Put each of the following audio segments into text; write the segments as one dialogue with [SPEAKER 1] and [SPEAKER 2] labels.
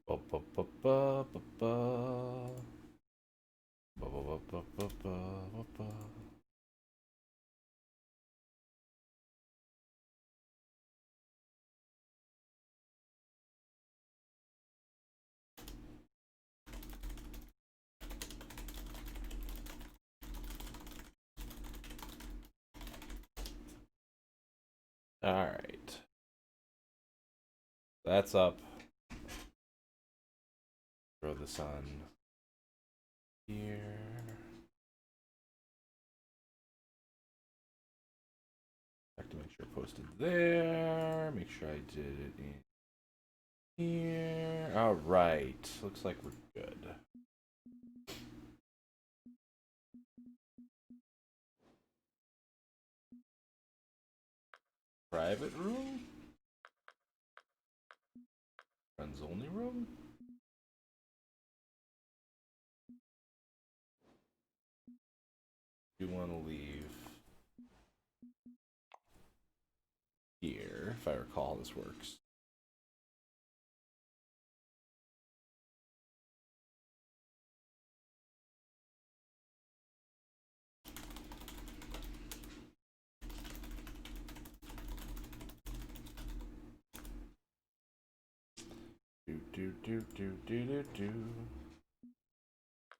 [SPEAKER 1] Ba, ba, ba, ba, ba, ba. Ba, ba, ba, ba, ba, ba, ba, ba. All right. That's up. Throw this on here. Check to make sure I posted there. Make sure I did it in here. All right. Looks like we're good. Private room? Friends only room? You want to leave here, if I recall this works. Do.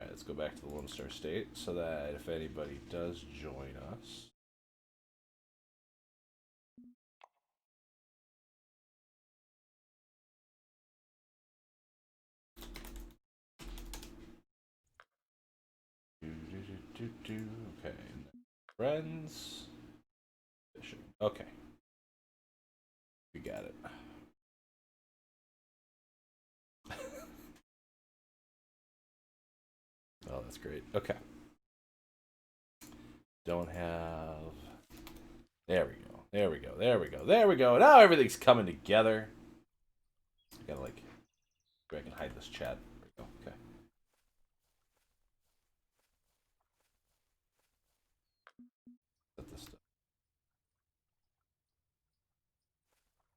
[SPEAKER 1] Alright, let's go back to the Lone Star State so that if anybody does join us. Okay. Friends. Fishing. Okay. We got it. Oh, that's great. Okay. Don't have. There we go. There we go. There we go. There we go. Now everything's coming together. I gotta like. I can hide this chat. There we go. Okay. Set this stuff.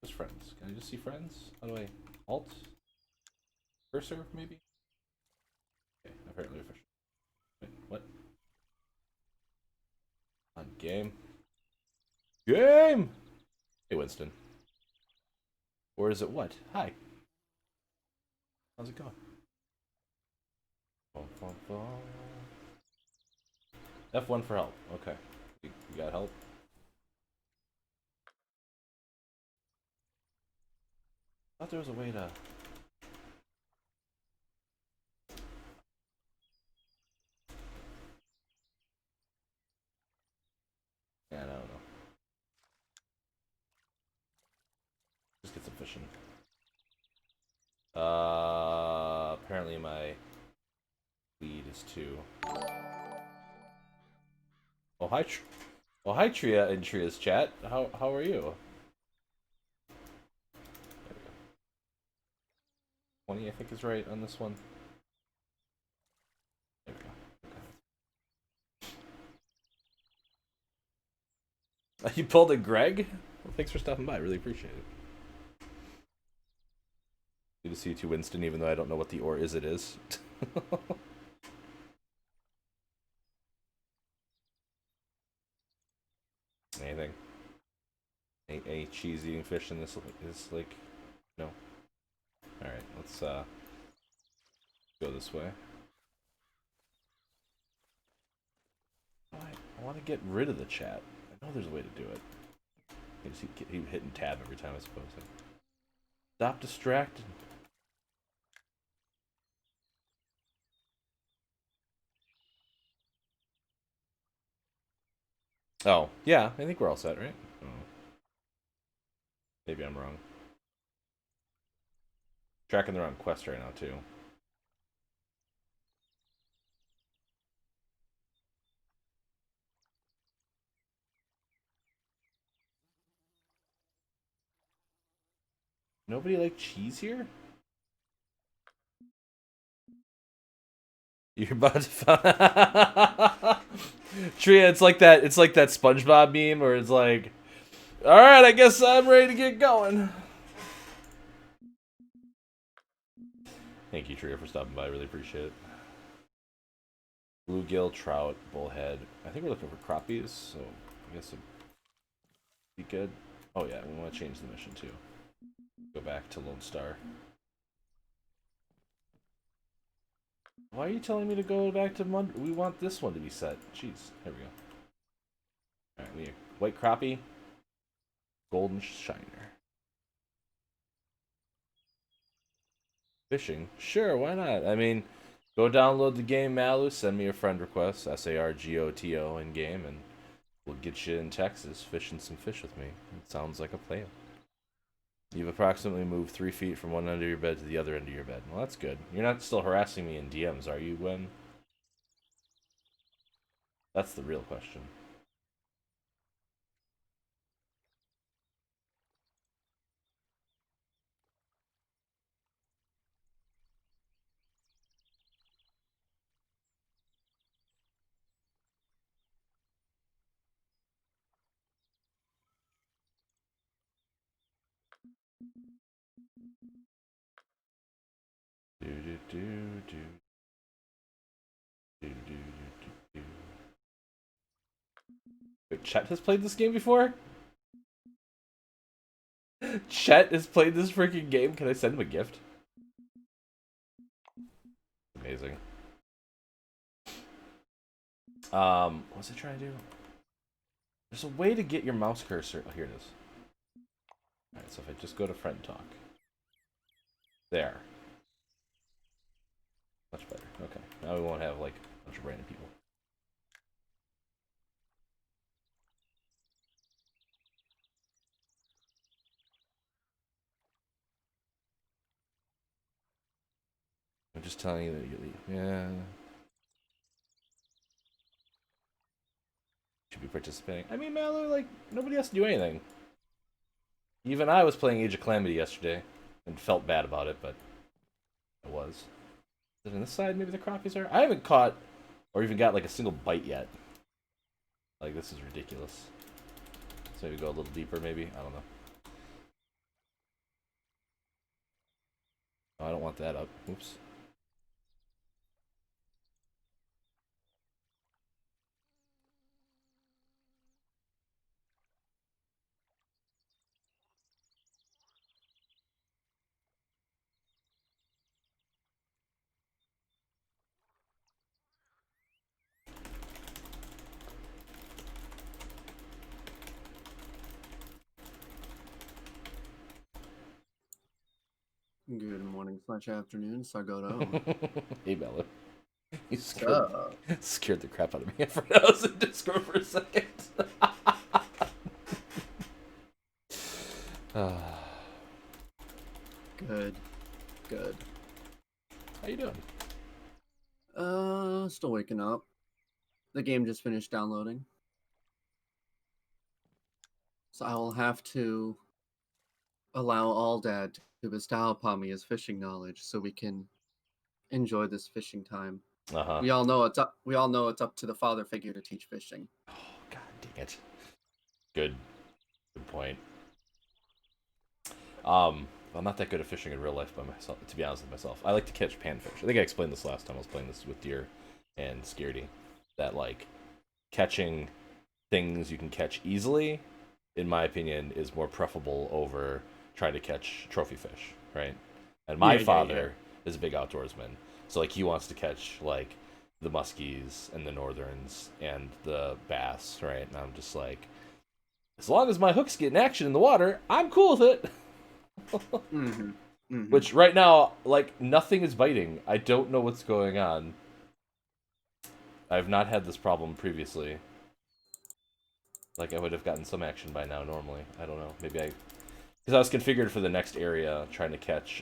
[SPEAKER 1] Just friends. Can I just see friends? How do I alt? Cursor, maybe? Okay, apparently official. Wait, what? On game. Game! Hey, Winston. Or is it what? Hi. How's it going? F1 for help. Okay. You got help? I thought there was a way to... Yeah, I don't know. Just get some fishing. Apparently my lead is 2. Oh, hi, oh, hi, Tria in Tria's chat. How are you? There we go. 20, I think, is right on this one. There we go. Okay. You pulled a Greg? Well, thanks for stopping by. Really appreciate it. Good to see you too, Winston, even though I don't know what the or is it is. Anything? Any cheese eating fish in this is like no. Alright, let's go this way. I want to get rid of the chat. I know there's a way to do it. I just keep hitting tab every time I suppose. Stop distracting. Oh, yeah, I think we're all set, right? Oh. Maybe I'm wrong. Tracking the wrong quest right now, too. Nobody like cheese here? You're about to find Tria, it's like that SpongeBob meme where it's like, alright, I guess I'm ready to get going. Thank you, Trio, for stopping by. I really appreciate it. Bluegill, trout, bullhead. I think we're looking for crappies, so I guess it'd be good. Oh yeah, we want to change the mission too. Go back to Lone Star. Why are you telling me to go back to Monday? We want this one to be set. Jeez, there we go. Alright, we need white crappie, golden shiner. Fishing? Sure, why not? I mean, go download the game Malu, send me a friend request, SARGOTO in game, and we'll get you in Texas fishing some fish with me. It sounds like a plan. You've approximately moved 3 feet from one end of your bed to the other end of your bed. Well, that's good. You're not still harassing me in DMs, are you, Gwen? That's the real question. Do do do do do do do do. Wait, Chet has played this game before? Chet has played this freaking game. Can I send him a gift? Amazing. What's it trying to do? There's a way to get your mouse cursor. Oh, here it is. Alright, so if I just go to friend talk. There. Much better. Okay. Now we won't have, like, a bunch of random people. I'm just telling you that you leave. Yeah. Should be participating. I mean, Mallow, like, nobody has to do anything. Even I was playing Age of Calamity yesterday and felt bad about it, but I was. Is it on this side? Maybe the crappies are? I haven't caught or even got, like, a single bite yet. Like, this is ridiculous. So maybe go a little deeper, maybe? I don't know. Oh, I don't want that up. Oops.
[SPEAKER 2] Good morning / afternoon, Sagoto.
[SPEAKER 1] Hey, Bella. You scared the crap out of me. I was in Discord for a second.
[SPEAKER 2] Good.
[SPEAKER 1] How you doing?
[SPEAKER 2] Still waking up. The game just finished downloading. So I will have to allow Aldad to bestow upon me his fishing knowledge so we can enjoy this fishing time.
[SPEAKER 1] Uh-huh.
[SPEAKER 2] We all know it's up to the father figure to teach fishing.
[SPEAKER 1] Oh, god dang it. Good point. I'm not that good at fishing in real life by myself, to be honest with myself. I like to catch panfish. I think I explained this last time I was playing this with Deer and Scaredy. That, like, catching things you can catch easily, in my opinion, is more preferable over trying to catch trophy fish, right? And my father is a big outdoorsman. So, like, he wants to catch, like, the muskies and the northerns and the bass, right? And I'm just like, as long as my hook's getting action in the water, I'm cool with it. Which right now, like, nothing is biting. I don't know what's going on. I've not had this problem previously. Like, I would have gotten some action by now normally. I don't know. Maybe I... Because I was configured for the next area, trying to catch,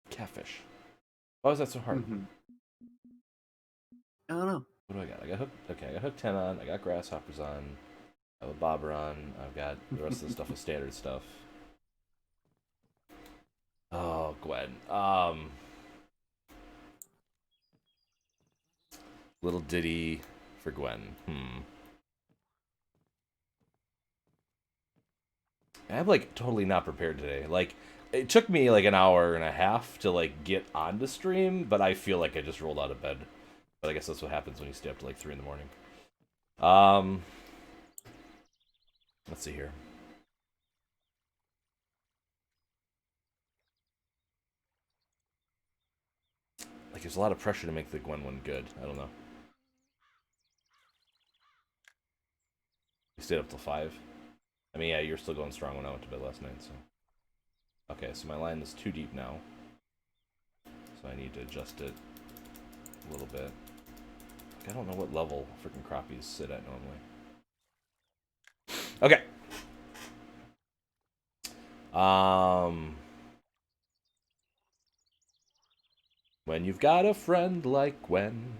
[SPEAKER 1] catfish. Why was that so hard?
[SPEAKER 2] I don't know.
[SPEAKER 1] What do I got? I got hook. Okay, I got hook 10 on. I got grasshoppers on. I have a bobber on. I've got the rest of the stuff is standard stuff. Oh, Gwen. Little ditty for Gwen. I'm like totally not prepared today. Like it took me like an hour and a half to like get on the stream, but I feel like I just rolled out of bed. But I guess that's what happens when you stay up to like 3 in the morning. Let's see here. Like there's a lot of pressure to make the Gwen one good. I don't know. You stayed up till 5. I mean, yeah, you're still going strong when I went to bed last night, so. Okay, so my line is too deep now. So I need to adjust it a little bit. Like, I don't know what level freaking crappies sit at normally. Okay. When you've got a friend like Gwen,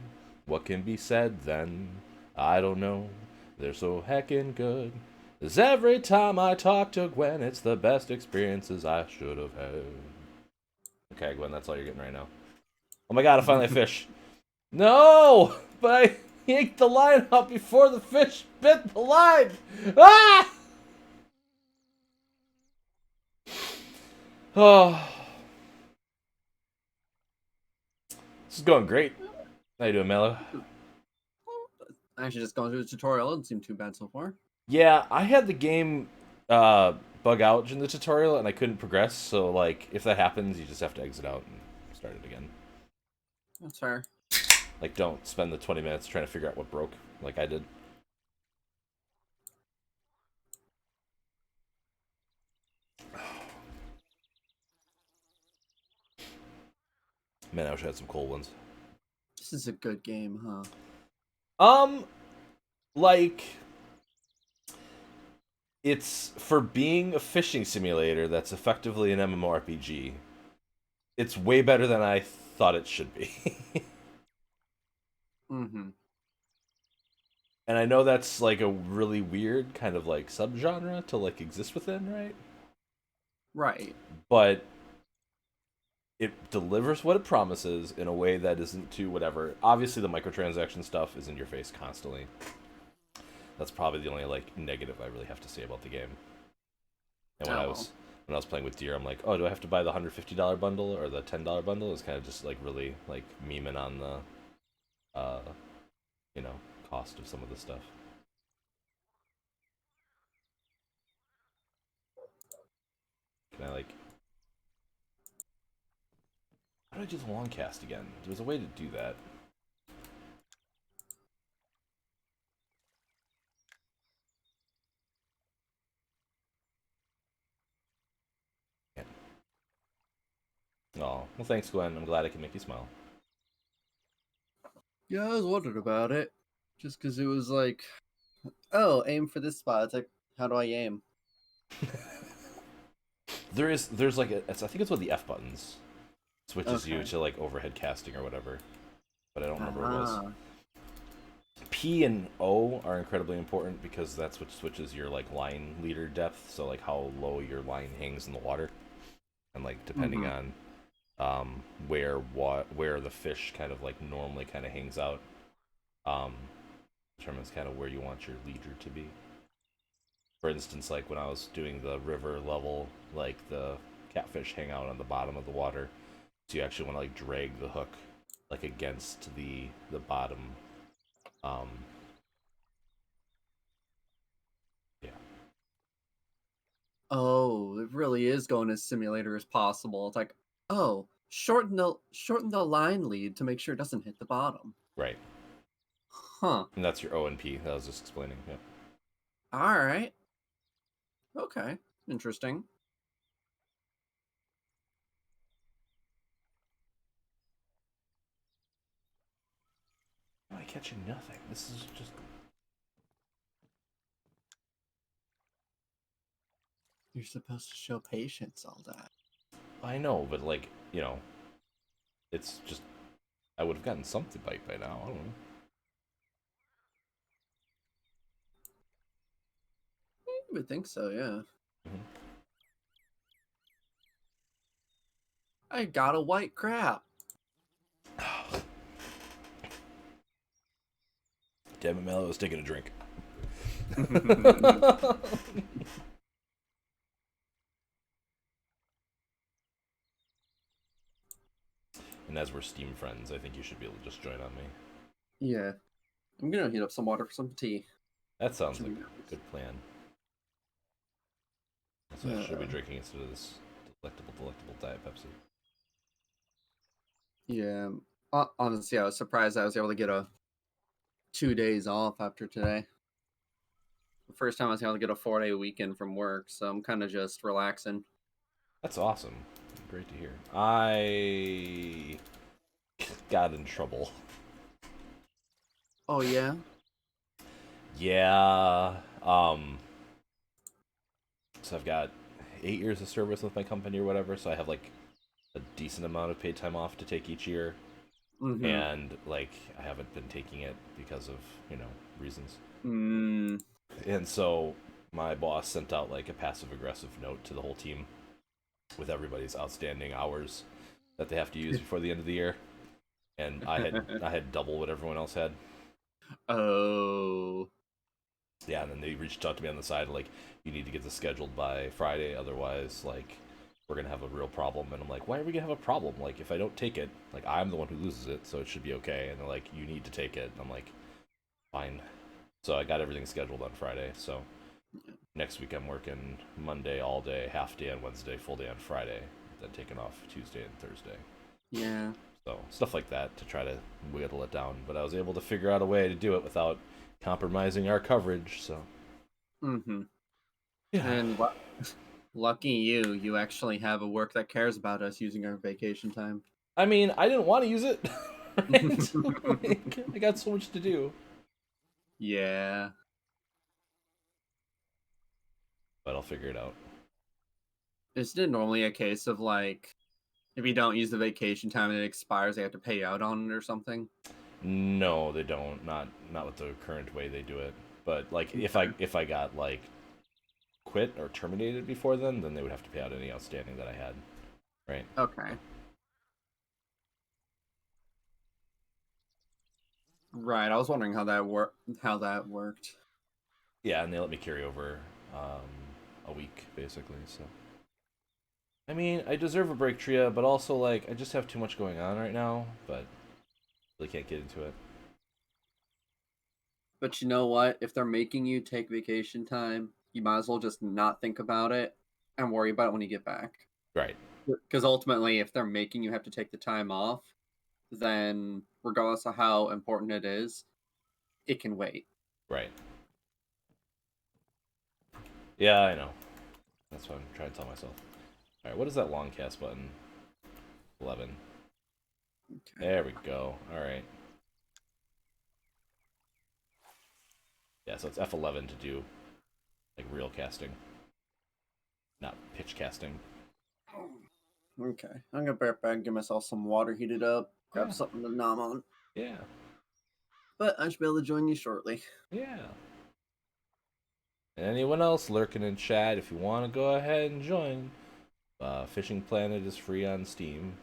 [SPEAKER 1] what can be said then? I don't know. They're so heckin' good. 'Cause every time I talk to Gwen, it's the best experiences I should have had. Okay, Gwen, that's all you're getting right now. Oh my god, I finally fish. No! But I yanked the line out before the fish bit the line! Ah! Oh. This is going great. How you doing, Mello?
[SPEAKER 2] Actually, just going through the tutorial, it doesn't seem too bad so far.
[SPEAKER 1] Yeah, I had the game bug out in the tutorial and I couldn't progress, so like if that happens, you just have to exit out and start it again.
[SPEAKER 2] That's fair.
[SPEAKER 1] Like don't spend the 20 minutes trying to figure out what broke like I did. Man, I wish I had some cold ones.
[SPEAKER 2] This is a good game, huh?
[SPEAKER 1] Like it's for being a fishing simulator that's effectively an MMORPG. It's way better than I thought it should be.
[SPEAKER 2] Mm-hmm.
[SPEAKER 1] And I know that's like a really weird kind of like subgenre to like exist within, right?
[SPEAKER 2] Right.
[SPEAKER 1] But it delivers what it promises in a way that isn't too whatever. Obviously, the microtransaction stuff is in your face constantly. That's probably the only like negative I really have to say about the game. And when I was playing with Deer, I'm like, oh, do I have to buy the $150 bundle or the $10 bundle? It's kind of just like really like memeing on the, you know, cost of some of the stuff. Can I like? How do I do the long cast again? There's a way to do that. Oh, well, thanks, Gwen. I'm glad I can make you smile.
[SPEAKER 2] Yeah, I was wondering about it. Just because it was like, oh, aim for this spot. It's like, how do I aim?
[SPEAKER 1] There's like I think it's one of the F buttons switches you
[SPEAKER 2] Okay.
[SPEAKER 1] to like overhead casting or whatever, but I don't remember what it was.
[SPEAKER 2] Ah,
[SPEAKER 1] P and O are incredibly important because that's what switches your like line leader depth, so like how low your line hangs in the water, and like depending
[SPEAKER 2] mhm.
[SPEAKER 1] on where the fish kind of like normally kind of hangs out, um, determines kind of where you want your leader to be. For instance, like when I was doing the river level, like the catfish hang out on the bottom of the water, so you actually want to like drag the hook like against the bottom. Um, yeah,
[SPEAKER 2] Oh, it really is going as simulator as possible. It's like, oh, shorten the line lead to make sure it doesn't hit the bottom.
[SPEAKER 1] right.
[SPEAKER 2] Huh.
[SPEAKER 1] And that's your O and P that I was just explaining. Yeah.
[SPEAKER 2] All right. Okay. Interesting.
[SPEAKER 1] Why am I catching nothing? This is just.
[SPEAKER 2] You're supposed to show patience all that.
[SPEAKER 1] I know, but like it's just. I would have gotten something by now. I don't know.
[SPEAKER 2] You would think so, yeah.
[SPEAKER 1] Mhm.
[SPEAKER 2] I got a white crab.
[SPEAKER 1] Damn it, Mello was taking a drink. And as we're Steam friends, I think you should be able to just join on me.
[SPEAKER 2] Yeah. I'm gonna heat up some water for some tea.
[SPEAKER 1] That sounds
[SPEAKER 2] Should
[SPEAKER 1] like
[SPEAKER 2] be
[SPEAKER 1] a good plan. That's what I
[SPEAKER 2] nice.
[SPEAKER 1] should be drinking instead of this delectable Diet Pepsi.
[SPEAKER 2] Yeah. Honestly, I was surprised I was able to get a 2 days off after today. The first time I was able to get a 4-day weekend from work, so I'm kind of just relaxing.
[SPEAKER 1] That's awesome. Great to hear. I got in trouble.
[SPEAKER 2] Oh yeah.
[SPEAKER 1] Yeah. So I've got 8 years of service with my company or whatever, so I have like a decent amount of paid time off to take each year.
[SPEAKER 2] Mm-hmm.
[SPEAKER 1] And like I haven't been taking it because of, reasons.
[SPEAKER 2] Mm.
[SPEAKER 1] And so my boss sent out like a passive aggressive note to the whole team with everybody's outstanding hours that they have to use before the end of the year. And I had double what everyone else had.
[SPEAKER 2] Oh.
[SPEAKER 1] Yeah, and then they reached out to me on the side like, you need to get this scheduled by Friday, otherwise like we're gonna have a real problem. And I'm like, why are we gonna have a problem? Like, if I don't take it, like I'm the one who loses it, so it should be okay. And they're like, you need to take it. And I'm like, fine. So I got everything scheduled on Friday. So next week I'm working Monday all day, half day on Wednesday, full day on Friday, then taking off Tuesday and Thursday.
[SPEAKER 2] Yeah.
[SPEAKER 1] So stuff like that to try to whittle it down. But I was able to figure out a way to do it without compromising our coverage. So
[SPEAKER 2] Mm-hmm.
[SPEAKER 1] yeah.
[SPEAKER 2] And lucky you, you actually have a work that cares about us using our vacation time.
[SPEAKER 1] I mean, I didn't want to use it. Right? Like, I got so much to do.
[SPEAKER 2] Yeah.
[SPEAKER 1] But I'll figure it out.
[SPEAKER 2] Isn't it normally a case of like, if you don't use the vacation time and it expires, they have to pay out on it or something?
[SPEAKER 1] No, they don't. Not with the current way they do it. But like if I got like quit or terminated before then they would have to pay out any outstanding that I had. Right?
[SPEAKER 2] Okay. Right. I was wondering how that worked.
[SPEAKER 1] Yeah, and they let me carry over a week basically. So I mean, I deserve a break, Tria, but also like I just have too much going on right now. But really can't get into it.
[SPEAKER 2] But you know what? If they're making you take vacation time, you might as well just not think about it and worry about it when you get back.
[SPEAKER 1] Right.
[SPEAKER 2] Because ultimately, if they're making you have to take the time off, then regardless of how important it is, it can wait.
[SPEAKER 1] Right. Yeah, I know. That's what I'm trying to tell myself. All right, what is that long cast button? 11.
[SPEAKER 2] Okay.
[SPEAKER 1] There we go. All right. Yeah, so it's F11 to do like real casting, not pitch casting.
[SPEAKER 2] Okay. I'm gonna bear back and get myself some water heated up, grab
[SPEAKER 1] Yeah.
[SPEAKER 2] something to nom on.
[SPEAKER 1] Yeah.
[SPEAKER 2] But I should be able to join you shortly.
[SPEAKER 1] Yeah. And anyone else lurking in chat, if you want to go ahead and join, Fishing Planet is free on Steam.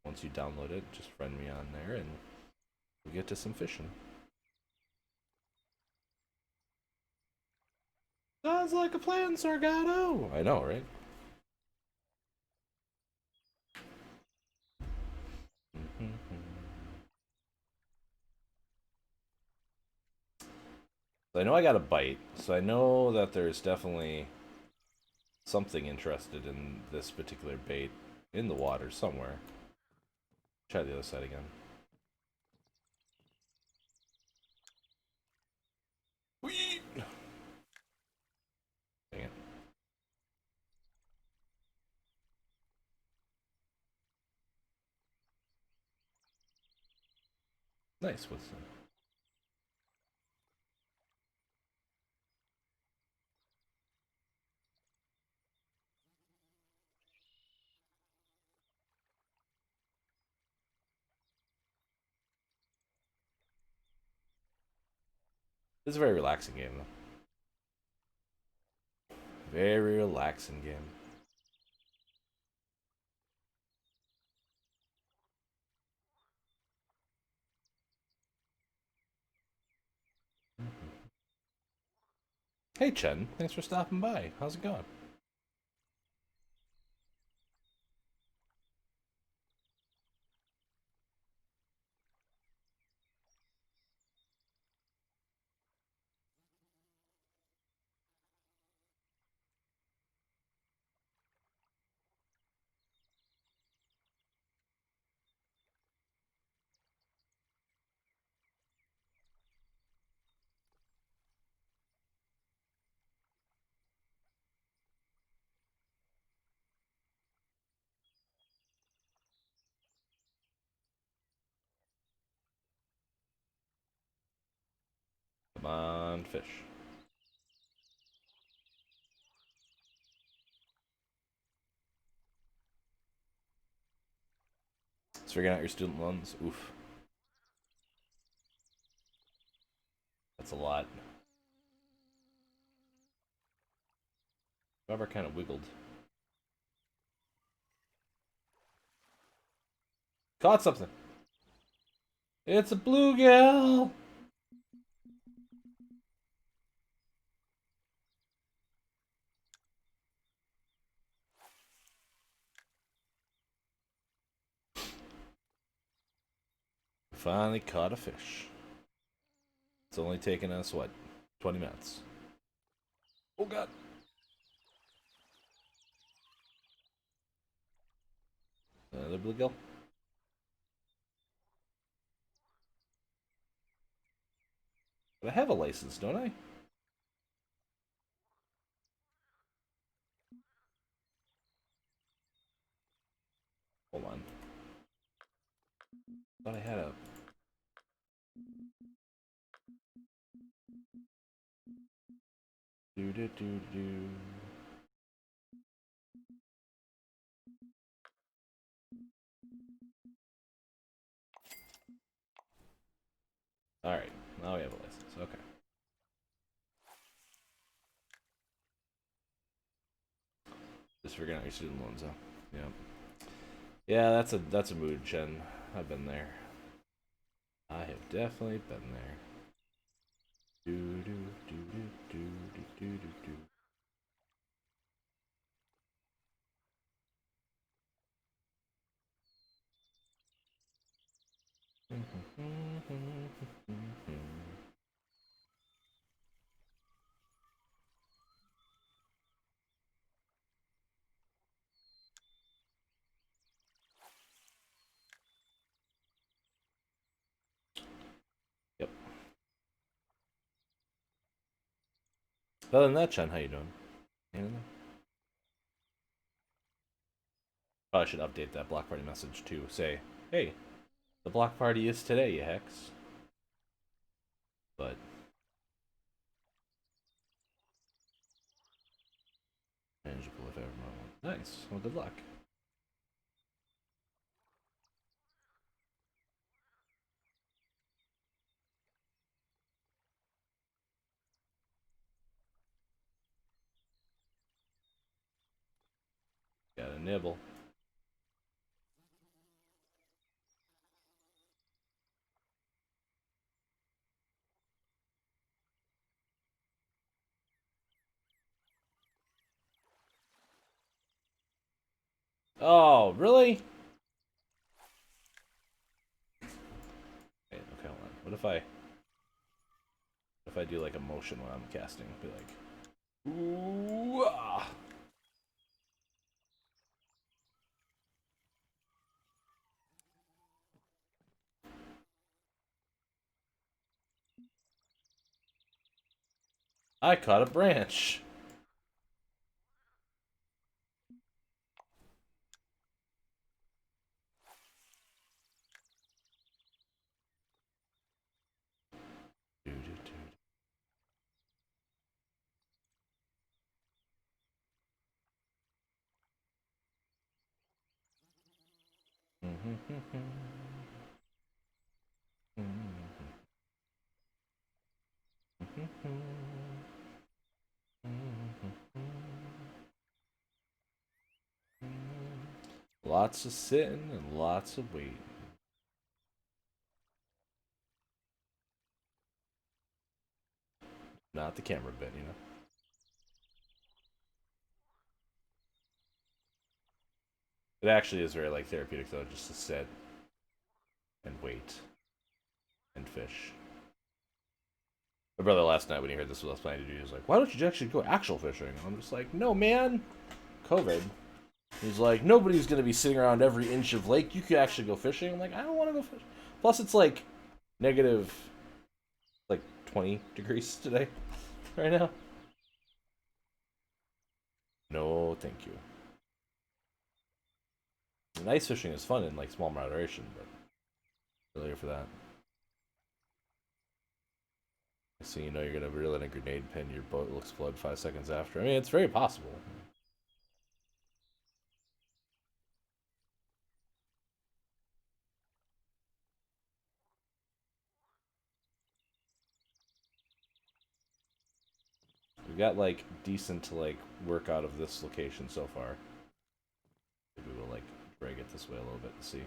[SPEAKER 1] Once you download it, just friend me on there and we'll get to some fishing. Sounds like a plan, Sargato! I know, right? I know I got a bite, so I know that there's definitely something interested in this particular bait in the water somewhere. Try the other side again. Whee! Dang it. Nice. What's that? It's a very relaxing game, though. Very relaxing game. Hey, Chen. Thanks for stopping by. How's it going? Come on, fish. It's figuring out your student loans. Oof. That's a lot. Rubber kind of wiggled. Caught something. It's a bluegill. Finally caught a fish. It's only taken us, what, 20 minutes? Oh, God. Another bluegill. But I have a license, don't I? Hold on. Thought I had a... Do. Alright, now we have a license. Okay. Just figuring out your student loans, though. Yeah. Yeah, that's a mood, Chen. I've been there. I have definitely been there. Do. Yep. Other than that, Chen, how you doing? Anything? Probably should update that block party message to say, hey, the block party is today, you hex. But manageable if ever moment. Nice. Well, good luck. Got a nibble. Oh, really? Wait, okay, hold on. What if I do like a motion when I'm casting? Be like, ooh, ah. I caught a branch. Lots of sitting and lots of waiting. Not the camera bit, you know. It actually is very like therapeutic though, just to sit and wait and fish. My brother last night when he heard this was planning to do, he was like, "Why don't you actually go actual fishing?" And I'm just like, "No, man, COVID." He's like, "Nobody's gonna be sitting around every inch of lake. You could actually go fishing." I'm like, "I don't want to go fish." Plus, it's like negative, like 20 degrees today, right now. No, thank you. Ice fishing is fun in like small moderation, but earlier for that. So you know you're gonna reel in a grenade pin, your boat will explode 5 seconds after. I mean, it's very possible. We got like decent to like work out of this location so far. Maybe we'll like drag it this way a little bit to see.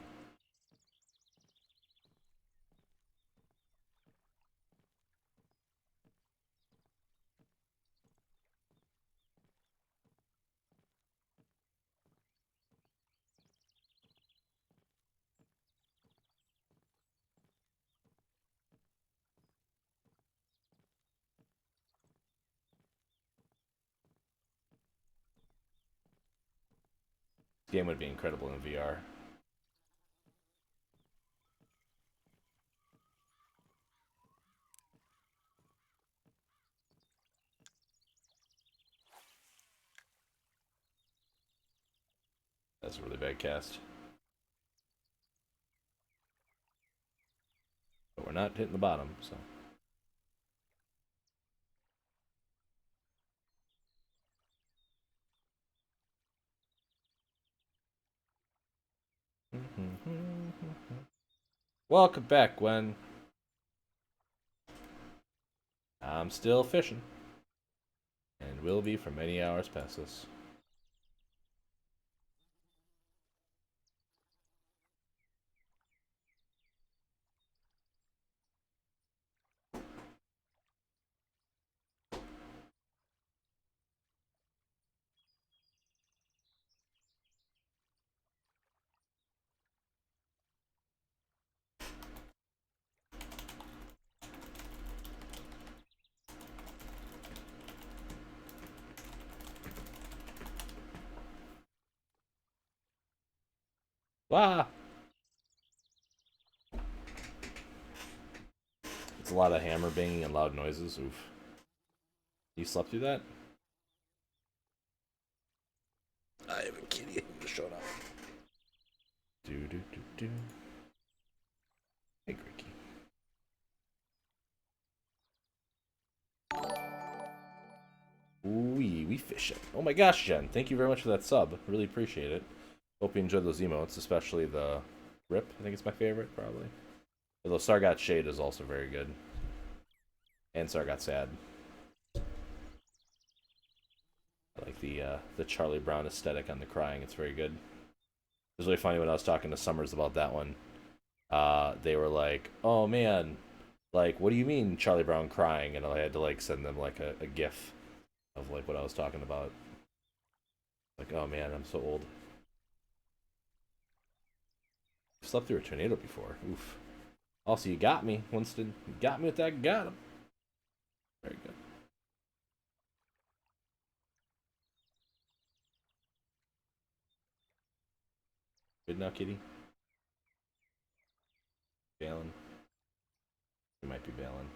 [SPEAKER 1] This game would be incredible in VR. That's a really bad cast. But we're not hitting the bottom, so. Welcome back, Gwen. I'm still fishing. And will be for many hours past this. Wow. It's a lot of hammer banging and loud noises. Oof. You slept through that? I haven't kidding. Just showed up. Do do do do. Hey, Ricky. We fishing. Oh my gosh, Jen! Thank you very much for that sub. Really appreciate it. Hope you enjoyed those emotes, especially the rip. I think it's my favorite, probably. Although Sargot Shade is also very good. And Sargot Sad. I like the Charlie Brown aesthetic on the crying. It's very good. It was really funny when I was talking to Summers about that one. They were like, "Oh man, like what do you mean Charlie Brown crying?" And I had to like send them like a GIF of like what I was talking about. Like, oh man, I'm so old. I've slept through a tornado before. Oof. Also, you got me, Winston. You got me with that. Got him. Very good. Good now, kitty. Bailing. You might be bailing.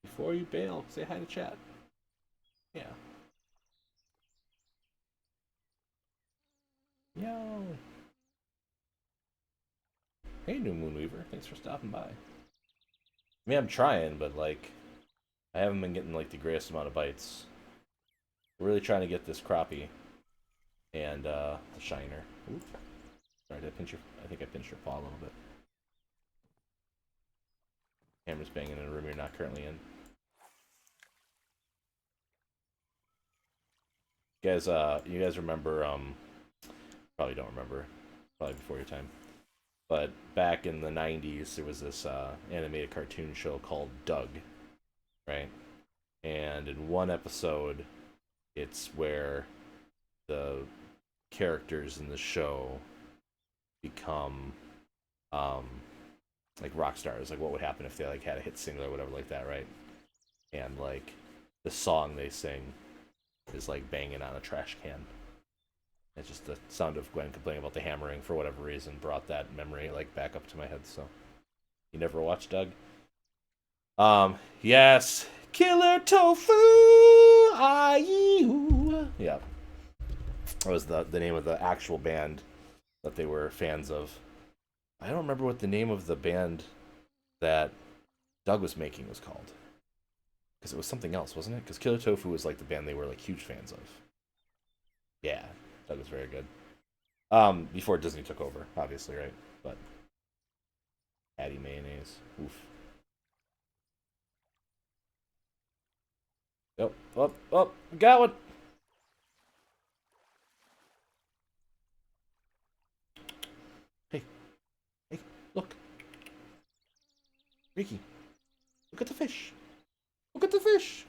[SPEAKER 1] Before you bail, say hi to chat. Yeah. Yo. Hey, New Moonweaver. Thanks for stopping by. I mean, I'm trying, but like, I haven't been getting like the greatest amount of bites. We're really trying to get this crappie and the shiner. Ooh. Sorry, did I pinch your? I think I pinched your paw a little bit. Hammer's banging in a room you're not currently in. You guys remember? Probably don't remember. Probably before your time. But back in the '90s, there was this animated cartoon show called Doug, right? And in one episode, it's where the characters in the show become like rock stars. Like what would happen if they like had a hit single or whatever like that, right? And like the song they sing is like banging on a trash can. It's just the sound of Gwen complaining about the hammering for whatever reason brought that memory like back up to my head. So you never watched Doug? Yes. Killer Tofu. Yeah. That was the name of the actual band that they were fans of. I don't remember what the name of the band that Doug was making was called. Because it was something else, wasn't it? Because Killer Tofu was like the band they were like huge fans of. Yeah, Doug was very good. Before Disney took over, obviously, right? But Patty mayonnaise, oof. Yep, up, got one. Hey, hey, look, Ricky, look at the fish. Look at the fish.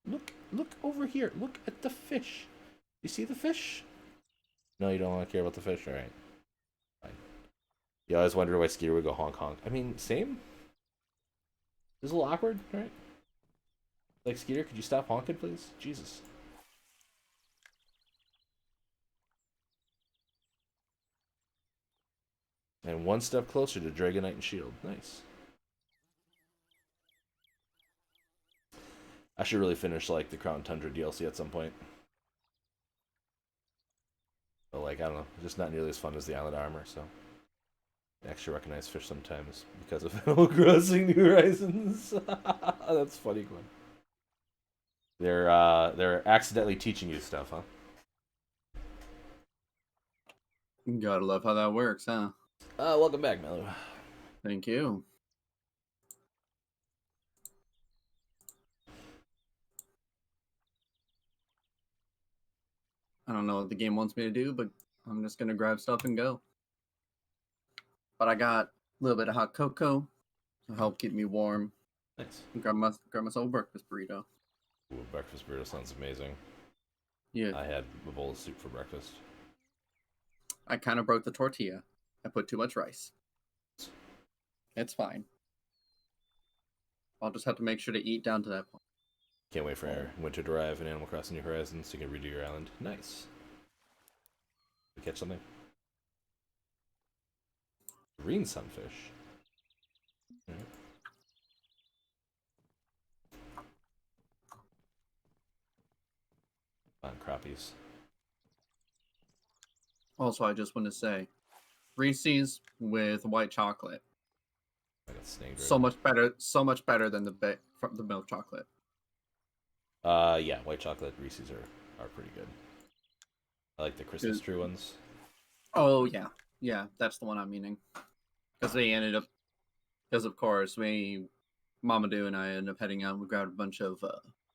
[SPEAKER 1] Look over here. Look at the fish. You see the fish? No, you don't want to care about the fish? Alright. Fine. You always wonder why Skeeter would go honk honk. I mean, same? It's a little awkward, right? Like, Skeeter, could you stop honking, please? Jesus. And one step closer to Dragonite and Shield. Nice. I should really finish, like, the Crown Tundra DLC at some point. But, like, I don't know. Just not nearly as fun as the Island Armor, so... I actually recognize fish sometimes because of Animal Crossing New Horizons. That's funny, Gwen. They're accidentally teaching you stuff, huh?
[SPEAKER 2] Gotta love how that works, huh?
[SPEAKER 1] Welcome back, Mello.
[SPEAKER 2] Thank you. I don't know what the game wants me to do, but I'm just gonna grab stuff and go. But I got a little bit of hot cocoa to help keep me warm.
[SPEAKER 1] Nice.
[SPEAKER 2] Grab myself a breakfast burrito.
[SPEAKER 1] Ooh, breakfast burrito sounds amazing.
[SPEAKER 2] Yeah.
[SPEAKER 1] I had a bowl of soup for breakfast.
[SPEAKER 2] I kind of broke the tortilla. I put too much rice. It's fine. I'll just have to make sure to eat down to that point.
[SPEAKER 1] Can't wait for winter to arrive in Animal Crossing New Horizons so you can redo your island. Nice. You catch something? Green sunfish. Right. On crappies.
[SPEAKER 2] Also, I just want to say, Reese's with white chocolate.
[SPEAKER 1] I got snagged right
[SPEAKER 2] So much better than from the milk chocolate.
[SPEAKER 1] Yeah, white chocolate Reese's are pretty good. I like the Christmas tree ones.
[SPEAKER 2] Oh yeah, that's the one I'm meaning. Because they ended up, because of course Mamadou and I ended up heading out. We grabbed a bunch of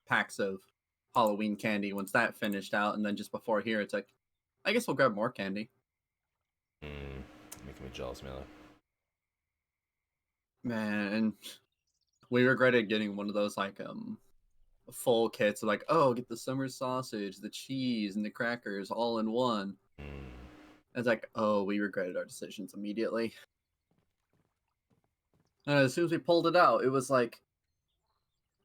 [SPEAKER 2] packs of Halloween candy. Once that finished out, and then just before here, it's like, I guess we'll grab more candy.
[SPEAKER 1] Making me jealous, Mela.
[SPEAKER 2] Man, we regretted getting one of those like full kits. Like, oh, get the summer sausage, the cheese, and the crackers all in one. It's like, oh, we regretted our decisions immediately. And as soon as we pulled it out, it was like,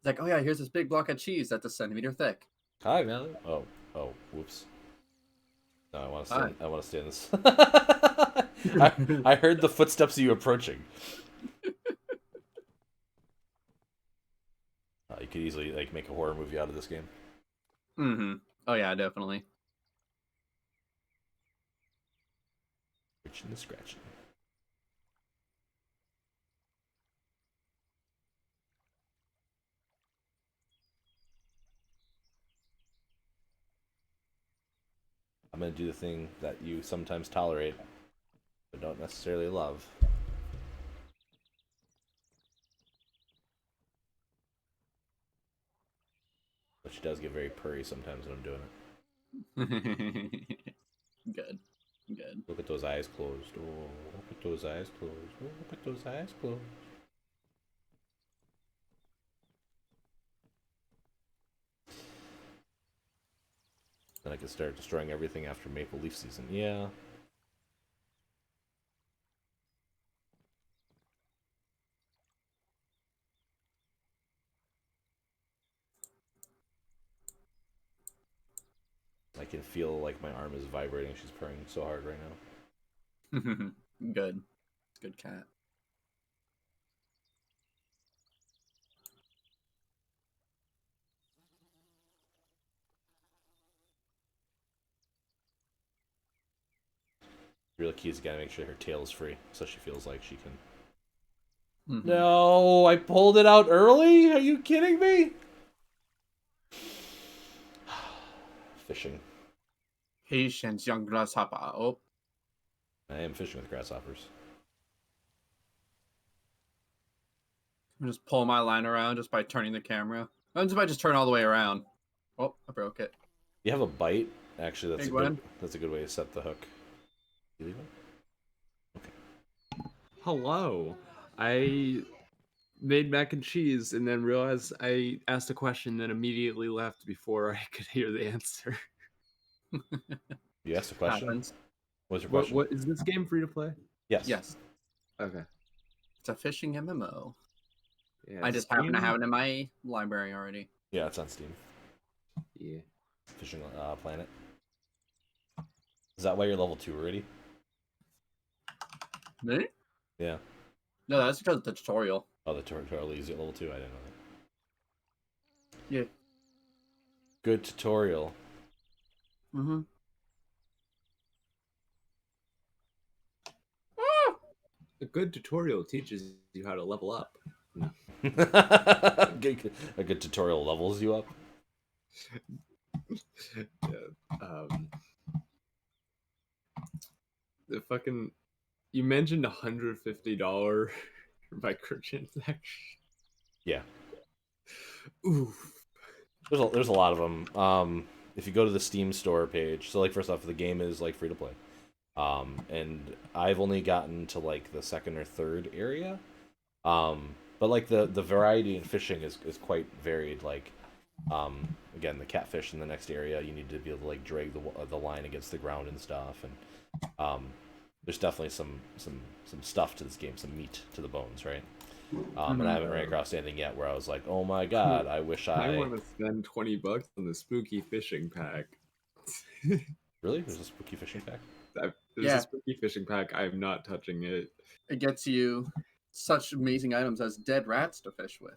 [SPEAKER 2] oh yeah, here's this big block of cheese that's a centimeter thick.
[SPEAKER 1] Hi, Mela. Oh, whoops. No, I want to
[SPEAKER 2] Hi.
[SPEAKER 1] I want to stay in this. I heard the footsteps of you approaching. You could easily like make a horror movie out of this game.
[SPEAKER 2] Mm-hmm. Oh yeah, definitely.
[SPEAKER 1] Itching and scratching. I'm gonna do the thing that you sometimes tolerate, but don't necessarily love. But she does get very purry sometimes when I'm doing it.
[SPEAKER 2] Good.
[SPEAKER 1] Look at those eyes closed. Oh, look at those eyes closed. Oh, look at those eyes closed. Then I can start destroying everything after Maple Leaf season. Yeah. I can feel like my arm is vibrating. She's purring so hard right now.
[SPEAKER 2] Good. Good cat.
[SPEAKER 1] The real key is gotta make sure her tail is free, so she feels like she can.
[SPEAKER 2] Mm-hmm.
[SPEAKER 1] No, I pulled it out early? Are you kidding me? Fishing.
[SPEAKER 2] Patience, young grasshopper. Oh,
[SPEAKER 1] I am fishing with grasshoppers.
[SPEAKER 2] I'm just pull my line around just by turning the camera. Just by just turn all the way around. Oh, I broke it.
[SPEAKER 1] You have a bite? Actually,
[SPEAKER 2] Hey, Gwen.
[SPEAKER 1] that's a good way to set the hook. You leave it?
[SPEAKER 3] Hello. I made mac and cheese and then realized I asked a question and immediately left before I could hear the answer.
[SPEAKER 1] You asked a question?
[SPEAKER 2] Happens.
[SPEAKER 1] What's your
[SPEAKER 3] What
[SPEAKER 1] question?
[SPEAKER 3] what is this game free to play?
[SPEAKER 1] Yes.
[SPEAKER 2] Yes,
[SPEAKER 3] Okay.
[SPEAKER 2] it's a fishing MMO.
[SPEAKER 3] Yeah,
[SPEAKER 2] I just happen to
[SPEAKER 3] Steam?
[SPEAKER 2] have it in my library already.
[SPEAKER 1] Yeah, it's on Steam.
[SPEAKER 3] Yeah.
[SPEAKER 1] Fishing Planet. Is that why you're level 2 already?
[SPEAKER 2] Me?
[SPEAKER 1] Yeah.
[SPEAKER 2] No, that's because of the tutorial.
[SPEAKER 1] Oh, the tutorial leaves you at level 2? I didn't know that.
[SPEAKER 2] Yeah.
[SPEAKER 1] Good tutorial.
[SPEAKER 2] Mm-hmm.
[SPEAKER 3] A good tutorial teaches you how to level up.
[SPEAKER 1] A good tutorial levels you up.
[SPEAKER 3] Yeah. The fucking you mentioned $150 microtransaction.
[SPEAKER 1] Yeah.
[SPEAKER 3] Oof.
[SPEAKER 1] There's a lot of them. If you go to the Steam store page, so like first off, the game is like free to play. And I've only gotten to like the second or third area. But like the variety in fishing is quite varied. Like, again, the catfish in the next area, you need to be able to like drag the line against the ground and stuff. And there's definitely some stuff to this game, some meat to the bones, right? And I haven't ran across anything yet where I was like, oh my god, I wish
[SPEAKER 3] I want to spend $20 on the spooky fishing pack.
[SPEAKER 1] Really? There's a spooky fishing pack?
[SPEAKER 3] There's a spooky fishing pack. I'm not touching it.
[SPEAKER 2] It gets you such amazing items as dead rats to fish with.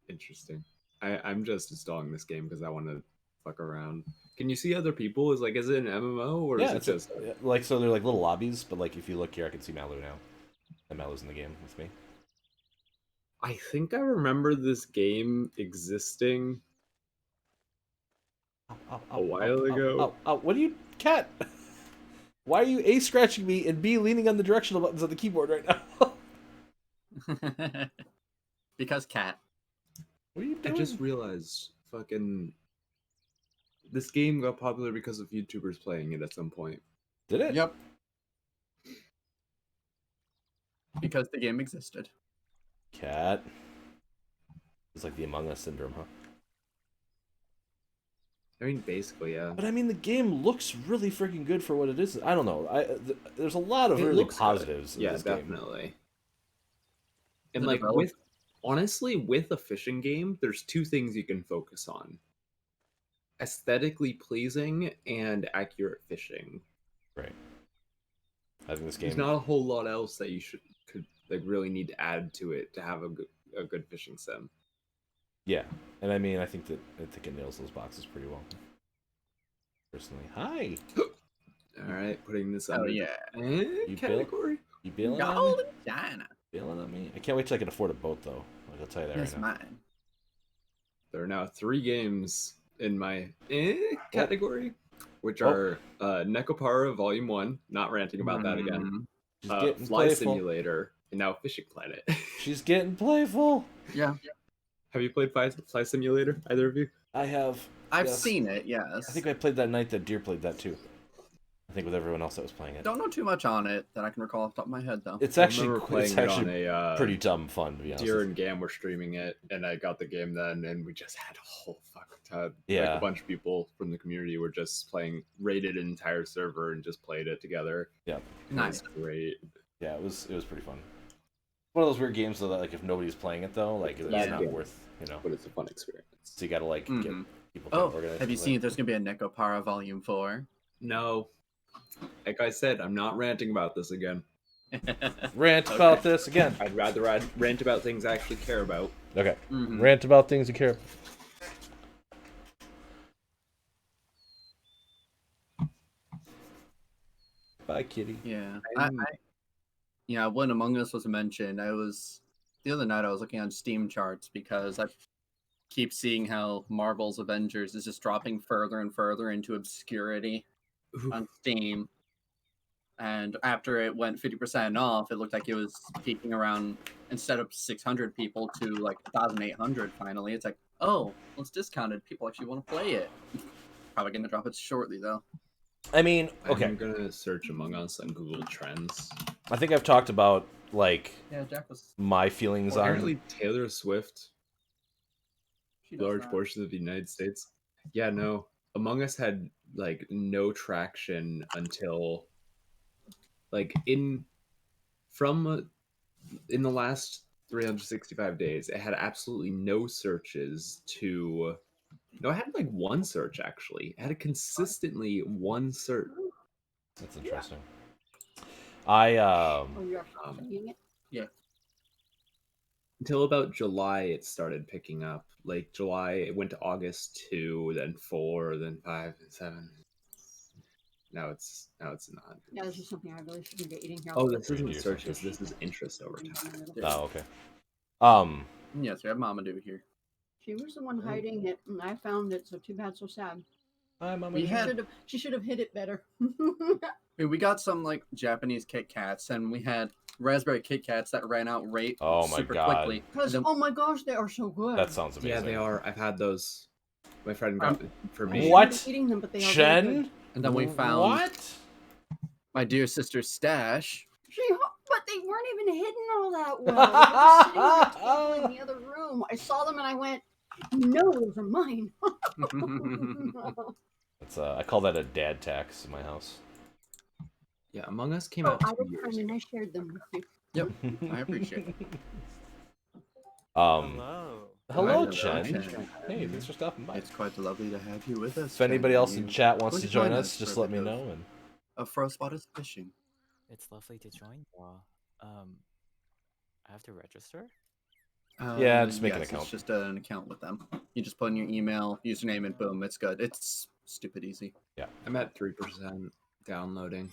[SPEAKER 3] Interesting. I'm just installing this game because I want to fuck around. Can you see other people? Is it an MMO or
[SPEAKER 1] Yeah,
[SPEAKER 3] is it just
[SPEAKER 1] like, so they're like little lobbies, but like if you look here, I can see Malu now. And Malu's in the game with me.
[SPEAKER 3] I think I remember this game existing a while ago.
[SPEAKER 1] What are you, cat? Why are you A scratching me and B leaning on the directional buttons on the keyboard right now?
[SPEAKER 2] Because cat.
[SPEAKER 1] What are you
[SPEAKER 3] I
[SPEAKER 1] doing?
[SPEAKER 3] just realized this game got popular because of YouTubers playing it at some point.
[SPEAKER 1] Did it?
[SPEAKER 2] Yep. Because the game existed.
[SPEAKER 1] Cat. It's like the Among Us syndrome, huh?
[SPEAKER 3] I mean, basically, yeah.
[SPEAKER 1] But I mean, the game looks really freaking good for what it is. I don't know. There's a lot of
[SPEAKER 3] It
[SPEAKER 1] really
[SPEAKER 3] looks
[SPEAKER 1] positives.
[SPEAKER 3] good.
[SPEAKER 1] In
[SPEAKER 3] Yeah,
[SPEAKER 1] this game.
[SPEAKER 3] definitely. And
[SPEAKER 2] The
[SPEAKER 3] like
[SPEAKER 2] develop-
[SPEAKER 3] with a fishing game, there's two things you can focus on: aesthetically pleasing and accurate fishing.
[SPEAKER 1] Right. I think this game.
[SPEAKER 3] There's not a whole lot else that you could like really need to add to it to have a good fishing sim.
[SPEAKER 1] Yeah, and I mean, I think it nails those boxes pretty well. Personally, hi.
[SPEAKER 3] All right, putting this
[SPEAKER 2] Oh
[SPEAKER 3] under
[SPEAKER 2] yeah.
[SPEAKER 1] You
[SPEAKER 3] category.
[SPEAKER 1] You bailing on me?
[SPEAKER 2] Gold China.
[SPEAKER 1] Bailing on me? I can't wait till I can afford a boat, though. I'll tell you that
[SPEAKER 2] That's
[SPEAKER 1] right now.
[SPEAKER 2] mine.
[SPEAKER 3] There are now 3 games in my category, which
[SPEAKER 1] Oh.
[SPEAKER 3] are Nekopara Volume 1, not ranting about that again,
[SPEAKER 2] Mhm.
[SPEAKER 1] She's getting
[SPEAKER 3] Fly
[SPEAKER 1] playful.
[SPEAKER 3] Simulator, and now Fishing Planet.
[SPEAKER 1] She's getting playful.
[SPEAKER 2] Yeah.
[SPEAKER 3] Have you played Fly Simulator, either of you?
[SPEAKER 1] I have.
[SPEAKER 2] I've
[SPEAKER 1] yes.
[SPEAKER 2] seen it, yes.
[SPEAKER 1] I think I played that night that Deer played that too. I think with everyone else that was playing it.
[SPEAKER 2] Don't know too much on it that I can recall off the top of my head, though.
[SPEAKER 1] It's
[SPEAKER 3] I
[SPEAKER 1] actually
[SPEAKER 3] remember playing
[SPEAKER 1] it's
[SPEAKER 3] it
[SPEAKER 1] actually
[SPEAKER 3] on a
[SPEAKER 1] pretty dumb fun, to be honest.
[SPEAKER 3] Deer and Gam were streaming it, and I got the game then, and we just had a whole fucking time.
[SPEAKER 1] Yeah.
[SPEAKER 3] Like a bunch of people from the community were just raided an entire server and just played it together.
[SPEAKER 1] Yeah.
[SPEAKER 3] It
[SPEAKER 2] Nice.
[SPEAKER 3] was great.
[SPEAKER 1] Yeah, it was pretty fun. One of those weird games though that like if nobody's playing it though, like it's
[SPEAKER 3] Bad
[SPEAKER 1] not
[SPEAKER 3] game.
[SPEAKER 1] worth, you know.
[SPEAKER 3] But it's a fun experience.
[SPEAKER 1] So you gotta like get
[SPEAKER 2] Mhm.
[SPEAKER 1] people to
[SPEAKER 2] Oh,
[SPEAKER 1] organize.
[SPEAKER 2] have you
[SPEAKER 1] to
[SPEAKER 2] seen there's going to be a Nekopara Volume 4?
[SPEAKER 3] No. Like I said, I'm not ranting about this again.
[SPEAKER 1] rant
[SPEAKER 2] Okay.
[SPEAKER 1] about this again.
[SPEAKER 3] I'd rather rant about things I actually care about.
[SPEAKER 1] Okay.
[SPEAKER 2] Mhm.
[SPEAKER 1] Rant about things you care about. Bye, kitty.
[SPEAKER 2] Yeah.
[SPEAKER 3] I'm-
[SPEAKER 2] Yeah, when Among Us was mentioned, the other night I was looking on Steam charts because I keep seeing how Marvel's Avengers is just dropping further and further into obscurity on Steam. And after it went 50% off, it looked like it was peaking around, instead of 600 people to like 1,800 finally. It's like, oh, let's discount it. People actually want to play it. Probably going to drop it shortly, though.
[SPEAKER 1] I mean, okay.
[SPEAKER 3] I'm gonna search Among Us on Google Trends.
[SPEAKER 1] I think I've talked about like
[SPEAKER 2] Yeah, Jack was.
[SPEAKER 1] my feelings on.
[SPEAKER 3] Apparently, Taylor Swift,
[SPEAKER 2] She does
[SPEAKER 3] large
[SPEAKER 2] that.
[SPEAKER 3] portions of the United States. Yeah, no. Among Us had like no traction until like in the last 365 days. It had absolutely no searches to. No, it had like one search actually. It had consistently one search.
[SPEAKER 1] That's interesting. I
[SPEAKER 4] Oh, you're
[SPEAKER 3] Um,
[SPEAKER 4] saying it?
[SPEAKER 3] Until about July, it started picking up. Like July, it went to August 2, then 4, then 5, and 7. Now it's not.
[SPEAKER 4] Yeah, this is something I really shouldn't be eating here.
[SPEAKER 3] Oh,
[SPEAKER 4] I'll
[SPEAKER 3] this
[SPEAKER 4] put it
[SPEAKER 3] isn't
[SPEAKER 1] Reduce
[SPEAKER 3] searches.
[SPEAKER 1] interest.
[SPEAKER 3] This is interest over time.
[SPEAKER 1] oh okay.
[SPEAKER 2] Yes, we have Mamadou here.
[SPEAKER 4] She was the one hiding it, and I found it. So too bad, so sad.
[SPEAKER 1] Hi, Mama.
[SPEAKER 2] We
[SPEAKER 4] She
[SPEAKER 2] had-
[SPEAKER 4] should have. She should have hid it better.
[SPEAKER 2] I mean, we got some like Japanese Kit Kats, and we had raspberry Kit Kats that ran out rate
[SPEAKER 1] Oh my
[SPEAKER 2] super
[SPEAKER 1] God.
[SPEAKER 2] quickly.
[SPEAKER 4] Because
[SPEAKER 2] Then-
[SPEAKER 4] oh my gosh, they are so good.
[SPEAKER 1] That sounds amazing.
[SPEAKER 3] Yeah, they are. I've had those. My friend got it for me.
[SPEAKER 1] What?
[SPEAKER 4] I'm eating them, but they are very
[SPEAKER 1] Chen?
[SPEAKER 4] good.
[SPEAKER 2] and then we found
[SPEAKER 1] What?
[SPEAKER 2] my dear sister's stash.
[SPEAKER 4] But they weren't even hidden all that well. They were just sitting on the table in the other room. I saw them and I went, "No, those are mine."
[SPEAKER 1] It's I call that a dad tax in my house.
[SPEAKER 3] Yeah, Among Us came
[SPEAKER 4] Oh,
[SPEAKER 3] out
[SPEAKER 4] I
[SPEAKER 3] 2
[SPEAKER 4] was
[SPEAKER 3] years
[SPEAKER 4] kind
[SPEAKER 3] ago.
[SPEAKER 4] and I shared them with you.
[SPEAKER 2] I appreciate it.
[SPEAKER 5] Hello.
[SPEAKER 1] Hello,
[SPEAKER 2] Hi,
[SPEAKER 1] Chen.
[SPEAKER 2] Chen.
[SPEAKER 1] Hey, thanks for stopping by.
[SPEAKER 2] It's quite lovely to have you with us.
[SPEAKER 1] If anybody
[SPEAKER 2] Chen.
[SPEAKER 1] else in
[SPEAKER 2] You-
[SPEAKER 1] chat wants
[SPEAKER 2] Would
[SPEAKER 1] to
[SPEAKER 2] you
[SPEAKER 1] join
[SPEAKER 2] join
[SPEAKER 1] us,
[SPEAKER 2] us
[SPEAKER 1] just
[SPEAKER 2] for a
[SPEAKER 1] let me
[SPEAKER 2] bit of-
[SPEAKER 1] know. And
[SPEAKER 2] Frostbot is fishing.
[SPEAKER 5] It's lovely to join y'all. I have to register?
[SPEAKER 1] Yeah, just make an
[SPEAKER 2] yes,
[SPEAKER 1] account.
[SPEAKER 2] It's just an account with them. You just put in your email, username, and boom, it's good. It's stupid easy.
[SPEAKER 3] I'm at 3% downloading.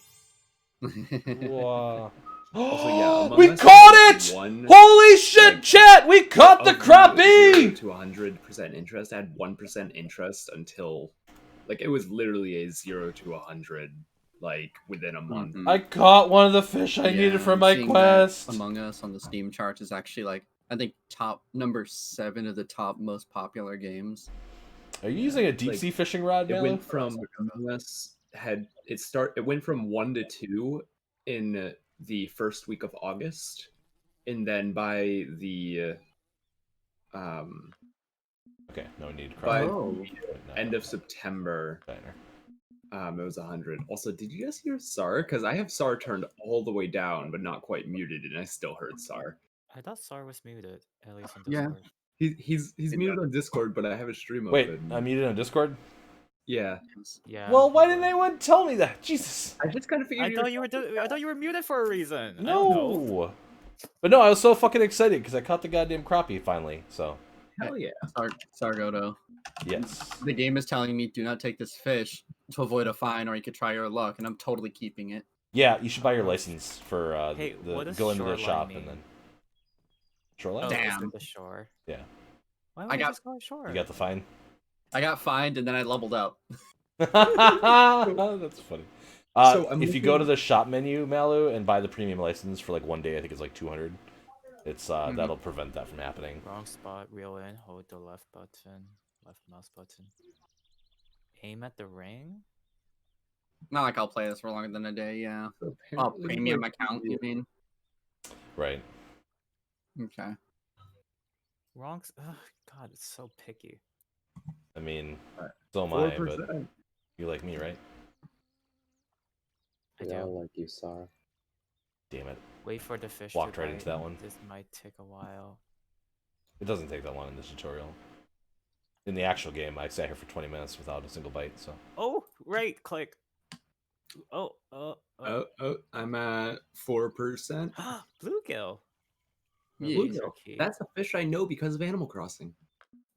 [SPEAKER 1] Wow.
[SPEAKER 3] Also, yeah, Among
[SPEAKER 1] we
[SPEAKER 3] Us
[SPEAKER 1] caught
[SPEAKER 3] had
[SPEAKER 1] it!
[SPEAKER 3] one-
[SPEAKER 1] Holy shit,
[SPEAKER 3] like,
[SPEAKER 1] chat! We caught the
[SPEAKER 3] Of 0
[SPEAKER 1] crappie!
[SPEAKER 3] to 100% interest. I had 1% interest until, like, it was literally a 0 to 100, like, within a month.
[SPEAKER 2] Mhm.
[SPEAKER 1] I caught one of the fish I
[SPEAKER 2] Yeah,
[SPEAKER 1] needed for
[SPEAKER 2] I'm
[SPEAKER 1] my
[SPEAKER 2] seeing that
[SPEAKER 1] quest.
[SPEAKER 2] Among Us on the Steam charts is actually like I think top number 7 of the top most popular games.
[SPEAKER 1] Are you using a deep
[SPEAKER 3] like,
[SPEAKER 1] sea fishing rod,
[SPEAKER 3] It
[SPEAKER 1] Malu?
[SPEAKER 3] went from Among Us it went from 1 to 2 in the first week of August, and then by the
[SPEAKER 1] Okay, no need to
[SPEAKER 3] by
[SPEAKER 1] cry.
[SPEAKER 2] Oh.
[SPEAKER 1] No,
[SPEAKER 3] end of September,
[SPEAKER 1] Diner.
[SPEAKER 3] it was 100. Also, did you guys hear SAR? Because I have SAR turned all the way down, but not quite muted, and I still heard SAR.
[SPEAKER 5] I thought SAR was muted, at least on
[SPEAKER 2] Yeah.
[SPEAKER 5] Discord.
[SPEAKER 3] He's
[SPEAKER 2] It
[SPEAKER 3] muted on Discord, but I have a stream
[SPEAKER 1] Wait,
[SPEAKER 3] open.
[SPEAKER 1] I'm muted on Discord?
[SPEAKER 3] Yeah,
[SPEAKER 5] Yeah.
[SPEAKER 1] Well, why
[SPEAKER 5] you
[SPEAKER 1] didn't
[SPEAKER 5] were.
[SPEAKER 1] anyone tell me that? Jesus.
[SPEAKER 3] I just kind of figured.
[SPEAKER 5] I thought you were. I thought you were muted for a reason. I don't know.
[SPEAKER 1] No. But no, I was so fucking excited because I caught the goddamn crappie finally. So,
[SPEAKER 3] Hell yeah!
[SPEAKER 2] Sargoto.
[SPEAKER 1] yes.
[SPEAKER 2] The game is telling me do not take this fish to avoid a fine, or you could try your luck, and I'm totally keeping it.
[SPEAKER 1] Yeah, you should buy your license for
[SPEAKER 5] Hey, what does
[SPEAKER 1] go into the
[SPEAKER 5] shoreline
[SPEAKER 1] shop
[SPEAKER 5] mean?
[SPEAKER 1] and then shoreline.
[SPEAKER 5] Oh,
[SPEAKER 2] Damn.
[SPEAKER 5] it's the shore.
[SPEAKER 1] Yeah.
[SPEAKER 5] Why would
[SPEAKER 2] I
[SPEAKER 5] I
[SPEAKER 2] got-
[SPEAKER 5] just call it shore?
[SPEAKER 1] You got the fine.
[SPEAKER 2] I got fined and then I leveled up.
[SPEAKER 1] That's funny.
[SPEAKER 3] So, I'm
[SPEAKER 1] if you go to
[SPEAKER 3] looking-
[SPEAKER 1] the shop menu, Malu, and buy the premium license for like 1 day, I think it's like 200. It's that'll prevent that from happening.
[SPEAKER 5] Wrong spot. Reel in. Hold the left button. Left mouse button. Aim at the ring.
[SPEAKER 2] Not like I'll play this for longer than a day. Yeah.
[SPEAKER 3] So
[SPEAKER 2] Oh,
[SPEAKER 3] apparently,
[SPEAKER 2] premium
[SPEAKER 3] like,
[SPEAKER 2] account. You mean?
[SPEAKER 1] Right.
[SPEAKER 2] Okay.
[SPEAKER 5] Wrong. Ugh, God, it's so picky.
[SPEAKER 1] I mean,
[SPEAKER 3] Alright.
[SPEAKER 1] so am I, but
[SPEAKER 3] 4%.
[SPEAKER 1] you like me, right?
[SPEAKER 5] I
[SPEAKER 6] Yeah,
[SPEAKER 5] do.
[SPEAKER 6] like you saw.
[SPEAKER 1] Damn it.
[SPEAKER 5] Wait for the fish.
[SPEAKER 1] Walked
[SPEAKER 5] to
[SPEAKER 1] right into
[SPEAKER 5] bite.
[SPEAKER 1] that one.
[SPEAKER 5] This might take a while.
[SPEAKER 1] It doesn't take that long in this tutorial. In the actual game, I sat here for 20 minutes without a single bite, so.
[SPEAKER 5] Oh, right click. Oh.
[SPEAKER 3] I'm at 4%.
[SPEAKER 5] Bluegill.
[SPEAKER 2] Yeah.
[SPEAKER 5] Release or
[SPEAKER 3] Bluegill.
[SPEAKER 5] keep?
[SPEAKER 3] That's a fish I know because of Animal Crossing.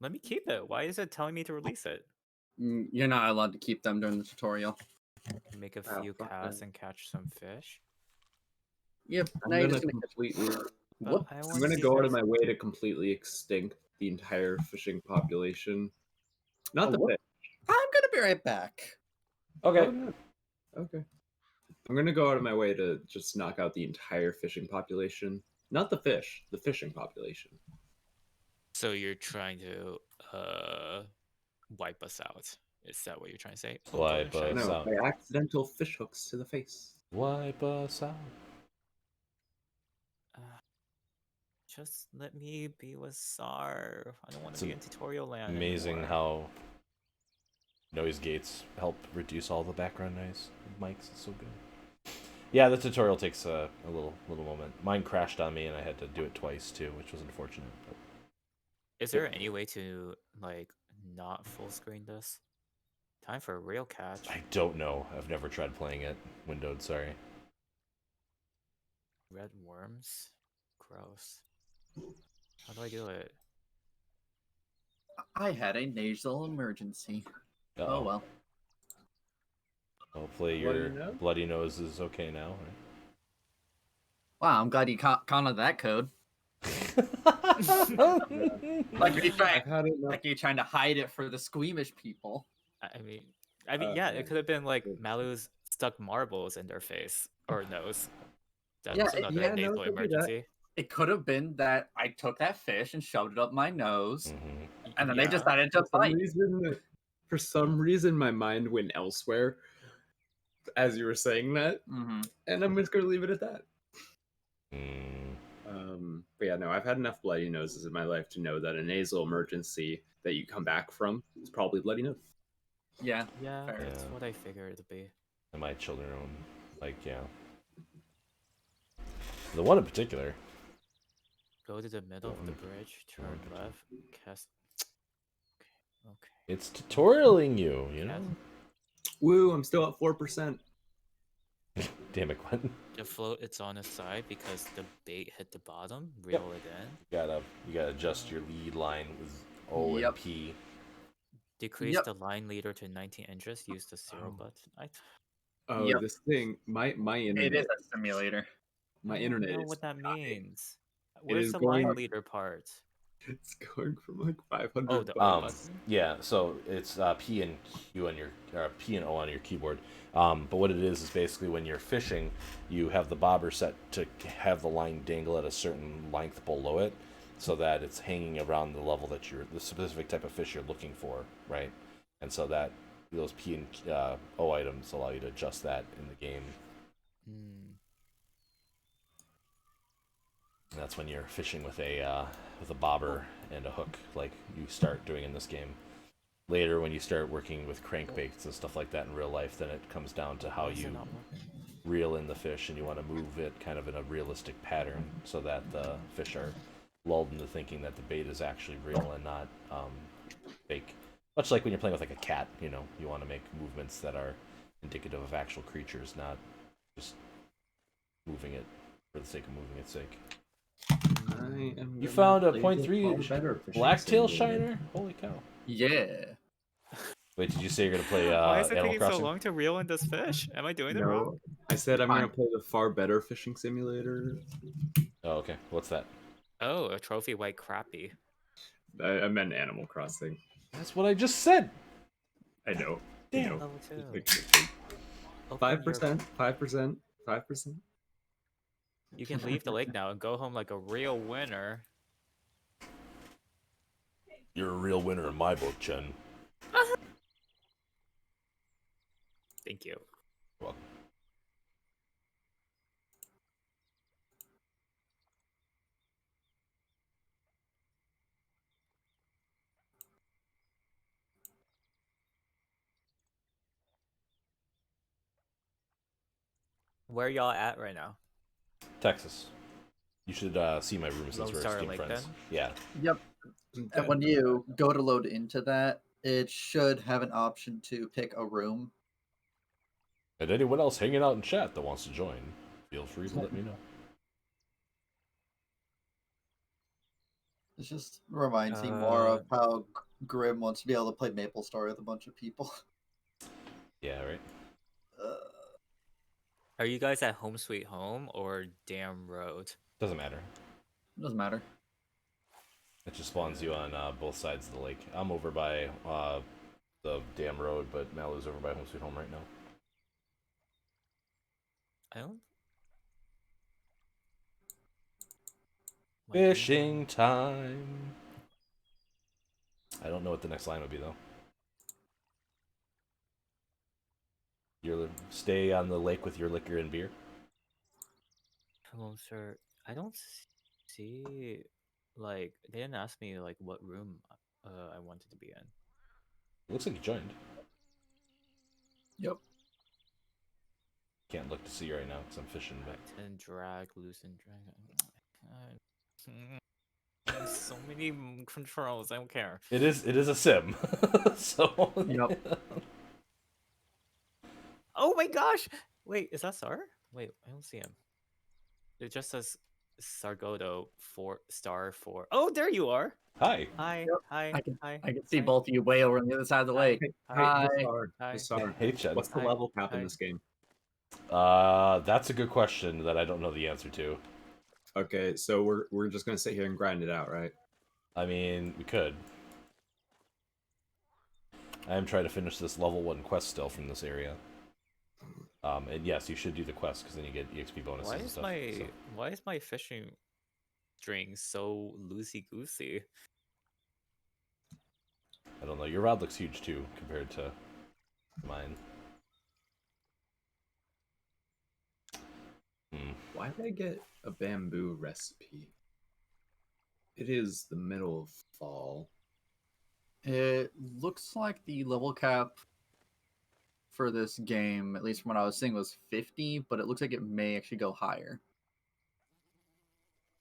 [SPEAKER 5] Let me keep it. Why is it telling me to release it?
[SPEAKER 2] You're not allowed to keep them during the tutorial.
[SPEAKER 5] Make a
[SPEAKER 3] Oh,
[SPEAKER 5] few
[SPEAKER 3] fuck
[SPEAKER 5] casts
[SPEAKER 3] that.
[SPEAKER 5] and catch some fish.
[SPEAKER 2] Yep.
[SPEAKER 3] I'm
[SPEAKER 2] Now you're
[SPEAKER 3] gonna
[SPEAKER 2] just gonna catch.
[SPEAKER 3] completely.
[SPEAKER 5] But
[SPEAKER 2] Whoop.
[SPEAKER 5] I
[SPEAKER 3] I'm
[SPEAKER 5] want
[SPEAKER 3] gonna
[SPEAKER 5] to
[SPEAKER 3] go out of my way to completely extinct the entire fishing population. Not
[SPEAKER 2] Oh,
[SPEAKER 3] the
[SPEAKER 2] whoop.
[SPEAKER 3] fish.
[SPEAKER 2] I'm gonna be right back.
[SPEAKER 1] Okay.
[SPEAKER 3] Oh, no. Okay. I'm gonna go out of my way to just knock out the entire fishing population. Not the fish, the fishing population.
[SPEAKER 5] So you're trying to wipe us out. Is that what you're trying to say?
[SPEAKER 1] Wipe
[SPEAKER 5] Golden
[SPEAKER 1] us
[SPEAKER 5] Shadow?
[SPEAKER 3] No,
[SPEAKER 1] out.
[SPEAKER 3] by accidental fish hooks to the face.
[SPEAKER 1] Wipe us out.
[SPEAKER 5] Uh, just let me be with Sar. I don't want
[SPEAKER 1] It's
[SPEAKER 5] to be in tutorial land
[SPEAKER 1] Amazing
[SPEAKER 5] anymore.
[SPEAKER 1] how noise gates help reduce all the background noise. Mics is so good. Yeah, the tutorial takes a little moment. Mine crashed on me and I had to do it twice too, which was unfortunate. But
[SPEAKER 5] Is there any way to like not full screen this? Time for a real catch.
[SPEAKER 1] I don't know. I've never tried playing it windowed. Sorry.
[SPEAKER 5] Red worms? Gross. How do I do it?
[SPEAKER 2] I had a nasal emergency.
[SPEAKER 1] Uh-oh.
[SPEAKER 2] Oh well.
[SPEAKER 1] Hopefully
[SPEAKER 3] Bloody
[SPEAKER 1] your
[SPEAKER 3] nose?
[SPEAKER 1] bloody nose is okay now.
[SPEAKER 2] Wow, I'm glad you caught on that code.
[SPEAKER 1] Right?
[SPEAKER 2] Like you trying,
[SPEAKER 3] I've had it enough.
[SPEAKER 2] like you're trying to hide it for the squeamish people.
[SPEAKER 5] I mean,
[SPEAKER 3] Uh,
[SPEAKER 5] yeah,
[SPEAKER 3] yeah.
[SPEAKER 5] it could have been like
[SPEAKER 3] Good.
[SPEAKER 5] Malu's stuck marbles in their face or nose. That's
[SPEAKER 2] Yeah,
[SPEAKER 5] another
[SPEAKER 3] yeah, no,
[SPEAKER 5] nasal
[SPEAKER 3] it could be that.
[SPEAKER 5] emergency.
[SPEAKER 2] It could have been that I took that fish and shoved it up my nose,
[SPEAKER 1] Mhm.
[SPEAKER 2] and then
[SPEAKER 5] Yeah.
[SPEAKER 2] they decided to
[SPEAKER 3] For some
[SPEAKER 2] fight.
[SPEAKER 3] reason, for some reason, my mind went elsewhere as you were saying that,
[SPEAKER 2] Mm-hmm.
[SPEAKER 3] and I'm just gonna leave it at that.
[SPEAKER 1] Mm.
[SPEAKER 3] But yeah, no, I've had enough bloody noses in my life to know that a nasal emergency that you come back from is probably bloody nose.
[SPEAKER 2] Yeah.
[SPEAKER 5] Yeah,
[SPEAKER 2] Fair.
[SPEAKER 5] that's
[SPEAKER 1] Yeah.
[SPEAKER 5] what I figured it'd be.
[SPEAKER 1] And my children own, like, yeah. The one in particular.
[SPEAKER 5] Go to the middle of the
[SPEAKER 1] One.
[SPEAKER 5] bridge, turn
[SPEAKER 1] One.
[SPEAKER 5] left, cast. Okay.
[SPEAKER 1] It's tutorialing you, you know?
[SPEAKER 3] Woo! I'm still at 4%.
[SPEAKER 1] Damn it, Quentin.
[SPEAKER 5] The float it's on its side because the bait hit the bottom.
[SPEAKER 1] Yep.
[SPEAKER 5] Reel it in.
[SPEAKER 1] You gotta adjust your lead line with O
[SPEAKER 2] Yep.
[SPEAKER 1] and P.
[SPEAKER 5] Decrease
[SPEAKER 2] Yep.
[SPEAKER 5] the line leader to 19 inches. Use the 0
[SPEAKER 3] Oh.
[SPEAKER 5] button.
[SPEAKER 3] Oh,
[SPEAKER 2] Yep.
[SPEAKER 3] this thing, my
[SPEAKER 2] It
[SPEAKER 3] internet,
[SPEAKER 2] is a simulator.
[SPEAKER 3] my
[SPEAKER 5] I don't
[SPEAKER 3] internet
[SPEAKER 5] know
[SPEAKER 3] is
[SPEAKER 5] what that
[SPEAKER 3] dying.
[SPEAKER 5] means. Where's
[SPEAKER 3] is
[SPEAKER 5] the
[SPEAKER 3] going-
[SPEAKER 5] line leader part?
[SPEAKER 3] It's going from like 500.
[SPEAKER 5] Oh, the
[SPEAKER 3] bucks.
[SPEAKER 5] button?
[SPEAKER 1] Yeah, so it's P and Q on your P and O on your keyboard. But what it is basically when you're fishing, you have the bobber set to have the line dangle at a certain length below it, so that it's hanging around the level that the specific type of fish you're looking for, right? And so that those P and O items allow you to adjust that in the game.
[SPEAKER 5] Hmm.
[SPEAKER 1] And that's when you're fishing with a bobber and a hook, like you start doing in this game. Later, when you start working with crankbaits and stuff like that in real life, then it comes down to how
[SPEAKER 5] Why is it
[SPEAKER 1] you
[SPEAKER 5] not working?
[SPEAKER 1] reel in the fish, and you want to move it kind of in a realistic pattern, so that the fish are lulled into thinking that the bait is actually real and not fake. Much like when you're playing with like a cat, you know, you want to make movements that are indicative of actual creatures, not just moving it for the sake of moving its sake.
[SPEAKER 3] I am
[SPEAKER 1] You
[SPEAKER 3] gonna
[SPEAKER 1] found a
[SPEAKER 3] play the
[SPEAKER 1] 0.3
[SPEAKER 3] far better fishing
[SPEAKER 1] blacktail
[SPEAKER 3] simulator.
[SPEAKER 1] shiner? Holy cow!
[SPEAKER 2] Yeah.
[SPEAKER 1] Wait, did you say you're gonna play
[SPEAKER 5] Why is it
[SPEAKER 1] Animal
[SPEAKER 5] taking
[SPEAKER 1] Crossing?
[SPEAKER 5] so long to reel in this fish? Am I doing it wrong?
[SPEAKER 3] No, I said I'm gonna
[SPEAKER 2] Fine.
[SPEAKER 3] play the far better fishing simulator.
[SPEAKER 1] Oh, okay. What's that?
[SPEAKER 5] Oh, a trophy white crappie.
[SPEAKER 3] I meant Animal Crossing.
[SPEAKER 1] That's what I just said.
[SPEAKER 3] I know.
[SPEAKER 1] Damn.
[SPEAKER 3] I know.
[SPEAKER 5] Level 2. Open your-
[SPEAKER 3] 5%, 5%, 5%.
[SPEAKER 5] You can leave the lake now and go home like a real winner.
[SPEAKER 1] You're a real winner in my book, Chen.
[SPEAKER 5] Thank you.
[SPEAKER 1] Well,
[SPEAKER 5] Where y'all at right now?
[SPEAKER 1] Texas. You should see my room since
[SPEAKER 5] Lone
[SPEAKER 1] we're
[SPEAKER 5] Star
[SPEAKER 1] Steam
[SPEAKER 5] Lake,
[SPEAKER 1] friends.
[SPEAKER 5] then?
[SPEAKER 1] Yeah.
[SPEAKER 2] Yep. And when you go to load into that, it should have an option to pick a room.
[SPEAKER 1] And anyone else hanging out in chat that wants to join, feel free to let me know.
[SPEAKER 2] It just reminds me more of how Grim wants to be able to play MapleStory with a bunch of people.
[SPEAKER 1] Yeah, right.
[SPEAKER 5] Are you guys at Home Sweet Home or Damn Road?
[SPEAKER 1] Doesn't matter.
[SPEAKER 2] It doesn't matter.
[SPEAKER 1] It just spawns you on both sides of the lake. I'm over by the Dam Road, but Malu's over by Home Sweet Home right now.
[SPEAKER 5] I don't. Why do
[SPEAKER 1] Fishing time. I don't know what the next line would be though. Stay on the lake with your liquor and beer.
[SPEAKER 5] Hello, sir. I don't see. Like, they didn't ask me like what room I wanted to be in.
[SPEAKER 1] Looks like you joined.
[SPEAKER 2] Yep.
[SPEAKER 1] Can't look to see right now because I'm fishing. But
[SPEAKER 5] And drag, loosen, drag. There's so many controls. I don't care.
[SPEAKER 1] it is a sim. So
[SPEAKER 2] Yep.
[SPEAKER 5] Oh my gosh! Wait, is that Sar? Wait, I don't see him. It just says Sargodo 4*4. Oh, there you are.
[SPEAKER 1] Hi.
[SPEAKER 5] Hi,
[SPEAKER 2] Yep,
[SPEAKER 5] hi,
[SPEAKER 2] I can-
[SPEAKER 5] hi.
[SPEAKER 2] I can see
[SPEAKER 5] hi.
[SPEAKER 2] both of you way over on the other side of the
[SPEAKER 5] Hi.
[SPEAKER 2] lake.
[SPEAKER 3] Hey,
[SPEAKER 2] Hi.
[SPEAKER 3] Hassar,
[SPEAKER 5] Hi.
[SPEAKER 3] Hassar,
[SPEAKER 1] Hey, Chad.
[SPEAKER 3] what's the
[SPEAKER 5] Hi.
[SPEAKER 3] level cap in
[SPEAKER 5] Hi.
[SPEAKER 3] this game?
[SPEAKER 1] That's a good question that I don't know the answer to.
[SPEAKER 3] Okay, so we're just gonna sit here and grind it out, right?
[SPEAKER 1] I mean, we could. I am trying to finish this level 1 quest still from this area. And yes, you should do the quest because then you get EXP bonuses
[SPEAKER 5] Why
[SPEAKER 1] and
[SPEAKER 5] is
[SPEAKER 1] stuff.
[SPEAKER 5] my
[SPEAKER 1] so.
[SPEAKER 5] why is my fishing string so loosey goosey?
[SPEAKER 1] I don't know. Your rod looks huge too compared to mine.
[SPEAKER 3] Why did I get a bamboo recipe? It is the middle of fall.
[SPEAKER 2] It looks like the level cap for this game, at least from what I was seeing, was 50, but it looks like it may actually go higher.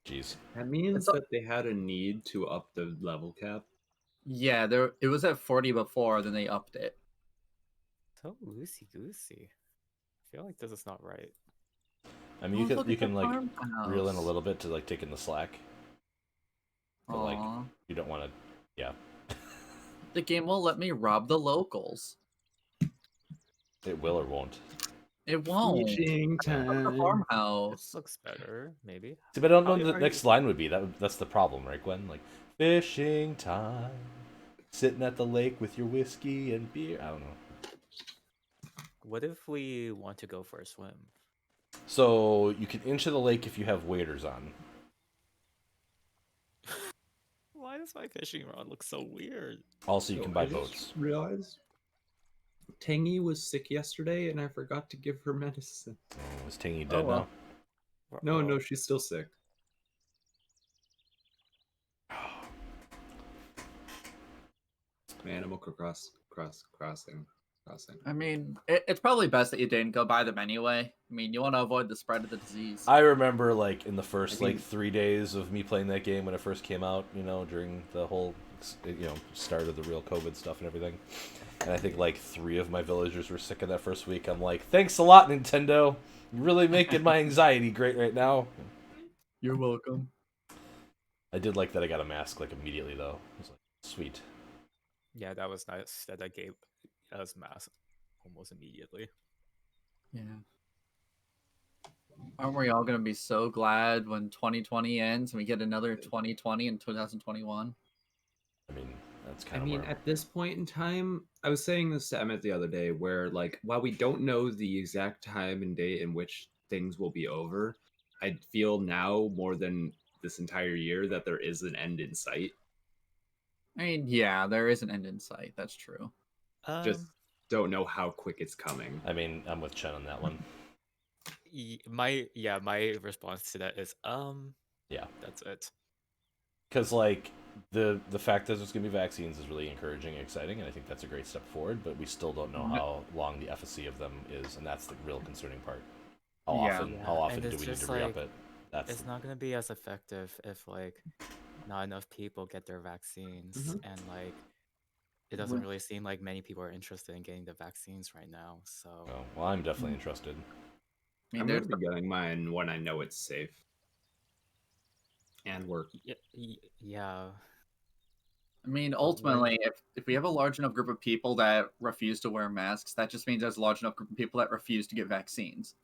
[SPEAKER 1] Jeez.
[SPEAKER 3] That means
[SPEAKER 2] It's a-
[SPEAKER 3] that they had a need to up the level cap.
[SPEAKER 2] Yeah, it was at 40 before, then they upped it.
[SPEAKER 5] So loosey goosey. I feel like this is not right.
[SPEAKER 1] I mean,
[SPEAKER 2] Oh, look
[SPEAKER 1] you
[SPEAKER 2] at the
[SPEAKER 1] can like reel in a
[SPEAKER 2] farmhouse.
[SPEAKER 1] little bit to like take in the slack, but like
[SPEAKER 2] Aw.
[SPEAKER 1] you don't want to. Yeah,
[SPEAKER 2] The game will let me rob the locals.
[SPEAKER 1] it will or won't.
[SPEAKER 2] It won't.
[SPEAKER 3] Fishing
[SPEAKER 2] Look at the
[SPEAKER 3] time.
[SPEAKER 5] This
[SPEAKER 2] farmhouse.
[SPEAKER 5] looks better, maybe.
[SPEAKER 1] See, but I don't know
[SPEAKER 5] Are-
[SPEAKER 1] what the
[SPEAKER 5] are
[SPEAKER 1] next
[SPEAKER 5] you-
[SPEAKER 1] line would be. That's the problem, right, Gwen? Like fishing time, sitting at the lake with your whiskey and beer. I don't know.
[SPEAKER 5] What if we want to go for a swim?
[SPEAKER 1] So you can enter the lake if you have waders on.
[SPEAKER 5] Why does my fishing rod look so weird?
[SPEAKER 1] Also, you
[SPEAKER 3] So
[SPEAKER 1] can buy
[SPEAKER 3] I just
[SPEAKER 1] boats.
[SPEAKER 3] realized Tangy was sick yesterday, and I forgot to give her medicine.
[SPEAKER 1] Oh, is Tangy dead
[SPEAKER 2] well.
[SPEAKER 3] No,
[SPEAKER 5] Well,
[SPEAKER 3] no, she's still sick. Animal Crossing.
[SPEAKER 2] I mean, it's probably best that you didn't go buy them anyway. I mean, you want to avoid the spread of the disease.
[SPEAKER 1] I remember like in the first
[SPEAKER 3] I
[SPEAKER 1] like
[SPEAKER 3] think-
[SPEAKER 1] 3 days of me playing that game when it first came out, during the whole start of the real COVID stuff and everything. And I think like 3 of my villagers were sick in that first week. I'm like, thanks a lot, Nintendo. You're really making my anxiety great right now.
[SPEAKER 2] You're welcome.
[SPEAKER 1] I did like that I got a mask like immediately though. I was like, sweet.
[SPEAKER 5] yeah, that was nice that I gave us mask almost immediately.
[SPEAKER 2] Yeah. Aren't we all going to be so glad when 2020 ends and we get another 2020 and 2021?
[SPEAKER 1] I mean, that's
[SPEAKER 3] I
[SPEAKER 1] kind of
[SPEAKER 3] mean,
[SPEAKER 1] where
[SPEAKER 3] at this point in time, I was saying this to Emmett the other day, where like while we don't know the exact time and date in which things will be over, I feel now more than this entire year that there is an end in sight.
[SPEAKER 2] I mean, yeah, there is an end in sight. That's true.
[SPEAKER 3] Just don't know how quick it's coming.
[SPEAKER 1] I mean, I'm with Chen on that one.
[SPEAKER 5] My response to that is
[SPEAKER 1] Yeah.
[SPEAKER 5] that's it.
[SPEAKER 1] Because like the fact that there's gonna be vaccines is really encouraging and exciting, and I think that's a great step forward. But we still don't know how long the efficacy of them is, and that's the real concerning part. How
[SPEAKER 2] Yeah.
[SPEAKER 1] often?
[SPEAKER 5] Yeah,
[SPEAKER 1] How often
[SPEAKER 5] and
[SPEAKER 1] do
[SPEAKER 5] it's
[SPEAKER 1] we need to
[SPEAKER 5] just
[SPEAKER 1] re-up
[SPEAKER 5] like-
[SPEAKER 1] it? That's
[SPEAKER 5] It's not gonna be as effective if like not enough people get their vaccines, and like it doesn't really seem like many people are interested in getting the vaccines right now. So
[SPEAKER 1] oh, well, I'm definitely interested.
[SPEAKER 2] I mean,
[SPEAKER 3] I'm
[SPEAKER 2] there's
[SPEAKER 3] gonna be getting mine when I know it's safe and work.
[SPEAKER 5] yeah,
[SPEAKER 2] I mean, ultimately, if we have a large enough group of people that refuse to wear masks, that just means there's a large enough group of people that refuse to get vaccines.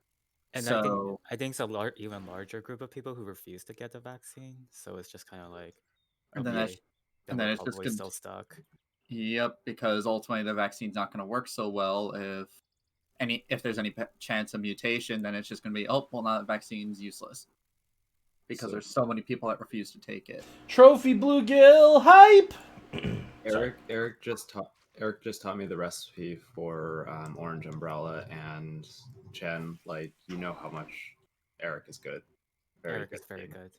[SPEAKER 5] And
[SPEAKER 2] So
[SPEAKER 5] I think it's a even larger group of people who refuse to get the vaccine. So it's just kind of like,
[SPEAKER 2] and then that's
[SPEAKER 5] okay, then
[SPEAKER 2] and then
[SPEAKER 5] we're
[SPEAKER 2] it's just
[SPEAKER 5] probably still stuck.
[SPEAKER 2] Yep, because ultimately the vaccine's not going to work so well if there's any chance of mutation, then it's just going to be, oh, well, now the vaccine's useless because
[SPEAKER 3] So-
[SPEAKER 2] there's so many people that refuse to take it.
[SPEAKER 1] Trophy bluegill hype. Sorry.
[SPEAKER 3] Eric just taught me the recipe for orange umbrella, and Chen, like, you know how much Eric is good.
[SPEAKER 5] Eric is very good.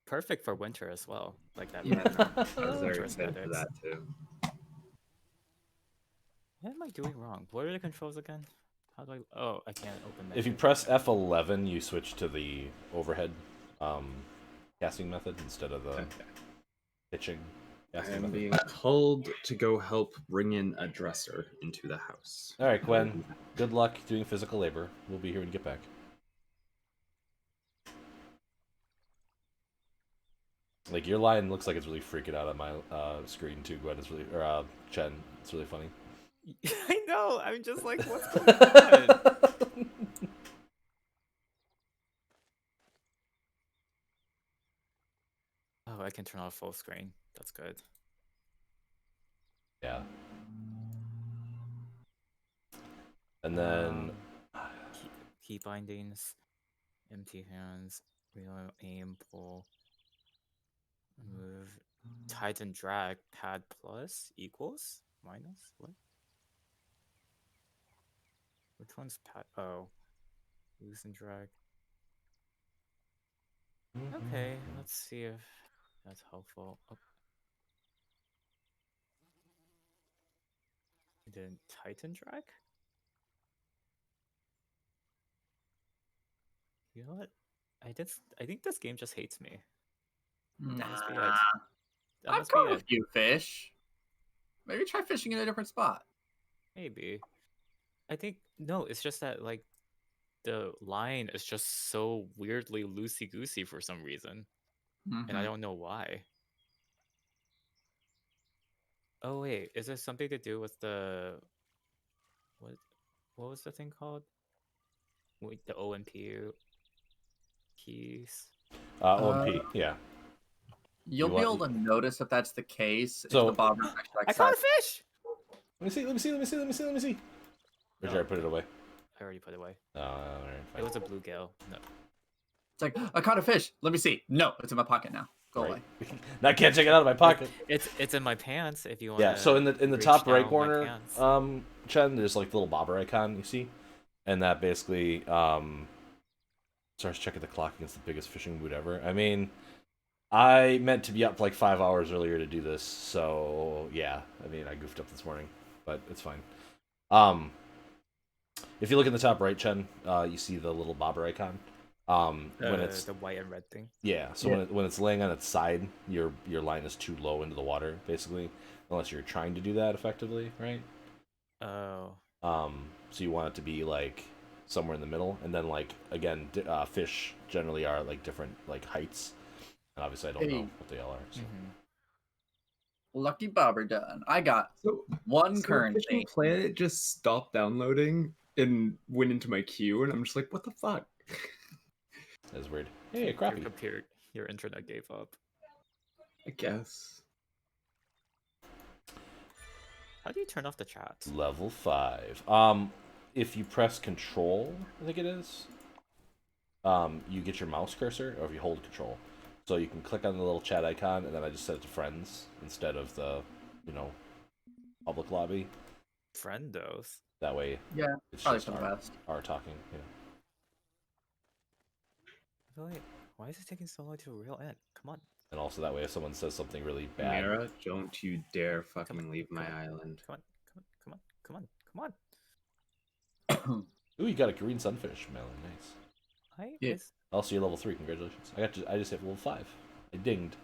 [SPEAKER 5] Perfect for winter as well. Like that.
[SPEAKER 2] Yeah.
[SPEAKER 3] I was very
[SPEAKER 5] Winter
[SPEAKER 3] excited for
[SPEAKER 5] aesthetics.
[SPEAKER 3] that too.
[SPEAKER 5] What am I doing wrong? What are the controls again? How do I? Oh, I can't open that.
[SPEAKER 1] If you press F11, you switch to the overhead casting method instead of the
[SPEAKER 3] Okay.
[SPEAKER 1] pitching
[SPEAKER 3] I
[SPEAKER 1] casting
[SPEAKER 3] am
[SPEAKER 1] method.
[SPEAKER 3] being told to go help bring in a dresser into the house.
[SPEAKER 1] All right, Gwen. Good luck doing physical labor. We'll be here when you get back. Like your line looks like it's really freaking out on my screen too, Gwen. It's really Chen. It's really funny.
[SPEAKER 5] I know. I'm just like, what's going on? Oh, I can turn off full screen. That's good.
[SPEAKER 1] Yeah. And then
[SPEAKER 5] Key bindings, empty hands, real aim, pull, move, Titan drag, pad plus equals minus what? Which one's pad? Oh, loose and drag. Okay, let's see if that's helpful. Oh. Then Titan drag? You know what? I think this game just hates me. That must be it. That
[SPEAKER 2] I've
[SPEAKER 5] must be
[SPEAKER 2] caught a
[SPEAKER 5] it.
[SPEAKER 2] few fish. Maybe try fishing in a different spot.
[SPEAKER 5] Maybe. I think no, it's just that like the line is just so weirdly loosey goosey for some reason. And I
[SPEAKER 2] Mhm.
[SPEAKER 5] don't know why. Oh wait, is there something to do with the what was the thing called? Wait, the OMP keys?
[SPEAKER 1] OMP, yeah.
[SPEAKER 2] You'll
[SPEAKER 1] You
[SPEAKER 2] be
[SPEAKER 1] want-
[SPEAKER 2] able to notice if that's the case
[SPEAKER 1] So-
[SPEAKER 2] if the bobber's actually like
[SPEAKER 5] I caught a
[SPEAKER 2] size-
[SPEAKER 5] fish!
[SPEAKER 1] Let me see. Or should I put it away?
[SPEAKER 5] I already put it away.
[SPEAKER 1] Alright,
[SPEAKER 5] It
[SPEAKER 1] fine.
[SPEAKER 5] was a bluegill. No.
[SPEAKER 2] It's like, I caught a fish. Let me see. No, it's in my pocket now. Go
[SPEAKER 1] Right.
[SPEAKER 2] away.
[SPEAKER 1] I can't take it out of my pocket.
[SPEAKER 5] It's in my pants if you want.
[SPEAKER 1] Yeah, so in the
[SPEAKER 5] reach
[SPEAKER 1] top right
[SPEAKER 5] down my
[SPEAKER 1] corner,
[SPEAKER 5] pants.
[SPEAKER 1] Chen, there's like the little bobber icon you see, and that basically starts checking the clock against the biggest fishing boot ever. I mean, I meant to be up like 5 hours earlier to do this, so yeah. I mean, I goofed up this morning, but it's fine. If you look in the top right, Chen, you see the little bobber icon. When it's
[SPEAKER 5] the white and red thing.
[SPEAKER 1] yeah, so when it's laying on its side, your line is too low into the water, basically, unless you're trying to do that effectively, right?
[SPEAKER 5] Oh.
[SPEAKER 1] So you want it to be like somewhere in the middle, and then like again, fish generally are like different like heights, and obviously I don't know
[SPEAKER 2] Hey.
[SPEAKER 1] what they all are. So.
[SPEAKER 5] Mhm.
[SPEAKER 2] Lucky bobber done. I got
[SPEAKER 3] So,
[SPEAKER 2] one
[SPEAKER 3] Fishing
[SPEAKER 2] currency.
[SPEAKER 3] Planet just stopped downloading and went into my queue, and I'm just like, what the fuck?
[SPEAKER 1] That's weird. Hey, a
[SPEAKER 5] Your
[SPEAKER 1] crappie.
[SPEAKER 5] computer, your internet gave up.
[SPEAKER 3] I guess.
[SPEAKER 5] How do you turn off the chat?
[SPEAKER 1] Level 5. If you press Control, I think it is, you get your mouse cursor, or if you hold Control, so you can click on the little chat icon, and then I just set it to friends instead of the, public lobby.
[SPEAKER 5] Friendos.
[SPEAKER 1] That way,
[SPEAKER 2] Yeah,
[SPEAKER 1] it's
[SPEAKER 2] probably
[SPEAKER 1] just
[SPEAKER 2] for the best.
[SPEAKER 1] our talking. Yeah.
[SPEAKER 5] Wait, why is it taking so long to reel in? Come on,
[SPEAKER 1] And also that way, if someone says something really bad,
[SPEAKER 3] Mira, don't you dare fucking
[SPEAKER 5] on,
[SPEAKER 3] leave my
[SPEAKER 5] come on,
[SPEAKER 3] island.
[SPEAKER 5] come on.
[SPEAKER 1] ooh, you got a green sunfish, Melon. Nice.
[SPEAKER 2] Yeah.
[SPEAKER 1] Also, you're level 3. Congratulations. I just hit level 5. I dinged.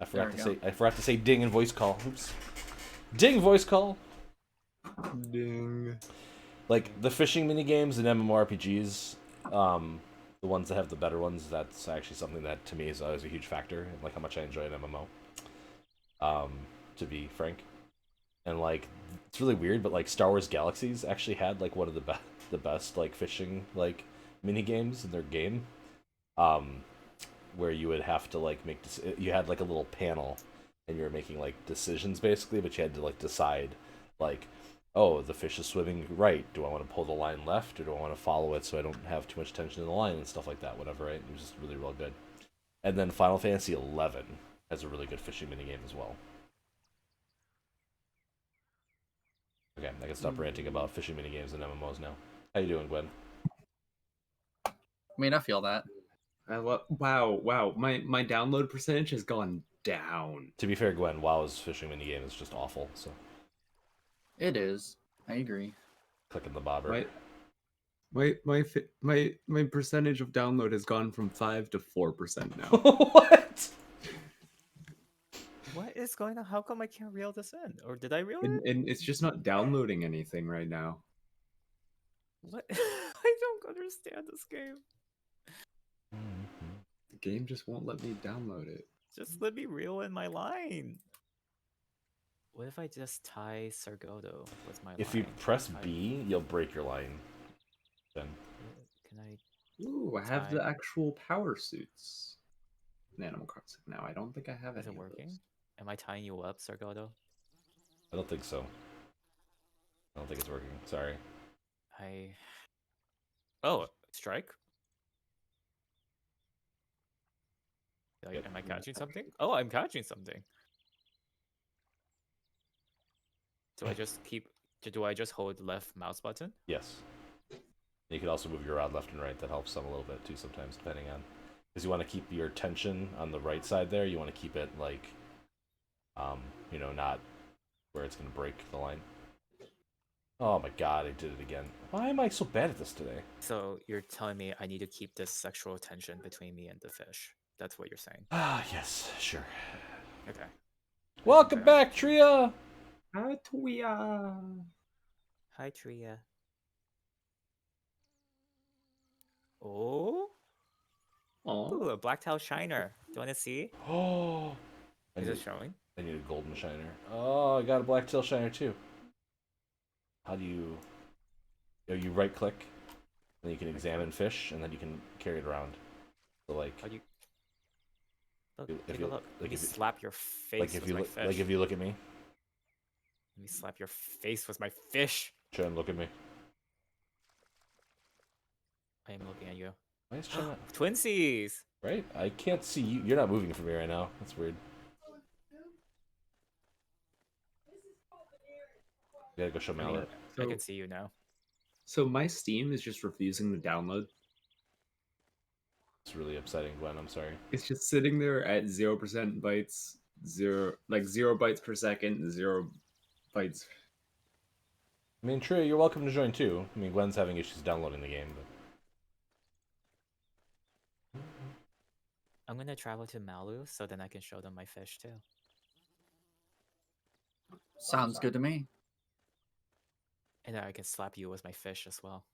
[SPEAKER 1] I
[SPEAKER 2] There
[SPEAKER 1] forgot to say ding in voice call. Oops. Ding voice call.
[SPEAKER 3] Ding.
[SPEAKER 1] Like the fishing mini games and MMORPGs, the ones that have the better ones. That's actually something that to me is always a huge factor in like how much I enjoy an MMO. To be frank, and like it's really weird, but like Star Wars Galaxies actually had like one of the best like fishing like mini games in their game, where you would have to like you had like a little panel, and you were making like decisions basically, but you had to like decide like, oh, the fish is swimming right. Do I want to pull the line left, or do I want to follow it so I don't have too much tension in the line and stuff like that? Whatever, right? It was just really real good. And then Final Fantasy 11 has a really good fishing mini game as well. Okay, I can stop ranting about fishing mini games and MMOs now. How you doing, Gwen?
[SPEAKER 2] I mean, I feel that.
[SPEAKER 3] Wow. My download percentage has gone down.
[SPEAKER 1] To be fair, Gwen, WoW's fishing mini game is just awful. So
[SPEAKER 2] It is. I agree.
[SPEAKER 1] clicking the bobber.
[SPEAKER 3] My percentage of download has gone from 5 to 4% now.
[SPEAKER 1] What?
[SPEAKER 5] What is going on? How come I can't reel this in? Or did I reel it?
[SPEAKER 3] And it's just not downloading anything right now.
[SPEAKER 5] What? I don't understand this game.
[SPEAKER 3] The game just won't let me download it.
[SPEAKER 5] Just let me reel in my line. What if I just tie Sargodo with my
[SPEAKER 1] If
[SPEAKER 5] line?
[SPEAKER 1] you press B, you'll break your line. Then
[SPEAKER 5] Can I?
[SPEAKER 3] Ooh, I have the
[SPEAKER 5] Time.
[SPEAKER 3] actual power suits in Animal Crossing now. I don't think I have
[SPEAKER 5] Is
[SPEAKER 3] any
[SPEAKER 5] it
[SPEAKER 3] of
[SPEAKER 5] working?
[SPEAKER 3] those.
[SPEAKER 5] Am I tying you up, Sargodo?
[SPEAKER 1] I don't think so. I don't think it's working. Sorry.
[SPEAKER 5] Oh, strike.
[SPEAKER 1] Yep.
[SPEAKER 5] Am I catching something? Oh, I'm catching something. Do I just keep? Do I just hold left mouse button?
[SPEAKER 1] Yes. You can also move your rod left and right. That helps some a little bit too sometimes, depending on, because you want to keep your tension on the right side there. You want to keep it like, not where it's gonna break the line. Oh my god, I did it again. Why am I so bad at this today?
[SPEAKER 5] So you're telling me I need to keep this sexual tension between me and the fish. That's what you're saying.
[SPEAKER 1] Ah, yes, sure.
[SPEAKER 5] Okay.
[SPEAKER 1] Welcome
[SPEAKER 5] Okay.
[SPEAKER 1] back, Tria.
[SPEAKER 3] Hi, Tuya.
[SPEAKER 5] Hi, Tria. Oh,
[SPEAKER 3] Oh,
[SPEAKER 5] ooh, a blacktail shiner. Do you want to see?
[SPEAKER 1] Oh, I
[SPEAKER 5] Is
[SPEAKER 1] need,
[SPEAKER 5] it showing?
[SPEAKER 1] I need a golden shiner. Oh, I got a blacktail shiner too. How do you? You right click, and you can examine fish, and then you can carry it around. So like,
[SPEAKER 5] How do you? Look,
[SPEAKER 1] If
[SPEAKER 5] take
[SPEAKER 1] you-
[SPEAKER 5] a look.
[SPEAKER 1] like
[SPEAKER 5] Let me
[SPEAKER 1] if you-
[SPEAKER 5] slap your face
[SPEAKER 1] like if
[SPEAKER 5] with
[SPEAKER 1] you
[SPEAKER 5] my
[SPEAKER 1] look,
[SPEAKER 5] fish.
[SPEAKER 1] like if you look at me,
[SPEAKER 5] Let me slap your face with my fish.
[SPEAKER 1] Chen, look at me.
[SPEAKER 5] I am looking at you.
[SPEAKER 1] Why is Chen not?
[SPEAKER 5] Twinsies.
[SPEAKER 1] Right? I can't see you. You're not moving from me right now. That's weird. You gotta go show
[SPEAKER 5] I, mean,
[SPEAKER 1] Mallet.
[SPEAKER 5] I can see you now.
[SPEAKER 3] so my Steam is just refusing to download.
[SPEAKER 1] It's really upsetting, Gwen. I'm sorry.
[SPEAKER 3] It's just sitting there at 0% bytes, 0 bytes per second, 0 bytes.
[SPEAKER 1] I mean, Tria, you're welcome to join too. I mean, Gwen's having issues downloading the game, but
[SPEAKER 5] I'm gonna travel to Malu so then I can show them my fish too.
[SPEAKER 2] Sounds good to me.
[SPEAKER 5] And then I can slap you with my fish as well.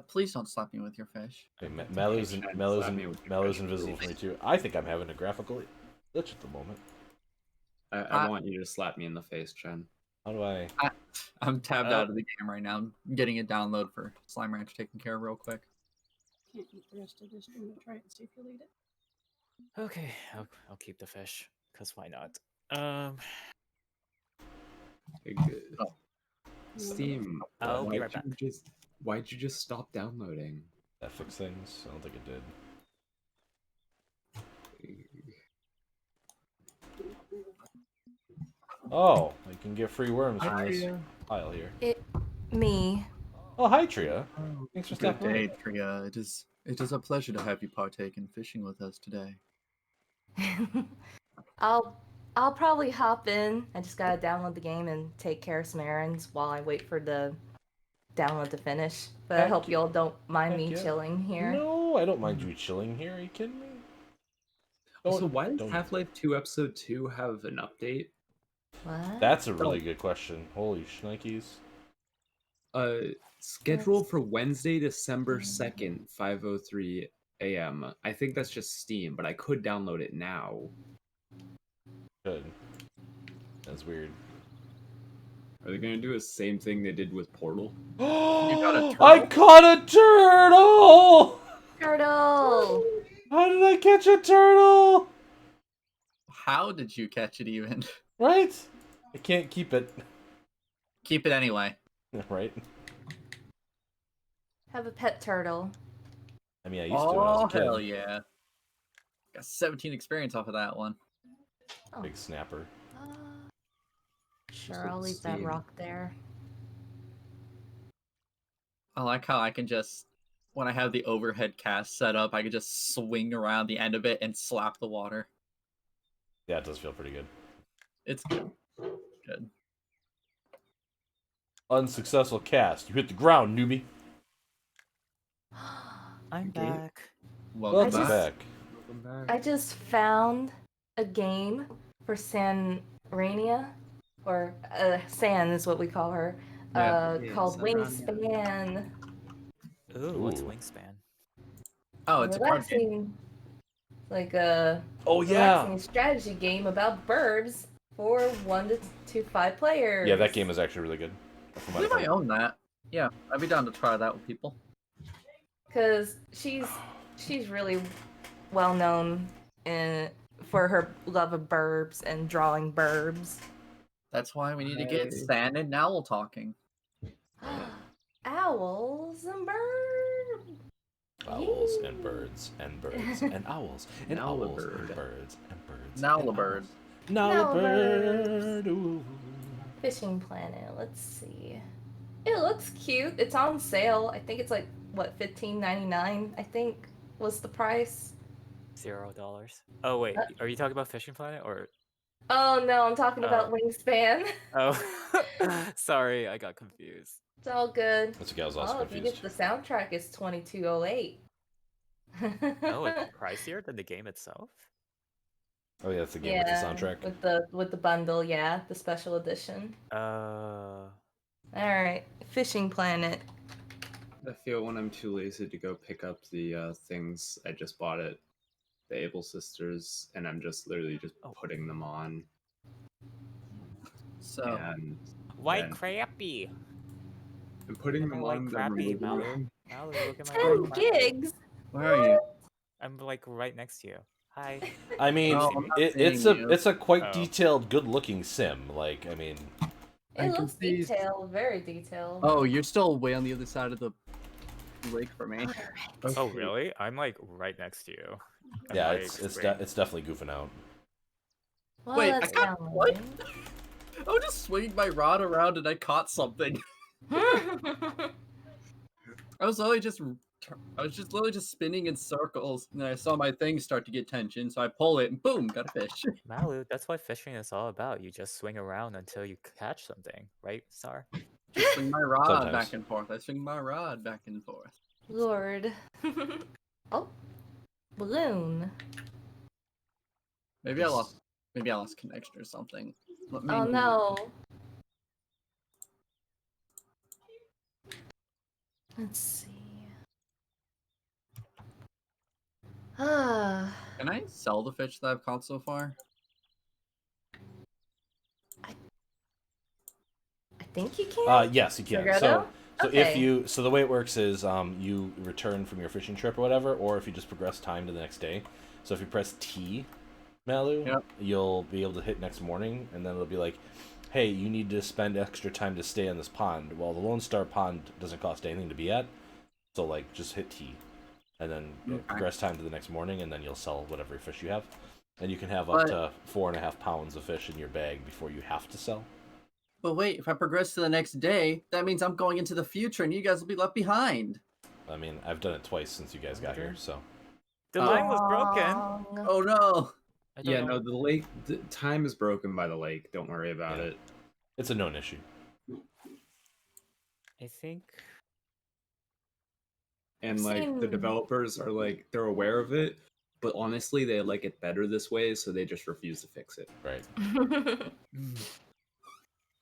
[SPEAKER 2] Please don't slap me with your fish.
[SPEAKER 1] okay,
[SPEAKER 3] Okay,
[SPEAKER 1] Malu's
[SPEAKER 3] Chen,
[SPEAKER 1] Malu's
[SPEAKER 3] slap me with your
[SPEAKER 1] Malu's
[SPEAKER 3] fish,
[SPEAKER 1] invisible for
[SPEAKER 3] please.
[SPEAKER 1] me too. I think I'm having a graphical glitch at the moment.
[SPEAKER 3] I want you to slap me in the face, Chen.
[SPEAKER 1] How do I?
[SPEAKER 2] I'm tabbed
[SPEAKER 5] Oh.
[SPEAKER 2] out of the game right now. I'm getting a download for Slime Ranch taken care of real quick.
[SPEAKER 4] Can't eat the rest of this. I'm gonna try it and see if you'll eat it.
[SPEAKER 5] Okay, I'll keep the fish. Cause why not?
[SPEAKER 2] Oh.
[SPEAKER 3] Steam.
[SPEAKER 5] I'll be right back.
[SPEAKER 3] Why'd you just stop downloading?
[SPEAKER 1] That fix things? I don't think it did. Oh, you can get free worms from this pile here.
[SPEAKER 6] Me.
[SPEAKER 1] Oh, hi, Tria. Thanks for
[SPEAKER 2] Good
[SPEAKER 1] stopping
[SPEAKER 2] day,
[SPEAKER 1] by.
[SPEAKER 2] Tria. It is a pleasure to have you partake in fishing with us today.
[SPEAKER 6] I'll probably hop in. I just gotta download the game and take care of some errands while I wait for the download to finish. But I
[SPEAKER 1] Heck
[SPEAKER 6] hope
[SPEAKER 1] yeah.
[SPEAKER 6] y'all don't mind
[SPEAKER 1] Heck
[SPEAKER 6] me
[SPEAKER 1] yeah.
[SPEAKER 6] chilling here.
[SPEAKER 1] No, I don't mind you chilling here. Are you kidding me?
[SPEAKER 3] Also, why does
[SPEAKER 1] don't-
[SPEAKER 3] Half-Life 2 Episode 2 have an update?
[SPEAKER 6] What?
[SPEAKER 1] That's a really good question. Holy shnikes.
[SPEAKER 3] Scheduled for Wednesday, December 2nd, 5:03 a.m. I think that's just Steam, but I could download it now.
[SPEAKER 1] Good. That's weird.
[SPEAKER 3] Are they gonna do the same thing they did with Portal?
[SPEAKER 2] got a
[SPEAKER 1] I
[SPEAKER 2] turtle?
[SPEAKER 1] caught a turtle!
[SPEAKER 6] Turtle.
[SPEAKER 1] How did I catch a turtle?
[SPEAKER 2] How did you catch it even?
[SPEAKER 1] Right? I can't keep it.
[SPEAKER 2] Keep it anyway.
[SPEAKER 1] Right?
[SPEAKER 6] Have a pet turtle.
[SPEAKER 1] I mean, I used to when I was
[SPEAKER 2] Oh,
[SPEAKER 1] a kid.
[SPEAKER 2] hell yeah. Got 17 experience off of that one.
[SPEAKER 6] Oh.
[SPEAKER 1] Big snapper.
[SPEAKER 6] Sure,
[SPEAKER 3] Just
[SPEAKER 6] I'll leave that
[SPEAKER 3] Steam.
[SPEAKER 6] rock there.
[SPEAKER 2] I like how I can just, when I have the overhead cast set up, I can just swing around the end of it and slap the water.
[SPEAKER 1] Yeah, it does feel pretty good.
[SPEAKER 2] It's good. Good.
[SPEAKER 1] Unsuccessful cast. You hit the ground, newbie.
[SPEAKER 5] I'm
[SPEAKER 3] Okay.
[SPEAKER 5] back.
[SPEAKER 2] Welcome
[SPEAKER 1] Welcome
[SPEAKER 6] just-
[SPEAKER 1] back.
[SPEAKER 5] Welcome back.
[SPEAKER 6] I just found a game for Sanrania, or San is what we call her,
[SPEAKER 3] Yeah,
[SPEAKER 6] called
[SPEAKER 3] Sanrania.
[SPEAKER 6] Wingspan.
[SPEAKER 5] Ooh, what's
[SPEAKER 1] Ooh.
[SPEAKER 5] Wingspan?
[SPEAKER 2] Oh, it's a card game.
[SPEAKER 6] Relaxing, like a
[SPEAKER 1] Oh, yeah.
[SPEAKER 6] relaxing strategy game about birds for 1 to 5 players.
[SPEAKER 1] Yeah, that game is actually really good. From
[SPEAKER 2] I
[SPEAKER 1] what I've
[SPEAKER 2] believe I
[SPEAKER 1] heard.
[SPEAKER 2] own that. Yeah, I'd be down to try that with people.
[SPEAKER 6] Because she's really well known for her love of burbs and drawing burbs.
[SPEAKER 2] That's why we need to get
[SPEAKER 3] Hey.
[SPEAKER 2] Sand and Owl talking.
[SPEAKER 6] Owls and birds.
[SPEAKER 1] Owls and birds and birds and owls and owls and
[SPEAKER 3] Owlbird.
[SPEAKER 1] birds and birds.
[SPEAKER 2] Nowlabird.
[SPEAKER 1] Nowlabird. Ooh.
[SPEAKER 6] Fishing Planet. Let's see. It looks cute. It's on sale. I think it's like what, $15.99. I think was the price.
[SPEAKER 5] $0. Oh wait, are you talking about Fishing Planet or?
[SPEAKER 6] Oh no, I'm talking about
[SPEAKER 5] Oh.
[SPEAKER 6] Wingspan.
[SPEAKER 5] Oh, sorry, I got confused.
[SPEAKER 6] It's all good.
[SPEAKER 1] That's okay, I was also
[SPEAKER 6] Oh, if you
[SPEAKER 1] confused.
[SPEAKER 6] get the soundtrack, it's $22.08.
[SPEAKER 5] Oh, it's pricier than the game itself.
[SPEAKER 1] Oh, yeah, that's the game with the soundtrack.
[SPEAKER 6] with the bundle, yeah, the special edition.
[SPEAKER 5] Uh,
[SPEAKER 6] All right, Fishing Planet.
[SPEAKER 3] I feel when I'm too lazy to go pick up the things I just bought at the Able Sisters, and I'm just literally just
[SPEAKER 5] Oh.
[SPEAKER 3] putting them on.
[SPEAKER 2] So,
[SPEAKER 3] And
[SPEAKER 5] White
[SPEAKER 3] then
[SPEAKER 5] Crappy.
[SPEAKER 3] I'm putting
[SPEAKER 5] Look at
[SPEAKER 3] them
[SPEAKER 5] White
[SPEAKER 3] on. then
[SPEAKER 5] Crappy,
[SPEAKER 3] removing
[SPEAKER 5] Malu.
[SPEAKER 3] them.
[SPEAKER 5] Malu, look at my
[SPEAKER 6] 10
[SPEAKER 5] White Crappy.
[SPEAKER 6] gigs.
[SPEAKER 2] where are you?
[SPEAKER 5] I'm like right next to you. Hi.
[SPEAKER 1] I mean,
[SPEAKER 2] Oh,
[SPEAKER 5] see
[SPEAKER 2] I'm
[SPEAKER 5] me?
[SPEAKER 2] not
[SPEAKER 1] it's
[SPEAKER 2] seeing
[SPEAKER 1] a
[SPEAKER 2] you.
[SPEAKER 1] it's a quite
[SPEAKER 5] Oh.
[SPEAKER 1] detailed, good-looking sim. Like, I mean,
[SPEAKER 2] I
[SPEAKER 6] It
[SPEAKER 2] can
[SPEAKER 6] looks
[SPEAKER 2] see-
[SPEAKER 6] detailed, very detailed.
[SPEAKER 2] Oh, you're still way on the other side of the lake for me.
[SPEAKER 5] Oh really? I'm like right next to you. I'm,
[SPEAKER 1] yeah,
[SPEAKER 5] like,
[SPEAKER 1] it's
[SPEAKER 5] right-
[SPEAKER 1] it's definitely goofing out.
[SPEAKER 6] Well,
[SPEAKER 2] Wait, I
[SPEAKER 6] that's
[SPEAKER 2] got what?
[SPEAKER 6] challenging.
[SPEAKER 2] I was just swinging my rod around and I caught something. I was literally just spinning in circles, and then I saw my thing start to get tension, so I pull it and boom, got a fish.
[SPEAKER 5] Malu, that's what fishing is all about. You just swing around until you catch something, right, Star?
[SPEAKER 2] Just swing my rod
[SPEAKER 1] Sometimes.
[SPEAKER 2] back and forth. I swing my rod back and forth.
[SPEAKER 6] Lord. Oh, balloon.
[SPEAKER 2] Maybe I lost connection or something. Let me
[SPEAKER 6] Oh no. Let's see. Ah,
[SPEAKER 2] Can I sell the fish that I've caught so far?
[SPEAKER 6] I think you can.
[SPEAKER 1] Yes, you can.
[SPEAKER 6] Regretto?
[SPEAKER 1] So if
[SPEAKER 6] Okay.
[SPEAKER 1] you the way it works is you return from your fishing trip or whatever, or if you just progress time to the next day. So if you press T, Malu,
[SPEAKER 2] Yep.
[SPEAKER 1] you'll be able to hit next morning, and then it'll be like, hey, you need to spend extra time to stay on this pond. Well, the Lone Star Pond doesn't cost anything to be at, so like just hit T, and then
[SPEAKER 2] Okay.
[SPEAKER 1] progress time to the next morning, and then you'll sell whatever fish you have, and you can have up
[SPEAKER 2] But-
[SPEAKER 1] to 4.5 pounds of fish in your bag before you have to sell.
[SPEAKER 2] But wait, if I progress to the next day, that means I'm going into the future and you guys will be left behind.
[SPEAKER 1] I mean, I've done it twice since you guys got here, so.
[SPEAKER 5] The line was broken.
[SPEAKER 6] Wrong.
[SPEAKER 2] Oh no!
[SPEAKER 5] I don't
[SPEAKER 3] Yeah,
[SPEAKER 5] know.
[SPEAKER 3] no, the lake. The time is broken by the lake. Don't worry about
[SPEAKER 1] Yeah.
[SPEAKER 3] it.
[SPEAKER 1] It's a known issue.
[SPEAKER 5] I think.
[SPEAKER 3] And
[SPEAKER 6] I've
[SPEAKER 3] like the
[SPEAKER 6] seen-
[SPEAKER 3] developers are like they're aware of it, but honestly they like it better this way, so they just refuse to fix it.
[SPEAKER 1] Right.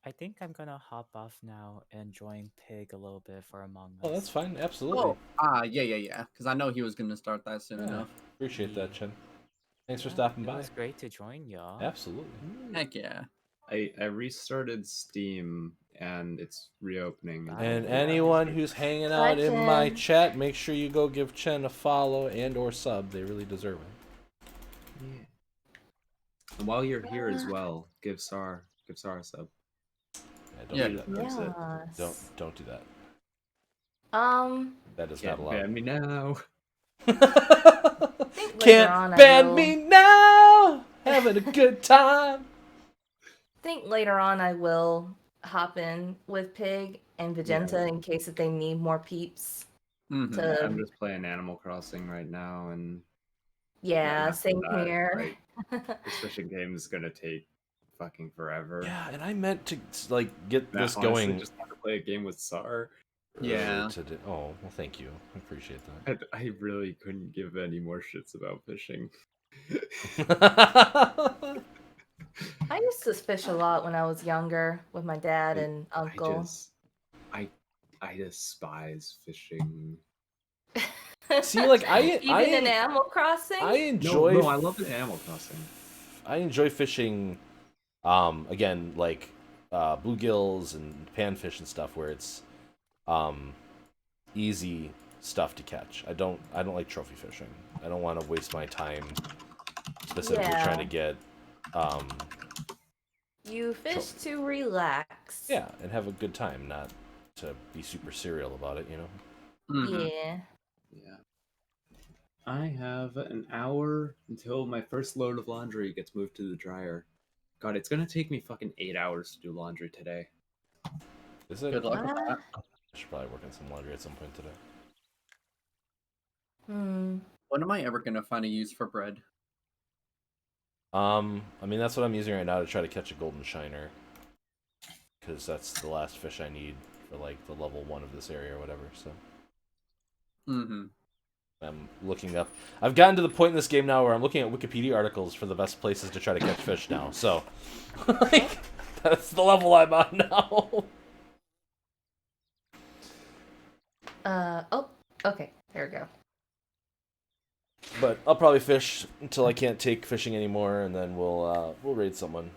[SPEAKER 5] I think I'm gonna hop off now and join Pig a little bit for Among Us.
[SPEAKER 1] Oh, that's fine. Absolutely.
[SPEAKER 2] Oh, yeah. Because I know he was going to start that soon
[SPEAKER 1] Yeah.
[SPEAKER 2] enough.
[SPEAKER 1] Appreciate that, Chen. Thanks for
[SPEAKER 5] Yeah,
[SPEAKER 1] stopping
[SPEAKER 5] it
[SPEAKER 1] by.
[SPEAKER 5] was great to join y'all.
[SPEAKER 1] Absolutely.
[SPEAKER 2] Heck yeah.
[SPEAKER 3] I restarted Steam and it's reopening.
[SPEAKER 1] And
[SPEAKER 3] Yeah,
[SPEAKER 1] anyone
[SPEAKER 3] it's
[SPEAKER 1] who's
[SPEAKER 3] good.
[SPEAKER 1] hanging
[SPEAKER 6] Bye,
[SPEAKER 1] out in my
[SPEAKER 6] Chen.
[SPEAKER 1] chat, make sure you go give Chen a follow and or sub. They really deserve it.
[SPEAKER 3] Yeah. And while you're here as well, give Sar a sub.
[SPEAKER 1] Yeah, don't
[SPEAKER 2] Yeah.
[SPEAKER 1] do that.
[SPEAKER 3] That's it.
[SPEAKER 6] Yes.
[SPEAKER 1] Don't do that.
[SPEAKER 6] Um,
[SPEAKER 1] That is
[SPEAKER 3] Can't
[SPEAKER 1] not
[SPEAKER 3] ban
[SPEAKER 1] allowed.
[SPEAKER 3] me now.
[SPEAKER 6] think later
[SPEAKER 1] Can't
[SPEAKER 6] on I
[SPEAKER 1] ban
[SPEAKER 6] will.
[SPEAKER 1] me now. Having a good time.
[SPEAKER 6] Think later on I will hop in with Pig and Vegeta in case if they need more peeps.
[SPEAKER 2] Mhm.
[SPEAKER 6] To
[SPEAKER 3] I'm just playing Animal Crossing right now, and
[SPEAKER 6] yeah,
[SPEAKER 3] after
[SPEAKER 6] same
[SPEAKER 3] that,
[SPEAKER 6] here.
[SPEAKER 3] like, this fishing game is gonna take fucking forever.
[SPEAKER 1] Yeah, and I meant to like get
[SPEAKER 3] And I
[SPEAKER 1] this
[SPEAKER 3] honestly
[SPEAKER 1] going.
[SPEAKER 3] just want to play a game with Sar.
[SPEAKER 2] Yeah.
[SPEAKER 1] Today. Oh, well, thank you. I appreciate that.
[SPEAKER 3] I really couldn't give any more shits about fishing.
[SPEAKER 6] I used to fish a lot when I was younger with my dad and uncle.
[SPEAKER 3] I despise fishing.
[SPEAKER 1] See, like
[SPEAKER 6] Even in Animal Crossing?
[SPEAKER 1] I enjoy.
[SPEAKER 3] No, I love the Animal Crossing.
[SPEAKER 1] I enjoy fishing. Again, like bluegills and panfish and stuff, where it's easy stuff to catch. I don't like trophy fishing. I don't want to waste my time specifically
[SPEAKER 6] Yeah.
[SPEAKER 1] trying to get
[SPEAKER 6] You fish
[SPEAKER 1] Trophy.
[SPEAKER 6] to relax.
[SPEAKER 1] yeah, and have a good time, not to be super serial about it, you know.
[SPEAKER 2] Mhm.
[SPEAKER 6] Yeah.
[SPEAKER 3] Yeah. I have an hour until my first load of laundry gets moved to the dryer. God, it's gonna take me fucking 8 hours to do laundry today.
[SPEAKER 1] Is it?
[SPEAKER 2] Good luck with
[SPEAKER 6] Ah.
[SPEAKER 2] that.
[SPEAKER 1] I should probably work on some laundry at some point today.
[SPEAKER 6] Hmm.
[SPEAKER 2] When am I ever gonna find a use for bread?
[SPEAKER 1] I mean that's what I'm using right now to try to catch a golden shiner, because that's the last fish I need for like the level 1 of this area or whatever. So
[SPEAKER 2] Mm-hmm.
[SPEAKER 1] I'm looking up. I've gotten to the point in this game now where I'm looking at Wikipedia articles for the best places to try to catch fish now. So like, that's the level I'm on now.
[SPEAKER 6] Oh, okay. There we go.
[SPEAKER 1] But I'll probably fish until I can't take fishing anymore, and then we'll raid someone.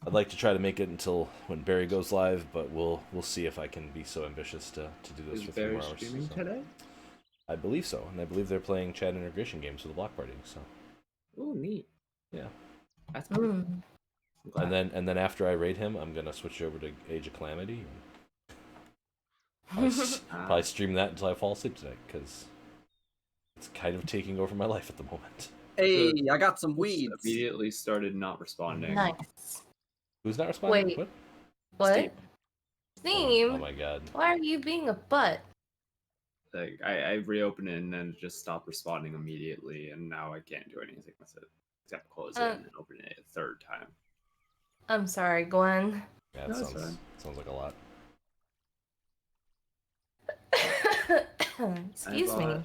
[SPEAKER 1] I'd like to try to make it until when Barry goes live, but we'll see if I can be so ambitious to do this
[SPEAKER 3] Is
[SPEAKER 1] for 3
[SPEAKER 3] Barry
[SPEAKER 1] more hours.
[SPEAKER 3] streaming
[SPEAKER 1] so.
[SPEAKER 3] today?
[SPEAKER 1] I believe so, and I believe they're playing chat integration games with the block party. So
[SPEAKER 3] Oh, neat.
[SPEAKER 1] yeah,
[SPEAKER 3] That's cool.
[SPEAKER 6] Mm.
[SPEAKER 3] I'm glad.
[SPEAKER 1] and then after I raid him, I'm gonna switch over to Age of Calamity. And probably stream that until I fall asleep today, because it's kind of taking over my life at the moment.
[SPEAKER 2] Hey, I got some
[SPEAKER 3] Just
[SPEAKER 2] weeds.
[SPEAKER 3] immediately started not responding.
[SPEAKER 6] Nice.
[SPEAKER 1] Who's not responding?
[SPEAKER 6] Wait.
[SPEAKER 1] What?
[SPEAKER 6] What?
[SPEAKER 3] Steam.
[SPEAKER 6] Steam?
[SPEAKER 1] Oh my god.
[SPEAKER 6] Why are you being a butt?
[SPEAKER 3] Like I reopened it and then it just stopped responding immediately, and now I can't do anything with it except close it and then open it a third time.
[SPEAKER 6] I'm sorry, Gwen.
[SPEAKER 1] Yeah, it
[SPEAKER 3] No, it's
[SPEAKER 1] sounds like a lot.
[SPEAKER 6] Excuse
[SPEAKER 3] I
[SPEAKER 6] me.
[SPEAKER 3] bought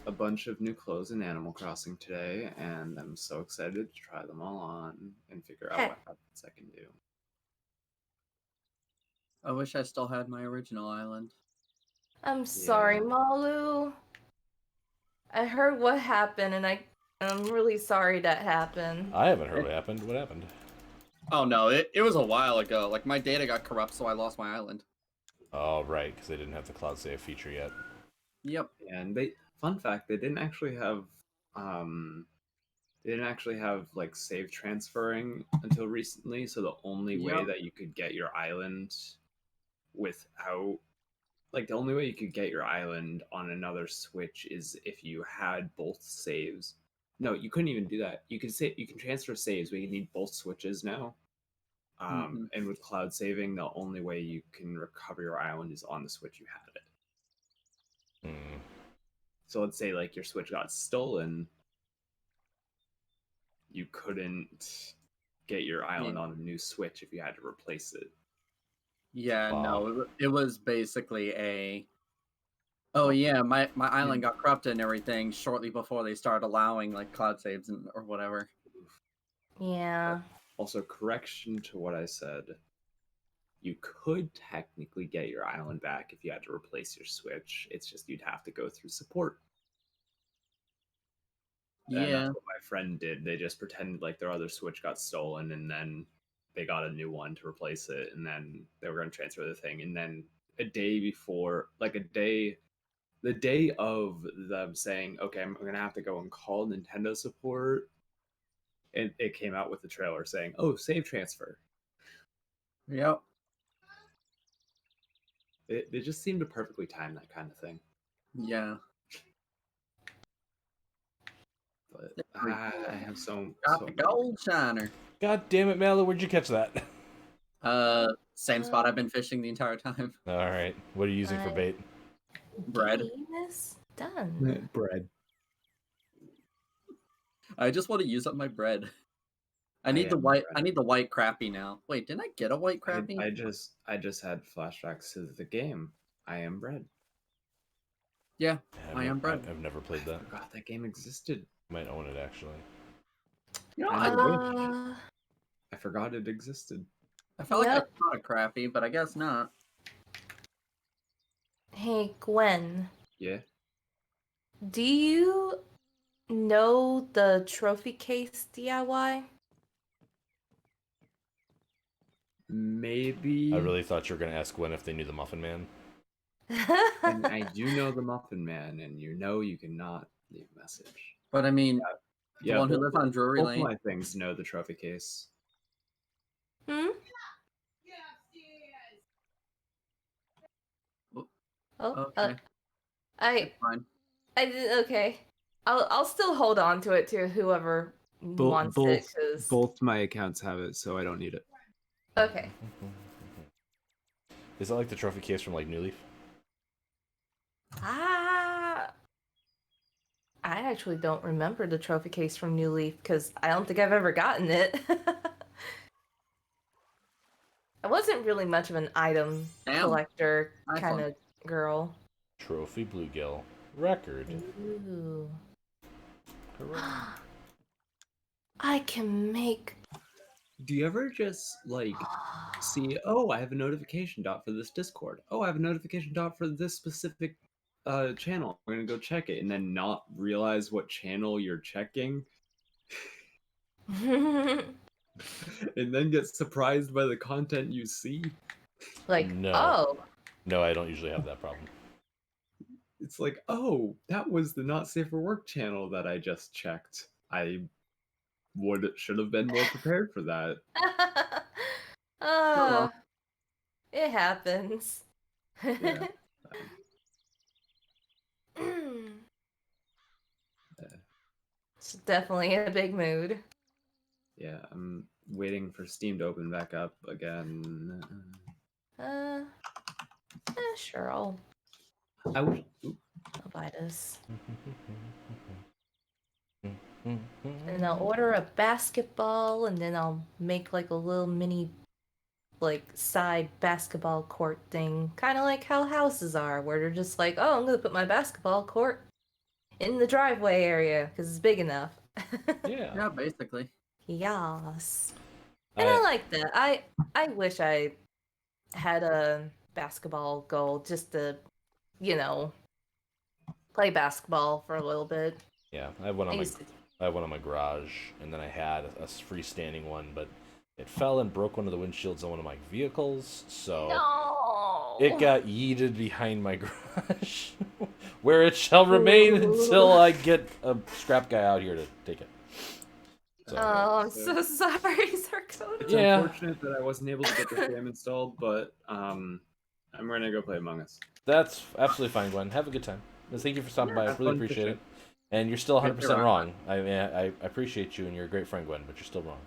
[SPEAKER 3] a bunch of new clothes in Animal Crossing today, and I'm so excited to try them all on and figure out what outfits I can do.
[SPEAKER 2] I wish I still had my original island.
[SPEAKER 6] I'm sorry,
[SPEAKER 3] Yeah.
[SPEAKER 6] Malu. I heard what happened, and I'm really sorry that happened.
[SPEAKER 1] I haven't heard what happened. What happened?
[SPEAKER 2] Oh no, it was a while ago. Like my data got corrupt, so I lost my island.
[SPEAKER 1] Oh right, because they didn't have the cloud save feature yet.
[SPEAKER 2] Yep.
[SPEAKER 3] And fun fact, they didn't actually have like save transferring until recently, so the only way
[SPEAKER 2] Yep.
[SPEAKER 3] that you could get your island without the only way you could get your island on another Switch is if you had both saves. No, you couldn't even do that. You can transfer saves, but you need both Switches now.
[SPEAKER 2] Mhm.
[SPEAKER 3] And with cloud saving, the only way you can recover your island is on the Switch you had it.
[SPEAKER 1] Hmm.
[SPEAKER 3] So let's say like your Switch got stolen, you couldn't get your island on a new Switch if you had to replace it.
[SPEAKER 2] Yeah,
[SPEAKER 1] Wow.
[SPEAKER 2] no, it was basically a. Oh yeah, my island got corrupted and everything shortly before they started allowing like cloud saves and or whatever.
[SPEAKER 6] Yeah.
[SPEAKER 3] Also, correction to what I said. You could technically get your island back if you had to replace your Switch. It's just you'd have to go through support. And
[SPEAKER 2] Yeah.
[SPEAKER 3] that's what my friend did. They just pretended like their other Switch got stolen, and then they got a new one to replace it, and then they were going to transfer the thing, and then a day before, like the day of them saying, okay, I'm going to have to go and call Nintendo support, and it came out with the trailer saying, oh, save transfer.
[SPEAKER 2] Yep.
[SPEAKER 3] They just seem to perfectly time that kind of thing.
[SPEAKER 2] Yeah.
[SPEAKER 3] But
[SPEAKER 2] There we
[SPEAKER 3] I have so
[SPEAKER 2] Got
[SPEAKER 3] so
[SPEAKER 2] the
[SPEAKER 3] many-
[SPEAKER 2] gold shiner.
[SPEAKER 1] God damn it, Mallow, where'd you catch that?
[SPEAKER 2] Same spot I've been fishing the entire time.
[SPEAKER 1] All right, what are you using for
[SPEAKER 6] I-
[SPEAKER 1] bait?
[SPEAKER 2] Bread.
[SPEAKER 6] Venus? Done.
[SPEAKER 3] bread.
[SPEAKER 2] I just want to use up my bread. I need the
[SPEAKER 3] am
[SPEAKER 2] white.
[SPEAKER 3] bread.
[SPEAKER 2] I need the white crappie now. Wait, didn't I get a white crappie?
[SPEAKER 3] I just had flashbacks to the game. I Am Bread.
[SPEAKER 2] Yeah,
[SPEAKER 1] I've
[SPEAKER 2] I am bread.
[SPEAKER 1] I've never played
[SPEAKER 3] I
[SPEAKER 1] that.
[SPEAKER 3] forgot that game existed.
[SPEAKER 1] Might own it actually.
[SPEAKER 2] You know,
[SPEAKER 3] I
[SPEAKER 2] I,
[SPEAKER 3] know. I forgot it existed.
[SPEAKER 2] I felt like I
[SPEAKER 6] Yep.
[SPEAKER 2] caught a crappie, but I guess not.
[SPEAKER 6] Hey, Gwen,
[SPEAKER 3] Yeah.
[SPEAKER 6] do you know the trophy case DIY?
[SPEAKER 3] Maybe.
[SPEAKER 1] I really thought you were gonna ask Gwen if they knew the Muffin Man.
[SPEAKER 3] And I do know the Muffin Man, and you know you cannot leave a message.
[SPEAKER 2] But I mean, the one who
[SPEAKER 3] both-
[SPEAKER 2] lives on Drury
[SPEAKER 3] both
[SPEAKER 2] Lane.
[SPEAKER 3] my things know the trophy case.
[SPEAKER 6] Hmm? Oh,
[SPEAKER 2] Okay,
[SPEAKER 6] I
[SPEAKER 2] fine.
[SPEAKER 6] did okay. I'll still hold on to it to whoever wants it, cause
[SPEAKER 3] both my accounts have it, so I don't need it.
[SPEAKER 6] okay.
[SPEAKER 1] Is that like the trophy case from like New Leaf?
[SPEAKER 6] I actually don't remember the trophy case from New Leaf because I don't think I've ever gotten it. I wasn't really much of an item
[SPEAKER 2] Damn.
[SPEAKER 6] collector
[SPEAKER 2] iPhone.
[SPEAKER 6] kind of girl.
[SPEAKER 1] Trophy Bluegill record.
[SPEAKER 6] Ooh.
[SPEAKER 1] Hooray.
[SPEAKER 6] I can make.
[SPEAKER 3] Do you ever just like see, oh, I have a notification dot for this Discord. Oh, I have a notification dot for this specific channel. I'm gonna go check it, and then not realize what channel you're checking, and then get surprised by the content you see.
[SPEAKER 6] like,
[SPEAKER 1] No.
[SPEAKER 6] oh,
[SPEAKER 1] No, I don't usually have that problem.
[SPEAKER 3] It's like, oh, that was the Not Safe for Work channel that I just checked. I should have been more prepared for that.
[SPEAKER 2] well.
[SPEAKER 6] it happens.
[SPEAKER 3] Yeah.
[SPEAKER 6] It's definitely a big mood.
[SPEAKER 3] Yeah, I'm waiting for Steam to open back up again.
[SPEAKER 6] Sure, I'll
[SPEAKER 3] I wish.
[SPEAKER 6] buy this. And I'll order a basketball, and then I'll make like a little mini, like, side basketball court thing. Kind of like how houses are, where they're just like, oh, I'm gonna put my basketball court in the driveway area because it's big enough.
[SPEAKER 1] Yeah.
[SPEAKER 2] Yeah, basically.
[SPEAKER 6] Yes. And I like that. I wish I had a basketball goal just to, play basketball for a little bit.
[SPEAKER 1] Yeah, I have one on
[SPEAKER 6] I
[SPEAKER 1] my
[SPEAKER 6] used to.
[SPEAKER 1] I have one on my garage, and then I had a freestanding one, but it fell and broke one of the windshields on one of my vehicles, so
[SPEAKER 6] No.
[SPEAKER 1] it got yeeted behind my garage, where it shall remain until I get a scrap guy out here to take it. So,
[SPEAKER 6] Oh, I'm so sorry, Sarkona.
[SPEAKER 3] It's
[SPEAKER 1] Yeah.
[SPEAKER 3] unfortunate that I wasn't able to get the game installed, but I'm gonna go play Among Us.
[SPEAKER 1] that's absolutely fine, Gwen. Have a good time. Thank you for stopping by. I
[SPEAKER 3] have
[SPEAKER 1] really
[SPEAKER 3] fun
[SPEAKER 1] appreciate
[SPEAKER 3] fishing.
[SPEAKER 1] it. And you're still 100%
[SPEAKER 2] You're
[SPEAKER 1] wrong. I appreciate you, and you're a great friend, Gwen, but you're still wrong.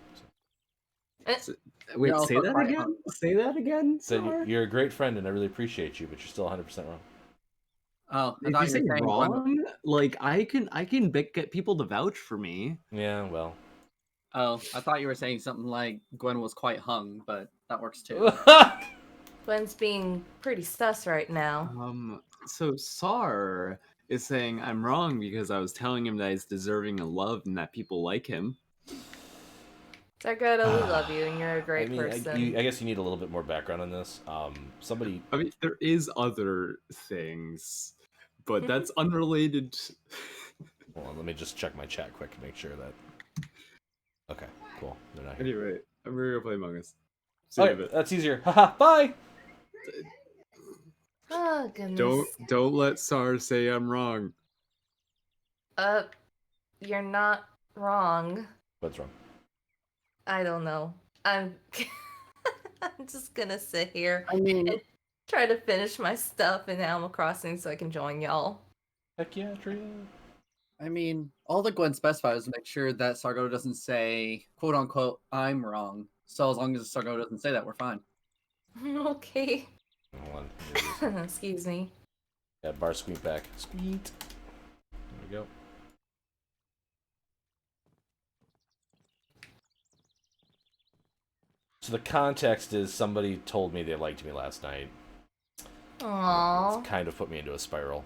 [SPEAKER 1] So.
[SPEAKER 3] Wait,
[SPEAKER 2] You're
[SPEAKER 3] say
[SPEAKER 2] also
[SPEAKER 3] that
[SPEAKER 2] quite
[SPEAKER 3] again.
[SPEAKER 2] hung.
[SPEAKER 3] Say that again.
[SPEAKER 1] So
[SPEAKER 3] Sar?
[SPEAKER 1] you're a great friend, and I really appreciate you, but you're still 100% wrong.
[SPEAKER 2] Oh, I
[SPEAKER 3] Did
[SPEAKER 2] thought
[SPEAKER 3] you say
[SPEAKER 2] were saying Gwen-
[SPEAKER 3] wrong? Like I can get people to vouch for me.
[SPEAKER 1] Yeah, well.
[SPEAKER 2] Oh, I thought you were saying something like Gwen was quite hung, but that works too.
[SPEAKER 6] Gwen's being pretty sus right now.
[SPEAKER 3] So Sar is saying I'm wrong because I was telling him that he's deserving of love and that people like him.
[SPEAKER 6] Sarkona, we love you, and you're a great
[SPEAKER 1] I mean,
[SPEAKER 6] person.
[SPEAKER 1] I guess you need a little bit more background on this. Somebody.
[SPEAKER 3] I mean, there is other things, but that's unrelated.
[SPEAKER 1] Hold on, let me just check my chat quick to make sure that. Okay, cool. They're not of here.
[SPEAKER 3] Anyway, I'm gonna go play Among Us. See you in a
[SPEAKER 1] Okay,
[SPEAKER 3] bit.
[SPEAKER 1] that's easier. Haha, bye!
[SPEAKER 6] Oh goodness.
[SPEAKER 3] Don't let SAR say I'm wrong.
[SPEAKER 6] You're not wrong.
[SPEAKER 1] What's wrong?
[SPEAKER 6] I don't know. I'm I'm just gonna sit here
[SPEAKER 2] I mean,
[SPEAKER 6] and try to finish my stuff in Animal Crossing so I can join y'all.
[SPEAKER 1] Heck yeah, Tria.
[SPEAKER 2] all the Gwen specifies is make sure that Sargo doesn't say "quote unquote" I'm wrong. So as long as Sargo doesn't say that, we're fine.
[SPEAKER 6] Okay.
[SPEAKER 1] Hold on. Here it is.
[SPEAKER 6] Excuse me.
[SPEAKER 1] Yeah, bar squeak back. Squeak. There we go. So the context is somebody told me they liked me last night.
[SPEAKER 6] Aww.
[SPEAKER 1] It's kind of put me into a spiral.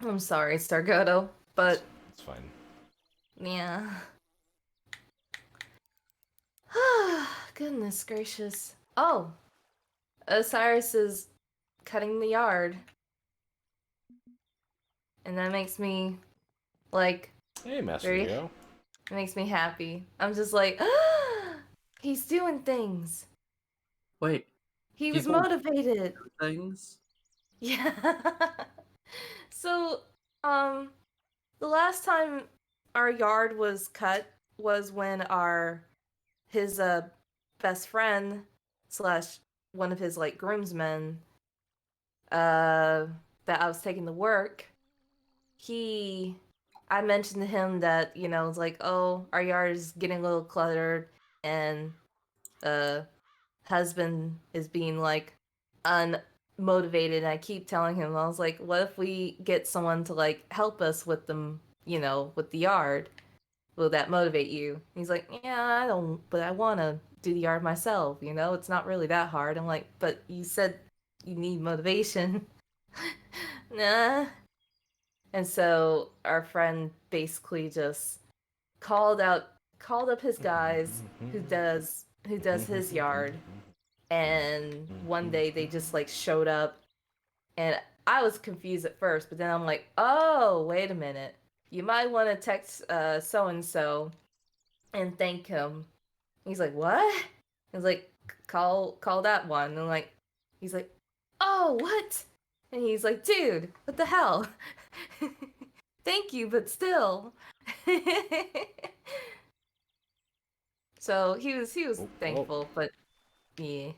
[SPEAKER 6] I'm sorry, Stargoto, but
[SPEAKER 1] It's fine.
[SPEAKER 6] yeah. Goodness gracious. Oh, Osiris is cutting the yard. And that makes me, like,
[SPEAKER 1] Hey, Master
[SPEAKER 6] Very-
[SPEAKER 1] Nero.
[SPEAKER 6] it makes me happy. I'm just like, he's doing things.
[SPEAKER 2] Wait,
[SPEAKER 6] He was
[SPEAKER 2] People-
[SPEAKER 6] motivated.
[SPEAKER 2] things.
[SPEAKER 6] Yeah. So, the last time our yard was cut was when his best friend slash one of his like groomsmen that I was taking to work. I mentioned to him that, you know, it's like, oh, our yard is getting a little cluttered and husband is being like unmotivated. And I keep telling him, I was like, what if we get someone to like help us with them, you know, with the yard? Will that motivate you? And he's like, yeah, I don't, but I want to do the yard myself, you know, it's not really that hard. I'm like, but you said you need motivation. Nah. And so our friend basically just called up his guys who does his yard, and one day they just like showed up, and I was confused at first, but then I'm like, oh, wait a minute, you might want to text so and so and thank him. He's like, what? He's like, call that one. And I'm like, he's like, oh, what? And he's like, dude, what the hell? Thank you, but still. So he was
[SPEAKER 1] Oh.
[SPEAKER 6] thankful, but yeah.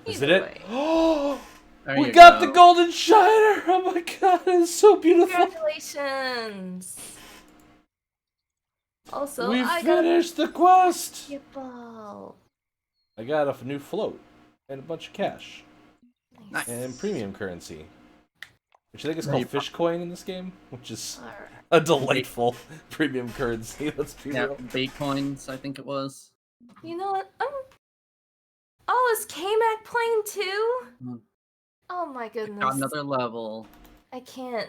[SPEAKER 1] Is
[SPEAKER 6] Either
[SPEAKER 1] it
[SPEAKER 6] way.
[SPEAKER 1] it?
[SPEAKER 2] There
[SPEAKER 1] We
[SPEAKER 2] you
[SPEAKER 1] got
[SPEAKER 2] go.
[SPEAKER 1] the golden shiner! Oh my god, it's so beautiful!
[SPEAKER 6] Congratulations. Also,
[SPEAKER 1] We
[SPEAKER 6] I got a
[SPEAKER 1] finished the quest!
[SPEAKER 6] basketball.
[SPEAKER 1] I got a new float and a bunch of cash
[SPEAKER 2] Nice.
[SPEAKER 1] and premium currency, which I think is
[SPEAKER 2] There
[SPEAKER 1] called
[SPEAKER 2] you go.
[SPEAKER 1] fish coin in this game, which is
[SPEAKER 6] Alright.
[SPEAKER 1] a delightful premium currency. Let's be
[SPEAKER 2] Yeah,
[SPEAKER 1] real.
[SPEAKER 2] Bitcoins, I think it was.
[SPEAKER 6] You know what? Oh, is K-Mac playing too?
[SPEAKER 2] Mm.
[SPEAKER 6] Oh my goodness.
[SPEAKER 2] Got another level.
[SPEAKER 6] I can't.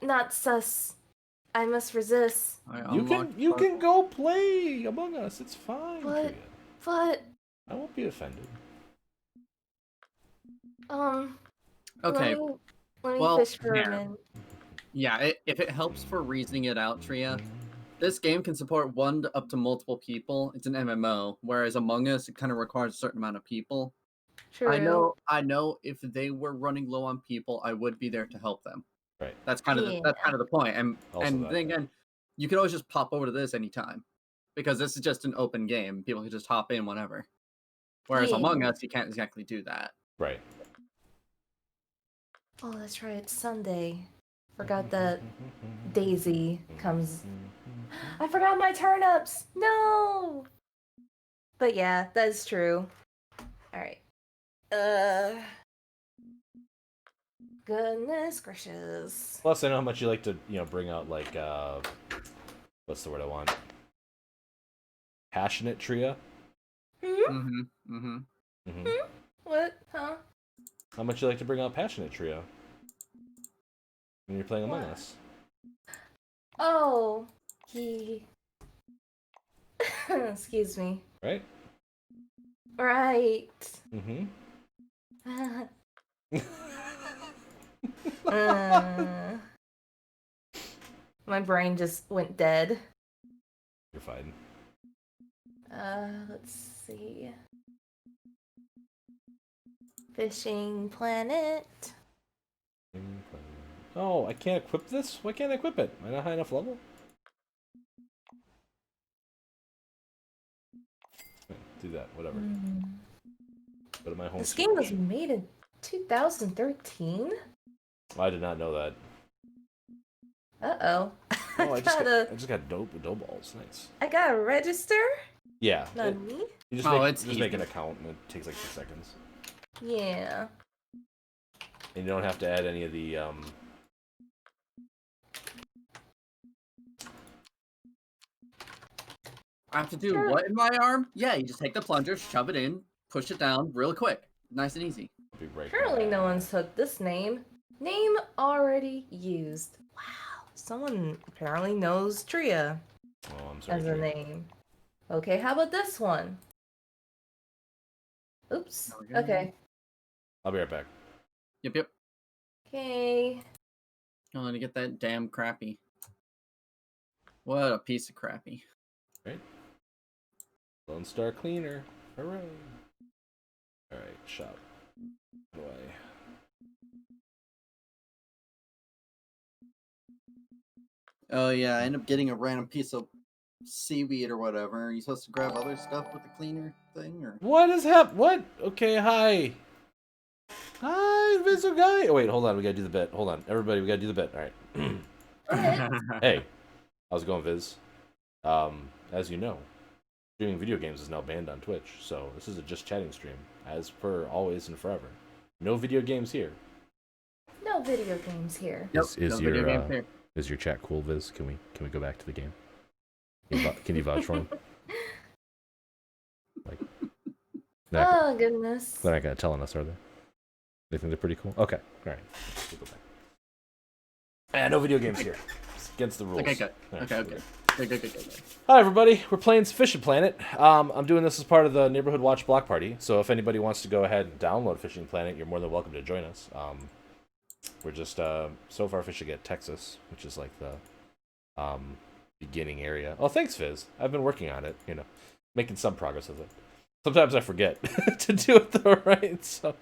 [SPEAKER 6] Not sus. I must resist.
[SPEAKER 1] You can go play Among Us. It's fine.
[SPEAKER 6] What?
[SPEAKER 1] Tria.
[SPEAKER 6] But,
[SPEAKER 1] I won't be offended.
[SPEAKER 2] Okay,
[SPEAKER 6] Let me
[SPEAKER 2] well,
[SPEAKER 6] fish for a
[SPEAKER 2] here.
[SPEAKER 6] minute.
[SPEAKER 2] yeah, if it helps for reasoning it out, Tria, this game can support one to up to multiple people. It's an MMO, whereas Among Us, it kind of requires a certain amount of people.
[SPEAKER 6] True.
[SPEAKER 2] I know if they were running low on people, I would be there to help them.
[SPEAKER 1] Right.
[SPEAKER 2] That's kind of that's kind of the point.
[SPEAKER 1] Also
[SPEAKER 2] And
[SPEAKER 1] that,
[SPEAKER 2] then
[SPEAKER 1] yeah.
[SPEAKER 2] again, you could always just pop over to this anytime, because this is just an open game. People can just hop in whenever. Whereas
[SPEAKER 6] Yeah.
[SPEAKER 2] Among Us, you can't exactly do that.
[SPEAKER 1] Right.
[SPEAKER 6] Oh, that's right. It's Sunday. Forgot that Daisy comes. I forgot my turnips. No. But yeah, that is true. All right. Goodness gracious.
[SPEAKER 1] Plus, I know how much you like to, bring out like, what's the word I want? Passionate Tria.
[SPEAKER 6] Hmm?
[SPEAKER 2] Mm-hmm.
[SPEAKER 6] What? Huh?
[SPEAKER 1] How much you like to bring out Passionate Trio when you're playing Among
[SPEAKER 6] What?
[SPEAKER 1] Us?
[SPEAKER 6] Oh, he. Excuse me.
[SPEAKER 1] Right?
[SPEAKER 6] Right.
[SPEAKER 1] Mm-hmm.
[SPEAKER 6] My brain just went dead.
[SPEAKER 1] You're fine.
[SPEAKER 6] Let's see. Fishing planet.
[SPEAKER 1] Oh, I can't equip this? Why can't I equip it? Am I not high enough level? Do that, whatever. Go to my home
[SPEAKER 6] This game was
[SPEAKER 1] switch.
[SPEAKER 6] made in 2013?
[SPEAKER 1] I did not know that.
[SPEAKER 6] Uh-oh.
[SPEAKER 1] Oh, I just
[SPEAKER 6] gotta,
[SPEAKER 1] got dope balls. Nice.
[SPEAKER 6] I gotta register?
[SPEAKER 1] Yeah.
[SPEAKER 6] Not me?
[SPEAKER 1] You just,
[SPEAKER 2] Oh,
[SPEAKER 1] make,
[SPEAKER 2] it's
[SPEAKER 1] just make an
[SPEAKER 2] easy.
[SPEAKER 1] account and it takes like 2 seconds.
[SPEAKER 6] Yeah.
[SPEAKER 1] And you don't have to add any of the
[SPEAKER 2] I have to do
[SPEAKER 6] Sure.
[SPEAKER 2] what in my arm? Yeah, you just take the plunger, shove it in, push it down real quick. Nice and easy.
[SPEAKER 1] I'll be right
[SPEAKER 6] Currently no
[SPEAKER 1] back.
[SPEAKER 6] one's took this name. Name already used. Wow. Someone apparently knows Tria
[SPEAKER 1] Oh, I'm sorry.
[SPEAKER 6] as a
[SPEAKER 1] Drew.
[SPEAKER 6] name. Okay, how about this one? Oops.
[SPEAKER 2] There we go.
[SPEAKER 6] Okay.
[SPEAKER 1] I'll be right back.
[SPEAKER 2] Yep.
[SPEAKER 6] Okay.
[SPEAKER 2] I'm gonna get that damn crappy. What a piece of crappy.
[SPEAKER 1] Right? Lone Star Cleaner. Hooray. Alright, shop. Away.
[SPEAKER 2] Oh yeah, I end up getting a random piece of seaweed or whatever. Are you supposed to grab other stuff with the cleaner thing, or?
[SPEAKER 1] What is What? Okay, hi. Hi, Vizu guy. Oh, wait, hold on. We gotta do the bit. Hold on. Everybody, we gotta do the bit. Alright. Hey. How's it going, Viz? As you know, streaming video games is now banned on Twitch, so this is a just chatting stream, as per always and forever. No video games here.
[SPEAKER 6] No video games here.
[SPEAKER 2] Yep,
[SPEAKER 1] Is
[SPEAKER 2] no
[SPEAKER 1] your
[SPEAKER 2] video games here.
[SPEAKER 1] is your chat cool, Viz? Can we go back to the game? Can you vouch for him? Like, they're not,
[SPEAKER 6] Oh, goodness.
[SPEAKER 1] they're not gonna telling us, are they? They think they're pretty cool. Okay, all right. We'll go back. No video games here. It's against the rules.
[SPEAKER 2] Okay, good.
[SPEAKER 1] All right,
[SPEAKER 2] Okay. Good.
[SPEAKER 1] Hi everybody, we're playing Fishing Planet. I'm doing this as part of the Neighborhood Watch block party, so if anybody wants to go ahead and download Fishing Planet, you're more than welcome to join us. We're just so far fishing at Texas, which is like the beginning area. Oh, thanks, Fizz. I've been working on it, making some progress with it. Sometimes I forget to do it though, right? So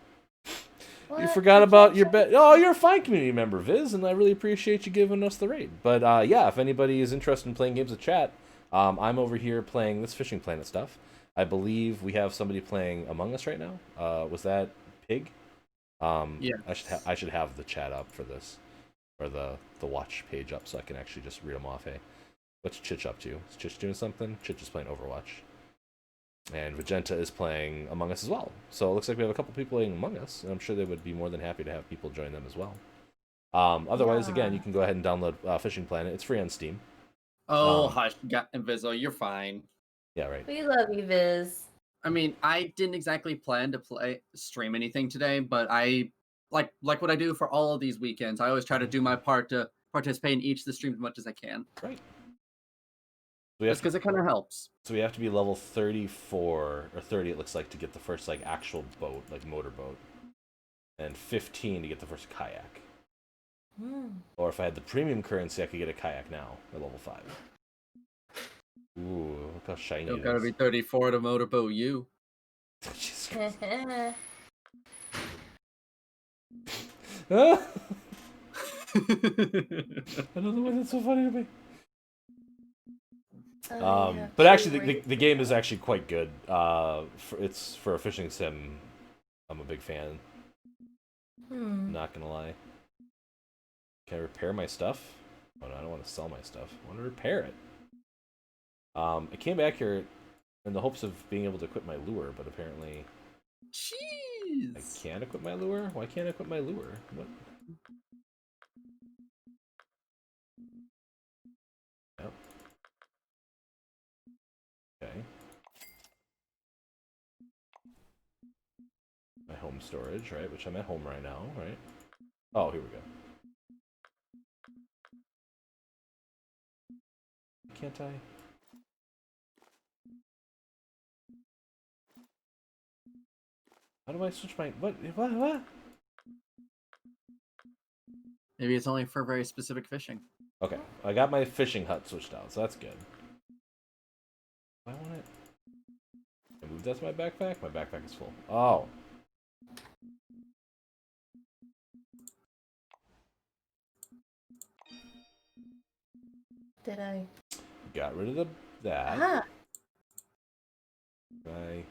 [SPEAKER 1] you
[SPEAKER 6] What?
[SPEAKER 1] forgot about your
[SPEAKER 6] bet.
[SPEAKER 1] bet. Oh, you're a fine community member, Viz, and I really appreciate you giving us the raid. But yeah, if anybody is interested in playing games with chat, I'm over here playing this Fishing Planet stuff. I believe we have somebody playing Among Us right now. Was that Pig?
[SPEAKER 2] Yeah.
[SPEAKER 1] I should have the chat up for this, or the watch page up, so I can actually just read them off. Hey, what's Chich up to? Is Chich doing something? Chich is playing Overwatch. And Vegeta is playing Among Us as well. So it looks like we have a couple people playing Among Us, and I'm sure they would be more than happy to have people join them as well. Otherwise, again, you can go ahead and download Fishing Planet. It's free on Steam.
[SPEAKER 2] Oh, hush, got Inviso, you're fine.
[SPEAKER 1] Yeah, right.
[SPEAKER 6] We love you, Viz.
[SPEAKER 2] I mean, I didn't exactly plan to stream anything today, but I like what I do for all of these weekends. I always try to do my part to participate in each of the streams as much as I can.
[SPEAKER 1] Right.
[SPEAKER 2] Just because it kind of helps.
[SPEAKER 1] So we have to be level 34 or 30, it looks like, to get the first like actual boat, like motorboat, and 15 to get the first kayak. Or if I had the premium currency, I could get a kayak now at level 5. Ooh, look how shiny
[SPEAKER 2] You've
[SPEAKER 1] it
[SPEAKER 2] got to
[SPEAKER 1] is.
[SPEAKER 2] be 34 to motorboat you.
[SPEAKER 1] Jesus Christ. Ah! I don't know why that's so funny to me. But actually, the game is actually quite good. It's for a fishing sim. I'm a big fan. Not gonna lie. Can I repair my stuff? Oh no, I don't want to sell my stuff. I want to repair it. I came back here in the hopes of being able to equip my lure, but apparently I
[SPEAKER 2] Jeez.
[SPEAKER 1] can't equip my lure. Why can't I equip my lure? What? Yep. Okay. My home storage, right? Which I'm at home right now, right? Oh, here we go. Can't I? How do I switch my what?
[SPEAKER 2] Maybe it's only for very specific fishing.
[SPEAKER 1] Okay, I got my fishing hut switched out, so that's good. I want it. That's my backpack? My backpack is full. Oh.
[SPEAKER 6] Did I?
[SPEAKER 1] Got rid of that.
[SPEAKER 6] Ah.
[SPEAKER 1] I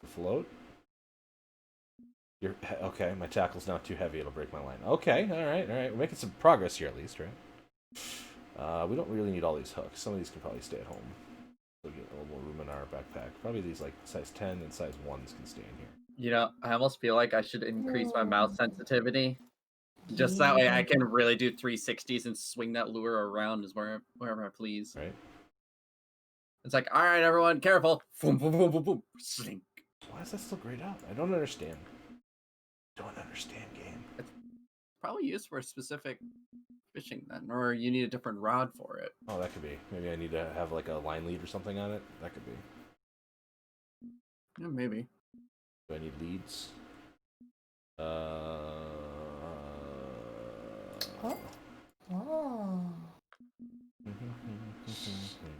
[SPEAKER 1] float. You're okay. My tackle's not too heavy; it'll break my line. Okay, all right. We're making some progress here, at least, right? We don't really need all these hooks. Some of these can probably stay at home. We'll get a little more room in our backpack. Probably these like size 10 and size 1s can stay in here.
[SPEAKER 2] You know, I almost feel like I should increase my mouse sensitivity. Just that way I can really do 360s and swing that lure around as wherever I please.
[SPEAKER 1] Right?
[SPEAKER 2] It's like, all right, everyone, careful. Boom, boom, boom, boom, boom. Slink.
[SPEAKER 1] Why is that still grayed out? I don't understand. Don't understand, game.
[SPEAKER 2] Probably used for a specific fishing then, or you need a different rod for it.
[SPEAKER 1] Oh, that could be. Maybe I need to have like a line lead or something on it. That could be.
[SPEAKER 2] Yeah, maybe.
[SPEAKER 1] Do I need leads?
[SPEAKER 6] Oh.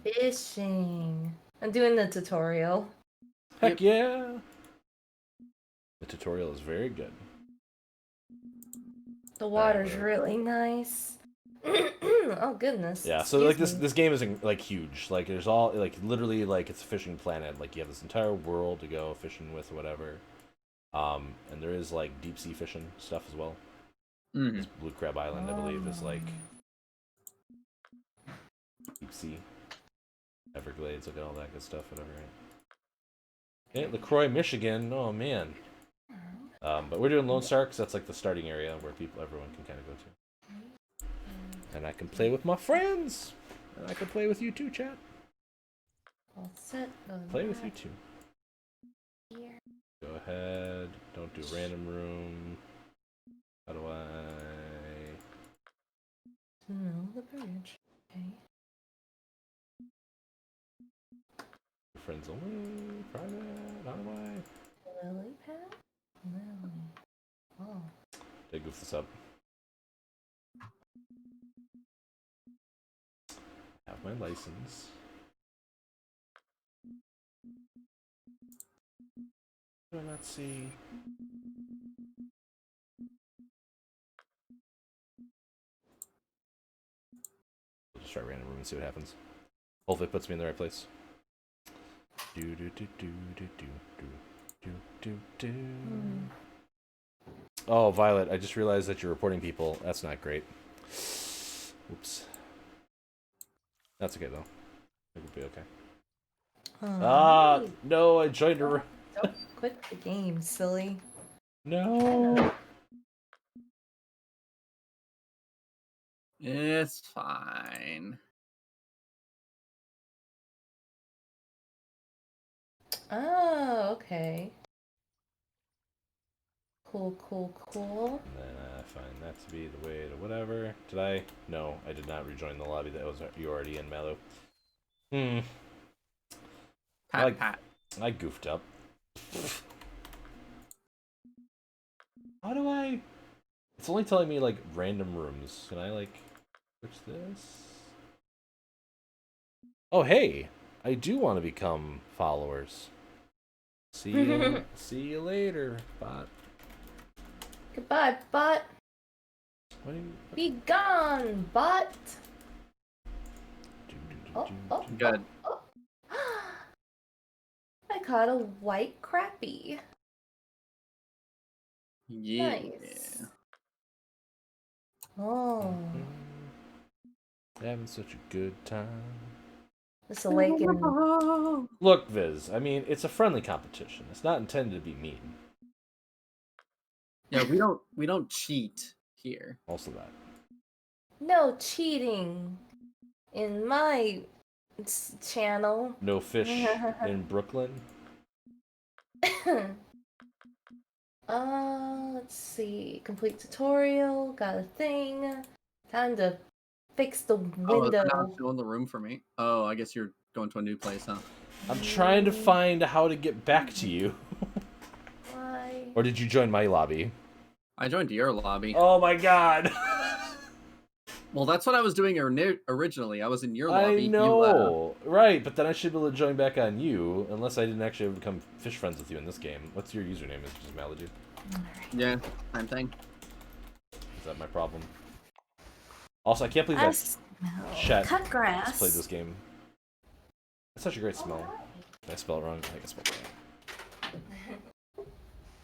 [SPEAKER 6] Fishing. I'm doing the tutorial.
[SPEAKER 1] Heck yeah! The tutorial is very good.
[SPEAKER 6] The water's
[SPEAKER 1] whatever.
[SPEAKER 6] really nice. Oh goodness.
[SPEAKER 1] Yeah, so like
[SPEAKER 6] Excuse me.
[SPEAKER 1] this game is like huge. Like there's all like literally like it's a fishing planet. Like you have this entire world to go fishing with or whatever. And there is like deep sea fishing stuff as well.
[SPEAKER 2] Mm-hmm.
[SPEAKER 1] This Blue Crab Island, I believe, is like deep sea. Everglades, look at all that good stuff, whatever. Right? Okay, LaCroix, Michigan. Oh man. But we're doing Lone Star because that's like the starting area where everyone can kind of go to. And I can play with my friends. And I can play with you too, chat.
[SPEAKER 6] All set.
[SPEAKER 1] Play with you too.
[SPEAKER 6] Here.
[SPEAKER 1] Go ahead. Don't do random room. How do I?
[SPEAKER 6] No, the bridge. Okay.
[SPEAKER 1] Friends only. Private. How do I?
[SPEAKER 6] Lily pad? Lily. Oh.
[SPEAKER 1] Did I goof this up? Have my license. Well, let's see. We'll just try random room and see what happens. Hopefully it puts me in the right place. Do do do do do do do do do. Oh, Violet, I just realized that you're reporting people. That's not great. Oops. That's okay though. It will be okay. Ah, no, I joined a.
[SPEAKER 6] Don't quit the game, silly.
[SPEAKER 1] No.
[SPEAKER 2] It's fine.
[SPEAKER 6] Oh, okay. Cool.
[SPEAKER 1] And then I find that to be the way to whatever. Did I? No, I did not rejoin the lobby. That was you already in, Mallow.
[SPEAKER 2] Pat.
[SPEAKER 1] I goofed up. How do I? It's only telling me like random rooms. Can I like switch this? Oh hey, I do want to become followers. See you later, bot.
[SPEAKER 6] Goodbye, bot.
[SPEAKER 1] What do you?
[SPEAKER 6] Be gone, bot. Oh.
[SPEAKER 2] Good.
[SPEAKER 6] I caught a white crappie.
[SPEAKER 2] Yeah.
[SPEAKER 6] Nice. Oh,
[SPEAKER 1] Having such a good time.
[SPEAKER 6] this awakened.
[SPEAKER 1] Look, Viz, I mean, it's a friendly competition. It's not intended to be mean.
[SPEAKER 2] Yeah, we don't cheat here.
[SPEAKER 1] Also that.
[SPEAKER 6] No cheating in my channel.
[SPEAKER 1] No fish in Brooklyn.
[SPEAKER 6] Let's see. Complete tutorial. Got a thing. Time to fix the
[SPEAKER 2] Oh, is
[SPEAKER 6] window.
[SPEAKER 2] it not showing the room for me? Oh, I guess you're going to a new place, huh?
[SPEAKER 1] I'm trying to find how to get back to you.
[SPEAKER 6] Why?
[SPEAKER 1] Or did you join my lobby?
[SPEAKER 2] I joined your lobby.
[SPEAKER 1] Oh my god!
[SPEAKER 2] Well, that's what I was doing originally. I was in your lobby.
[SPEAKER 1] I
[SPEAKER 2] you left.
[SPEAKER 1] know, right? But then I should be able to join back on you, unless I didn't actually become fish friends with you in this game. What's your username? Is it just Malady?
[SPEAKER 2] Yeah, same thing.
[SPEAKER 1] Is that my problem? Also, I can't believe
[SPEAKER 6] I
[SPEAKER 1] that
[SPEAKER 6] smell
[SPEAKER 1] Chet
[SPEAKER 6] cut
[SPEAKER 1] has
[SPEAKER 6] grass.
[SPEAKER 1] played this game. It's such a great smell. Did I spell it wrong? I think I spelled it wrong.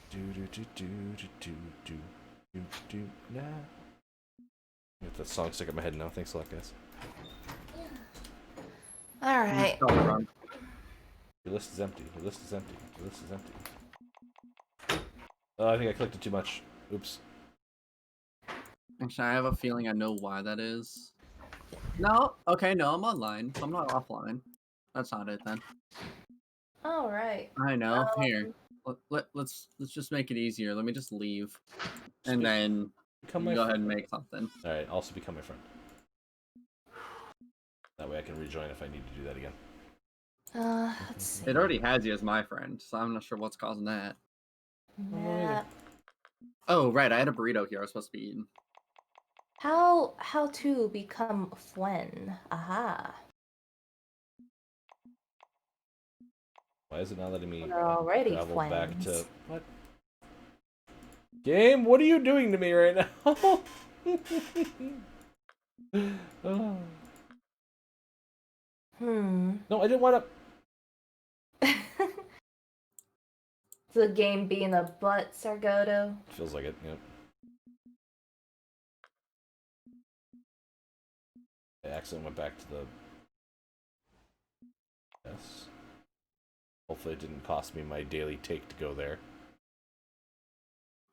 [SPEAKER 1] Do do do do do do do do do nah. Get that song stuck in my head now. Thanks a lot, guys.
[SPEAKER 6] All right.
[SPEAKER 2] Spelled it wrong.
[SPEAKER 1] Your list is empty. Your list is empty. Your list is empty. Oh, I think I clicked it too much. Oops.
[SPEAKER 2] Actually, I have a feeling I know why that is. No, okay, no, I'm online. So I'm not offline. That's not it then.
[SPEAKER 6] All right.
[SPEAKER 2] I know. Here, let's just make it easier. Let me just leave, and then
[SPEAKER 1] Become
[SPEAKER 2] you
[SPEAKER 1] my
[SPEAKER 2] go
[SPEAKER 1] friend.
[SPEAKER 2] ahead and make something.
[SPEAKER 1] All right. Also become my friend. That way I can rejoin if I need to do that again.
[SPEAKER 6] Let's see.
[SPEAKER 2] It already has you as my friend, so I'm not sure what's causing that.
[SPEAKER 6] Map.
[SPEAKER 2] Oh, right, I had a burrito here I was supposed to be eating.
[SPEAKER 6] How to become friend? Aha.
[SPEAKER 1] Why is it not letting me
[SPEAKER 6] We're already
[SPEAKER 1] travel
[SPEAKER 6] friends.
[SPEAKER 1] back to what? Game, what are you doing to me right now? Oh. No, I didn't want to.
[SPEAKER 6] The game being a butt, Sargoto.
[SPEAKER 1] Feels like it. Yep. I accidentally went back to the. Yes. Hopefully, it didn't cost me my daily take to go there.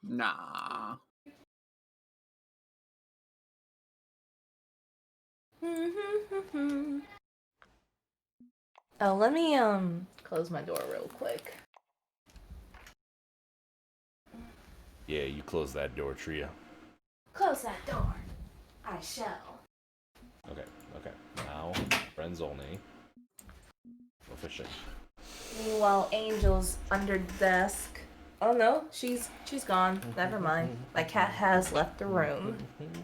[SPEAKER 2] Nah.
[SPEAKER 6] Oh, let me close my door real quick.
[SPEAKER 1] Yeah, you close that door, Tria.
[SPEAKER 6] Close that door. I shall.
[SPEAKER 1] Okay, okay. Now, friends only. Go fishing.
[SPEAKER 6] Meanwhile, Angel's under the desk. Oh no, she's gone. Never mind. My cat has left the room.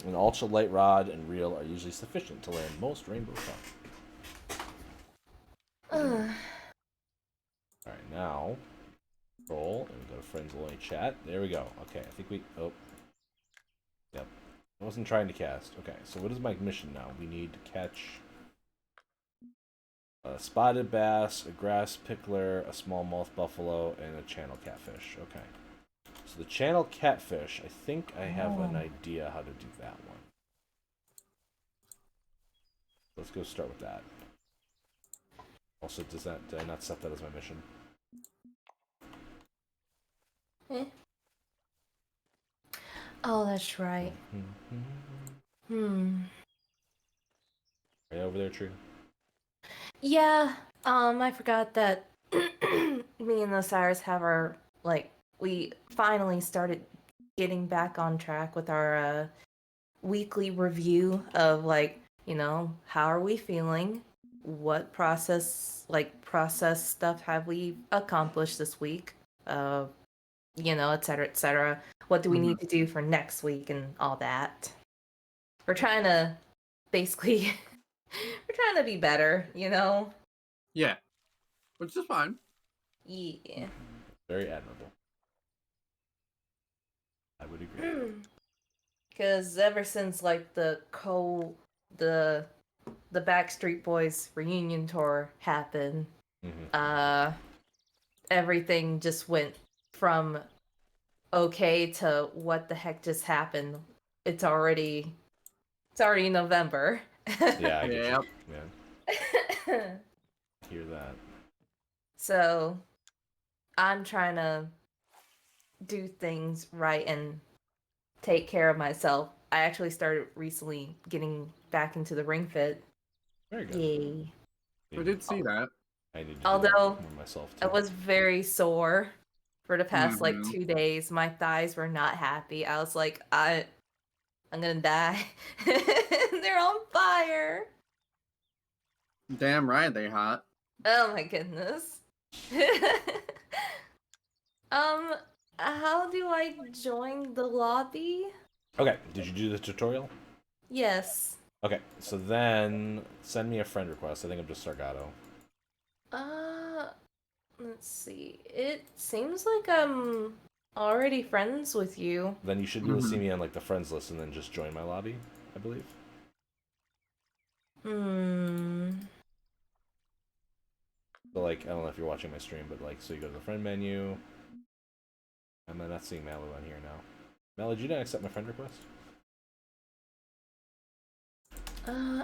[SPEAKER 1] An ultralight rod and reel are usually sufficient to land most rainbow trout. Alright, now roll and go to friends only chat. There we go. Okay, I think we. Oh. Yep. I wasn't trying to cast. Okay, so what is my mission now? We need to catch a spotted bass, a grass pickler, a smallmouth buffalo, and a channel catfish. Okay. So the channel catfish, I think I have an idea how to do that one. Let's go start with that. Also, did I not set that as my mission?
[SPEAKER 6] Oh, that's right.
[SPEAKER 1] Right over there, True.
[SPEAKER 6] Yeah, I forgot that me and Osiris have our, we finally started getting back on track with our weekly review of, how are we feeling? What process stuff have we accomplished this week? Et cetera, et cetera. What do we need to do for next week and all that? We're trying to basically we're trying to be better,
[SPEAKER 2] Yeah. Which is fine.
[SPEAKER 6] Yeah.
[SPEAKER 1] Very admirable. I would agree.
[SPEAKER 6] Because ever since the Backstreet Boys reunion tour happened, everything just went from okay to what the heck just happened. It's already November.
[SPEAKER 1] Yeah, I get
[SPEAKER 2] Yep.
[SPEAKER 1] you. Yeah. Hear that.
[SPEAKER 6] So I'm trying to do things right and take care of myself. I actually started recently getting back into the Ring Fit.
[SPEAKER 1] Very good.
[SPEAKER 6] Yay.
[SPEAKER 2] I did see that.
[SPEAKER 1] I need to do
[SPEAKER 6] Although
[SPEAKER 1] that more myself too.
[SPEAKER 6] I was very sore for the past 2 days. My thighs were not happy. I was like, I'm gonna die. They're on fire.
[SPEAKER 2] Damn right they hot.
[SPEAKER 6] Oh my goodness. How do I join the lobby?
[SPEAKER 1] Okay, did you do the tutorial?
[SPEAKER 6] Yes.
[SPEAKER 1] Okay, so then send me a friend request. I think I'm just Sargato.
[SPEAKER 6] Let's see. It seems like I'm already friends with you.
[SPEAKER 1] Then you should be able to see me on like the friends list and then just join my lobby, I believe. So like, I don't know if you're watching my stream, but like, so you go to the friend menu. I'm not seeing Malu on here now. Malu, did you not accept my friend request?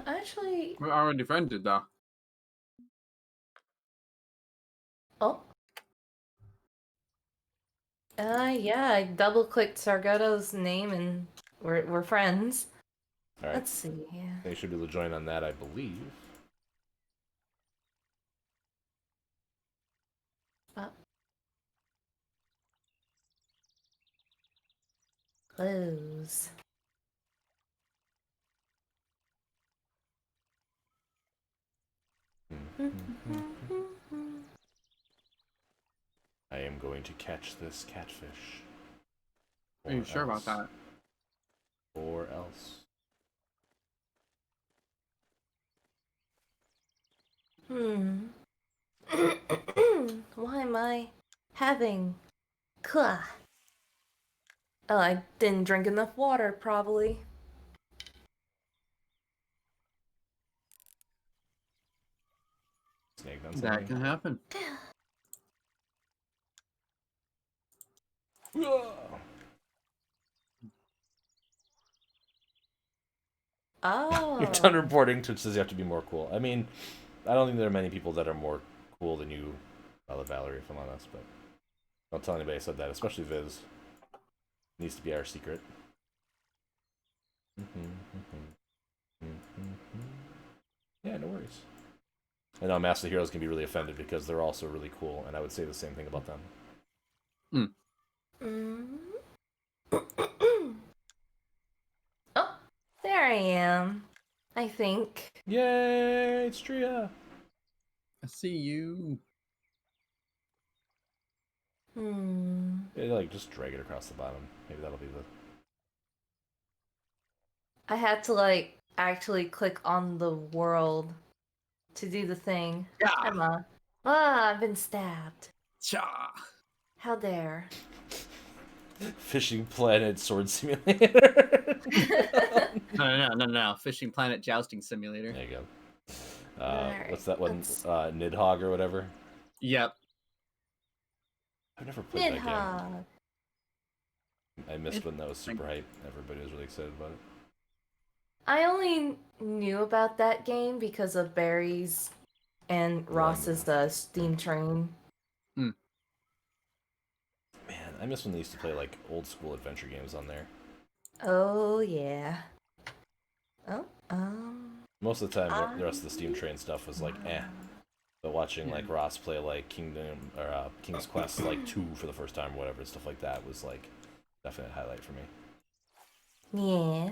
[SPEAKER 6] Actually,
[SPEAKER 2] We're already friended though.
[SPEAKER 6] oh. Yeah, I double clicked Sargato's name and we're friends.
[SPEAKER 1] All right.
[SPEAKER 6] Let's see.
[SPEAKER 1] You should be able to join on that, I believe.
[SPEAKER 6] Close.
[SPEAKER 1] I am going to catch this catfish.
[SPEAKER 2] Are you sure about that?
[SPEAKER 1] Or else.
[SPEAKER 6] Why am I having Oh, I didn't drink enough water, probably.
[SPEAKER 1] Snake on
[SPEAKER 2] That
[SPEAKER 1] something.
[SPEAKER 2] can happen.
[SPEAKER 6] Oh.
[SPEAKER 1] You're done reporting. Twitch says you have to be more cool. I mean, I don't think there are many people that are more cool than you, Valerie, if I'm honest, but don't tell anybody I said that, especially Viz. Needs to be our secret. Yeah, no worries. I know Master Heroes can be really offended because they're also really cool, and I would say the same thing about them.
[SPEAKER 6] Oh, there I am. I think.
[SPEAKER 1] Yay, it's Tria!
[SPEAKER 2] I see you.
[SPEAKER 1] Yeah, like, just drag it across the bottom. Maybe that'll be the...
[SPEAKER 6] I had to, like, actually click on the world to do the thing.
[SPEAKER 2] Yeah.
[SPEAKER 6] Emma. Ah, I've been stabbed.
[SPEAKER 2] Cha.
[SPEAKER 6] How dare.
[SPEAKER 1] Fishing Planet Sword Simulator.
[SPEAKER 2] No. Fishing Planet Jousting Simulator.
[SPEAKER 1] There you go.
[SPEAKER 6] Alright,
[SPEAKER 1] What's that one?
[SPEAKER 6] let's-
[SPEAKER 1] Nidhogg or whatever?
[SPEAKER 2] Yep.
[SPEAKER 1] I've never played that
[SPEAKER 6] Nidhogg.
[SPEAKER 1] game. I missed when that was super hype. Everybody was really excited about it.
[SPEAKER 6] I only knew about that game because of Barry's and Ross's Steam Train.
[SPEAKER 1] Man, I miss when they used to play like old school adventure games on there.
[SPEAKER 6] Oh yeah. Oh,
[SPEAKER 1] Most of the time, the rest of the Steam Train stuff was like, eh. But watching like Ross play like Kingdom or King's Quest like 2 for the first time or whatever, stuff like that was like definite highlight for me.
[SPEAKER 6] yeah.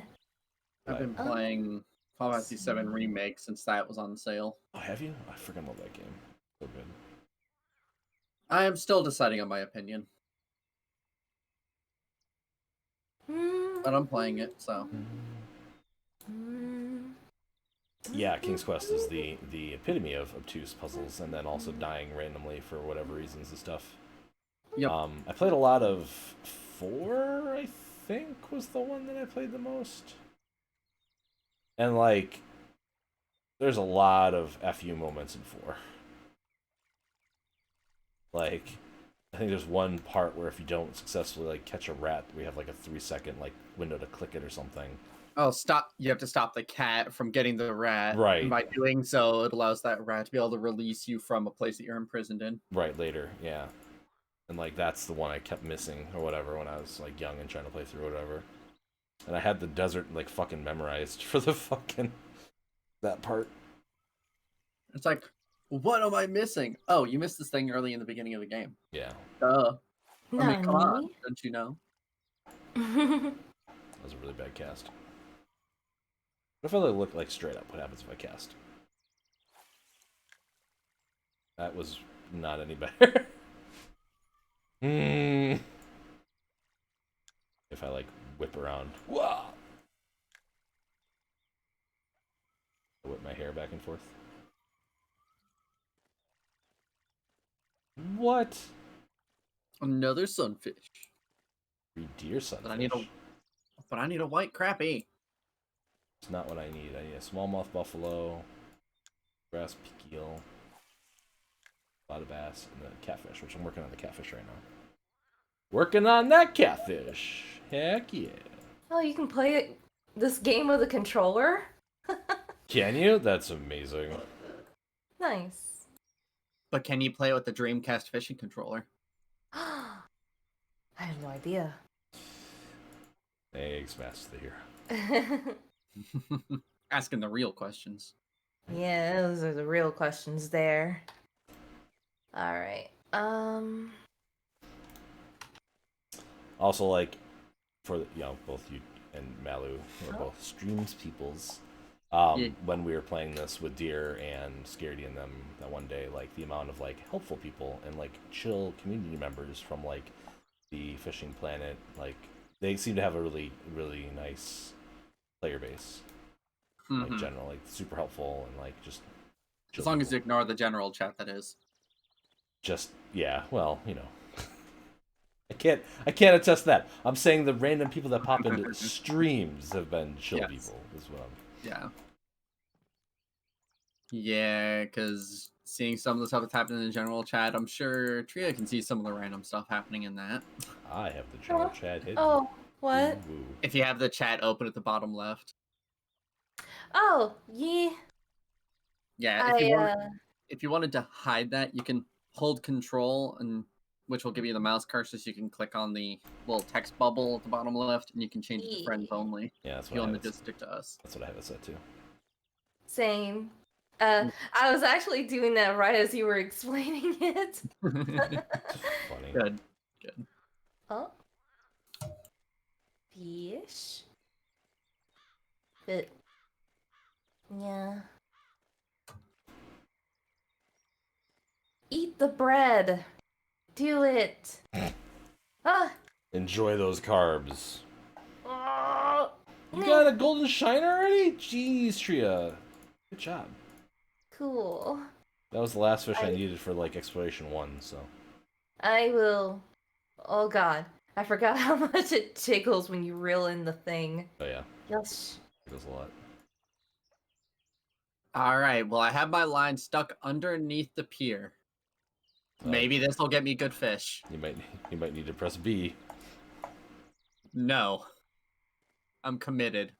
[SPEAKER 2] I've been playing Final Fantasy VII Remake since that was on sale.
[SPEAKER 1] Oh, have you? I freaking love that game. So good.
[SPEAKER 2] I am still deciding on my opinion, but I'm playing it, so.
[SPEAKER 1] Yeah, King's Quest is the epitome of obtuse puzzles, and then also dying randomly for whatever reasons and stuff.
[SPEAKER 2] Yep.
[SPEAKER 1] I played a lot of 4, I think, was the one that I played the most. And, like, there's a lot of FU moments in 4. Like, I think there's one part where if you don't successfully, like, catch a rat, we have, like, a 3-second, like, window to click it or something.
[SPEAKER 2] Oh, stop. You have to stop the cat from getting the rat.
[SPEAKER 1] Right.
[SPEAKER 2] And by doing so, it allows that rat to be able to release you from a place that you're imprisoned in.
[SPEAKER 1] Right, later, yeah. And, like, that's the one I kept missing or whatever when I was, like, young and trying to play through or whatever. And I had the desert, like, fucking memorized for the fucking... that part.
[SPEAKER 2] It's like, what am I missing? Oh, you missed this thing early in the beginning of the game.
[SPEAKER 1] Yeah.
[SPEAKER 2] I mean, come on.
[SPEAKER 6] Nani?
[SPEAKER 2] Don't you know?
[SPEAKER 1] That was a really bad cast. What if I look, like, straight up? What happens if I cast? That was not any better. If I, like, whip around. Whoa! forth. What?
[SPEAKER 2] Another sunfish.
[SPEAKER 1] 3 deer sunfish.
[SPEAKER 2] But I need a white crappie.
[SPEAKER 1] It's not what I need. I need a smallmouth buffalo, grass pike eel, spotted bass, and the catfish, which I'm working on the catfish right now. Working on that catfish. Heck yeah.
[SPEAKER 6] Oh, you can play this game with a controller?
[SPEAKER 1] Can you? That's amazing.
[SPEAKER 6] Nice.
[SPEAKER 2] But can you play with the Dreamcast fishing controller?
[SPEAKER 6] I have no idea.
[SPEAKER 1] Eggs master here.
[SPEAKER 2] Asking the real questions.
[SPEAKER 6] Yeah, those are the real questions there. Alright.
[SPEAKER 1] Also, like, for both you and Malu are both streams peoples.
[SPEAKER 2] Yeah.
[SPEAKER 1] When we were playing this with Deer and Scaredy and them that one day, like the amount of like helpful people and like chill community members from like the Fishing Planet, like they seem to have a really, really nice player base. Like
[SPEAKER 2] Mhm.
[SPEAKER 1] general, like super helpful and like just chill
[SPEAKER 2] As long as
[SPEAKER 1] people.
[SPEAKER 2] you ignore the general chat, that is.
[SPEAKER 1] Just well, I can't attest to that. I'm saying the random people that pop into streams have been chill
[SPEAKER 2] Yes.
[SPEAKER 1] people as well.
[SPEAKER 2] Yeah. Yeah, because seeing some of the stuff that's happening in the general chat, I'm sure Tria can see some of the random stuff happening in that.
[SPEAKER 1] I have the general chat hidden.
[SPEAKER 6] Oh, what?
[SPEAKER 1] Ooh.
[SPEAKER 2] If you have the chat open at the bottom left.
[SPEAKER 6] Oh, yeah.
[SPEAKER 2] Yeah, if you wanted to hide that, you can hold control, and which will give you the mouse cursor, so you can click on the little text bubble at the bottom left, and you can change it to friends
[SPEAKER 6] Yeah.
[SPEAKER 2] only.
[SPEAKER 1] Yeah, that's
[SPEAKER 2] If you
[SPEAKER 1] what I
[SPEAKER 2] want to
[SPEAKER 1] have.
[SPEAKER 2] just stick to us.
[SPEAKER 1] That's what I have it set to.
[SPEAKER 6] Same. I was actually doing that right as you were explaining it.
[SPEAKER 1] It's funny.
[SPEAKER 2] Good.
[SPEAKER 6] Oh. Fish. But yeah. Eat the bread. Do it. Ah.
[SPEAKER 1] Enjoy those carbs.
[SPEAKER 6] Oh.
[SPEAKER 1] You got a golden shine already? Jeez, Tria. Good job.
[SPEAKER 6] Cool.
[SPEAKER 1] That was the last fish I needed for like exploration 1, so.
[SPEAKER 6] I will. Oh god. I forgot how much it jiggles when you reel in the thing.
[SPEAKER 1] Oh yeah,
[SPEAKER 6] Yes.
[SPEAKER 1] it does a lot.
[SPEAKER 2] All right. Well, I have my line stuck underneath the pier. Maybe this will get me good fish.
[SPEAKER 1] You might need to press B.
[SPEAKER 2] No. I'm committed.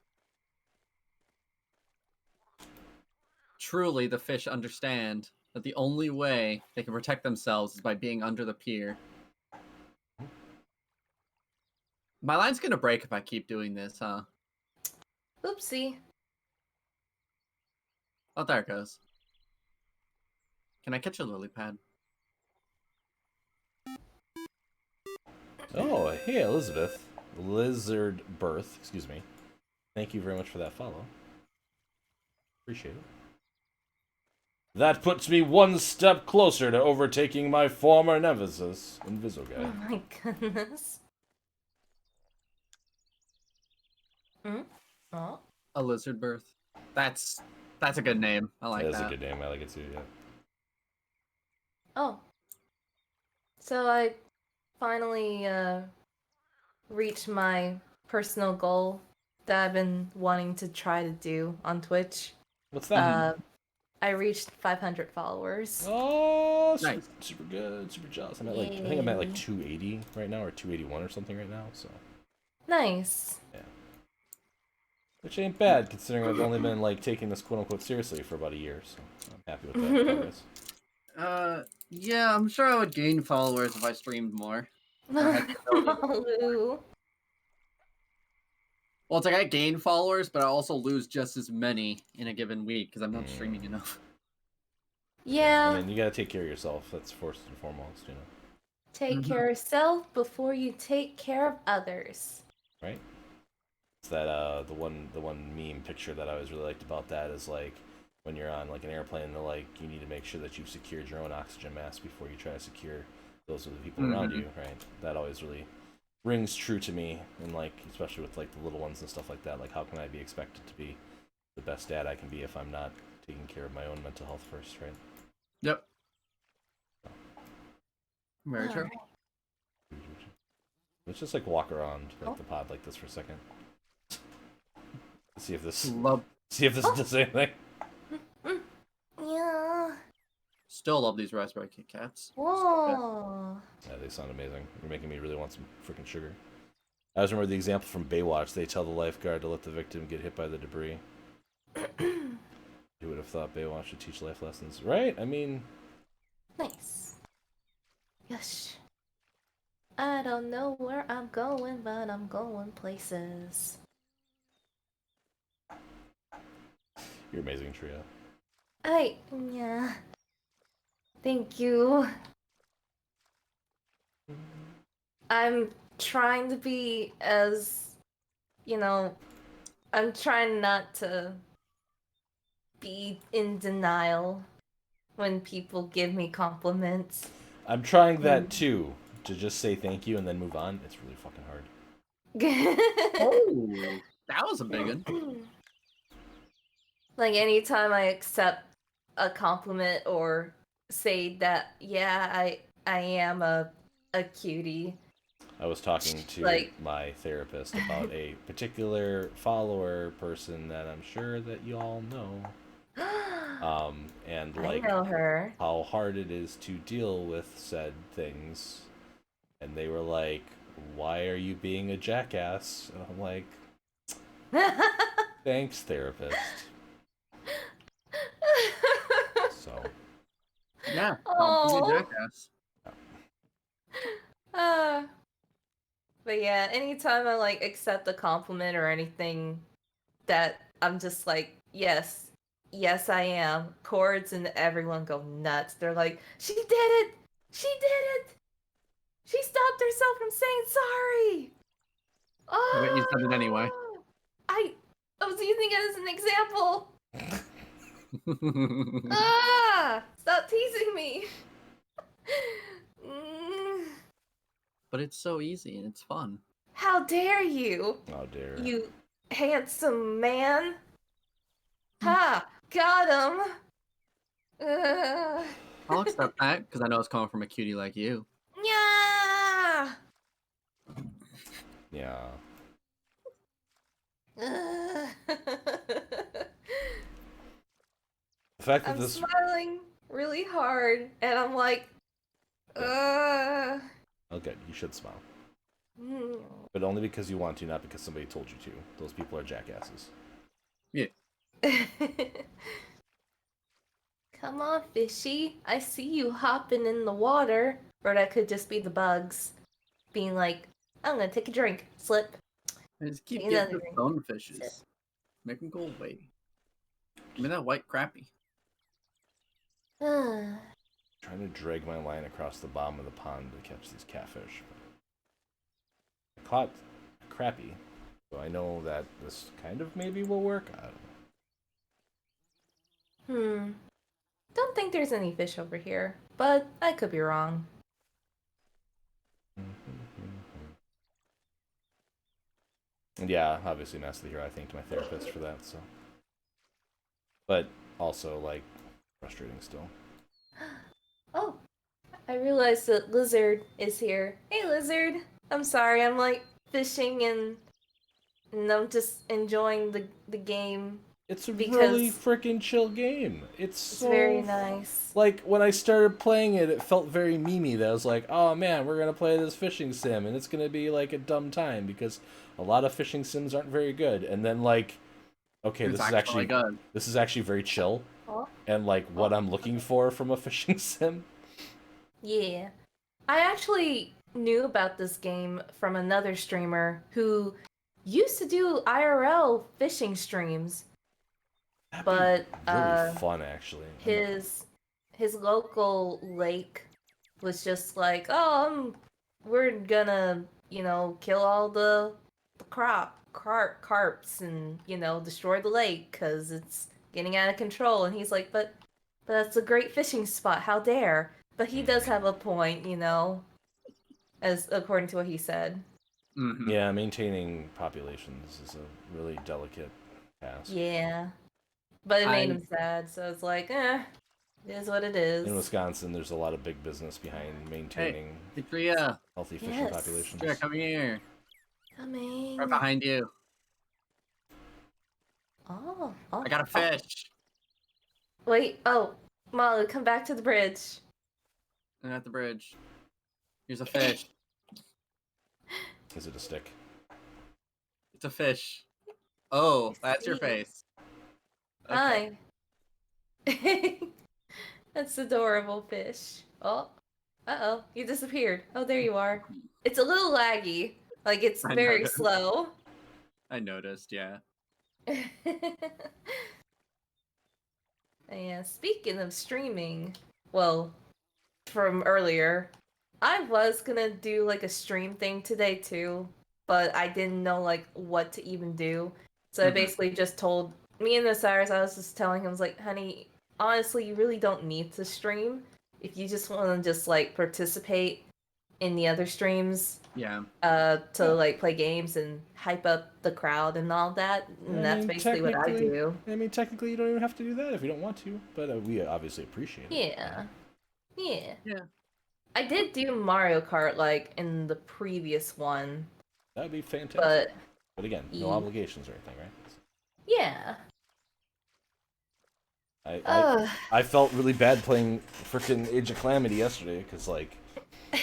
[SPEAKER 2] Truly, the fish understand that the only way they can protect themselves is by being under the pier. My line's gonna break if I keep doing this, huh?
[SPEAKER 6] Oopsie.
[SPEAKER 2] Oh, there it goes. Can I catch a lily pad?
[SPEAKER 1] Oh, hey Elizabeth. Lizard Birth, excuse me. Thank you very much for that follow. Appreciate it. That puts me one step closer to overtaking my former nemesis, Invisiguy.
[SPEAKER 6] Oh my goodness. Oh.
[SPEAKER 2] A lizard birth. That's a good name. I like
[SPEAKER 1] That's
[SPEAKER 2] that.
[SPEAKER 1] a good name. I like it too. Yeah.
[SPEAKER 6] Oh. So I finally reached my personal goal that I've been wanting to try to do on Twitch.
[SPEAKER 1] What's that?
[SPEAKER 6] I reached 500 followers.
[SPEAKER 1] Oh, super,
[SPEAKER 2] Nice.
[SPEAKER 1] super good. Super jealous. I'm at like, I think I'm at like 280 right now, or 281 or something right now. So,
[SPEAKER 6] Nice.
[SPEAKER 1] which ain't bad considering I've only been like taking this quote unquote seriously for about a year. So I'm happy with that progress.
[SPEAKER 2] Yeah, I'm sure I would gain followers if I streamed more.
[SPEAKER 6] Lou.
[SPEAKER 2] Well, it's like I gain followers, but I also lose just as many in a given week because I'm not streaming enough.
[SPEAKER 6] Yeah.
[SPEAKER 1] I mean, you gotta take care of yourself. That's first and foremost, you know.
[SPEAKER 6] Take care of yourself before you take care of others.
[SPEAKER 1] Right? It's that the one meme picture that I always really liked about that is like when you're on like an airplane, they're like you need to make sure that you've secured your own oxygen mask before you try to secure those of the people around you, right? That always really rings true to me, and like especially with like the little ones and stuff like that. Like how can I be expected to be the best dad I can be if I'm not taking care of my own mental health first, right?
[SPEAKER 2] Yep. Very
[SPEAKER 6] All
[SPEAKER 2] true.
[SPEAKER 6] right.
[SPEAKER 1] Let's just like walk around like the pod like this for a second. See if this
[SPEAKER 2] Love,
[SPEAKER 1] does anything.
[SPEAKER 6] Yeah.
[SPEAKER 2] still love these raspberry Kit Kats.
[SPEAKER 6] Whoa.
[SPEAKER 1] Yeah, they sound amazing. You're making me really want some freaking sugar. I always remember the example from Baywatch. They tell the lifeguard to let the victim get hit by the debris. Who would have thought Baywatch would teach life lessons? Right? I mean...
[SPEAKER 6] Nice. Yes. I don't know where I'm going, but I'm going places.
[SPEAKER 1] You're amazing, Tria.
[SPEAKER 6] Yeah. Thank you. I'm trying to be as, I'm trying not to be in denial when people give me compliments.
[SPEAKER 1] I'm trying that too. To just say thank you and then move on. It's really fucking hard.
[SPEAKER 2] Oh, that was a big one.
[SPEAKER 6] Like anytime I accept a compliment or say that, yeah, I am a cutie.
[SPEAKER 1] I was talking to
[SPEAKER 6] Like-
[SPEAKER 1] my therapist about a particular follower person that I'm sure that you all know. And
[SPEAKER 6] I
[SPEAKER 1] like
[SPEAKER 6] know her.
[SPEAKER 1] how hard it is to deal with said things. And they were like, "Why are you being a jackass?" And I'm like, "Thanks, therapist." So,
[SPEAKER 2] Yeah.
[SPEAKER 6] Aw.
[SPEAKER 2] Complete jackass.
[SPEAKER 6] But yeah, anytime I like accept a compliment or anything, that I'm just like, yes, I am. Chords and everyone go nuts. They're like, she did it! She did it! She stopped herself from saying sorry! Oh,
[SPEAKER 2] bet you said it anyway.
[SPEAKER 6] I was using it as an example. Stop teasing me.
[SPEAKER 2] But it's so easy and it's fun.
[SPEAKER 6] How dare you?
[SPEAKER 1] oh dear.
[SPEAKER 6] You handsome man. Ha! Got him!
[SPEAKER 2] I'll accept that because I know it's coming from a cutie like you.
[SPEAKER 6] Yeah!
[SPEAKER 1] Yeah.
[SPEAKER 6] Uh,
[SPEAKER 1] The fact that
[SPEAKER 6] I'm
[SPEAKER 1] this
[SPEAKER 6] smiling really hard, and I'm like,
[SPEAKER 1] Oh good, you should smile.
[SPEAKER 6] mm.
[SPEAKER 1] But only because you want to, not because somebody told you to. Those people are jackasses.
[SPEAKER 6] Come on, fishy. I see you hopping in the water. Or that could just be the bugs being like, I'm gonna take a drink. Slip.
[SPEAKER 2] I just keep
[SPEAKER 6] Take
[SPEAKER 2] getting
[SPEAKER 6] another
[SPEAKER 2] the
[SPEAKER 6] drink.
[SPEAKER 2] stonefishes. Make them go away. Give me that white crappie.
[SPEAKER 1] Trying to drag my line across the bottom of the pond to catch these catfish. I caught a crappie, so I know that this kind of maybe will work. I don't know.
[SPEAKER 6] Don't think there's any fish over here, but I could be wrong.
[SPEAKER 1] And yeah, obviously Nestle here. I thanked my therapist for that. So, but also like frustrating still.
[SPEAKER 6] Oh, I realized that Lizard is here. Hey, Lizard. I'm sorry. I'm like fishing and I'm just enjoying the game.
[SPEAKER 1] It's a
[SPEAKER 6] Because
[SPEAKER 1] really freaking chill game. It's
[SPEAKER 6] It's
[SPEAKER 1] so
[SPEAKER 6] very nice.
[SPEAKER 1] Like when I started playing it, it felt very memey. That I was like, oh man, we're gonna play this fishing sim, and it's gonna be like a dumb time because a lot of fishing sims aren't very good. And then like, okay,
[SPEAKER 2] It's
[SPEAKER 1] this is actually
[SPEAKER 2] good.
[SPEAKER 1] this is actually very chill,
[SPEAKER 6] Oh,
[SPEAKER 1] and like what I'm looking for from a fishing sim.
[SPEAKER 6] yeah. I actually knew about this game from another streamer who used to do IRL fishing streams,
[SPEAKER 1] That'd
[SPEAKER 6] but
[SPEAKER 1] be really fun actually.
[SPEAKER 6] his local lake was just like, oh, we're gonna, kill all the carps and, destroy the lake because it's getting out of control. And he's like, but that's a great fishing spot. How dare? But he does have a point, as according to what he said.
[SPEAKER 2] Mhm.
[SPEAKER 1] Yeah, maintaining populations is a really delicate task.
[SPEAKER 6] Yeah. But it made
[SPEAKER 2] I-
[SPEAKER 6] him sad, so it's like, it is what it is.
[SPEAKER 1] In Wisconsin, there's a lot of big business behind maintaining
[SPEAKER 2] Patria,
[SPEAKER 1] healthy fishing
[SPEAKER 6] Yes.
[SPEAKER 1] populations.
[SPEAKER 2] Patria, come here.
[SPEAKER 6] Coming.
[SPEAKER 2] Right behind you.
[SPEAKER 6] Oh,
[SPEAKER 2] I got a fish.
[SPEAKER 6] Wait, Molly, come back to the bridge.
[SPEAKER 2] I'm at the bridge. Here's a fish.
[SPEAKER 1] Is it a stick?
[SPEAKER 2] It's a fish. Oh,
[SPEAKER 6] I
[SPEAKER 2] that's your
[SPEAKER 6] see.
[SPEAKER 2] face. Okay.
[SPEAKER 6] Hi. That's adorable fish. Oh, you disappeared. Oh, there you are. It's a little laggy. Like, it's
[SPEAKER 2] I
[SPEAKER 6] very
[SPEAKER 2] noticed.
[SPEAKER 6] slow.
[SPEAKER 2] I noticed, yeah.
[SPEAKER 6] Yeah, speaking of streaming, well, from earlier, I was gonna do like a stream thing today too, but I didn't know like what to even do. So I
[SPEAKER 2] Mhm.
[SPEAKER 6] basically just told me and Osiris, I was just telling him, I was like, honey, honestly, you really don't need to stream. If you just want to just like participate in the other streams,
[SPEAKER 2] Yeah.
[SPEAKER 6] to like play games and hype up the crowd and all that, and that's basically what I do.
[SPEAKER 1] I mean, technically, you don't even have to do that if you don't want to, but we obviously appreciate it.
[SPEAKER 6] Yeah. Yeah.
[SPEAKER 2] Yeah.
[SPEAKER 6] I did do Mario Kart like in the previous one,
[SPEAKER 1] That'd be fantastic.
[SPEAKER 6] but
[SPEAKER 1] But again, no
[SPEAKER 6] Ye-
[SPEAKER 1] obligations or anything, right?
[SPEAKER 6] yeah.
[SPEAKER 1] I I felt really bad playing freaking Age of Calamity yesterday because like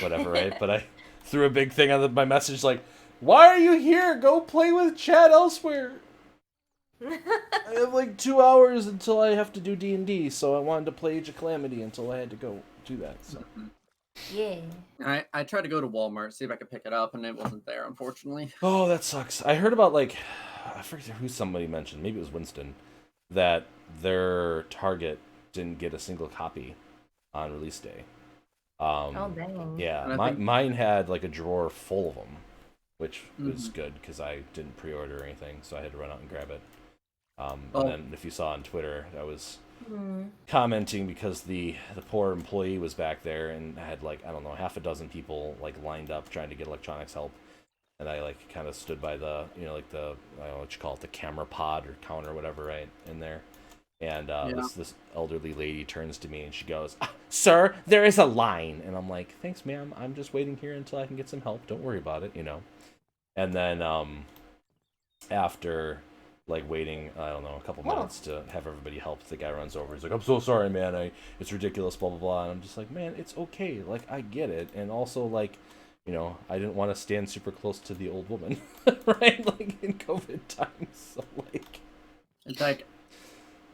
[SPEAKER 1] whatever, right? But I threw a big thing on my message like, "Why are you here? Go play with Chad elsewhere." I have like 2 hours until I have to do D&D, so I wanted to play Age of Calamity until I had to go do that. So
[SPEAKER 6] Yeah.
[SPEAKER 2] I tried to go to Walmart, see if I could pick it up, and it wasn't there, unfortunately.
[SPEAKER 1] oh, that sucks. I heard about like I forget who somebody mentioned, maybe it was Winston, that their Target didn't get a single copy on release day.
[SPEAKER 6] Oh dang.
[SPEAKER 1] Yeah,
[SPEAKER 2] And I think-
[SPEAKER 1] mine had like a drawer full of them, which was
[SPEAKER 2] Mhm.
[SPEAKER 1] good because I didn't pre-order or anything, so I had to run out and grab it.
[SPEAKER 2] Oh.
[SPEAKER 1] And then if you saw on Twitter, I was
[SPEAKER 6] Hmm.
[SPEAKER 1] commenting because the poor employee was back there and had like I don't know half a dozen people like lined up trying to get electronics help, and I like kind of stood by the like the I don't know what you call it, the camera pod or counter or whatever right in there. And
[SPEAKER 2] Yeah.
[SPEAKER 1] this elderly lady turns to me and she goes, "Sir, there is a line." And I'm like, "Thanks, ma'am. I'm just waiting here until I can get some help. Don't worry about it, you know." And then after like waiting, I don't know, a couple
[SPEAKER 6] Oh.
[SPEAKER 1] minutes to have everybody help, the guy runs over. He's like, "I'm so sorry, man. It's ridiculous, blah blah blah." And I'm just like, "Man, it's okay. Like I get it." And also like, I didn't want to stand super close to the old woman, right? Like in COVID times. So like,
[SPEAKER 2] It's like,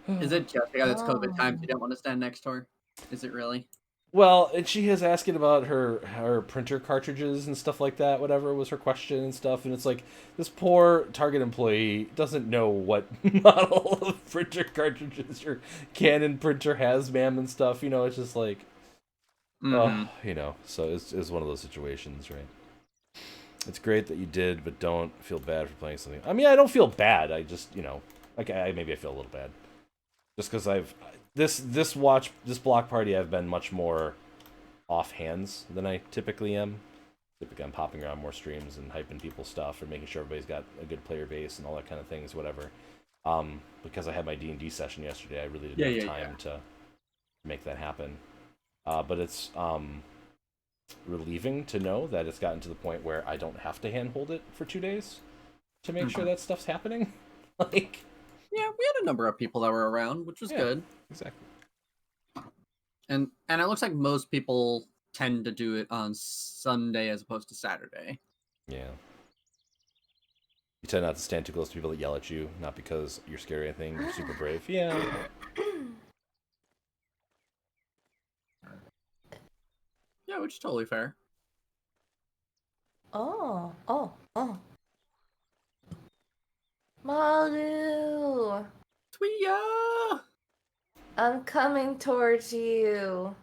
[SPEAKER 2] is it just because it's COVID times
[SPEAKER 6] Oh.
[SPEAKER 2] you don't want to stand next to her? Is it really?
[SPEAKER 1] Well, and she is asking about her printer cartridges and stuff like that. Whatever was her question and stuff, and it's like this poor Target employee doesn't know what model of printer cartridges your Canon printer has, ma'am, and stuff. It's just like,
[SPEAKER 2] Mhm.
[SPEAKER 1] So it's one of those situations, right? It's great that you did, but don't feel bad for playing something. I mean, I don't feel bad. I just, like maybe I feel a little bad, just because I've this block party I've been much more off hands than I typically am. Typically, I'm popping around more streams and hyping people's stuff and making sure everybody's got a good player base and all that kind of things, whatever. Because I had my D&D session yesterday, I really didn't have time to make that happen. But it's relieving to know that it's gotten to the point where I don't have to handhold it for 2 days to make sure that stuff's happening. Like,
[SPEAKER 2] Yeah, we had a number of people that were around, which was
[SPEAKER 1] Yeah.
[SPEAKER 2] good.
[SPEAKER 1] exactly.
[SPEAKER 2] And it looks like most people tend to do it on Sunday as opposed to Saturday.
[SPEAKER 1] Yeah. You tend not to stand too close to people that yell at you, not because you're scary or anything, you're super brave. Yeah.
[SPEAKER 2] Yeah, which is totally fair.
[SPEAKER 6] Oh. Malu,
[SPEAKER 2] Tweeya!
[SPEAKER 6] I'm coming towards you.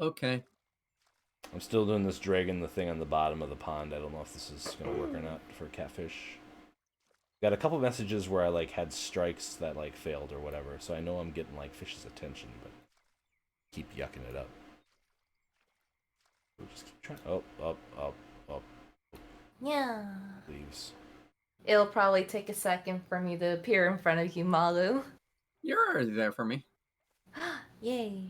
[SPEAKER 2] Okay.
[SPEAKER 1] I'm still doing this dragging the thing on the bottom of the pond. I don't know if this is going to work or not for catfish. Got a couple messages where I like had strikes that like failed or whatever, so I know I'm getting like fish's attention, but keep yucking it up. We'll just keep trying. Up,
[SPEAKER 6] Yeah.
[SPEAKER 1] leaves.
[SPEAKER 6] It'll probably take a second for me to appear in front of you, Malu.
[SPEAKER 2] You're already there for me.
[SPEAKER 6] Yay.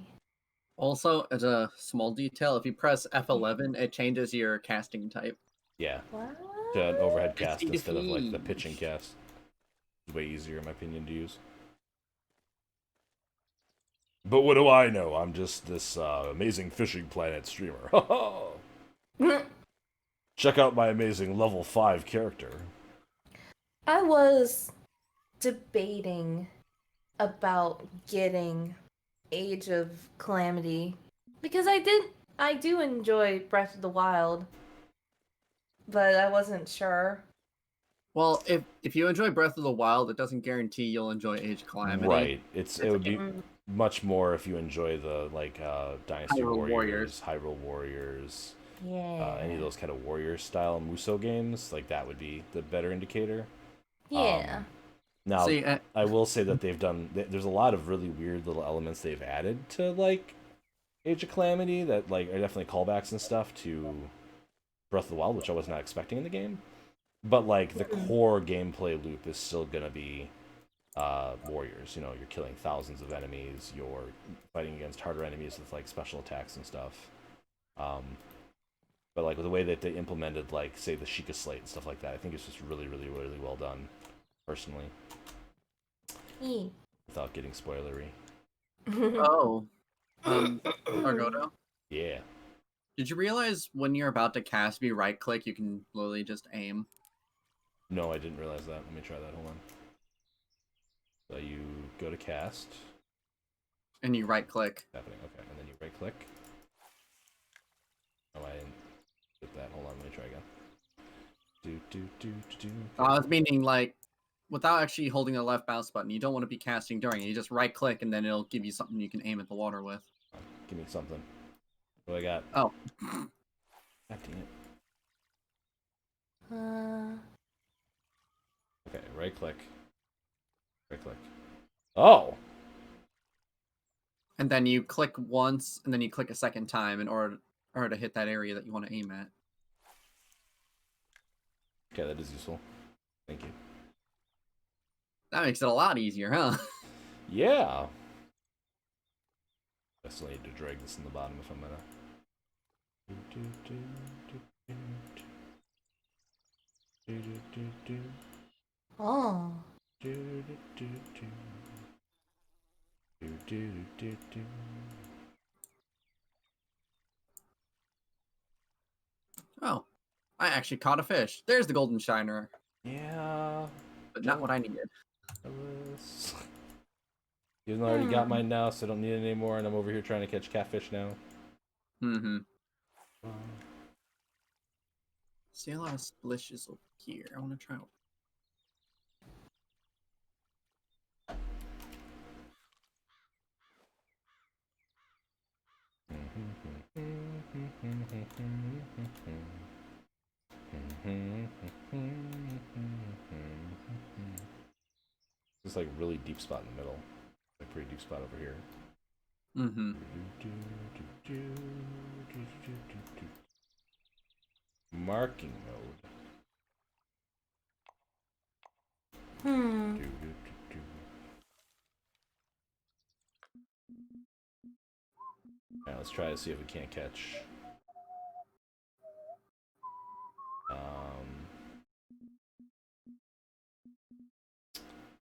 [SPEAKER 2] Also, as a small detail, if you press F11, it changes your casting type.
[SPEAKER 1] Yeah,
[SPEAKER 6] What?
[SPEAKER 1] to an overhead
[SPEAKER 2] It's
[SPEAKER 1] cast instead of like the
[SPEAKER 2] easy.
[SPEAKER 1] pitching cast. It's way easier, in my opinion, to use. But what do I know? I'm just this amazing fishing planet streamer. Check out my amazing level 5 character.
[SPEAKER 6] I was debating about getting Age of Calamity because I do enjoy Breath of the Wild, but I wasn't sure.
[SPEAKER 2] Well, if you enjoy Breath of the Wild, it doesn't guarantee you'll enjoy Age of Calamity.
[SPEAKER 1] Right. It would be
[SPEAKER 6] Mm.
[SPEAKER 1] much more if you enjoy the like Dynasty
[SPEAKER 2] Hyrule
[SPEAKER 1] Warriors, Hyrule Warriors,
[SPEAKER 6] Yeah.
[SPEAKER 1] any of those kind of warrior style Musou games. Like that would be the better indicator.
[SPEAKER 6] Yeah.
[SPEAKER 1] Now,
[SPEAKER 2] See,
[SPEAKER 1] I will say that there's a lot of really weird little elements they've added to like Age of Calamity that like are definitely callbacks and stuff to Breath of the Wild, which I was not expecting in the game. But like the core gameplay loop is still gonna be warriors. You know, you're killing thousands of enemies, you're fighting against harder enemies with like special attacks and stuff. But like with the way that they implemented like say the Sheikah Slate and stuff like that, I think it's just really, really, really well done, personally.
[SPEAKER 6] Yeah.
[SPEAKER 1] Without getting spoilery.
[SPEAKER 2] oh, Argoto,
[SPEAKER 1] Yeah.
[SPEAKER 2] did you realize when you're about to cast, if you right click, you can literally just aim?
[SPEAKER 1] No, I didn't realize that. Let me try that. Hold on. So you go to cast.
[SPEAKER 2] And you right click.
[SPEAKER 1] Happening. Okay, and then you right click. Oh, I didn't get that. Hold on. Let me try again.
[SPEAKER 2] I was meaning like without actually holding the left mouse button. You don't want to be casting during it. You just right click and then it'll give you something you can aim at the water with.
[SPEAKER 1] Give me something. What do I got?
[SPEAKER 2] Oh.
[SPEAKER 1] Acting it. Okay, right click. Right click. Oh!
[SPEAKER 2] And then you click once and then you click a second time in order to hit that area that you want to aim at.
[SPEAKER 1] Okay, that is useful. Thank you.
[SPEAKER 2] That makes it a lot easier, huh?
[SPEAKER 1] Yeah! I still need to drag this in the bottom if I'm gonna.
[SPEAKER 6] Oh.
[SPEAKER 2] Oh, I actually caught a fish. There's the golden shiner,
[SPEAKER 1] Yeah.
[SPEAKER 2] but not what I needed.
[SPEAKER 1] Even though I already got mine now, so I don't need it anymore, and I'm over here trying to catch catfish now.
[SPEAKER 2] Mm-hmm. See a lot of splishes over here. I want to try.
[SPEAKER 1] This like really deep spot in the middle. Like pretty deep spot over here.
[SPEAKER 2] Mm-hmm.
[SPEAKER 1] Marking mode. Alright, let's try to see if we can't catch.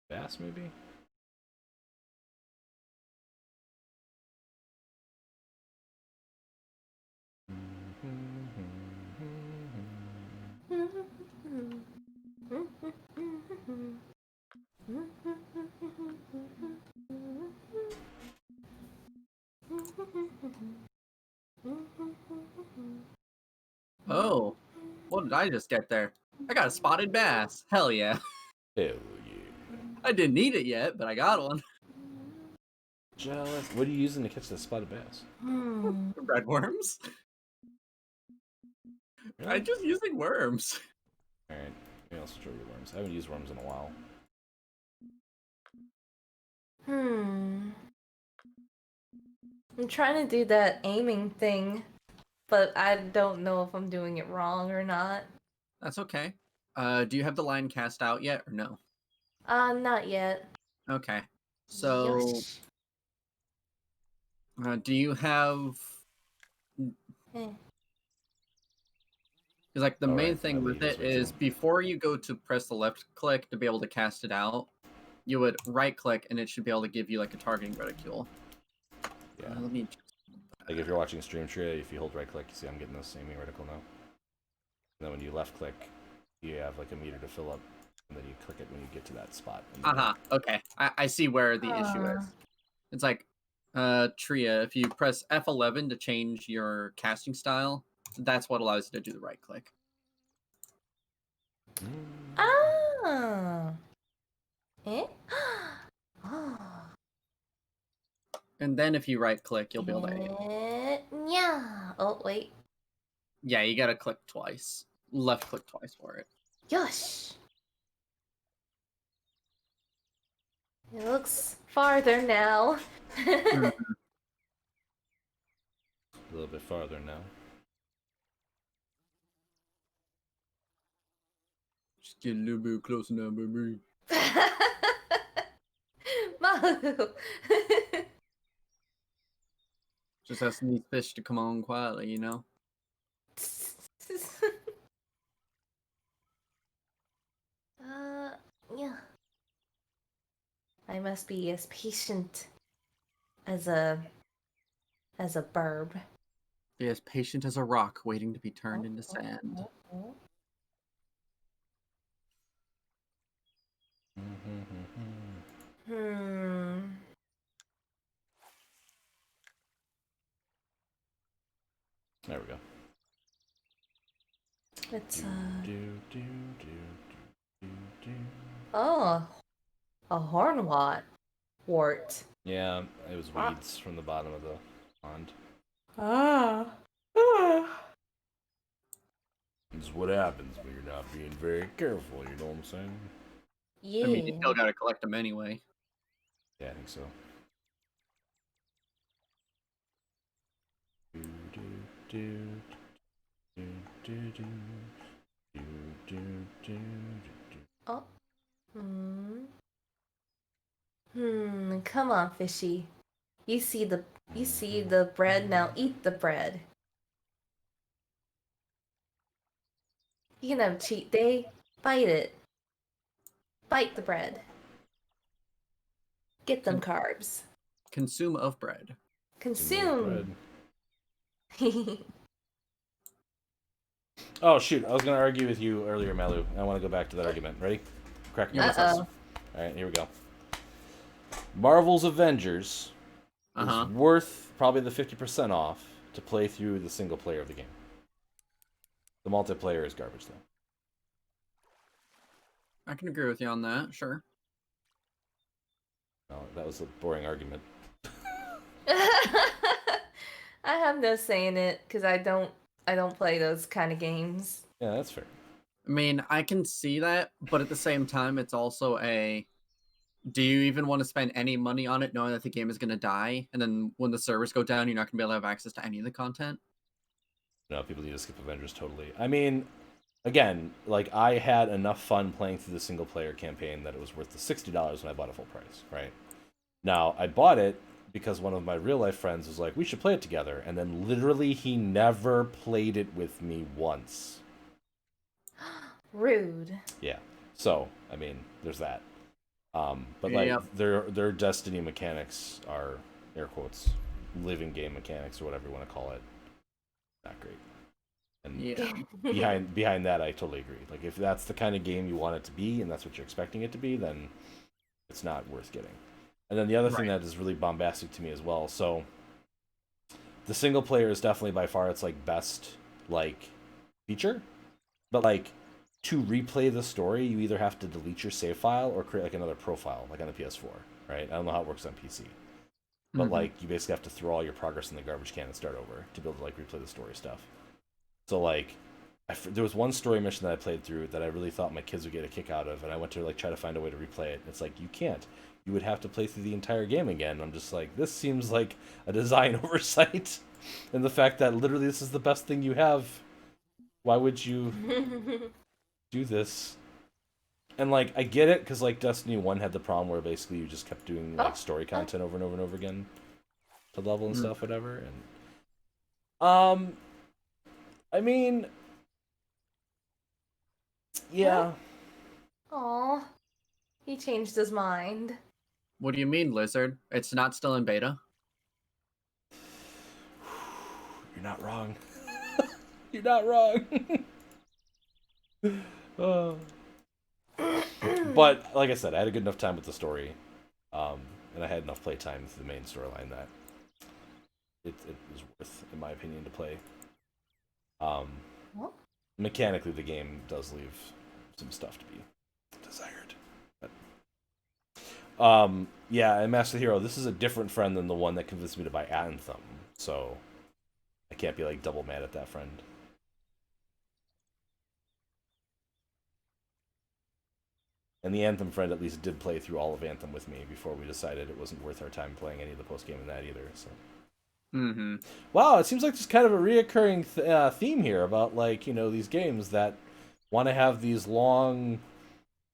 [SPEAKER 1] Bass maybe?
[SPEAKER 2] Oh, what did I just get there? I got a spotted bass. Hell yeah.
[SPEAKER 1] Hell yeah.
[SPEAKER 2] I didn't need it yet, but I got one.
[SPEAKER 1] Jealous. What are you using to catch the spotted bass?
[SPEAKER 2] Red worms.
[SPEAKER 1] Really?
[SPEAKER 2] I'm just using worms.
[SPEAKER 1] Alright, maybe I'll switch over to worms. I haven't used worms in a while.
[SPEAKER 6] I'm trying to do that aiming thing, but I don't know if I'm doing it wrong or not.
[SPEAKER 2] That's okay. Do you have the line cast out yet or no?
[SPEAKER 6] Not yet.
[SPEAKER 2] Okay. So,
[SPEAKER 6] Yosh.
[SPEAKER 2] do you have?
[SPEAKER 6] Eh.
[SPEAKER 2] Because like the
[SPEAKER 1] All
[SPEAKER 2] main
[SPEAKER 1] right,
[SPEAKER 2] thing
[SPEAKER 1] my
[SPEAKER 2] with
[SPEAKER 1] lead is
[SPEAKER 2] it is
[SPEAKER 1] ritual.
[SPEAKER 2] before you go to press the left click to be able to cast it out, you would right click and it should be able to give you like a targeting reticule.
[SPEAKER 1] Yeah.
[SPEAKER 2] Let me.
[SPEAKER 1] Like if you're watching Stream Tria, if you hold right click, you see I'm getting this aiming reticle now. And then when you left click, you have like a meter to fill up, and then you click it when you get to that spot. and then-
[SPEAKER 2] Okay, I see where the issue is. It's like Tria, if you press F11 to change your casting style, that's what allows you to do the right click.
[SPEAKER 6] Ah. Eh? Oh.
[SPEAKER 2] And then if you right click, you'll be able to aim.
[SPEAKER 6] Yeah. Oh wait.
[SPEAKER 2] Yeah, you gotta click twice. Left click twice for it.
[SPEAKER 6] Yosh. It looks farther now.
[SPEAKER 1] A little bit farther now.
[SPEAKER 2] Just get a little bit closer now, baby.
[SPEAKER 6] Malu.
[SPEAKER 2] Just asking these fish to come on quietly, you know?
[SPEAKER 6] Yeah. I must be as patient as a bird.
[SPEAKER 2] Be as patient as a rock waiting to be turned into sand.
[SPEAKER 6] Hmm.
[SPEAKER 1] There we go.
[SPEAKER 6] It's
[SPEAKER 1] Do.
[SPEAKER 6] oh, a hornwort. Wart.
[SPEAKER 1] Yeah, it was weeds from the bottom of the pond.
[SPEAKER 6] Ah.
[SPEAKER 1] It's what happens when you're not being very careful, you know what I'm saying?
[SPEAKER 6] Yeah.
[SPEAKER 2] I mean, you still gotta collect them anyway.
[SPEAKER 1] Yeah, I think so.
[SPEAKER 6] Oh. Come on, fishy. You see the bread, now eat the bread. You can have a cheat day. Bite it. Bite the bread. Get them carbs.
[SPEAKER 2] Consume of bread.
[SPEAKER 6] Consume.
[SPEAKER 1] Oh shoot, I was gonna argue with you earlier, Malu. I want to go back to that argument. Ready? Crack me on the
[SPEAKER 6] Uh-oh.
[SPEAKER 1] Alright, here we go. Marvel's Avengers is worth probably the 50% off to play through the single player of the game. The multiplayer is garbage though.
[SPEAKER 2] I can agree with you on that, sure.
[SPEAKER 1] No, that was a boring argument.
[SPEAKER 6] I have no say in it because I don't play those kind of games.
[SPEAKER 1] Yeah, that's fair.
[SPEAKER 2] I mean, I can see that, but at the same time, it's also a... Do you even want to spend any money on it knowing that the game is going to die? And then when the servers go down, you're not going to be able to have access to any of the content?
[SPEAKER 1] No, people need to skip Avengers totally. I mean, again, like I had enough fun playing through the single player campaign that it was worth the $60 when I bought it full price, right? Now, I bought it because one of my real life friends was like, we should play it together. And then literally he never played it with me once.
[SPEAKER 6] Rude.
[SPEAKER 1] Yeah. So, I mean, there's that. But like
[SPEAKER 2] Yep.
[SPEAKER 1] their Destiny mechanics are air quotes living game mechanics or whatever you want to call it. Not great. And
[SPEAKER 2] Yeah.
[SPEAKER 1] behind that I totally agree. Like if that's the kind of game you want it to be and that's what you're expecting it to be, then it's not worth getting. And then the other thing that is really bombastic to me as well. So the single player is definitely by far its like best like feature. But like to replay the story, you either have to delete your save file or create like another profile, like on the PS4, right? I don't know how it works on PC. But like you basically have to throw all your progress in the garbage can and start over to be able to like replay the story stuff. So like there was one story mission that I played through that I really thought my kids would get a kick out of, and I went to like try to find a way to replay it. It's like you can't. You would have to play through the entire game again. I'm just like, this seems like a design oversight, and the fact that literally this is the best thing you have. Why would you do this? And like I get it because like Destiny 1 had the problem where basically you just kept doing like
[SPEAKER 6] Oh,
[SPEAKER 1] story content over and over and over again to level and
[SPEAKER 2] Mhm.
[SPEAKER 1] stuff, whatever. And I mean, yeah.
[SPEAKER 6] Aw. He changed his mind.
[SPEAKER 2] What do you mean, Lizard? It's not still in beta?
[SPEAKER 1] You're not wrong. You're not wrong. Uh, but like I said, I had a good enough time with the story, and I had enough playtime with the main storyline that it was worth, in my opinion, to play.
[SPEAKER 6] What?
[SPEAKER 1] Mechanically, the game does leave some stuff to be desired. But, yeah, and Master Hero, this is a different friend than the one that convinced me to buy Anthem, so I can't be like double mad at that friend. And the Anthem friend at least did play through all of Anthem with me before we decided it wasn't worth our time playing any of the post game in that either. So,
[SPEAKER 2] Mm-hmm.
[SPEAKER 1] wow, it seems like there's kind of a reoccurring theme here about like these games that want to have these long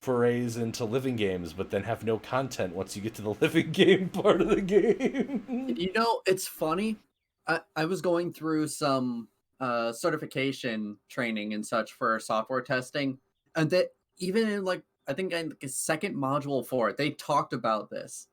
[SPEAKER 1] forays into living games, but then have no content once you get to the living game part of the game.
[SPEAKER 2] You know, it's funny. I was going through some certification training and such for software testing, and that even in like I think in the second module for it, they talked about this.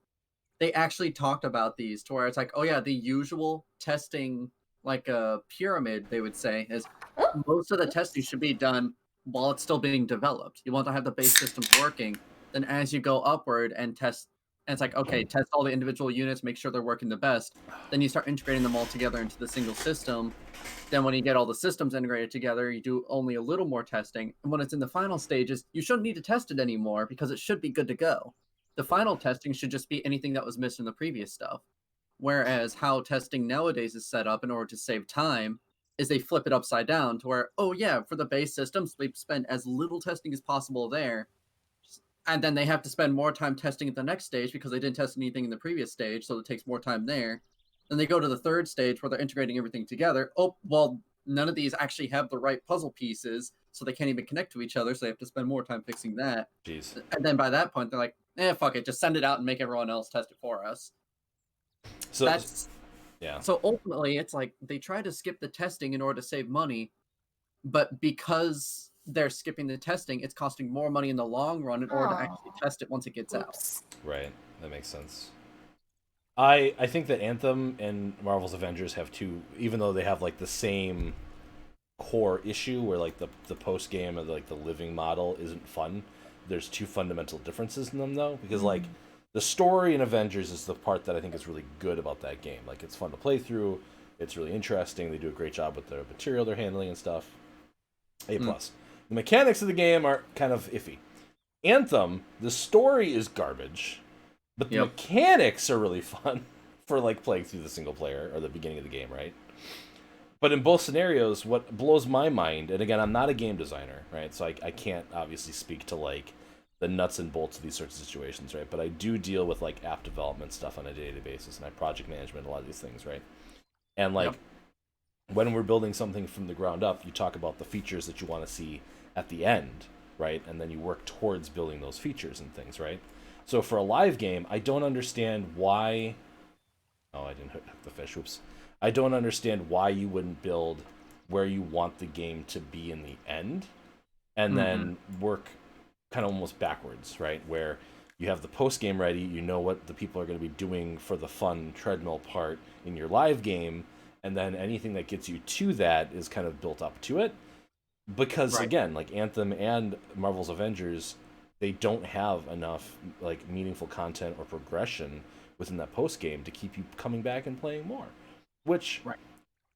[SPEAKER 2] They actually talked about these to where it's like, oh yeah, the usual testing, like a pyramid, they would say, is
[SPEAKER 6] Oh,
[SPEAKER 2] most of the testing should be done while it's still being developed. You want to have the base systems working. Then as you go upward and test, and it's like, okay, test all the individual units, make sure they're working the best. Then you start integrating them all together into the single system. Then when you get all the systems integrated together, you do only a little more testing. And when it's in the final stages, you shouldn't need to test it anymore because it should be good to go. The final testing should just be anything that was missed in the previous stuff. Whereas how testing nowadays is set up in order to save time is they flip it upside down to where, oh yeah, for the base systems, we spend as little testing as possible there. And then they have to spend more time testing at the next stage because they didn't test anything in the previous stage, so it takes more time there. Then they go to the third stage where they're integrating everything together. Oh, well, none of these actually have the right puzzle pieces, so they can't even connect to each other, so they have to spend more time fixing that.
[SPEAKER 1] Jeez.
[SPEAKER 2] And then by that point, they're like, fuck it, just send it out and make everyone else test it for us.
[SPEAKER 1] So
[SPEAKER 2] That's
[SPEAKER 1] yeah.
[SPEAKER 2] So ultimately, it's like they try to skip the testing in order to save money, but because they're skipping the testing, it's costing more money in the long run in order to actually test it once it gets out.
[SPEAKER 6] oops.
[SPEAKER 1] Right, that makes sense. I think that Anthem and Marvel's Avengers have two, even though they have like the same core issue where like the post game of like the living model isn't fun. There's two fundamental differences in them though, because like the story in Avengers is the part that I think is really good about that game. Like it's fun to play through, it's really interesting. They do a great job with the material they're handling and stuff. A plus. The mechanics of the game are kind of iffy. Anthem, the story is garbage, but the
[SPEAKER 2] Yep.
[SPEAKER 1] mechanics are really fun for like playing through the single player or the beginning of the game, right? But in both scenarios, what blows my mind, and again, I'm not a game designer, right? So I can't obviously speak to like the nuts and bolts of these sorts of situations, right? But I do deal with like app development stuff on a day-to-day basis, and I project management a lot of these things, right? And like when we're building something from the ground up, you talk about the features that you want to see at the end, right? And then you work towards building those features and things, right? So for a live game, I don't understand why. Oh, I didn't hook the fish. Oops. I don't understand why you wouldn't build where you want the game to be in the end, and then work kind of almost backwards, right? Where you have the post game ready, you know what the people are going to be doing for the fun treadmill part in your live game, and then anything that gets you to that is kind of built up to it. Because again, like Anthem and Marvel's Avengers, they don't have enough like meaningful content or progression within that post game to keep you coming back and playing more. Which,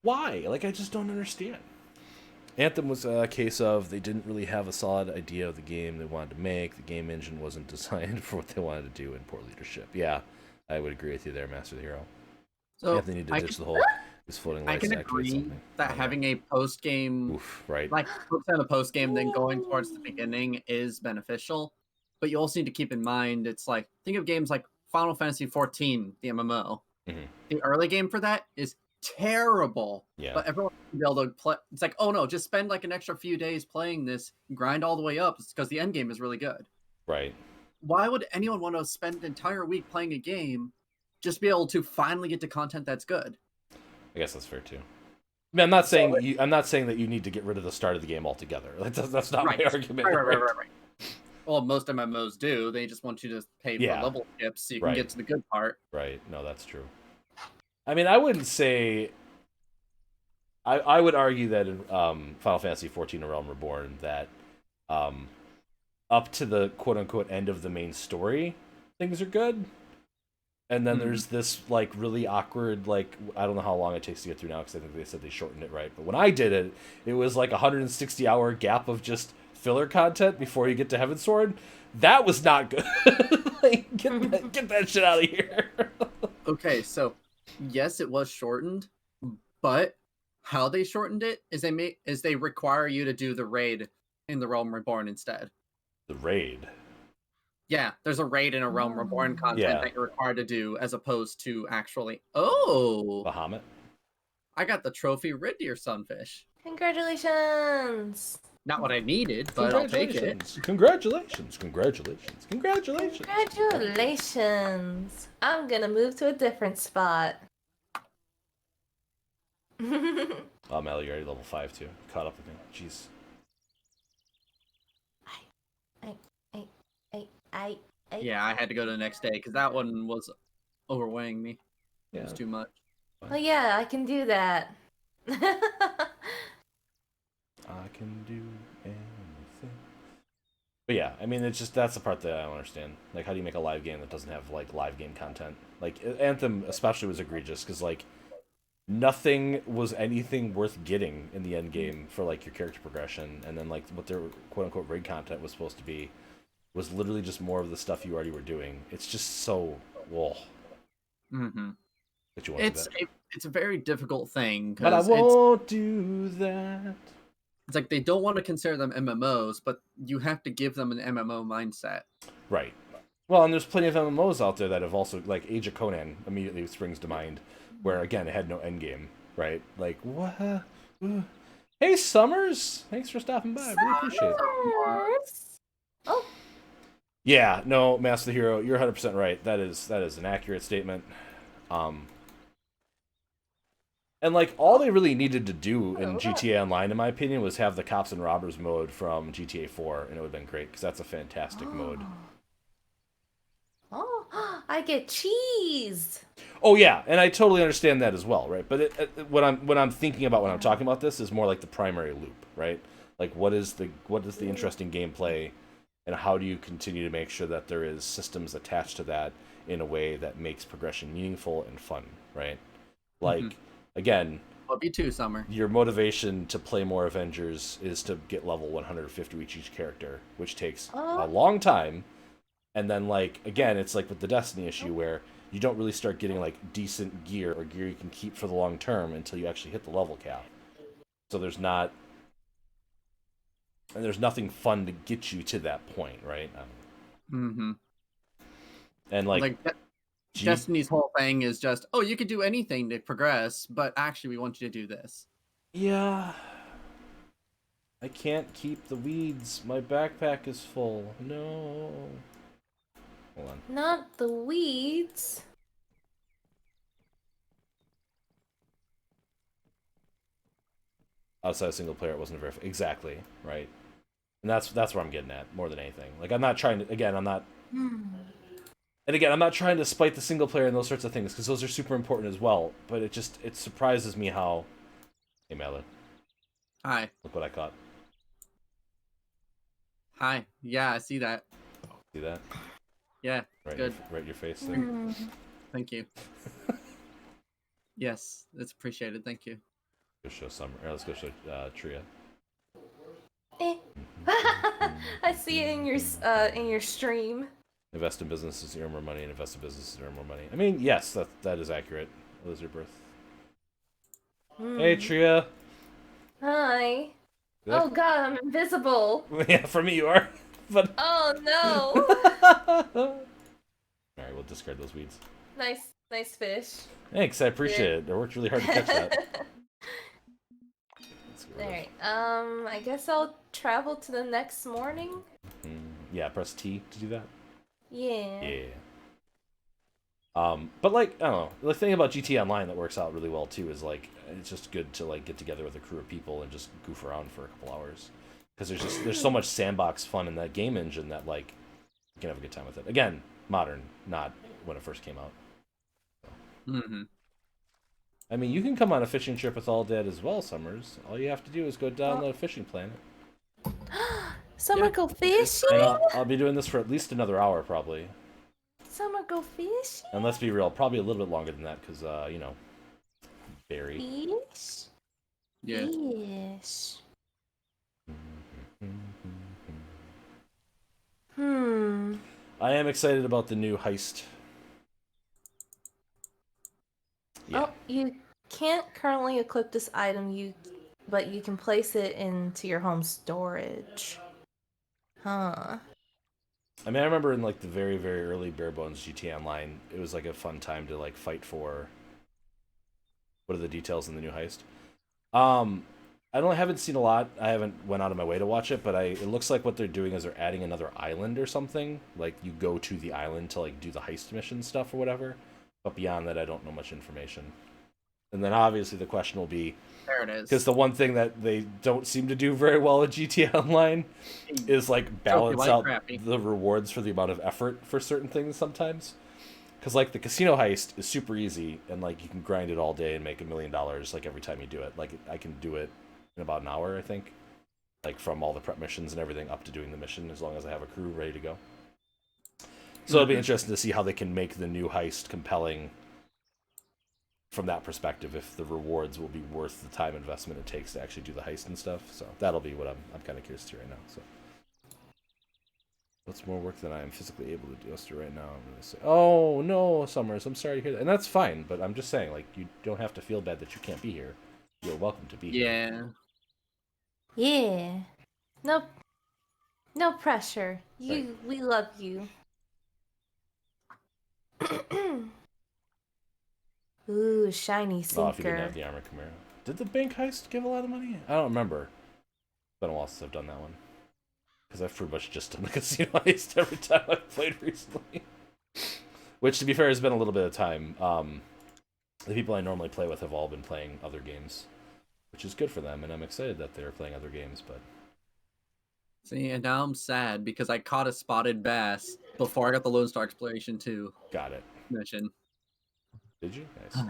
[SPEAKER 1] why? Like, I just don't understand. Anthem was a case of they didn't really have a solid idea of the game they wanted to make. The game engine wasn't designed for what they wanted to do, and poor leadership. Yeah, I would agree with you there, Master Hero.
[SPEAKER 2] So
[SPEAKER 1] Anthem needed to ditch the whole this floating
[SPEAKER 2] I
[SPEAKER 1] lights
[SPEAKER 2] can
[SPEAKER 1] to activate
[SPEAKER 2] agree
[SPEAKER 1] something.
[SPEAKER 2] that having a post game,
[SPEAKER 1] Oof, right.
[SPEAKER 2] like focus on the post game, then going towards the beginning is beneficial. But you also need to keep in mind, it's like think of games like Final Fantasy XIV, the MMO. The early game for that is terrible.
[SPEAKER 1] Yeah.
[SPEAKER 2] But everyone will be able to play. It's like, oh no, just spend like an extra few days playing this, grind all the way up, because the end game is really good.
[SPEAKER 1] Right.
[SPEAKER 2] Why would anyone want to spend an entire week playing a game just be able to finally get to content that's good?
[SPEAKER 1] I guess that's fair too. I mean, I'm not saying
[SPEAKER 2] So,
[SPEAKER 1] I'm not saying that you need to get rid of the start of the game altogether. That's not my argument.
[SPEAKER 2] Right. Well, most MMOs do. They just want you to pay
[SPEAKER 1] Yeah.
[SPEAKER 2] for level skips so you can
[SPEAKER 1] Right.
[SPEAKER 2] get to the good part.
[SPEAKER 1] Right. No, that's true. I mean, I wouldn't say. I would argue that in Final Fantasy XIV: A Realm Reborn, that up to the quote unquote end of the main story, things are good. And then there's this like really awkward, like, I don't know how long it takes to get through now because I think they said they shortened it, right? But when I did it, it was like a 160-hour gap of just filler content before you get to Heavensward. That was not good. Like, get that shit out of here.
[SPEAKER 2] Okay, so yes, it was shortened, but how they shortened it is they require you to do the raid in the Realm Reborn instead.
[SPEAKER 1] The raid.
[SPEAKER 2] Yeah, there's a raid in a Realm Reborn content
[SPEAKER 1] Yeah.
[SPEAKER 2] that you're required to do as opposed to actually. Oh,
[SPEAKER 1] Bahamut.
[SPEAKER 2] I got the trophy Red Deer Sunfish.
[SPEAKER 6] Congratulations!
[SPEAKER 2] Not what I needed, but I'll take it.
[SPEAKER 1] Congratulations.
[SPEAKER 6] Congratulations! I'm gonna move to a different spot.
[SPEAKER 1] Oh, Mel, you're already level 5 too. Caught up with me. Jeez.
[SPEAKER 2] Yeah, I had to go to the next day because that one was overweighing me. It
[SPEAKER 1] Yeah.
[SPEAKER 2] was too much.
[SPEAKER 6] Oh yeah, I can do that.
[SPEAKER 1] I can do anything. But yeah, I mean, it's just that's the part that I don't understand. Like, how do you make a live game that doesn't have like live game content? Like Anthem especially was egregious because like nothing was anything worth getting in the end game for like your character progression, and then like what their quote unquote raid content was supposed to be was literally just more of the stuff you already were doing. It's just so whoa.
[SPEAKER 2] Mm-hmm.
[SPEAKER 1] That you want to do that.
[SPEAKER 2] It's a very difficult thing
[SPEAKER 1] But I
[SPEAKER 2] because
[SPEAKER 1] won't do that.
[SPEAKER 2] it's like they don't want to consider them MMOs, but you have to give them an MMO mindset.
[SPEAKER 1] Right. Well, and there's plenty of MMOs out there that have also, like, Age of Conan immediately springs to mind, where, again, it had no end game, right? Like, what? Hey, Summers! Thanks for stopping by. I really appreciate it.
[SPEAKER 6] Oh,
[SPEAKER 1] Yeah, no, Master the Hero, you're 100% right. That is an accurate statement. And, like, all they really needed to do in GTA Online, in my opinion, was have the Cops and Robbers mode from GTA 4, and it would have been great, because that's a fantastic mode.
[SPEAKER 6] Oh, I get cheese.
[SPEAKER 1] Oh yeah, and I totally understand that as well, right? But what I'm thinking about when I'm talking about this is more like the primary loop, right? Like what is the interesting gameplay, and how do you continue to make sure that there is systems attached to that in a way that makes progression meaningful and fun, right? Like again,
[SPEAKER 2] Love you too, Summer.
[SPEAKER 1] your motivation to play more Avengers is to get level 150 with each character, which takes a long time. And then, like, again, it's like with the Destiny issue where you don't really start getting, like, decent gear or gear you can keep for the long term until you actually hit the level cap. So there's not... And there's nothing fun to get you to that point, right?
[SPEAKER 2] Mm-hmm.
[SPEAKER 1] And, like
[SPEAKER 2] Destiny's whole thing is just, oh, you could do anything to progress, but actually we want you to do this.
[SPEAKER 1] Yeah... I can't keep the weeds. My backpack is full. No... Hold on.
[SPEAKER 6] Not the weeds.
[SPEAKER 1] Outside of single player, it wasn't very exactly right, and that's where I'm getting at more than anything. Like I'm not trying to I'm not trying to spite the single player and those sorts of things because those are super important as well. But it surprises me how. Hey, Malin.
[SPEAKER 2] Hi.
[SPEAKER 1] Look what I caught.
[SPEAKER 2] Hi. Yeah, I see that.
[SPEAKER 1] See that?
[SPEAKER 2] Yeah.
[SPEAKER 1] Right,
[SPEAKER 2] Good.
[SPEAKER 1] right in your face there.
[SPEAKER 2] Thank you. Yes, it's appreciated. Thank you.
[SPEAKER 1] Go show Summer. Or let's go show Tria.
[SPEAKER 6] I see it in your stream.
[SPEAKER 1] Invest in businesses, earn more money, and invest in businesses, earn more money. I mean, yes, that is accurate. Lizard birth. Hey, Tria.
[SPEAKER 6] Hi.
[SPEAKER 1] Good.
[SPEAKER 6] Oh god, I'm invisible.
[SPEAKER 1] Yeah, for me you are. But
[SPEAKER 6] Oh no.
[SPEAKER 1] Alright, we'll discard those weeds.
[SPEAKER 6] Nice fish.
[SPEAKER 1] Thanks, I appreciate it. I worked really hard to catch that. Let's get rid of-
[SPEAKER 6] Alright, I guess I'll travel to the next morning.
[SPEAKER 1] Yeah, press T to do that.
[SPEAKER 6] Yeah.
[SPEAKER 1] Yeah. But like I don't know, the thing about GT Online that works out really well too is like it's just good to like get together with a crew of people and just goof around for a couple hours because there's so much sandbox fun in that game engine that like you can have a good time with it. Again, modern, not when it first came out.
[SPEAKER 2] Mm-hmm.
[SPEAKER 1] I mean, you can come on a fishing trip with All Dead as well, Summers. All you have to do is go download Fishing Planet.
[SPEAKER 6] Summer
[SPEAKER 2] Yeah,
[SPEAKER 6] go
[SPEAKER 2] it's
[SPEAKER 6] fishing.
[SPEAKER 1] And I'll be doing this for at least another hour probably.
[SPEAKER 6] Summer go fishing.
[SPEAKER 1] And let's be real, probably a little bit longer than that because you know, Barry.
[SPEAKER 6] Fish.
[SPEAKER 2] Yeah.
[SPEAKER 6] Fish. Hmm.
[SPEAKER 1] I am excited about the new heist. Yeah.
[SPEAKER 6] Oh, you can't currently equip this item, but you can place it into your home storage. Huh.
[SPEAKER 1] I mean, I remember in like the very, very early Bare Bones GT Online, it was like a fun time to like fight for. What are the details in the new heist? I haven't seen a lot. I haven't went out of my way to watch it, but it looks like what they're doing is they're adding another island or something. Like you go to the island to like do the heist mission stuff or whatever. But beyond that, I don't know much information. And then obviously the question will be,
[SPEAKER 2] There it is.
[SPEAKER 1] because the one thing that they don't seem to do very well at GTA Online is like balance
[SPEAKER 2] like
[SPEAKER 1] out
[SPEAKER 2] crappy.
[SPEAKER 1] the rewards for the amount of effort for certain things sometimes. Because like the casino heist is super easy and like you can grind it all day and make $1 million like every time you do it. Like I can do it in about an hour, I think. Like from all the prep missions and everything up to doing the mission, as long as I have a crew ready to go. So it'll be interesting to see how they can make the new heist compelling from that perspective, if the rewards will be worth the time investment it takes to actually do the heist and stuff. So that'll be what I'm kind of curious to right now. So what's more work than I am physically able to do right now? I'm gonna say, oh no, Summers, I'm sorry to hear that, and that's fine. But I'm just saying, like, you don't have to feel bad that you can't be here. You're welcome to be here.
[SPEAKER 2] Yeah.
[SPEAKER 6] Yeah. No pressure. We love you. Ooh, shiny
[SPEAKER 1] Oh, if you didn't
[SPEAKER 6] sinker.
[SPEAKER 1] have the armor Chimera. Did the bank heist give a lot of money? I don't remember. It's been a while since I've done that one. Because I've pretty much just done the casino heist every time I've played recently. Which, to be fair, has been a little bit of time. The people I normally play with have all been playing other games. Which is good for them, and I'm excited that they're playing other games, but...
[SPEAKER 2] See, and now I'm sad because I caught a spotted bass before I got the Lone Star Exploration 2
[SPEAKER 1] Got it.
[SPEAKER 2] mission.
[SPEAKER 1] Did you? Nice.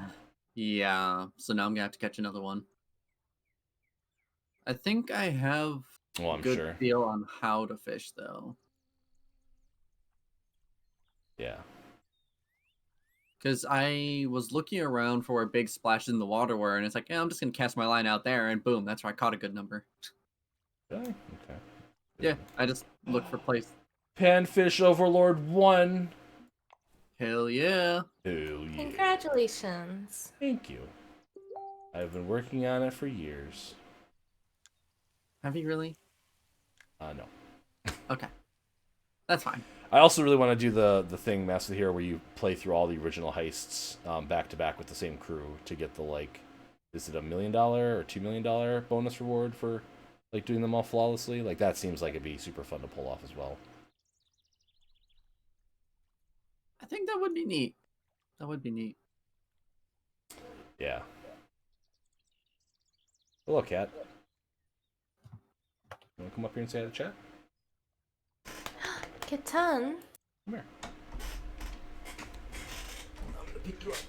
[SPEAKER 2] Yeah, so now I'm gonna have to catch another one. I think I have
[SPEAKER 1] Well,
[SPEAKER 2] a
[SPEAKER 1] I'm
[SPEAKER 2] good
[SPEAKER 1] sure.
[SPEAKER 2] feel on how to fish, though.
[SPEAKER 1] Yeah.
[SPEAKER 2] Because I was looking around for where big splashes in the water were, and it's like, yeah, I'm just gonna cast my line out there, and boom, that's where I caught a good number.
[SPEAKER 1] Really? Okay.
[SPEAKER 2] Yeah, I just looked for place.
[SPEAKER 1] Panfish Overlord 1.
[SPEAKER 2] Hell yeah.
[SPEAKER 1] Hell yeah.
[SPEAKER 6] Congratulations.
[SPEAKER 1] Thank you. I've been working on it for years.
[SPEAKER 2] Have you really?
[SPEAKER 1] No.
[SPEAKER 2] Okay. That's fine.
[SPEAKER 1] I also really want to do the thing, Master of the Hero, where you play through all the original heists back to back with the same crew to get the, like, is it $1 million or $2 million bonus reward for, like, doing them all flawlessly? Like, that seems like it'd be super fun to pull off as well.
[SPEAKER 2] I think that would be neat. That would be neat.
[SPEAKER 1] Yeah. Hello, Cat. You want to come up here and say hi to the chat?
[SPEAKER 6] Katan.
[SPEAKER 1] Come here. I'm gonna pick you up.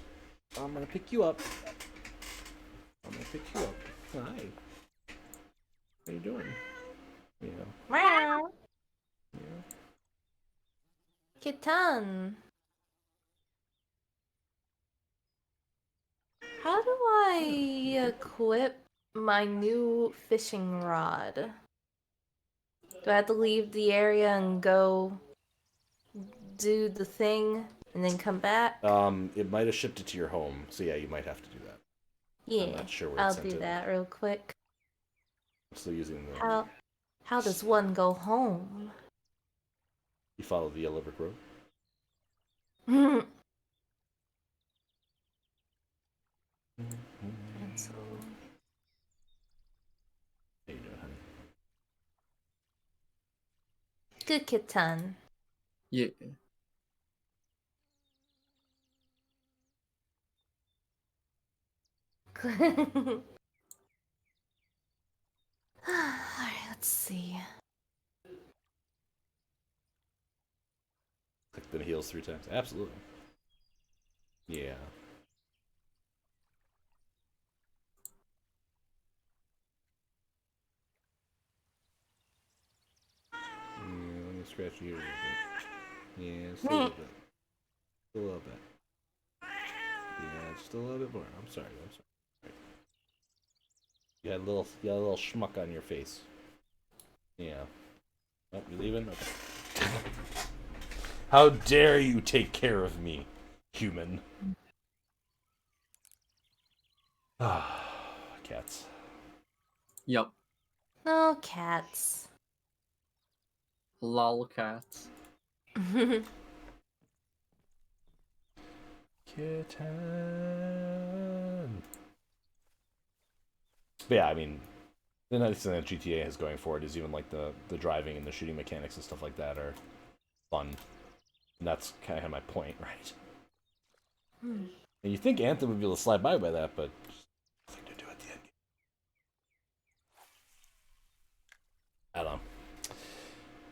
[SPEAKER 1] I'm gonna pick you up. I'm gonna pick you up. Hi. How you doing? Yeah.
[SPEAKER 6] Meow.
[SPEAKER 1] Yeah.
[SPEAKER 6] Katan. How do I equip my new fishing rod? Do I have to leave the area and go do the thing and then come back?
[SPEAKER 1] It might have shipped it to your home, so yeah, you might have to do that.
[SPEAKER 6] Yeah,
[SPEAKER 1] I'm not sure where
[SPEAKER 6] I'll
[SPEAKER 1] it's sent
[SPEAKER 6] do
[SPEAKER 1] it.
[SPEAKER 6] that real quick.
[SPEAKER 1] I'm still using the.
[SPEAKER 6] How does one go home?
[SPEAKER 1] You follow the yellow brick road.
[SPEAKER 6] Cancel.
[SPEAKER 1] How you doing, honey?
[SPEAKER 6] Shkukitan.
[SPEAKER 2] Yeah.
[SPEAKER 6] Alright, let's see.
[SPEAKER 1] Click the heals 3 times. Absolutely. Yeah. Yeah, let me scratch you here a little bit. Yeah, just a little bit. Just a little bit. Yeah, just a little bit more. I'm sorry. You had a little schmuck on your face. Yeah. Oh, you leaving? Okay. How dare you take care of me, human? Ah, cats.
[SPEAKER 2] Yep.
[SPEAKER 6] Oh, cats.
[SPEAKER 2] Lolcats.
[SPEAKER 1] Kitten. But yeah, I mean, the nice thing that GTA has going for it is even like the driving and the shooting mechanics and stuff like that are fun. And that's kind of my point, right? And you think Anthem would be able to slide by that, but nothing to do at the end. I don't know.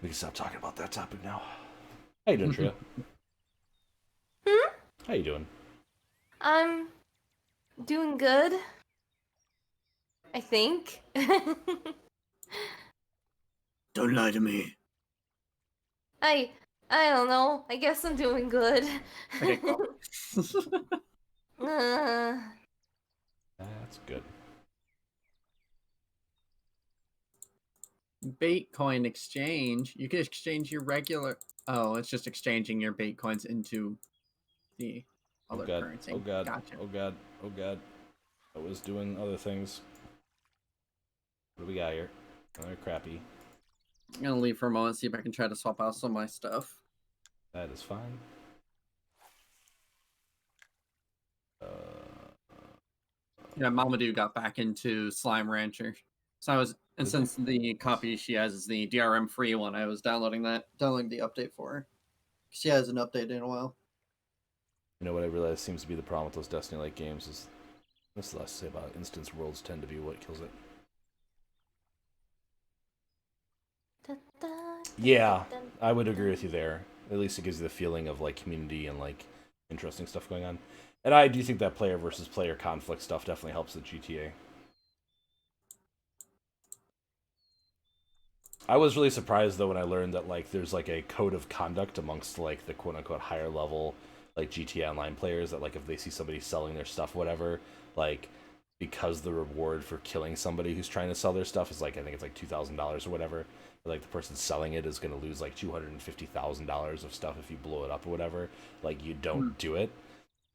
[SPEAKER 1] We can stop talking about that topic now. How you doing, Tria? How you doing?
[SPEAKER 6] I'm doing good. I think.
[SPEAKER 2] Don't lie to me.
[SPEAKER 6] I don't know. I guess I'm doing good.
[SPEAKER 2] Okay, cool.
[SPEAKER 1] That's good.
[SPEAKER 2] Baitcoin exchange. You can exchange your regular. Oh, it's just exchanging your Baitcoins into the
[SPEAKER 1] Oh
[SPEAKER 2] other
[SPEAKER 1] god.
[SPEAKER 2] currency.
[SPEAKER 1] Oh god.
[SPEAKER 2] Gotcha.
[SPEAKER 1] Oh god. Oh god. I was doing other things. What do we got here? Another crappy.
[SPEAKER 2] I'm gonna leave for a moment, see if I can try to swap out some of my stuff.
[SPEAKER 1] That is fine.
[SPEAKER 2] Yeah, Mamadou got back into Slime Rancher. So I was, and since the copy she has is the DRM free one, I was downloading the update for her. She hasn't updated in a while.
[SPEAKER 1] You know what I realize seems to be the problem with those Destiny-like games is what's the last to say about it? Instance worlds tend to be what kills it. Yeah, I would agree with you there. At least it gives you the feeling of like community and like interesting stuff going on. And I do think that player versus player conflict stuff definitely helps the GTA. I was really surprised though when I learned that like there's like a code of conduct amongst like the quote unquote higher level like GTA Online players that like if they see somebody selling their stuff, whatever, like because the reward for killing somebody who's trying to sell their stuff is like I think it's like $2,000 or whatever. Like the person selling it is going to lose like $250,000 of stuff if you blow it up or whatever. Like you don't do it.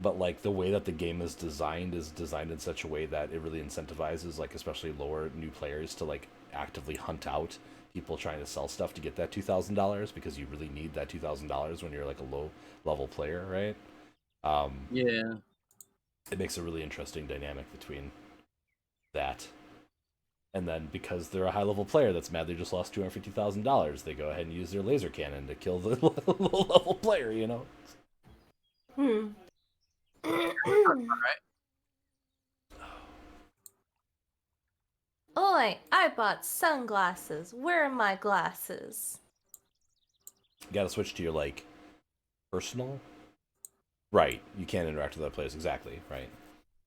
[SPEAKER 1] But like the way that the game is designed in such a way that it really incentivizes like especially lower new players to like actively hunt out people trying to sell stuff to get that $2,000 because you really need that $2,000 when you're like a low level player, right?
[SPEAKER 2] Yeah.
[SPEAKER 1] It makes a really interesting dynamic between that. And then because they're a high level player that's mad they just lost $250,000, they go ahead and use their laser cannon to kill the low level player, you know?
[SPEAKER 6] Oi, I bought sunglasses. Where are my glasses?
[SPEAKER 1] You gotta switch to your like personal. Right, you can't interact with other players exactly, right?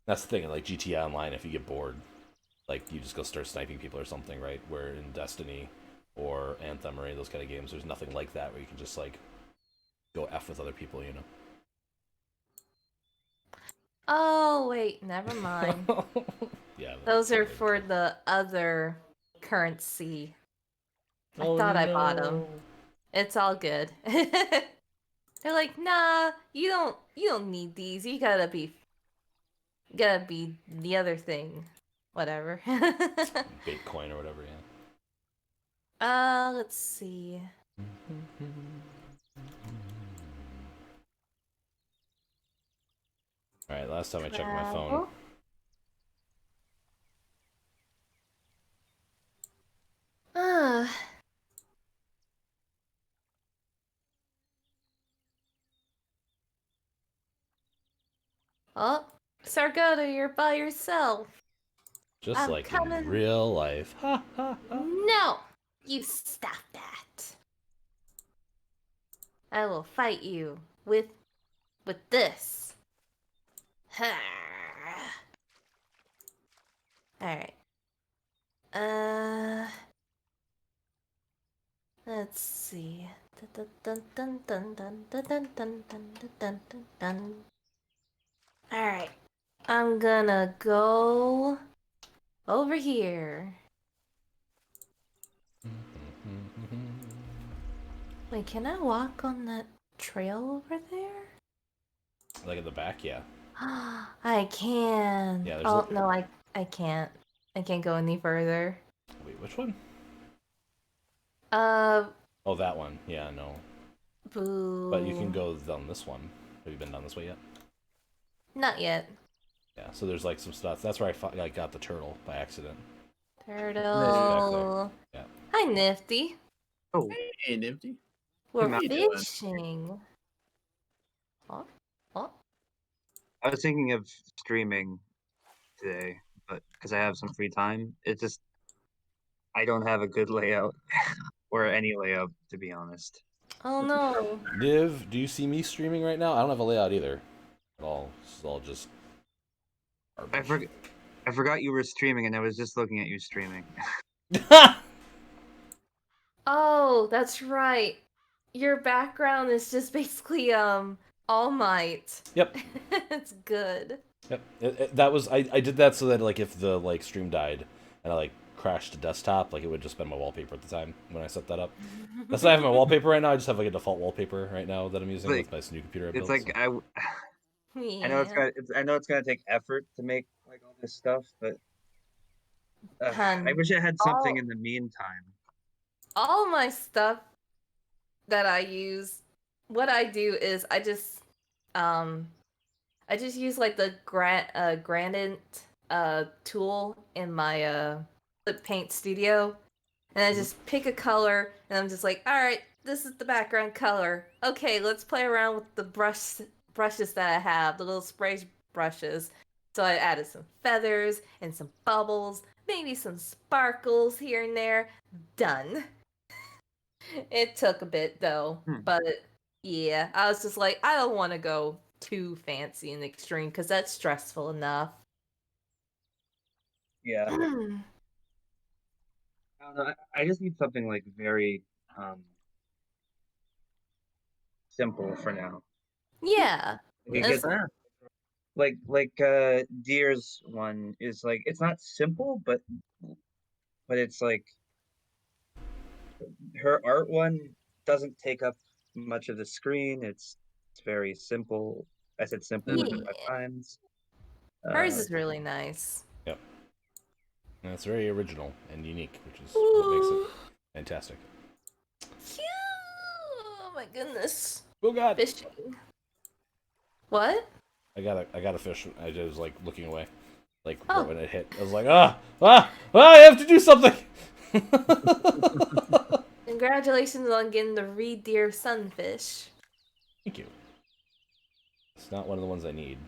[SPEAKER 1] That's the thing, like GTA Online, if you get bored, like you just go start sniping people or something, right? Where in Destiny or Anthem or any of those kind of games, there's nothing like that where you can just like go F with other people, you know?
[SPEAKER 6] Oh, wait, never mind.
[SPEAKER 1] Yeah.
[SPEAKER 6] Those are for the other currency. I thought I bought them. It's all good. They're like, nah, you don't need these. You gotta be the other thing. Whatever.
[SPEAKER 1] Bitcoin or whatever, yeah.
[SPEAKER 6] Let's see.
[SPEAKER 1] Alright, last time I checked my phone.
[SPEAKER 6] Oh, Sargota, you're by yourself.
[SPEAKER 1] Just
[SPEAKER 6] I'm
[SPEAKER 1] like
[SPEAKER 6] coming.
[SPEAKER 1] in real life. Ha ha ha.
[SPEAKER 6] No! You stop that. I will fight you with this. Alright. Let's see. Dun, dun, dun, dun, dun, dun, dun, dun, dun, dun, dun, dun. Alright. I'm gonna go over here. Wait, can I walk on that trail over there?
[SPEAKER 1] Like in the back, yeah.
[SPEAKER 6] I can.
[SPEAKER 1] Yeah, there's
[SPEAKER 6] Oh,
[SPEAKER 1] a-
[SPEAKER 6] no, I can't. I can't go any further.
[SPEAKER 1] Wait, which one?
[SPEAKER 6] Uh,
[SPEAKER 1] Oh, that one. Yeah, no.
[SPEAKER 6] boo.
[SPEAKER 1] But you can go down this one. Have you been down this way yet?
[SPEAKER 6] Not yet.
[SPEAKER 1] Yeah, so there's like some stuff. That's where I got the turtle by accident.
[SPEAKER 6] Turtle.
[SPEAKER 1] Yeah.
[SPEAKER 6] Hi, Nifty.
[SPEAKER 7] Oh,
[SPEAKER 2] Hey, Nifty.
[SPEAKER 6] We're
[SPEAKER 2] How you doing?
[SPEAKER 6] fishing. Oh, oh.
[SPEAKER 7] I was thinking of streaming today, but because I have some free time, it just I don't have a good layout or any layout, to be honest.
[SPEAKER 6] Oh no.
[SPEAKER 1] Niv, do you see me streaming right now? I don't have a layout either. At all. It's all just.
[SPEAKER 7] I forgot you were streaming, and I was just looking at you streaming.
[SPEAKER 6] Oh, that's right. Your background is just basically All Might.
[SPEAKER 1] Yep.
[SPEAKER 6] It's good.
[SPEAKER 1] Yep. That was I did that so that like if the like stream died and I like crashed to desktop, like it would just been my wallpaper at the time when I set that up. That's not having my wallpaper right now. I just have like a default wallpaper right now that I'm using
[SPEAKER 7] Like,
[SPEAKER 1] with my new computer I built.
[SPEAKER 7] It's like
[SPEAKER 1] so.
[SPEAKER 7] I know it's gonna take effort to make like all this stuff, but I
[SPEAKER 6] Hun,
[SPEAKER 7] wish I had something
[SPEAKER 6] all-
[SPEAKER 7] in the meantime.
[SPEAKER 6] All my stuff that I use, what I do is I just use like the gradient tool in my Flip Paint Studio, and I just pick a color, and I'm just like, all right, this is the background color. Okay, let's play around with the brushes that I have, the little spray brushes. So I added some feathers and some bubbles, maybe some sparkles here and there. Done. It took a bit though, but yeah, I was just like, I don't want to go too fancy and extreme because that's stressful enough.
[SPEAKER 7] Yeah. I don't know. I just need something like very simple for now.
[SPEAKER 6] Yeah.
[SPEAKER 7] Because
[SPEAKER 6] That's-
[SPEAKER 7] like Deer's one is like it's not simple, but it's like her art one doesn't take up much of the screen. It's very simple. I said simple like 5
[SPEAKER 6] Yeah.
[SPEAKER 7] times.
[SPEAKER 6] Hers is really nice.
[SPEAKER 1] Yep. And it's very original and unique, which is what makes it fantastic.
[SPEAKER 6] Oh my goodness.
[SPEAKER 1] Oh god.
[SPEAKER 6] Fishing. What?
[SPEAKER 1] I got a fish. I was like looking away. Like
[SPEAKER 6] Oh.
[SPEAKER 1] right when it hit. I was like, I have to do something.
[SPEAKER 6] Congratulations on getting the Reed Deer Sunfish.
[SPEAKER 1] Thank you. It's not one of the ones I need.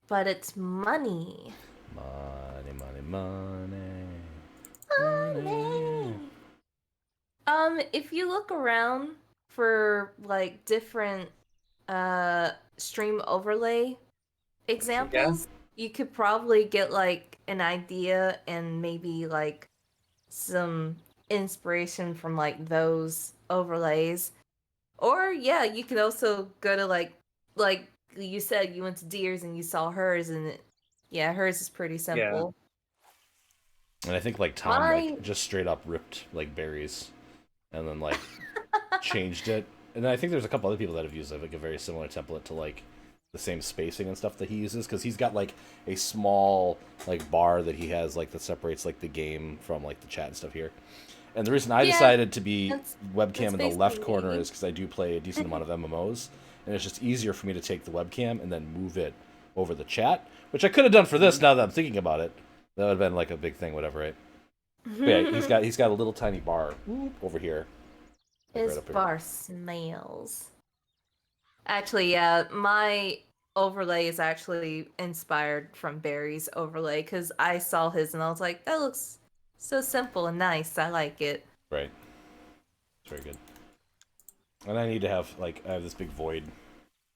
[SPEAKER 6] But it's money.
[SPEAKER 1] Money, money, money.
[SPEAKER 6] Money. If you look around for like different stream overlay examples, you could probably get like an idea and maybe like some inspiration from like those overlays. Or yeah, you could also go to like you said you went to Deer's and you saw hers and hers is pretty simple.
[SPEAKER 1] And I think like Tom like just straight up ripped like berries and then like changed it. And I think there's a couple other people that have used like a very similar template to like the same spacing and stuff that he uses, because he's got like a small like bar that he has like that separates like the game from like the chat and stuff here. And the reason I decided to be webcam in the left corner is because I do play a decent amount of MMOs, and it's just easier for me to take the webcam and then move it over the chat, which I could have done for this now that I'm thinking about it. That would have been like a big thing, whatever, right? But yeah, he's got a little tiny bar over here.
[SPEAKER 6] His bar smells. Actually, yeah, my overlay is actually inspired from Barry's overlay because I saw his and I was like, that looks so simple and nice. I like it.
[SPEAKER 1] Right. It's very good. And I need to have I have this big void.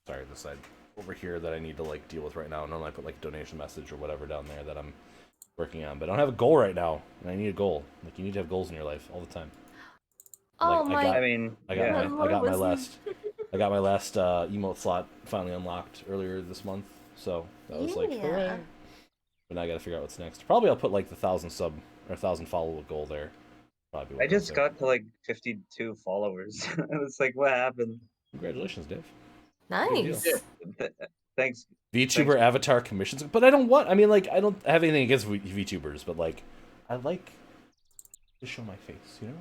[SPEAKER 1] Sorry, this side over here that I need to deal with right now. And then I put a donation message or whatever down there that I'm working on. But I don't have a goal right now, and I need a goal. You need to have goals in your life all the time.
[SPEAKER 6] Oh my!
[SPEAKER 1] I got my last emote slot finally unlocked earlier this month, so that was hooray. But now I got to figure out what's next. Probably I'll put the 1,000 sub or 1,000 follow goal there. Probably.
[SPEAKER 7] I just got to 52 followers. It's what happened?
[SPEAKER 1] Congratulations, Dave.
[SPEAKER 6] Nice.
[SPEAKER 7] Thanks.
[SPEAKER 1] VTuber avatar commissions, but I don't want. I mean, I don't have anything against VTubers, but I like to show my face, you know.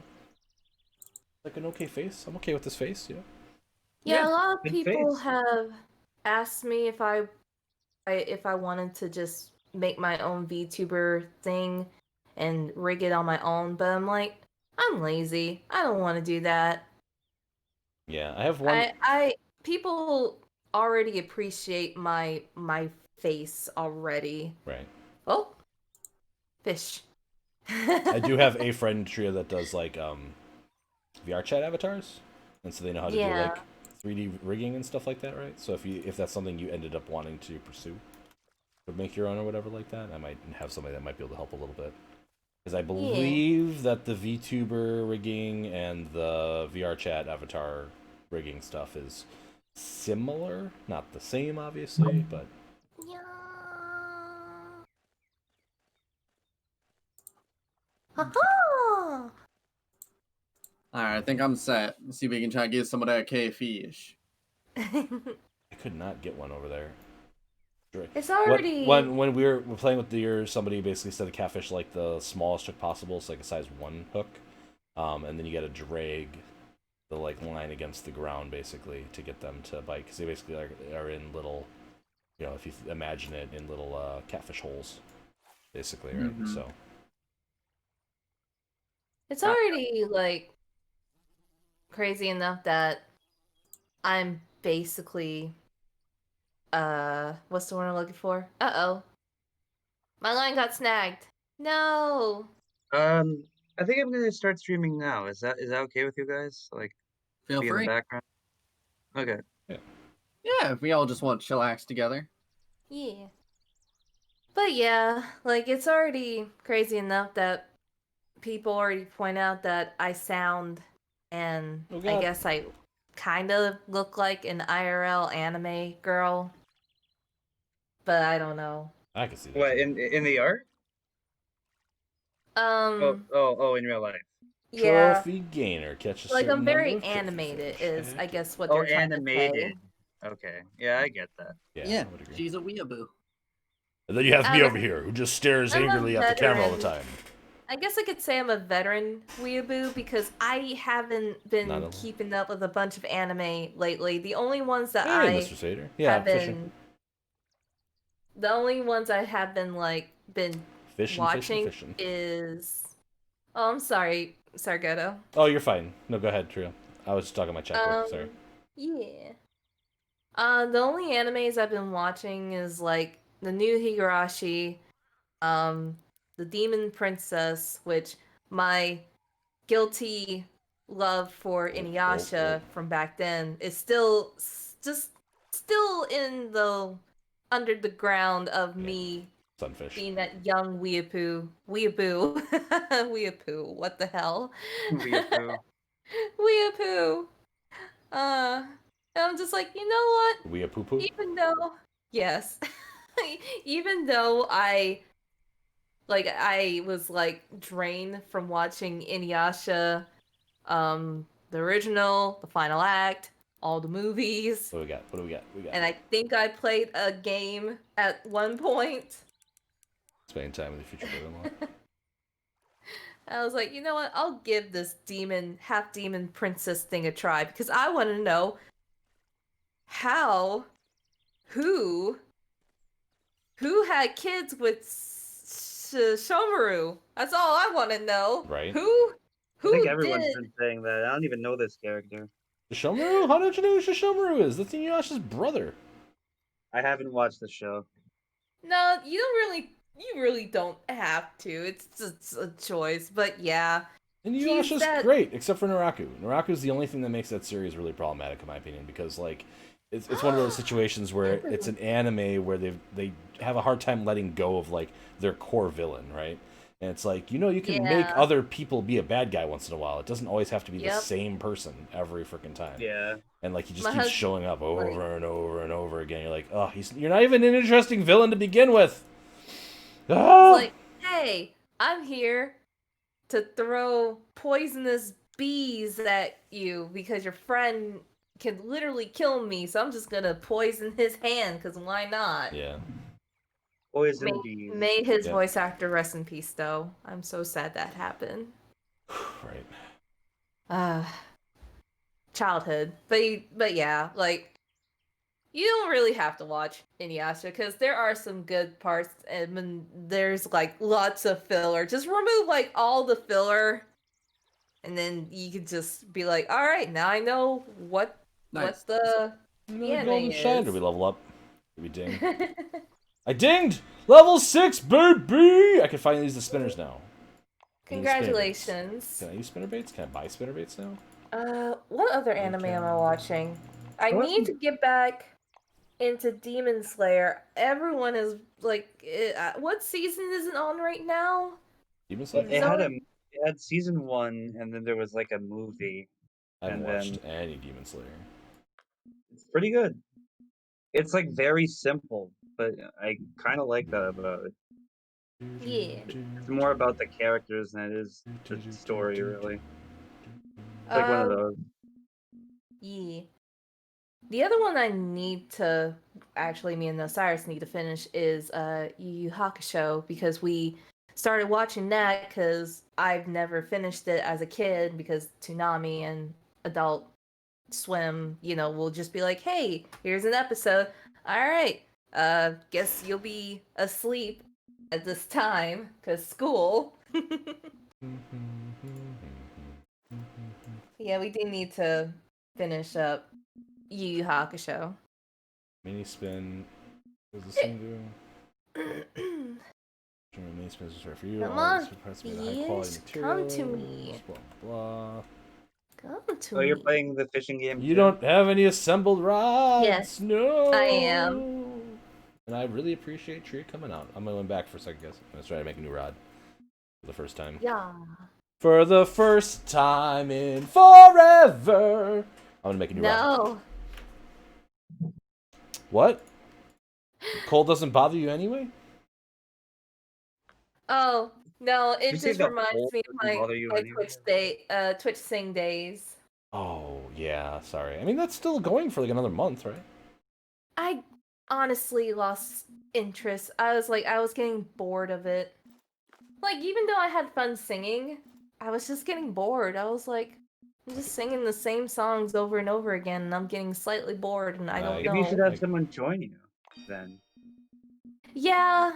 [SPEAKER 1] An okay face. I'm okay with this face, you know.
[SPEAKER 6] Yeah, a lot of
[SPEAKER 7] good
[SPEAKER 6] people
[SPEAKER 7] face.
[SPEAKER 6] have asked me if I wanted to just make my own VTuber thing and rig it on my own, but I'm like, I'm lazy. I don't want to do that.
[SPEAKER 1] Yeah, I have one.
[SPEAKER 6] People already appreciate my face already.
[SPEAKER 1] Right.
[SPEAKER 6] Oh, fish.
[SPEAKER 1] I do have a friend trio that does VR chat avatars, and so they know how to do 3D rigging and stuff like that, right? So if that's something you ended up wanting to pursue, or make your own or whatever like that, I might have somebody that might be able to help a little bit. Because I believe that the VTuber rigging and the VR chat avatar rigging stuff is similar, not the same, obviously, but
[SPEAKER 6] Yeah.
[SPEAKER 2] Alright, I think I'm set. Let's see if we can try to get some of that K-fish.
[SPEAKER 1] I could not get one over there.
[SPEAKER 6] It's already
[SPEAKER 1] when we were playing with deer, somebody basically said a catfish the smallest hook possible, so a size 1 hook, and then you got to drag the line against the ground basically to get them to bite, because they basically are in little, if you imagine it, in little catfish holes, basically, right?
[SPEAKER 2] Mhm.
[SPEAKER 1] So
[SPEAKER 6] it's already crazy enough that I'm basically what's the word I'm looking for? Uh-oh. My line got snagged. No.
[SPEAKER 7] I think I'm gonna start streaming now. Is that okay with you guys?
[SPEAKER 2] Feel
[SPEAKER 7] be in the
[SPEAKER 2] free.
[SPEAKER 7] background. Okay.
[SPEAKER 2] Yeah, if we all just want to chillax together.
[SPEAKER 6] Yeah. But yeah, it's already crazy enough that people already point out that I sound and
[SPEAKER 1] Oh,
[SPEAKER 6] I
[SPEAKER 1] God.
[SPEAKER 6] guess I kind of look like an IRL anime girl. But I don't know.
[SPEAKER 1] I can see that.
[SPEAKER 7] What in the art? Oh, in real life.
[SPEAKER 6] Yeah.
[SPEAKER 1] Trophy gainer, catch a certain
[SPEAKER 6] I'm very
[SPEAKER 1] number of trophy
[SPEAKER 6] animated
[SPEAKER 1] fish.
[SPEAKER 6] is I guess what
[SPEAKER 7] Oh,
[SPEAKER 6] they're trying
[SPEAKER 7] animated.
[SPEAKER 6] to say.
[SPEAKER 7] Okay. Yeah, I get that.
[SPEAKER 1] Yeah, I would agree.
[SPEAKER 2] she's a weeaboo.
[SPEAKER 1] And then you have me
[SPEAKER 6] I'm a-
[SPEAKER 1] over here, who just stares
[SPEAKER 6] I'm a
[SPEAKER 1] angrily at the camera all the
[SPEAKER 6] veteran.
[SPEAKER 1] time.
[SPEAKER 6] I guess I could say I'm a veteran weeaboo because I haven't been
[SPEAKER 1] Not a-
[SPEAKER 6] keeping up with a bunch of anime lately. The only ones that
[SPEAKER 1] Hey,
[SPEAKER 6] I
[SPEAKER 1] Mr. Sater. Yeah,
[SPEAKER 6] have
[SPEAKER 1] fishing.
[SPEAKER 6] been the only ones I have been
[SPEAKER 1] Fishing,
[SPEAKER 6] watching
[SPEAKER 1] fishing.
[SPEAKER 6] is I'm sorry, Sargetto.
[SPEAKER 1] Oh, you're fine. No, go ahead, Trio. I was just talking my checkbook, sorry.
[SPEAKER 6] Yeah. The only animes I've been watching is the new Higurashi, the Demon Princess, which my guilty love for Inuyasha from back then is still in the under the ground of me
[SPEAKER 1] Sunfish.
[SPEAKER 6] being that young weeaboo. Weeaboo, what the hell?
[SPEAKER 7] Weeaboo.
[SPEAKER 6] Weeaboo. And I'm just you know what?
[SPEAKER 1] We a poo poo?
[SPEAKER 6] Even though, yes, even though I was drained from watching Inuyasha, the original, the final act, all the movies,
[SPEAKER 1] What do we got?
[SPEAKER 6] and I think I played a game at one point.
[SPEAKER 1] Spending time with the future brother-in-law.
[SPEAKER 6] I was like, you know what? I'll give this half demon princess thing a try because I want to know who had kids with Shomaru. That's all I want to know.
[SPEAKER 1] Right.
[SPEAKER 6] Who
[SPEAKER 7] I think everyone's
[SPEAKER 6] did?
[SPEAKER 7] been saying that. I don't even know this character.
[SPEAKER 1] Shishomaru? How don't you know who Shishomaru is? That's Inuyasha's brother.
[SPEAKER 7] I haven't watched the show.
[SPEAKER 6] No, you really don't have to. It's just a choice. But yeah,
[SPEAKER 1] Inuyasha's
[SPEAKER 6] said-
[SPEAKER 1] great, except for Naraku. Naraku's the only thing that makes that series really problematic, in my opinion, because like it's one of those situations where it's an anime where they have a hard time letting go of like their core villain, right? And it's like, you can make
[SPEAKER 6] Yeah.
[SPEAKER 1] other people be a bad guy once in a while. It doesn't always have to be the
[SPEAKER 6] Yep.
[SPEAKER 1] same person every freaking time.
[SPEAKER 7] Yeah.
[SPEAKER 1] And like he just
[SPEAKER 6] My
[SPEAKER 1] keeps
[SPEAKER 6] husband-
[SPEAKER 1] showing up over
[SPEAKER 6] like-
[SPEAKER 1] and over and over again. You're like, oh, you're not even an interesting villain to begin with. Ah!
[SPEAKER 6] It's like, hey, I'm here to throw poisonous bees at you because your friend can literally kill me, so I'm just gonna poison his hand, because why not?
[SPEAKER 1] Yeah.
[SPEAKER 7] Poison bees.
[SPEAKER 6] May his
[SPEAKER 1] Yep.
[SPEAKER 6] voice actor rest in peace, though. I'm so sad that happened.
[SPEAKER 1] Right.
[SPEAKER 6] Childhood. But yeah, like, you don't really have to watch Inuyasha, because there are some good parts, and when there's, like, lots of filler. Just remove, like, all the filler, and then you could just be like, alright, now I know what
[SPEAKER 2] Nice.
[SPEAKER 6] the
[SPEAKER 1] Another
[SPEAKER 6] anime
[SPEAKER 1] golden shine.
[SPEAKER 6] is.
[SPEAKER 1] Did we level up? Did we ding? I dinged! Level 6, baby! I can finally use the spinners now. Can I use spinner baits?
[SPEAKER 6] Congratulations.
[SPEAKER 1] Can I use spinner baits? Can I buy spinner baits now?
[SPEAKER 6] What other anime am I watching? I
[SPEAKER 7] What?
[SPEAKER 6] need to get back into Demon Slayer. Everyone is like, what season is it on right now?
[SPEAKER 1] Demon
[SPEAKER 7] But
[SPEAKER 1] Slayer?
[SPEAKER 7] it had season 1, and then there was like a movie.
[SPEAKER 1] I haven't
[SPEAKER 7] and
[SPEAKER 1] watched any Demon Slayer.
[SPEAKER 7] It's pretty good. It's like very simple, but I kind of like that about it.
[SPEAKER 6] Yeah.
[SPEAKER 7] It's more about the characters than it is the story, really. It's like one of those.
[SPEAKER 6] Yeah. The other one I need to actually, me and Osiris need to finish is Yu Yu Hakusho, because we started watching that because I've never finished it as a kid, because Toonami and Adult Swim, will just be like, hey, here's an episode. All right, guess you'll be asleep at this time because school. Yeah, we do need to finish up Yu Yu Hakusho.
[SPEAKER 1] Mini spin. What does this thing do? Mini spins are for you.
[SPEAKER 6] Come
[SPEAKER 1] all
[SPEAKER 6] on,
[SPEAKER 1] these parts made of high quality
[SPEAKER 6] fish, come to
[SPEAKER 1] materials,
[SPEAKER 6] me.
[SPEAKER 1] Blah blah.
[SPEAKER 6] Come to
[SPEAKER 7] Oh, you're
[SPEAKER 6] me.
[SPEAKER 7] playing the fishing game.
[SPEAKER 1] You
[SPEAKER 7] too?
[SPEAKER 1] don't have any assembled rods.
[SPEAKER 6] Yes,
[SPEAKER 1] No.
[SPEAKER 6] I am.
[SPEAKER 1] And I really appreciate Tree coming out. I'm going back for a second, guess. I'm gonna try to make a new rod for the first time.
[SPEAKER 6] Yeah.
[SPEAKER 1] For the first time in forever. I'm gonna make a new rod.
[SPEAKER 6] No.
[SPEAKER 1] What? Cold doesn't bother you anyway?
[SPEAKER 6] Oh, no,
[SPEAKER 7] You
[SPEAKER 6] it
[SPEAKER 7] say
[SPEAKER 6] just
[SPEAKER 7] the
[SPEAKER 6] reminds
[SPEAKER 7] whole
[SPEAKER 6] me of
[SPEAKER 7] doesn't
[SPEAKER 6] my,
[SPEAKER 7] bother you
[SPEAKER 6] my
[SPEAKER 7] anyway?
[SPEAKER 6] Twitch Sing days.
[SPEAKER 1] Oh, yeah, sorry. I mean, that's still going for like another month, right?
[SPEAKER 6] I honestly lost interest. I was getting bored of it. Like, even though I had fun singing, I was just getting bored. I was like, I'm just singing the same songs over and over again, and I'm getting slightly bored, and I don't
[SPEAKER 1] Right.
[SPEAKER 7] Maybe you
[SPEAKER 6] know.
[SPEAKER 7] should have
[SPEAKER 1] Like-
[SPEAKER 7] someone join you then.
[SPEAKER 6] Yeah.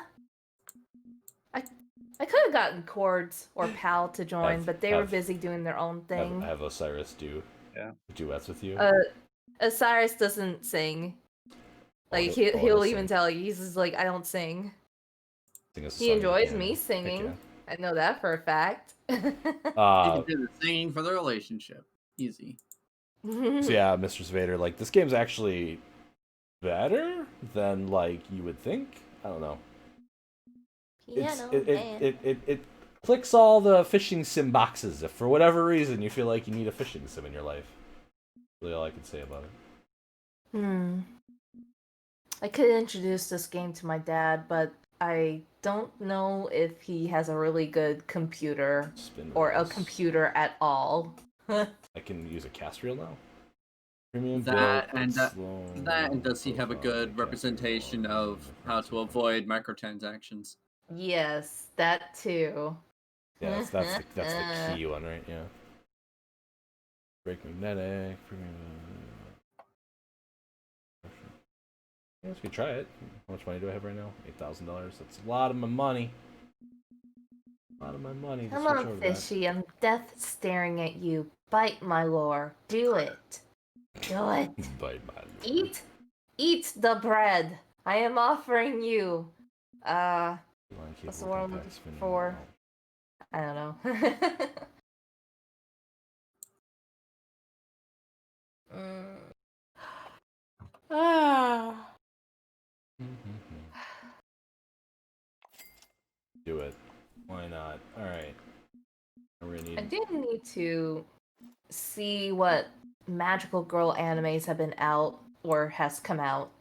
[SPEAKER 6] I could have gotten Chords or Pal to join, but they were
[SPEAKER 1] have-
[SPEAKER 6] busy doing their own thing.
[SPEAKER 1] Have Osiris do duets with you.
[SPEAKER 6] Osiris doesn't sing. Like,
[SPEAKER 1] he'll
[SPEAKER 6] he'll
[SPEAKER 1] sing.
[SPEAKER 6] even tell you, he's just like, I don't sing.
[SPEAKER 1] Sing us a
[SPEAKER 6] He
[SPEAKER 1] song if you
[SPEAKER 6] enjoys
[SPEAKER 1] can.
[SPEAKER 6] me
[SPEAKER 1] Heck
[SPEAKER 6] singing. I know that for a fact.
[SPEAKER 2] You
[SPEAKER 1] yeah.
[SPEAKER 2] can do the singing for the relationship. Easy.
[SPEAKER 1] So yeah, Mistress Vader, like this game's actually better than like you would think. I don't know.
[SPEAKER 6] Piano
[SPEAKER 1] It
[SPEAKER 6] man.
[SPEAKER 1] it clicks all the fishing sim boxes. If for whatever reason you feel like you need a fishing sim in your life, really all I can say about it.
[SPEAKER 6] I could introduce this game to my dad, but I don't know if he has a really good computer
[SPEAKER 1] Spin
[SPEAKER 6] or a
[SPEAKER 1] reels.
[SPEAKER 6] computer at all.
[SPEAKER 1] I can use a cast reel now. Premium
[SPEAKER 2] That
[SPEAKER 1] build,
[SPEAKER 2] and
[SPEAKER 1] slow
[SPEAKER 2] That and does he have a
[SPEAKER 1] profile,
[SPEAKER 2] good
[SPEAKER 1] cast
[SPEAKER 2] representation
[SPEAKER 1] reel,
[SPEAKER 2] of how to avoid microtransactions?
[SPEAKER 6] Yes, that too.
[SPEAKER 1] Yeah, that's the key one, right? Yeah. Break magnetic. Yes, we try it. How much money do I have right now? $8,000. That's a lot of my money. A lot of my money. to
[SPEAKER 6] Come
[SPEAKER 1] switch
[SPEAKER 6] on,
[SPEAKER 1] over that.
[SPEAKER 6] Fishy. I'm death staring at you. Bite my lore. Do it. Do it.
[SPEAKER 1] Bite my lord.
[SPEAKER 6] Eat the bread. I am offering you.
[SPEAKER 1] You wanna keep
[SPEAKER 6] What's the
[SPEAKER 1] working
[SPEAKER 6] word I'm
[SPEAKER 1] back
[SPEAKER 6] looking
[SPEAKER 1] spinning
[SPEAKER 6] for?
[SPEAKER 1] now.
[SPEAKER 6] I don't know. Mm. Ah.
[SPEAKER 1] Do it. Why not? Alright. We're gonna
[SPEAKER 6] I
[SPEAKER 1] need.
[SPEAKER 6] do need to see what magical girl animes have been out or has come out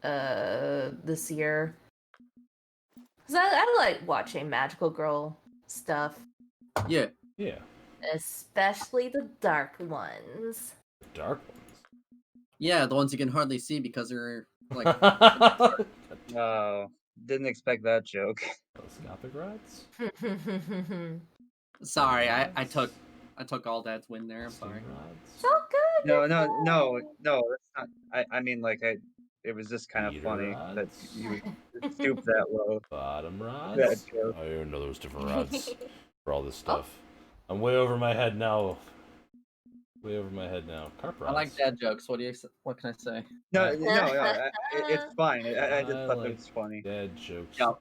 [SPEAKER 6] this year. 'Cause I like watching magical girl stuff,
[SPEAKER 2] Yeah.
[SPEAKER 1] Yeah.
[SPEAKER 6] especially the dark ones.
[SPEAKER 1] Dark ones.
[SPEAKER 2] Yeah, the ones you can hardly see because they're like
[SPEAKER 7] Oh, didn't expect that joke.
[SPEAKER 1] Telescopic rods?
[SPEAKER 2] sorry, I
[SPEAKER 1] Rods?
[SPEAKER 2] took all dad's win there, I'm
[SPEAKER 1] Steam
[SPEAKER 2] sorry.
[SPEAKER 6] It's
[SPEAKER 1] rods?
[SPEAKER 6] all good.
[SPEAKER 7] No,
[SPEAKER 6] You're
[SPEAKER 7] no, no,
[SPEAKER 6] fine.
[SPEAKER 7] no. That's not. I mean, like, it was just kind of
[SPEAKER 1] Heater
[SPEAKER 7] funny that
[SPEAKER 1] rods?
[SPEAKER 7] you would stoop that low.
[SPEAKER 1] Bottom
[SPEAKER 7] That
[SPEAKER 1] rods?
[SPEAKER 7] joke.
[SPEAKER 1] I didn't know there was different rods for all this
[SPEAKER 6] Oh.
[SPEAKER 1] stuff. I'm way over my head now. Way over my head now. Carp rods.
[SPEAKER 2] I like dad jokes. What can I say?
[SPEAKER 7] No,
[SPEAKER 1] I-
[SPEAKER 7] no, no. It's fine. I just
[SPEAKER 1] I
[SPEAKER 7] thought
[SPEAKER 1] like
[SPEAKER 7] it was funny.
[SPEAKER 1] dad jokes.
[SPEAKER 2] Yeah.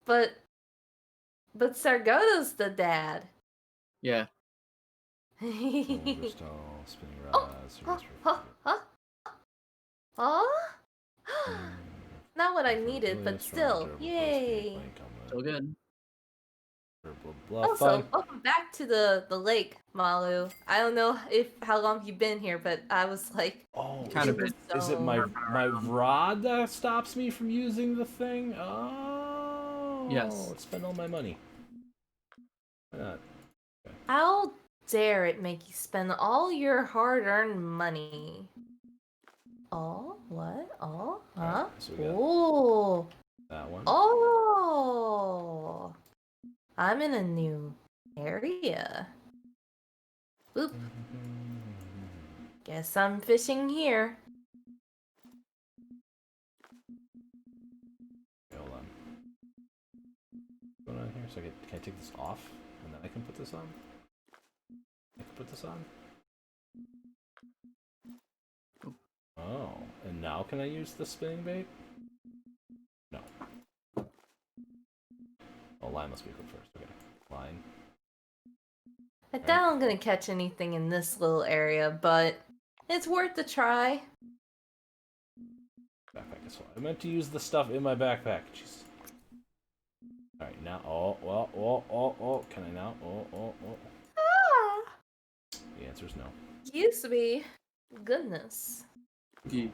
[SPEAKER 6] But Sargota's the dad.
[SPEAKER 2] Yeah.
[SPEAKER 1] Silver stall, spinning
[SPEAKER 6] Oh,
[SPEAKER 1] rods.
[SPEAKER 6] huh,
[SPEAKER 1] serious
[SPEAKER 6] huh,
[SPEAKER 1] refrigerator.
[SPEAKER 6] huh?
[SPEAKER 1] Mm,
[SPEAKER 6] Not what I
[SPEAKER 1] for
[SPEAKER 6] needed,
[SPEAKER 1] really
[SPEAKER 6] but
[SPEAKER 1] strong,
[SPEAKER 6] still,
[SPEAKER 1] durable post-game
[SPEAKER 6] yay!
[SPEAKER 1] plank on
[SPEAKER 2] So good.
[SPEAKER 1] Blah, blah, blah.
[SPEAKER 6] Also,
[SPEAKER 1] Fine.
[SPEAKER 6] welcome back to the lake, Malu. I don't know how long you've been here, but I was like,
[SPEAKER 1] Oh,
[SPEAKER 2] Kind
[SPEAKER 1] is
[SPEAKER 2] of
[SPEAKER 1] it, is it my rod that stops me from using the thing? Oh,
[SPEAKER 2] Yes.
[SPEAKER 1] let's spend all my money. Why not?
[SPEAKER 6] how dare it make you spend all your hard-earned money? Oh, what? Oh, huh?
[SPEAKER 1] Alright, so we got
[SPEAKER 6] Oh,
[SPEAKER 1] that one.
[SPEAKER 6] oh! I'm in a new area. Oop. Guess I'm fishing here.
[SPEAKER 1] Okay, hold on. What's going on here? So can I take this off and then I can put this on? I can put this on? Oh, and now can I use the spinning bait? No. Oh, line must be equipped first. Okay. Line.
[SPEAKER 6] I doubt I'm gonna catch anything in this little area, but it's worth a try.
[SPEAKER 1] Backpack is full. I meant to use the stuff in my backpack. Jeez. Alright, now. Oh. Can I now? Oh.
[SPEAKER 6] Ah,
[SPEAKER 1] The answer is no.
[SPEAKER 6] used to be. Goodness.
[SPEAKER 2] Yeah.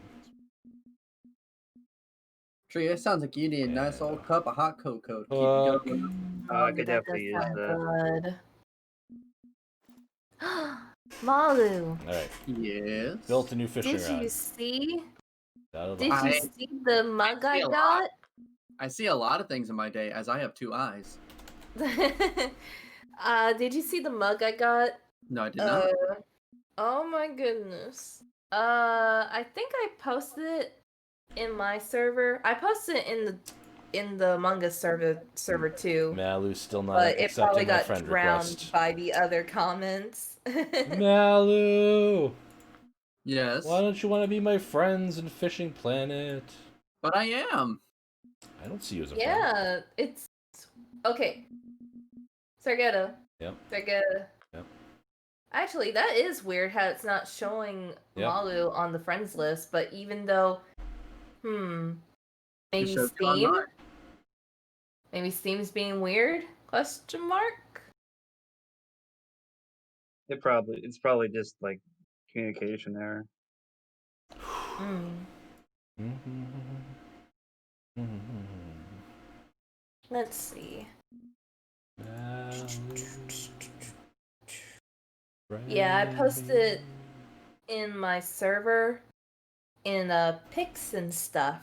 [SPEAKER 2] Tree, it sounds like you need a nice
[SPEAKER 1] Yeah.
[SPEAKER 2] old cup of hot cocoa to keep
[SPEAKER 1] Fuck.
[SPEAKER 2] you going.
[SPEAKER 7] I
[SPEAKER 6] That
[SPEAKER 7] could
[SPEAKER 6] does
[SPEAKER 7] definitely use
[SPEAKER 6] sound
[SPEAKER 7] that.
[SPEAKER 6] good. Malu,
[SPEAKER 1] Alright.
[SPEAKER 2] Yes.
[SPEAKER 1] Built a new fishing
[SPEAKER 6] did
[SPEAKER 1] rod.
[SPEAKER 6] you see?
[SPEAKER 1] Out of the
[SPEAKER 6] Did you
[SPEAKER 2] I-
[SPEAKER 6] see the mug I
[SPEAKER 2] see a lot.
[SPEAKER 6] got?
[SPEAKER 2] I see a lot of things in my day as I have 2 eyes.
[SPEAKER 6] Did you see the mug I got?
[SPEAKER 2] No, I did not.
[SPEAKER 6] Oh my goodness. I think I posted it in my server. I posted it in the manga server too.
[SPEAKER 1] Malu's still not
[SPEAKER 6] But it probably
[SPEAKER 1] accepting my
[SPEAKER 6] got
[SPEAKER 1] friend
[SPEAKER 6] drowned
[SPEAKER 1] request.
[SPEAKER 6] by the other comments.
[SPEAKER 1] Malu!
[SPEAKER 2] Yes.
[SPEAKER 1] Why don't you want to be my friends in Fishing Planet?
[SPEAKER 2] But I am.
[SPEAKER 1] I don't see you as a friend.
[SPEAKER 6] Yeah, it's okay. Sargetta.
[SPEAKER 1] Yep.
[SPEAKER 6] Sargetta.
[SPEAKER 1] Yep.
[SPEAKER 6] Actually, that is weird how it's not showing
[SPEAKER 1] Yep.
[SPEAKER 6] Malu on the friends list, but even though maybe
[SPEAKER 2] shows you on
[SPEAKER 6] Steam?
[SPEAKER 2] mine.
[SPEAKER 6] Maybe Steam's being weird? Question mark?
[SPEAKER 7] It's probably just like communication error.
[SPEAKER 6] Let's see. Yeah, I posted in my server in pics and stuff.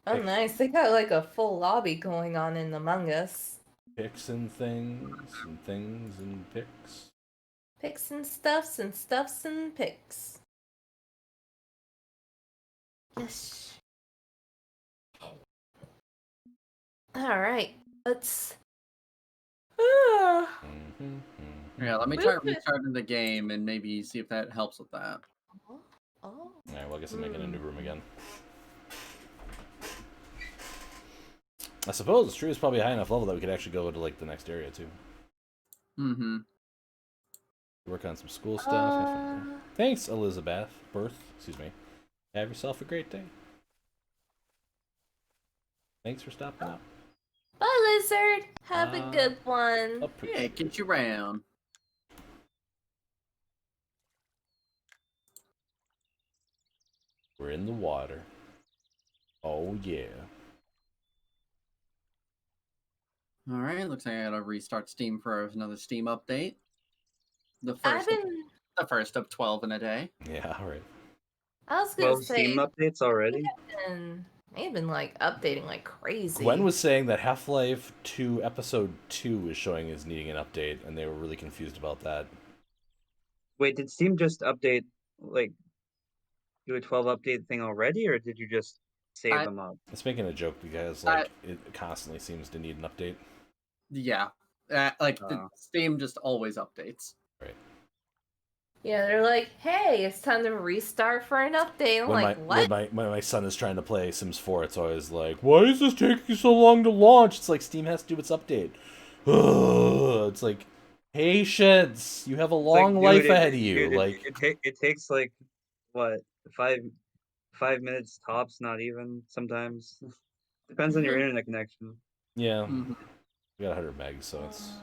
[SPEAKER 6] Oh,
[SPEAKER 1] Pics.
[SPEAKER 6] nice. They got like a full lobby going on in Among Us.
[SPEAKER 1] Pics and things and pics.
[SPEAKER 6] Pics and stuffs and pics. Yes. All right.
[SPEAKER 2] Yeah, let me try restarting the game and maybe see if that helps with that.
[SPEAKER 6] Oh.
[SPEAKER 1] Alright, well, I guess I'm making a new room again. I suppose Tree is probably a high enough level that we could actually go to like the next area too.
[SPEAKER 2] Mm-hmm.
[SPEAKER 1] Work on some school stuff. Have fun there. Thanks, Elizabeth. Excuse me. Have yourself a great day. Thanks for stopping up.
[SPEAKER 6] Bye, Lizard. Have a good one.
[SPEAKER 2] Yeah, get you around.
[SPEAKER 1] We're in the water. Oh yeah.
[SPEAKER 2] All right, looks like I gotta restart Steam for another Steam update. The first of 12 in a day.
[SPEAKER 1] Yeah, alright.
[SPEAKER 6] I was gonna
[SPEAKER 7] 12
[SPEAKER 6] say
[SPEAKER 7] Steam updates already?
[SPEAKER 6] they've been like updating like crazy.
[SPEAKER 1] Gwen was saying that Half-Life 2 Episode 2 is showing as needing an update, and they were really confused about that.
[SPEAKER 7] Wait, did Steam just update, like, do a 12 update thing already, or did you just save them up?
[SPEAKER 1] It's making a joke because like it constantly seems to need an update.
[SPEAKER 2] Yeah, Steam just always updates.
[SPEAKER 1] Right.
[SPEAKER 6] Yeah, they're like, hey, it's time to restart for an update. I'm like, what?
[SPEAKER 1] When my son is trying to play Sims 4, it's always like, why is this taking so long to launch? It's like Steam has to do its update. It's like, patience. You have a long life ahead of you.
[SPEAKER 7] It takes like what 5 minutes tops, not even sometimes. Depends on your internet connection.
[SPEAKER 1] Yeah, we got 100 megs, so it's.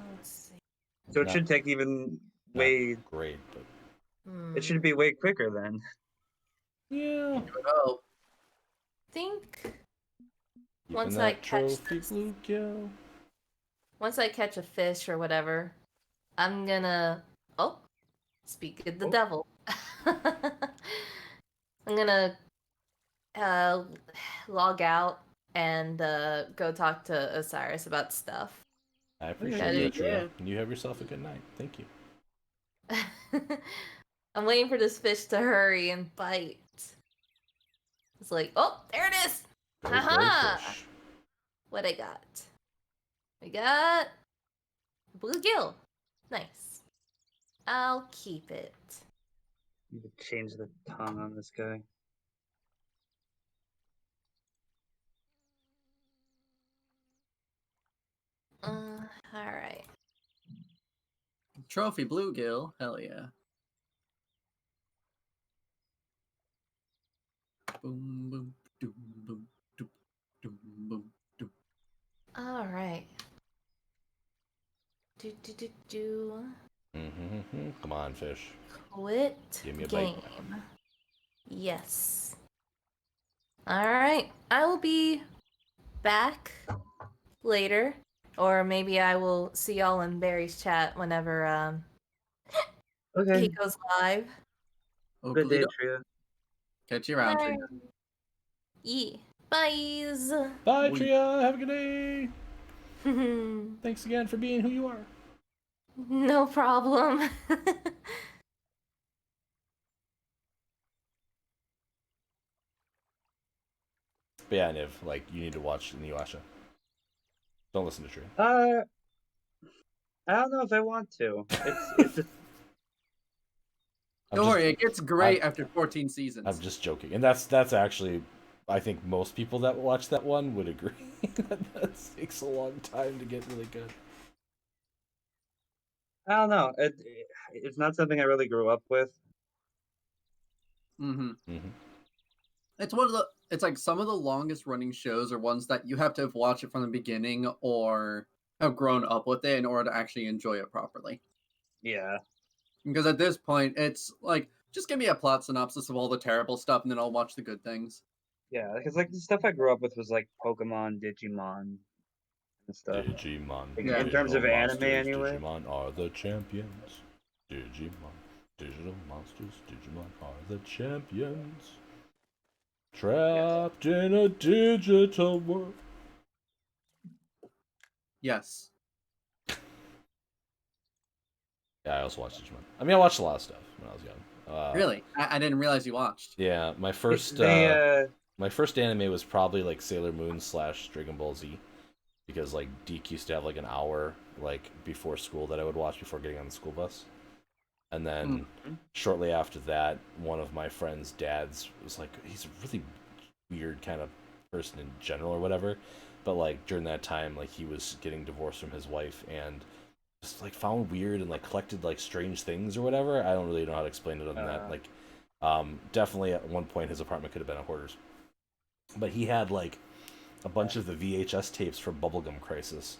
[SPEAKER 7] So it should take even way
[SPEAKER 1] great, but
[SPEAKER 7] it should be way quicker then.
[SPEAKER 1] Yeah.
[SPEAKER 2] Oh.
[SPEAKER 6] Think
[SPEAKER 1] Keeping
[SPEAKER 6] once
[SPEAKER 1] that
[SPEAKER 6] I catch
[SPEAKER 1] trophy, Lucio.
[SPEAKER 6] once I catch a fish or whatever, I'm gonna speak of the devil. I'm gonna log out and go talk to Osiris about stuff.
[SPEAKER 1] I appreciate that, Tria. And you have yourself a good night. Thank you.
[SPEAKER 6] I'm waiting for this fish to hurry and bite. It's like, oh, there it is! Haha! What I got? I got bluegill. Nice. I'll keep it.
[SPEAKER 7] You could change the tongue on this guy.
[SPEAKER 6] Alright.
[SPEAKER 2] Trophy bluegill, hell yeah. Boom, boom, doom, boom, doom, doom, boom, doom.
[SPEAKER 6] Alright. Do.
[SPEAKER 1] Come on, fish.
[SPEAKER 6] Quit
[SPEAKER 1] Give me a
[SPEAKER 6] game.
[SPEAKER 1] bite.
[SPEAKER 6] Yes. Alright. I will be back later. Or maybe I will see y'all in Barry's chat whenever he goes live.
[SPEAKER 7] Good day, Tria.
[SPEAKER 2] Catch you around, Tria.
[SPEAKER 6] Yeah. Byes.
[SPEAKER 1] Bye, Tria. Have a good day. Thanks again for being who you are.
[SPEAKER 6] No problem.
[SPEAKER 1] But yeah, Niv, like, you need to watch Inuyasha. Don't listen to Tria.
[SPEAKER 7] I don't know if I want to. It's just...
[SPEAKER 2] Don't worry, it gets great after 14 seasons.
[SPEAKER 1] I'm just joking. And that's actually, I think most people that watch that one would agree that takes a long time to get really good.
[SPEAKER 7] I don't know. It's not something I really grew up with.
[SPEAKER 2] It's like some of the longest running shows are ones that you have to have watched it from the beginning or have grown up with it in order to actually enjoy it properly.
[SPEAKER 7] Yeah.
[SPEAKER 2] Because at this point, it's like, just give me a plot synopsis of all the terrible stuff and then I'll watch the good things.
[SPEAKER 7] Yeah, because like the stuff I grew up with was like Pokemon, Digimon, and stuff.
[SPEAKER 1] Digimon.
[SPEAKER 7] Yeah. In terms of anime, anyway.
[SPEAKER 1] Digimon are the champions. Digimon. Digital monsters. Digimon are the champions. Trapped in a digital world.
[SPEAKER 2] Yes.
[SPEAKER 1] Yeah, I also watched Digimon. I mean, I watched a lot of stuff when I was young.
[SPEAKER 2] Really? I didn't realize you watched.
[SPEAKER 1] Yeah, my first my first anime was probably like Sailor Moon / Dragon Ball Z, because like Deke used to have like an hour like before school that I would watch before getting on the school bus. And then
[SPEAKER 7] Mhm.
[SPEAKER 1] shortly after that, one of my friend's dads was like, he's a really weird kind of person in general or whatever. But like during that time, like he was getting divorced from his wife and just like found weird and like collected like strange things or whatever. I don't really know how to explain it other than that. Like, definitely at one point his apartment could have been a hoarder's. But he had like a bunch of the VHS tapes for Bubblegum Crisis,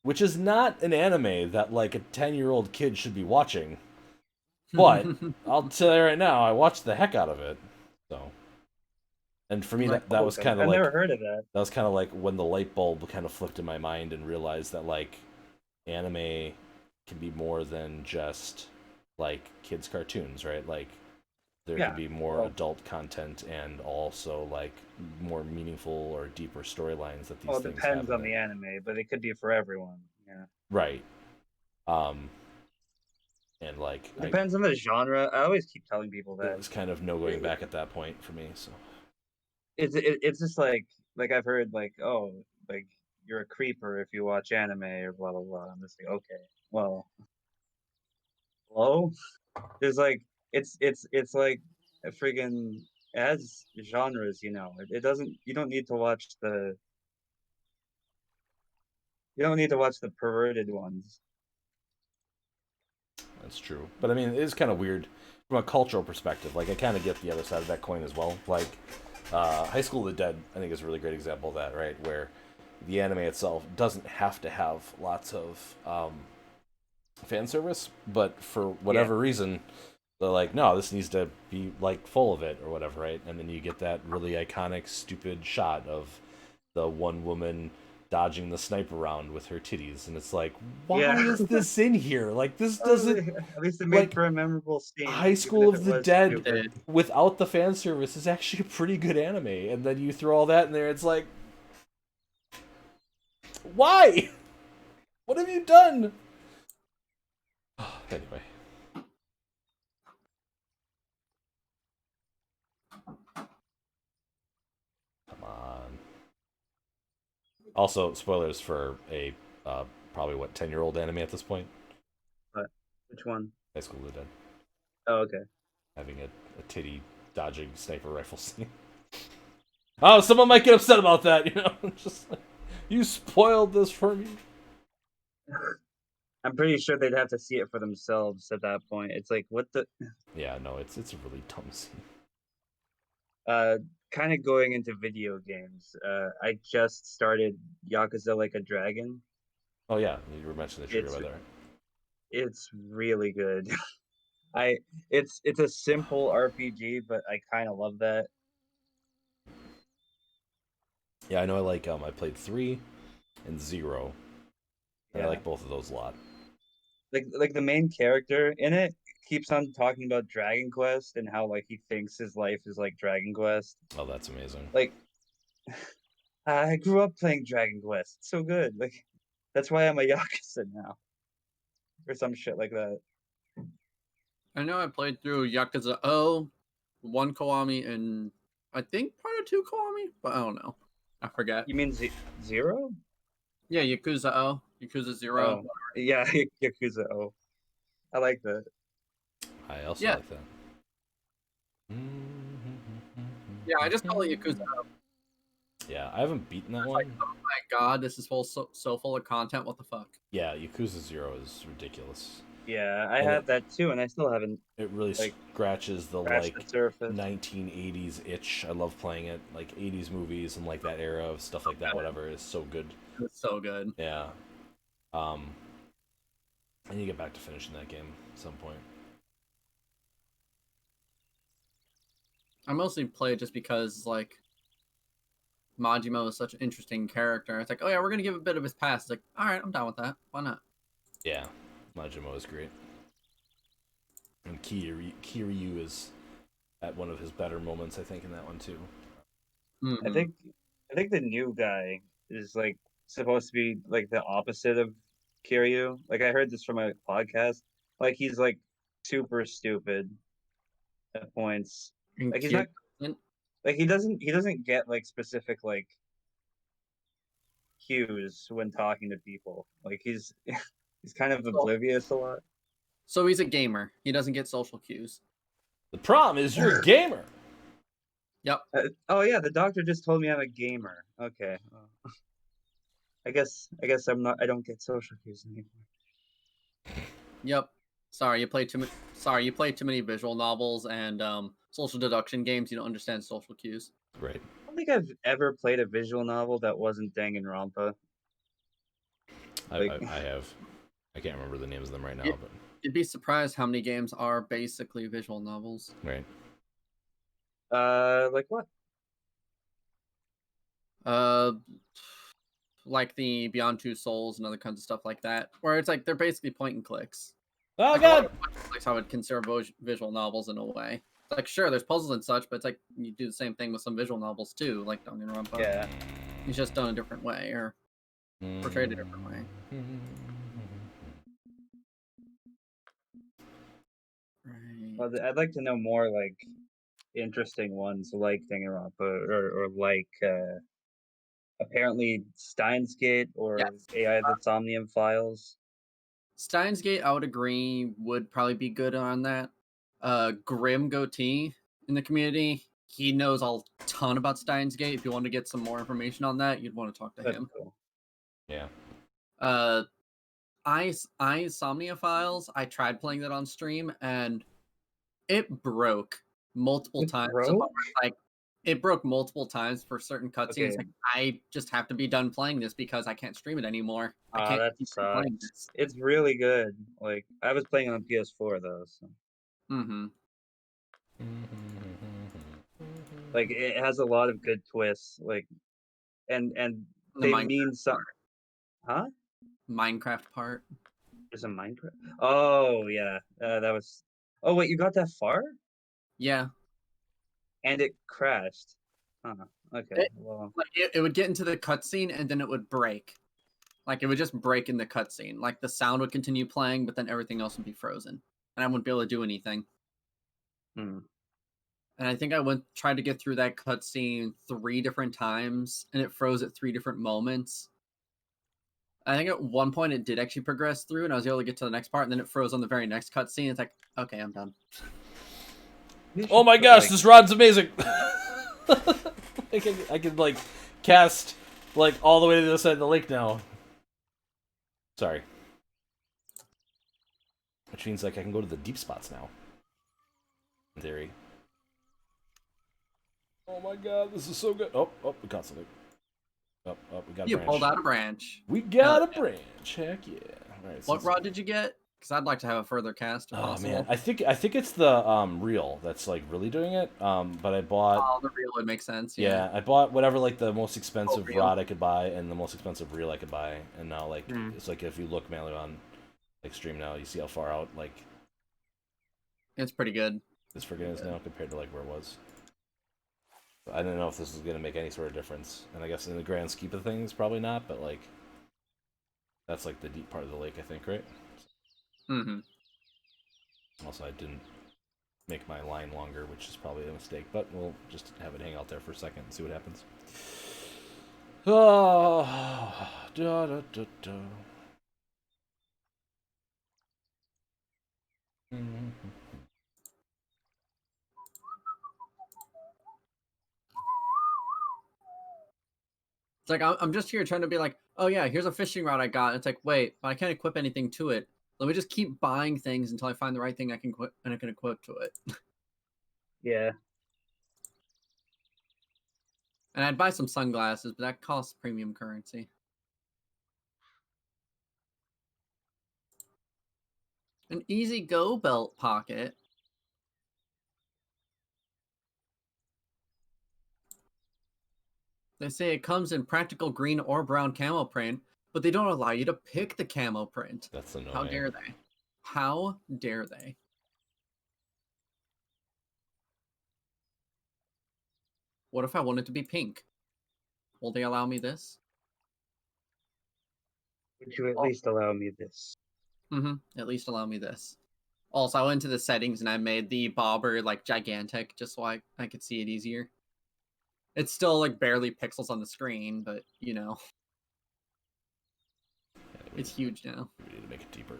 [SPEAKER 1] which is not an anime that like a 10-year-old kid should be watching. But I'll tell you right now, I watched the heck out of it. So, and for me,
[SPEAKER 2] Like
[SPEAKER 1] that was
[SPEAKER 7] Bubblegum.
[SPEAKER 1] kind of
[SPEAKER 7] I've
[SPEAKER 1] like
[SPEAKER 7] never heard of that.
[SPEAKER 1] that was kind of like when the light bulb kind of flipped in my mind and realized that like anime can be more than just like kids cartoons, right? Like there
[SPEAKER 7] Yeah,
[SPEAKER 1] could be more
[SPEAKER 7] well-
[SPEAKER 1] adult content and also like more meaningful or deeper storylines that these
[SPEAKER 7] Well, it
[SPEAKER 1] things
[SPEAKER 7] depends
[SPEAKER 1] have
[SPEAKER 7] on
[SPEAKER 1] in
[SPEAKER 7] the
[SPEAKER 1] it.
[SPEAKER 7] anime, but it could be for everyone. Yeah,
[SPEAKER 1] Right. And like
[SPEAKER 7] it depends on the genre. I always keep telling people
[SPEAKER 1] it
[SPEAKER 7] that
[SPEAKER 1] was kind of no going back at that point for me. So
[SPEAKER 7] it's just like I've heard like, oh, like you're a creeper if you watch anime or blah blah blah. I'm just like, okay, well, hello. There's like it's like a friggin' it has genres, you know. It doesn't. You don't need to watch the perverted ones.
[SPEAKER 1] that's true. But I mean, it is kind of weird from a cultural perspective. Like I kind of get the other side of that coin as well. Like High School of the Dead, I think is a really great example of that, right? Where the anime itself doesn't have to have lots of fan service, but for whatever reason, they're like, no, this needs to be like full of it or whatever, right? And then you get that really iconic, stupid shot of the one woman dodging the sniper round with her titties, and it's like, why
[SPEAKER 7] Yeah.
[SPEAKER 1] is this in here? Like this
[SPEAKER 7] Oh,
[SPEAKER 1] doesn't.
[SPEAKER 7] at least it made
[SPEAKER 1] like,
[SPEAKER 7] for a memorable scene.
[SPEAKER 1] High
[SPEAKER 7] even
[SPEAKER 1] School
[SPEAKER 7] if
[SPEAKER 1] of
[SPEAKER 7] it
[SPEAKER 1] the
[SPEAKER 7] was
[SPEAKER 1] Dead
[SPEAKER 7] stupid.
[SPEAKER 1] without the fan service is actually a pretty good anime, and then you throw all that in there, it's like, why? What have you done? Anyway. Come on. Also, spoilers for a probably what 10-year-old anime at this point.
[SPEAKER 7] Which one?
[SPEAKER 1] High School of the Dead,
[SPEAKER 7] Oh, okay.
[SPEAKER 1] having a titty dodging sniper rifle scene. Oh, someone might get upset about that, you know. Just like, you spoiled this for me.
[SPEAKER 7] I'm pretty sure they'd have to see it for themselves at that point. It's like, what the?
[SPEAKER 1] Yeah, no, it's a really dumb scene.
[SPEAKER 7] Kind of going into video games. I just started Yakuza Like a Dragon.
[SPEAKER 1] Oh yeah, you were mentioning the trigger
[SPEAKER 7] It's-
[SPEAKER 1] by there.
[SPEAKER 7] It's really good. It's a simple RPG, but I kind of love that.
[SPEAKER 1] Yeah, I know. I played 3 and 0. And I
[SPEAKER 7] Yeah.
[SPEAKER 1] like both of those a lot.
[SPEAKER 7] Like the main character in it keeps on talking about Dragon Quest and how like he thinks his life is like Dragon Quest.
[SPEAKER 1] Oh, that's amazing.
[SPEAKER 7] Like I grew up playing Dragon Quest. It's so good. Like that's why I'm a Yakuza now. Or some shit like that.
[SPEAKER 2] I know I played through Yakuza 0, 1 Kiwami, and I think part of 2 Kiwami, but I don't know. I forget.
[SPEAKER 7] You mean Zero?
[SPEAKER 2] Yeah, Yakuza 0, Yakuza 0.
[SPEAKER 7] Oh, yeah, Yakuza. Oh, I like that.
[SPEAKER 1] I also
[SPEAKER 2] Yeah.
[SPEAKER 1] like that.
[SPEAKER 2] Yeah, I just call it Yakuza 0.
[SPEAKER 1] Yeah, I haven't beaten that
[SPEAKER 2] It's
[SPEAKER 1] one.
[SPEAKER 2] like, oh my god, this is so full of content. What the fuck?
[SPEAKER 1] Yeah, Yakuza 0 is ridiculous.
[SPEAKER 7] Yeah, I
[SPEAKER 1] And
[SPEAKER 7] have that too, and I still haven't
[SPEAKER 1] It really
[SPEAKER 7] Like,
[SPEAKER 1] scratches the
[SPEAKER 7] scratched
[SPEAKER 1] like
[SPEAKER 7] the surface.
[SPEAKER 1] 1980s itch. I love playing it. Like 80s movies and like that era of stuff like that. Whatever is so good.
[SPEAKER 2] It's so good.
[SPEAKER 1] Yeah. I need to get back to finishing that game at some point.
[SPEAKER 2] I mostly play it just because like Majima is such an interesting character. It's like, oh yeah, we're gonna give a bit of his past. It's like, all right, I'm down with that. Why not?
[SPEAKER 1] Yeah, Majima is great. And Kiryu is at one of his better moments, I think, in that one too.
[SPEAKER 2] Mhm.
[SPEAKER 7] I think the new guy is like supposed to be like the opposite of Kiryu. Like I heard this from a podcast. Like he's like super stupid at points.
[SPEAKER 2] And
[SPEAKER 7] Like he's
[SPEAKER 2] Kiryu-
[SPEAKER 7] not like he doesn't get like specific like cues when talking to people. Like he's he's kind of oblivious a lot.
[SPEAKER 2] So he's a gamer. He doesn't get social cues.
[SPEAKER 1] The problem is you're a gamer.
[SPEAKER 2] Yep.
[SPEAKER 7] Oh yeah, the doctor just told me I'm a gamer. Okay. I guess I'm not. I don't get social cues anymore.
[SPEAKER 2] Yep. Sorry, you play too many. Sorry, you play too many visual novels and social deduction games. You don't understand social cues.
[SPEAKER 1] Right.
[SPEAKER 7] I don't think I've ever played a visual novel that wasn't Danganronpa.
[SPEAKER 1] I have. I can't remember the names of them right now,
[SPEAKER 2] Yeah.
[SPEAKER 1] but
[SPEAKER 2] You'd be surprised how many games are basically visual novels.
[SPEAKER 1] right.
[SPEAKER 7] Like what?
[SPEAKER 2] Like the Beyond Two Souls and other kinds of stuff like that, where it's like they're basically point and clicks.
[SPEAKER 1] Oh
[SPEAKER 2] Like, a lot
[SPEAKER 1] god.
[SPEAKER 2] of point and clicks I would consider visual novels in a way. It's like sure, there's puzzles and such, but it's like you do the same thing with some visual novels too, like Danganronpa.
[SPEAKER 7] Yeah.
[SPEAKER 2] It's just done a different way or portrayed a different way. Right.
[SPEAKER 7] Well, I'd like to know more like interesting ones like Danganronpa or like apparently Steins Gate or
[SPEAKER 2] Yes.
[SPEAKER 7] AI the Somnium Files.
[SPEAKER 2] Steins Gate, I would agree, would probably be good on that. Grim Goatee in the community, he knows a ton about Steins Gate. If you want to get some more information on that, you'd want to talk to
[SPEAKER 7] That's
[SPEAKER 2] him.
[SPEAKER 7] cool.
[SPEAKER 1] Yeah.
[SPEAKER 2] Insomnia Files, I tried playing that on stream and it broke multiple
[SPEAKER 7] It
[SPEAKER 2] times.
[SPEAKER 7] broke?
[SPEAKER 2] Like it broke multiple times for certain cutscenes.
[SPEAKER 7] Okay.
[SPEAKER 2] Like, I just have to be done playing this because I can't stream it anymore. I
[SPEAKER 7] Ah,
[SPEAKER 2] can't
[SPEAKER 7] that
[SPEAKER 2] keep playing
[SPEAKER 7] sucks.
[SPEAKER 2] this.
[SPEAKER 7] It's really good. Like I was playing on PS4 though, so
[SPEAKER 2] Mm-hmm.
[SPEAKER 7] like it has a lot of good twists. Like and
[SPEAKER 2] The
[SPEAKER 7] they
[SPEAKER 2] Minecraft
[SPEAKER 7] mean some. Huh?
[SPEAKER 2] Minecraft part.
[SPEAKER 7] There's a Minecraft. Oh yeah, that was. Oh wait, you got that far
[SPEAKER 2] Yeah.
[SPEAKER 7] and it crashed. Huh. Okay.
[SPEAKER 2] It-
[SPEAKER 7] Well.
[SPEAKER 2] Like it would get into the cutscene and then it would break. Like it would just break in the cutscene. Like the sound would continue playing, but then everything else would be frozen, and I wouldn't be able to do anything.
[SPEAKER 7] Hmm.
[SPEAKER 2] And I think I tried to get through that cutscene 3 different times, and it froze at 3 different moments. I think at one point it did actually progress through, and I was able to get to the next part, and then it froze on the very next cutscene. It's like, okay, I'm done.
[SPEAKER 7] You
[SPEAKER 1] Oh
[SPEAKER 7] should
[SPEAKER 1] my
[SPEAKER 7] put,
[SPEAKER 1] gosh,
[SPEAKER 7] like-
[SPEAKER 1] this rod's amazing. I can like cast like all the way to the other side of the lake now. Sorry. Which means like I can go to the deep spots now. In theory. Oh my god, this is so good. Oh, we caught something. Oh, we got a
[SPEAKER 2] You
[SPEAKER 1] branch.
[SPEAKER 2] pulled out a branch.
[SPEAKER 1] We got a
[SPEAKER 2] yeah.
[SPEAKER 1] branch. Heck yeah. All right.
[SPEAKER 2] What rod did you get? Because I'd like to have a further cast. If
[SPEAKER 1] Oh
[SPEAKER 2] possible.
[SPEAKER 1] man, I think it's the reel that's like really doing it. But I bought
[SPEAKER 2] Oh, the reel would make sense.
[SPEAKER 1] yeah, I bought whatever like the most expensive
[SPEAKER 2] reel.
[SPEAKER 1] rod I could buy and the most expensive reel I could buy, and now like
[SPEAKER 7] Hmm.
[SPEAKER 1] it's like if you look mainly on like stream now, you see how far out like
[SPEAKER 2] It's pretty good.
[SPEAKER 1] this friggin' is now compared to like where it was. I don't know if this is gonna make any sort of difference, and I guess in the grand scheme of things, probably not. But like that's like the deep part of the lake, I think, right?
[SPEAKER 2] Mm-hmm.
[SPEAKER 1] Also, I didn't make my line longer, which is probably a mistake, but we'll just have it hang out there for a second and see what happens. Oh, da, da, da, da.
[SPEAKER 2] It's like I'm just here trying to be like, oh yeah, here's a fishing rod I got. And it's like, wait, but I can't equip anything to it. Let me just keep buying things until I find the right thing I can equip to it.
[SPEAKER 7] Yeah.
[SPEAKER 2] And I'd buy some sunglasses, but that costs premium currency. An easy go belt pocket. They say it comes in practical green or brown camo print, but they don't allow you to pick the camo print.
[SPEAKER 1] That's annoying.
[SPEAKER 2] How dare they? How dare they? What if I want it to be pink? Will they allow me this?
[SPEAKER 7] Would you at least allow me this?
[SPEAKER 2] Mm-hmm. At least allow me this. Also, I went to the settings and I made the bobber like gigantic just so I could see it easier. It's still like barely pixels on the screen, but you know. It's huge now.
[SPEAKER 1] We need to make it deeper.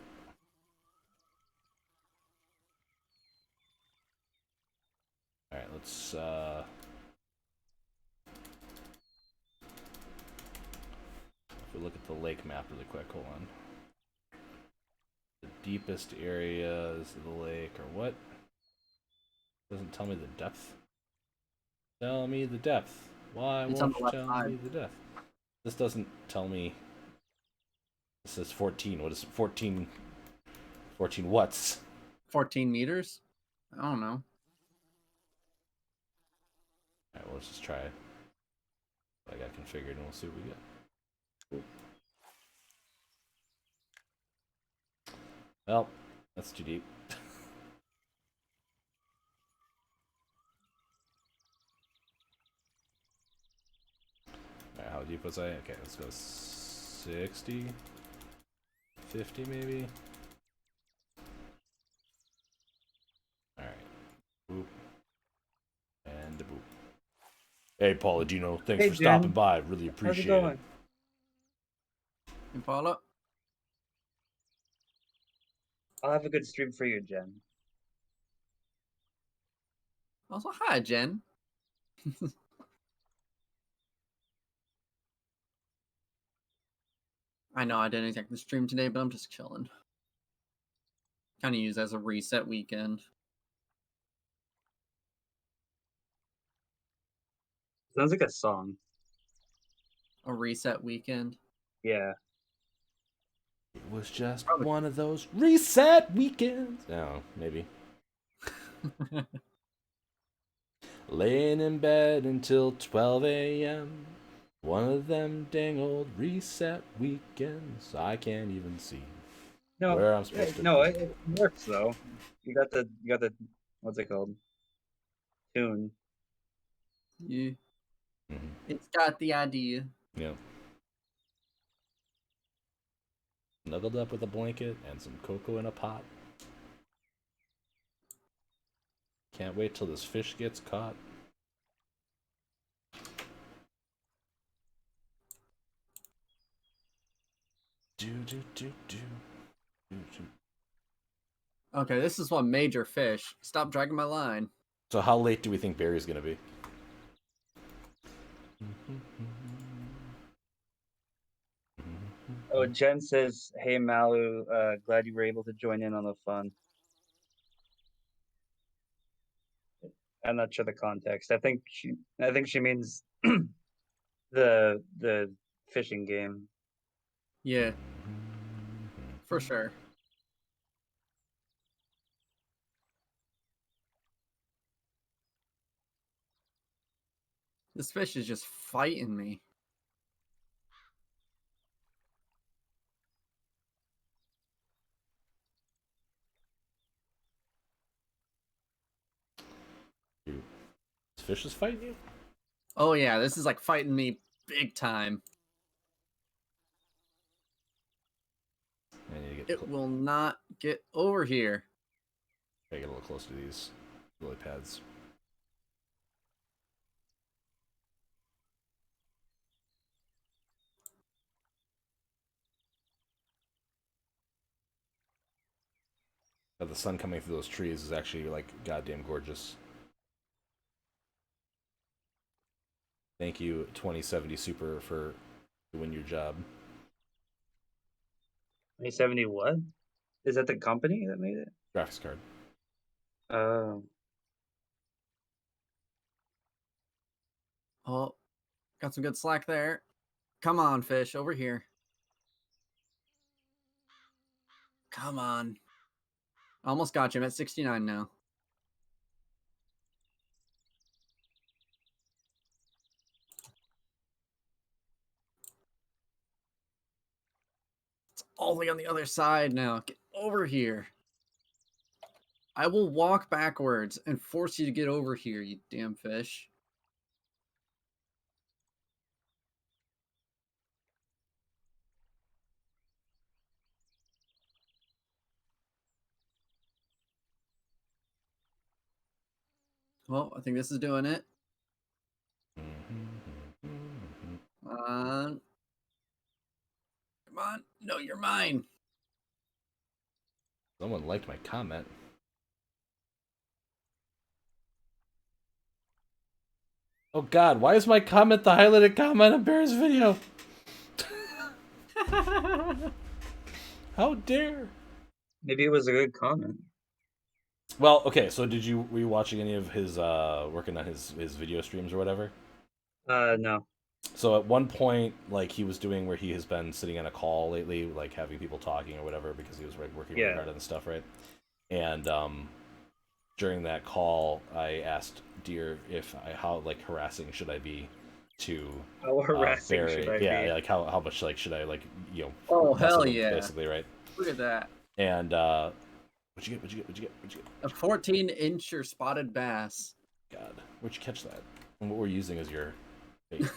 [SPEAKER 1] All right, let's. If we look at the lake map really quick, hold on. The deepest areas of the lake are what? Doesn't tell me the depth. Tell me the depth. Why
[SPEAKER 2] It's on
[SPEAKER 1] won't
[SPEAKER 2] the
[SPEAKER 1] you
[SPEAKER 2] left
[SPEAKER 1] tell
[SPEAKER 2] side.
[SPEAKER 1] me the depth? This doesn't tell me. This says 14. What is it? 14? 14 what's?
[SPEAKER 2] 14 meters? I don't know.
[SPEAKER 1] Alright, well, let's just try it. I got configured and we'll see what we get. Cool. Well, that's too deep. Alright, how deep was I? Okay, let's go 60, 50 maybe. Alright. Boop. And a boop. Hey, Pauladino, thanks
[SPEAKER 7] Hey,
[SPEAKER 1] for stopping
[SPEAKER 7] Jen.
[SPEAKER 1] by. Really
[SPEAKER 7] How's it
[SPEAKER 1] appreciate it.
[SPEAKER 7] going?
[SPEAKER 2] Impala?
[SPEAKER 7] I'll have a good stream for you, Jen.
[SPEAKER 2] Also, hi, Jen. I know I didn't exactly stream today, but I'm just chilling. Kind of use as a reset weekend.
[SPEAKER 7] Sounds like a song.
[SPEAKER 2] A reset weekend.
[SPEAKER 7] Yeah.
[SPEAKER 1] It was just
[SPEAKER 2] Probably.
[SPEAKER 1] one of those reset weekends. No, maybe. Laying in bed until 12 a.m. One of them dang old reset weekends. I can't even see
[SPEAKER 7] No,
[SPEAKER 1] where I'm supposed to
[SPEAKER 7] no,
[SPEAKER 1] be.
[SPEAKER 7] it works though. You got the what's it called? Tune.
[SPEAKER 2] Yeah.
[SPEAKER 1] Mhm.
[SPEAKER 2] It's got the idea.
[SPEAKER 1] Yeah. Snuggled up with a blanket and some cocoa in a pot. Can't wait till this fish gets caught. Do do do do do do.
[SPEAKER 2] Okay, this is one major fish. Stop dragging my line.
[SPEAKER 1] So how late do we think Barry's gonna be?
[SPEAKER 7] Oh, Jen says, "Hey Malu, glad you were able to join in on the fun." I'm not sure the context. I think she means the fishing game.
[SPEAKER 2] Yeah, for sure. This fish is just fighting me.
[SPEAKER 1] Dude, this fish is fighting you?
[SPEAKER 2] Oh yeah, this is like fighting me big time.
[SPEAKER 1] I need to get,
[SPEAKER 2] It will not get over here.
[SPEAKER 1] gotta get a little closer to these lily pads. But the sun coming through those trees is actually like goddamn gorgeous. Thank you, 2070 Super, for doing your job.
[SPEAKER 7] 2070 what? Is that the company that made it?
[SPEAKER 1] Graphics card.
[SPEAKER 2] Oh, got some good slack there. Come on, fish, over here. Come on. Almost got you. I'm at 69 now. It's all the way on the other side now. Get over here. I will walk backwards and force you to get over here, you damn fish. Well, I think this is doing it. Come on. Come on. No, you're mine.
[SPEAKER 1] Someone liked my comment. Oh God, why is my comment the highlighted comment on Bear's video? How dare?
[SPEAKER 7] Maybe it was a good comment.
[SPEAKER 1] Well, okay, so were you watching any of his working on his video streams or whatever?
[SPEAKER 7] No.
[SPEAKER 1] So at one point, like he was doing where he has been sitting on a call lately, like having people talking or whatever, because he was working really
[SPEAKER 7] Yeah.
[SPEAKER 1] hard on the stuff, right? And during that call, I asked Deer how like harassing should I be to
[SPEAKER 7] How harassing
[SPEAKER 1] Barry?
[SPEAKER 7] should I
[SPEAKER 1] yeah,
[SPEAKER 7] be?
[SPEAKER 1] like how much like should I like
[SPEAKER 2] Oh,
[SPEAKER 1] mess
[SPEAKER 2] hell
[SPEAKER 1] with him,
[SPEAKER 2] yeah.
[SPEAKER 1] basically, right?
[SPEAKER 2] Look at that.
[SPEAKER 1] And what'd you get?
[SPEAKER 2] A 14-incher spotted bass.
[SPEAKER 1] God, where'd you catch that? And what we're using as your bait?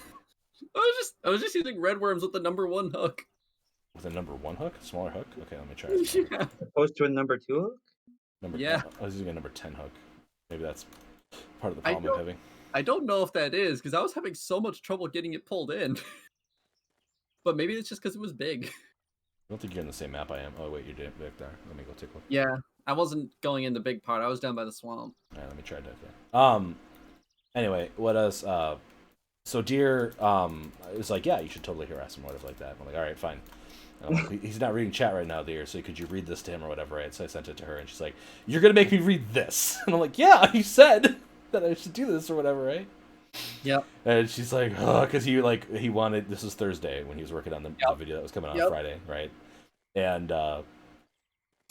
[SPEAKER 2] I was just using red worms with the number 1 hook.
[SPEAKER 1] With a number 1 hook, smaller hook. Okay, let me try it.
[SPEAKER 2] Yeah.
[SPEAKER 7] Opposed to a number 2 hook?
[SPEAKER 2] Yeah.
[SPEAKER 1] I was using a number 10 hook. Maybe that's part of the
[SPEAKER 2] I
[SPEAKER 1] problem with having.
[SPEAKER 2] I don't know if that is because I was having so much trouble getting it pulled in. But maybe it's just because it was big.
[SPEAKER 1] I don't think you're in the same map I am. Oh wait, you're back there. Let me go take a look.
[SPEAKER 2] Yeah, I wasn't going in the big part. I was down by the swamp.
[SPEAKER 1] All right, let me try that. Anyway, what else? So Deer, it was like, yeah, you should totally harass him or whatever like that. I'm like, all right, fine. And I'm like, he's not reading chat right now, Deer. So could you read this to him or whatever? Right? So I sent it to her, and she's like, you're gonna make me read this, and I'm like, yeah, you said that I should do this or whatever, right?
[SPEAKER 2] Yep.
[SPEAKER 1] And she's like, oh, because he wanted. This was Thursday when he was working on the video that was coming out on Friday, right? And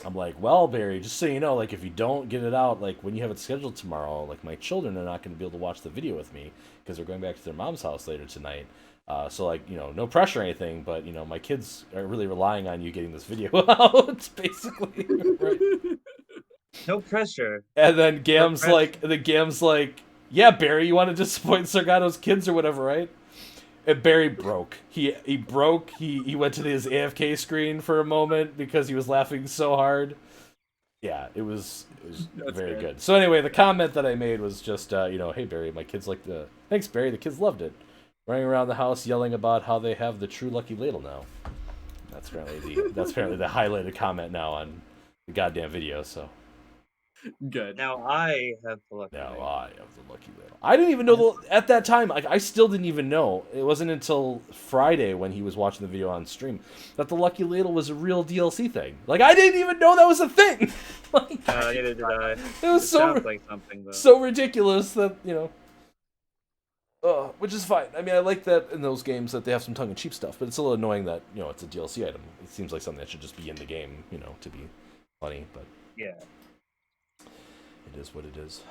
[SPEAKER 1] I'm like, well, Barry, just so you know, like, if you don't get it out, like, when you have it scheduled tomorrow, like, my children are not going to be able to watch the video with me because they're going back to their mom's house later tonight. So, like, no pressure or anything, but, my kids are really relying on you getting this video out, basically, right?
[SPEAKER 7] No pressure.
[SPEAKER 1] And then Gam's like, yeah, Barry, you want to disappoint Sargato's kids or whatever, right? And Barry broke. He broke. He went to his AFK screen for a moment because he was laughing so hard. Yeah, it was very good. So anyway, the comment that I made was just, hey Barry, my kids like the. Thanks Barry, the kids loved it. Running around the house yelling about how they have the true lucky ladle now. That's apparently the highlighted comment now on the goddamn video. So.
[SPEAKER 2] Good.
[SPEAKER 7] Now I have the lucky
[SPEAKER 1] Now
[SPEAKER 7] ladle.
[SPEAKER 1] I have the lucky ladle. I didn't even know at that time. Like, I still didn't even know. It wasn't until Friday when he was watching the video on stream that the lucky ladle was a real DLC thing. Like, I didn't even know that was a thing. Like,
[SPEAKER 7] Neither did I.
[SPEAKER 1] it was
[SPEAKER 7] Sounds like something though.
[SPEAKER 1] so ridiculous that which is fine. I mean, I like that in those games that they have some tongue-in-cheek stuff, but it's a little annoying that it's a DLC item. It seems like something that should just be in the game, to be funny. But
[SPEAKER 7] Yeah.
[SPEAKER 1] it is what it is.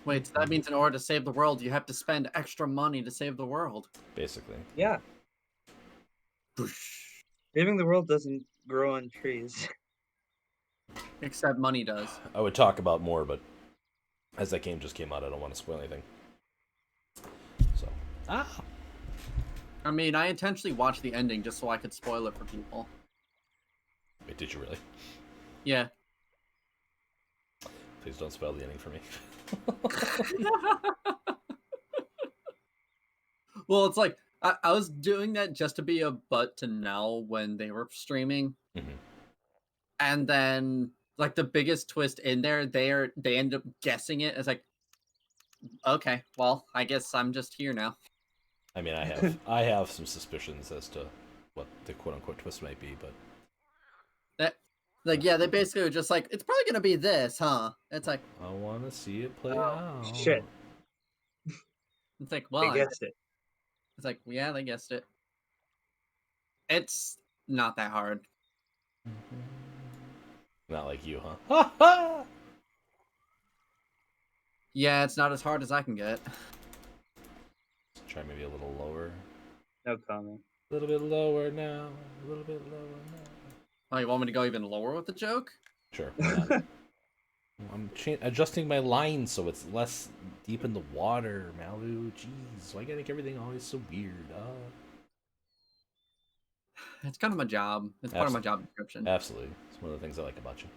[SPEAKER 2] Wait, so that means in order to save the world, you have to spend extra money to save the world.
[SPEAKER 1] Basically.
[SPEAKER 7] Yeah. Saving the world doesn't grow on trees.
[SPEAKER 2] Except money does.
[SPEAKER 1] I would talk about more, but as that game just came out, I don't want to spoil anything. So.
[SPEAKER 2] I mean, I intentionally watched the ending just so I could spoil it for people.
[SPEAKER 1] Wait, did you really?
[SPEAKER 2] Yeah.
[SPEAKER 1] Please don't spoil the ending for me.
[SPEAKER 2] Well, it's like I was doing that just to be a butt to Nell when they were streaming, and then like the biggest twist in there, they end up guessing it. It's like, okay, well, I guess I'm just here now.
[SPEAKER 1] I mean, I have some suspicions as to what the quote unquote twist might be, but
[SPEAKER 2] Like, yeah, they basically were just like, it's probably gonna be this, huh? It's like,
[SPEAKER 1] I want to see it play out.
[SPEAKER 7] Shit.
[SPEAKER 2] it's like,
[SPEAKER 7] They
[SPEAKER 2] well,
[SPEAKER 7] guessed it.
[SPEAKER 2] it's like, yeah, they guessed it. It's not that hard.
[SPEAKER 1] Not like you, huh?
[SPEAKER 2] Yeah, it's not as hard as I can get.
[SPEAKER 1] Try maybe a little lower.
[SPEAKER 7] No comment.
[SPEAKER 1] A little bit lower now. A little bit lower now.
[SPEAKER 2] Oh, you want me to go even lower with the joke?
[SPEAKER 1] Sure. Why not? I'm adjusting my line so it's less deep in the water, Malu. Jeez, why you gotta make everything always so weird?
[SPEAKER 2] It's kind of my job. It's part of my job description.
[SPEAKER 1] Absolutely. It's one of the things I like about you.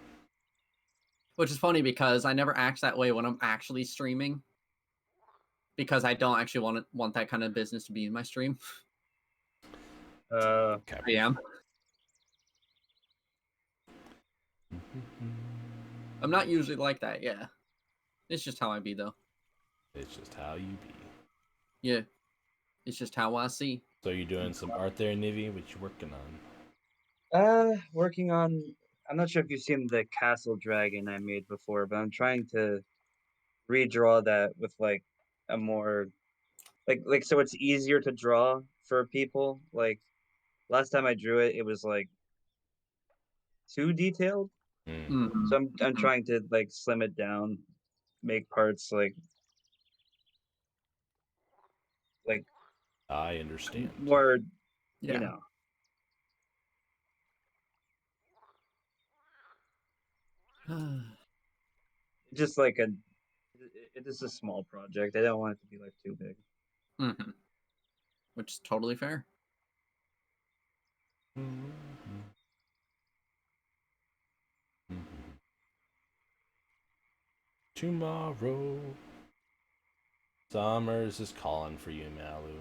[SPEAKER 2] Which is funny because I never act that way when I'm actually streaming. Because I don't actually want that kind of business to be in my stream.
[SPEAKER 1] Okay.
[SPEAKER 2] I am. I'm not usually like that. Yeah, it's just how I be though.
[SPEAKER 1] It's just how you be.
[SPEAKER 2] Yeah, it's just how I see.
[SPEAKER 1] So you're doing some art there, Nivi? What you working on?
[SPEAKER 7] Working on. I'm not sure if you've seen the castle dragon I made before, but I'm trying to redraw that with like a more like so it's easier to draw for people. Like last time I drew it, it was like too detailed.
[SPEAKER 1] Mm,
[SPEAKER 7] So I'm trying to like slim it down, make parts like
[SPEAKER 1] I understand.
[SPEAKER 7] more,
[SPEAKER 2] Yeah.
[SPEAKER 7] you know. Just like it is a small project. I don't want it to be like too big.
[SPEAKER 2] Mm-hmm. Which is totally fair.
[SPEAKER 1] Tomorrow. Summers is calling for you, Malu.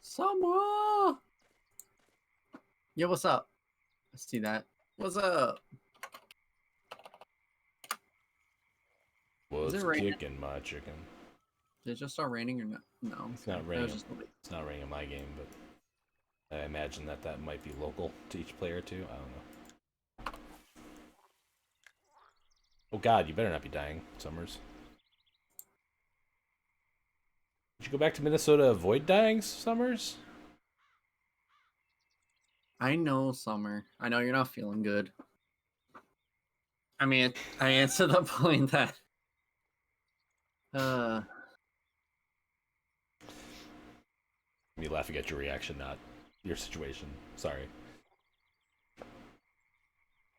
[SPEAKER 2] Summer. Yeah, what's up? I see that. What's up?
[SPEAKER 1] What's
[SPEAKER 2] it raining?
[SPEAKER 1] kicking my chicken?
[SPEAKER 2] Did it just start raining or no? No,
[SPEAKER 1] It's not
[SPEAKER 2] that was
[SPEAKER 1] raining.
[SPEAKER 2] just a bit-
[SPEAKER 1] It's not raining in my game, but I imagine that might be local to each player too. I don't know. Oh God, you better not be dying, Summers. Did you go back to Minnesota to avoid dying, Summers?
[SPEAKER 2] I know, Summer. I know you're not feeling good. I mean, I answer the point that.
[SPEAKER 1] Me laughing at your reaction, not your situation. Sorry.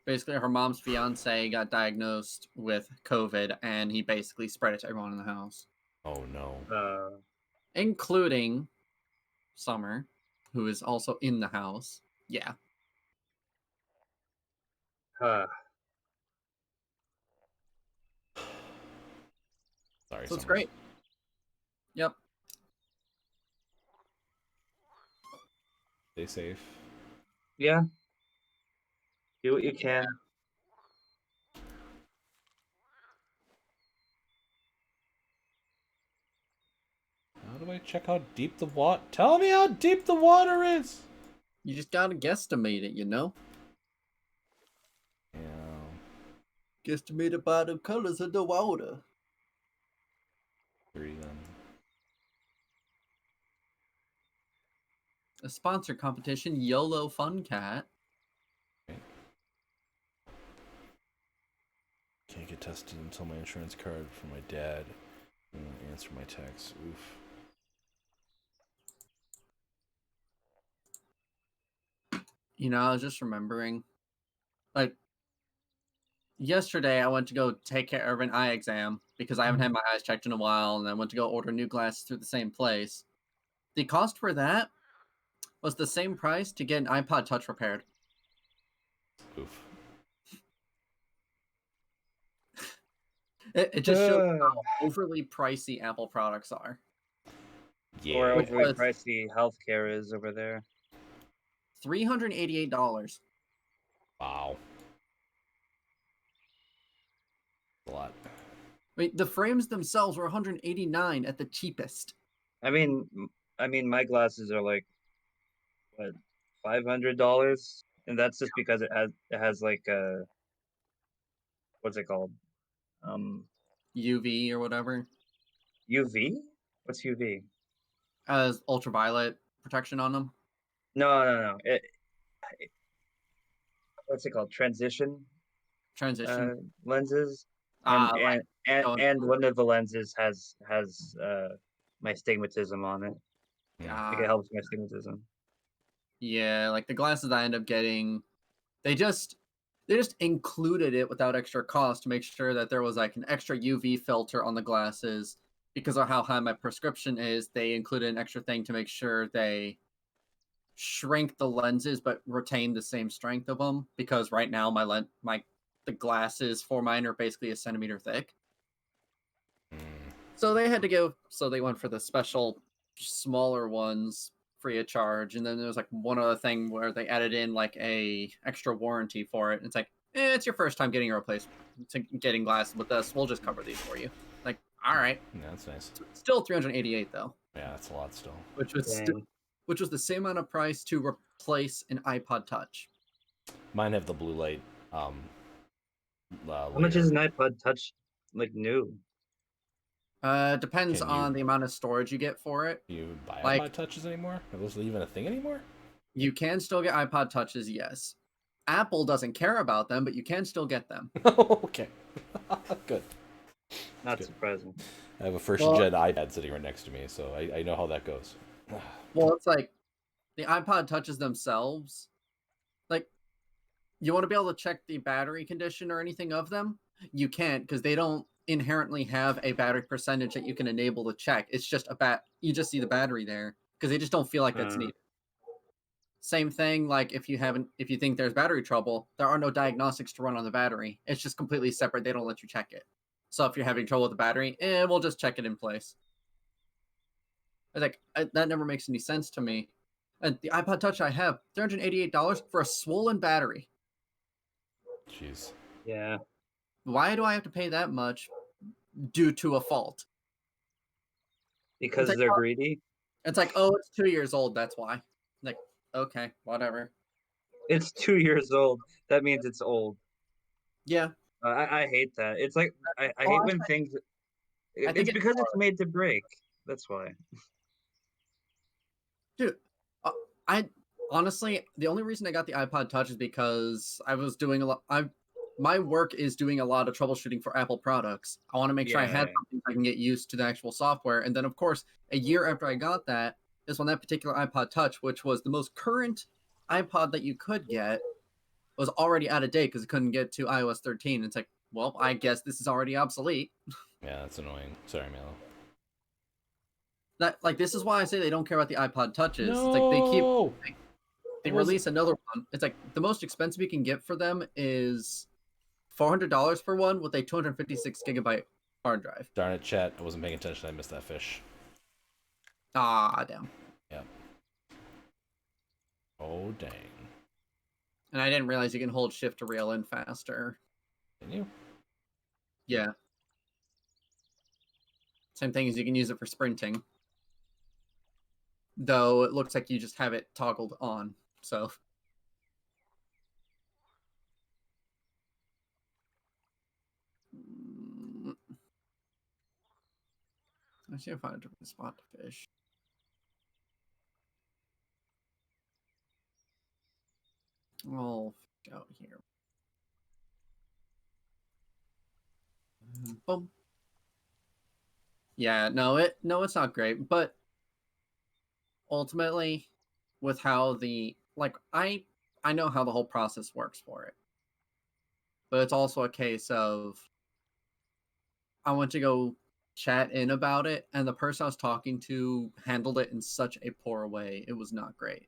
[SPEAKER 2] Basically, her mom's fiance got diagnosed with COVID, and he basically spread it to everyone in the house,
[SPEAKER 1] Oh no.
[SPEAKER 2] including Summer, who is also in the house. Yeah.
[SPEAKER 7] Uh,
[SPEAKER 1] Sorry,
[SPEAKER 2] So it's
[SPEAKER 1] Summers.
[SPEAKER 2] great. Yep.
[SPEAKER 1] Stay safe.
[SPEAKER 7] yeah. Do what you can.
[SPEAKER 1] How do I check how deep the water? Tell me how deep the water is.
[SPEAKER 2] You just gotta guesstimate it, you know?
[SPEAKER 1] Yeah.
[SPEAKER 2] Guesstimate it by the colors of the water.
[SPEAKER 1] 3 then.
[SPEAKER 2] A sponsor competition, YOLO Fun Cat.
[SPEAKER 1] Can't get tested until my insurance card for my dad won't answer my text. Oof.
[SPEAKER 2] You know, I was just remembering, like, yesterday I went to go take care of an eye exam because I haven't had my eyes checked in a while, and I went to go order new glasses through the same place. The cost for that was the same price to get an iPod Touch repaired.
[SPEAKER 1] Oof.
[SPEAKER 2] It just shows how overly pricey Apple products are.
[SPEAKER 1] Yeah.
[SPEAKER 7] Or
[SPEAKER 2] Which
[SPEAKER 7] overly
[SPEAKER 2] was-
[SPEAKER 7] pricey healthcare is over there.
[SPEAKER 2] $388.
[SPEAKER 1] Wow. A lot.
[SPEAKER 2] Wait, the frames themselves were $189 at the cheapest.
[SPEAKER 7] I mean, my glasses are like what, $500, and that's just because it has like what's it called?
[SPEAKER 2] UV or whatever.
[SPEAKER 7] UV? What's UV?
[SPEAKER 2] Has ultraviolet protection on them.
[SPEAKER 7] No. What's it called?
[SPEAKER 2] Transition.
[SPEAKER 7] Lenses, and
[SPEAKER 2] Like going-
[SPEAKER 7] and one of the lenses has my stigmatism on it. I think it helps my stigmatism.
[SPEAKER 2] Yeah, like the glasses I end up getting, they just included it without extra cost to make sure that there was like an extra UV filter on the glasses because of how high my prescription is. They included an extra thing to make sure they shrink the lenses but retain the same strength of them because right now the glasses for mine are basically a centimeter thick. So they went for the special smaller ones free of charge, and then there's like one other thing where they added in like a extra warranty for it. And it's like, it's your first time getting a replacement, getting glasses with us. We'll just cover these for you. Like, all right.
[SPEAKER 1] Yeah, that's nice.
[SPEAKER 2] Still 388 though,
[SPEAKER 1] Yeah, that's a lot still.
[SPEAKER 2] which was
[SPEAKER 7] Dang.
[SPEAKER 2] which was the same amount of price to replace an iPod Touch.
[SPEAKER 1] Mine have the blue light.
[SPEAKER 7] How much is an iPod Touch like new?
[SPEAKER 2] Depends
[SPEAKER 1] Can you-
[SPEAKER 2] on the amount of storage you get for it.
[SPEAKER 1] Do you buy
[SPEAKER 2] Like-
[SPEAKER 1] iPod Touches anymore? Are those even a thing anymore?
[SPEAKER 2] You can still get iPod Touches, yes. Apple doesn't care about them, but you can still get them.
[SPEAKER 1] Okay. Good.
[SPEAKER 7] Not
[SPEAKER 1] good.
[SPEAKER 7] surprising.
[SPEAKER 1] I have a first
[SPEAKER 2] Well-
[SPEAKER 1] gen iPad sitting right next to me, so I know how that goes.
[SPEAKER 2] Well, it's like the iPod Touches themselves. Like, you want to be able to check the battery condition or anything of them? You can't, because they don't inherently have a battery percentage that you can enable to check. It's just you just see the battery there because they just don't feel like that's
[SPEAKER 7] Uh.
[SPEAKER 2] needed. Same thing, like if you think there's battery trouble, there are no diagnostics to run on the battery. It's just completely separate. They don't let you check it. So if you're having trouble with the battery, we'll just check it in place. It's like that never makes any sense to me. And the iPod Touch I have, $388 for a swollen battery.
[SPEAKER 1] Jeez.
[SPEAKER 7] Yeah.
[SPEAKER 2] Why do I have to pay that much due to a fault?
[SPEAKER 7] Because
[SPEAKER 2] like,
[SPEAKER 7] they're greedy.
[SPEAKER 2] It's like, oh, it's 2 years old. That's why. Like, okay, whatever.
[SPEAKER 7] It's 2 years old. That means it's old.
[SPEAKER 2] Yeah,
[SPEAKER 7] I hate that. It's like I
[SPEAKER 2] Oh,
[SPEAKER 7] hate
[SPEAKER 2] I
[SPEAKER 7] when things.
[SPEAKER 2] think
[SPEAKER 7] It's
[SPEAKER 2] it's
[SPEAKER 7] because it's made to break. That's why.
[SPEAKER 2] dude. I honestly, the only reason I got the iPod Touch is because I was doing a lot. My work is doing a lot of troubleshooting for Apple products. I want to make sure I have
[SPEAKER 7] Yeah.
[SPEAKER 2] something I can get used to the actual software. And then, of course, a year after I got that is when that particular iPod Touch, which was the most current iPod that you could get, was already out of date because it couldn't get to iOS 13. It's like, well, I guess this is already obsolete.
[SPEAKER 1] Yeah, that's annoying. Sorry, Milo.
[SPEAKER 2] This is why I say they don't care about the iPod Touches.
[SPEAKER 1] No!
[SPEAKER 2] It's like they
[SPEAKER 1] What was-
[SPEAKER 2] release another one. It's like the most expensive you can get for them is $400 for one with a 256 gigabyte hard drive.
[SPEAKER 1] Darn it, chat. I wasn't paying attention. I missed that fish.
[SPEAKER 2] Ah, damn.
[SPEAKER 1] Oh, dang.
[SPEAKER 2] And I didn't realize you can hold shift to reel in faster.
[SPEAKER 1] Can you?
[SPEAKER 2] Yeah. Same thing as you can use it for sprinting. Though it looks like you just have it toggled on. So I should find a different spot to fish. I'll fish out here. Boom. Yeah, no, it's not great, but ultimately, with how I know how the whole process works for it, but it's also a case of I went to go chat in about it, and the person I was talking to handled it in such a poor way. It was not great.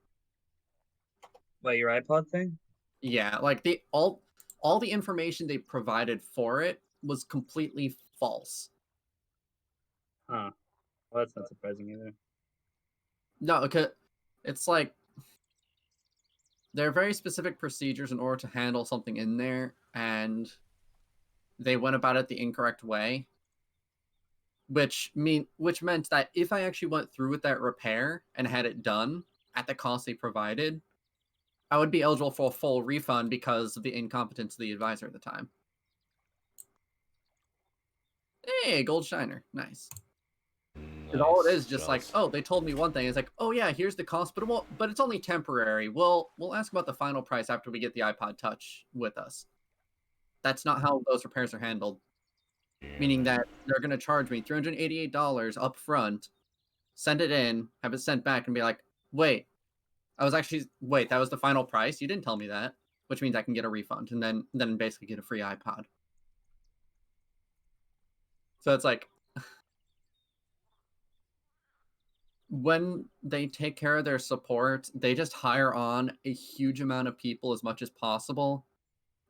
[SPEAKER 7] Like your iPod thing?
[SPEAKER 2] Yeah, like all the information they provided for it was completely false.
[SPEAKER 7] Huh. Well, that's not surprising either.
[SPEAKER 2] No, because it's like there are very specific procedures in order to handle something in there, and they went about it the incorrect way. Which meant that if I actually went through with that repair and had it done at the cost they provided, I would be eligible for a full refund because of the incompetence of the advisor at the time. Hey, gold shiner, nice. And all it is just like, oh, they told me one thing. It's like, oh yeah, here's the cost, but it's only temporary. We'll ask about the final price after we get the iPod Touch with us. That's not how those repairs are handled. Meaning that they're gonna charge me $388 up front, send it in, have it sent back, and be like, wait, that was the final price? You didn't tell me that. Which means I can get a refund and then basically get a free iPod. So it's like when they take care of their support, they just hire on a huge amount of people as much as possible.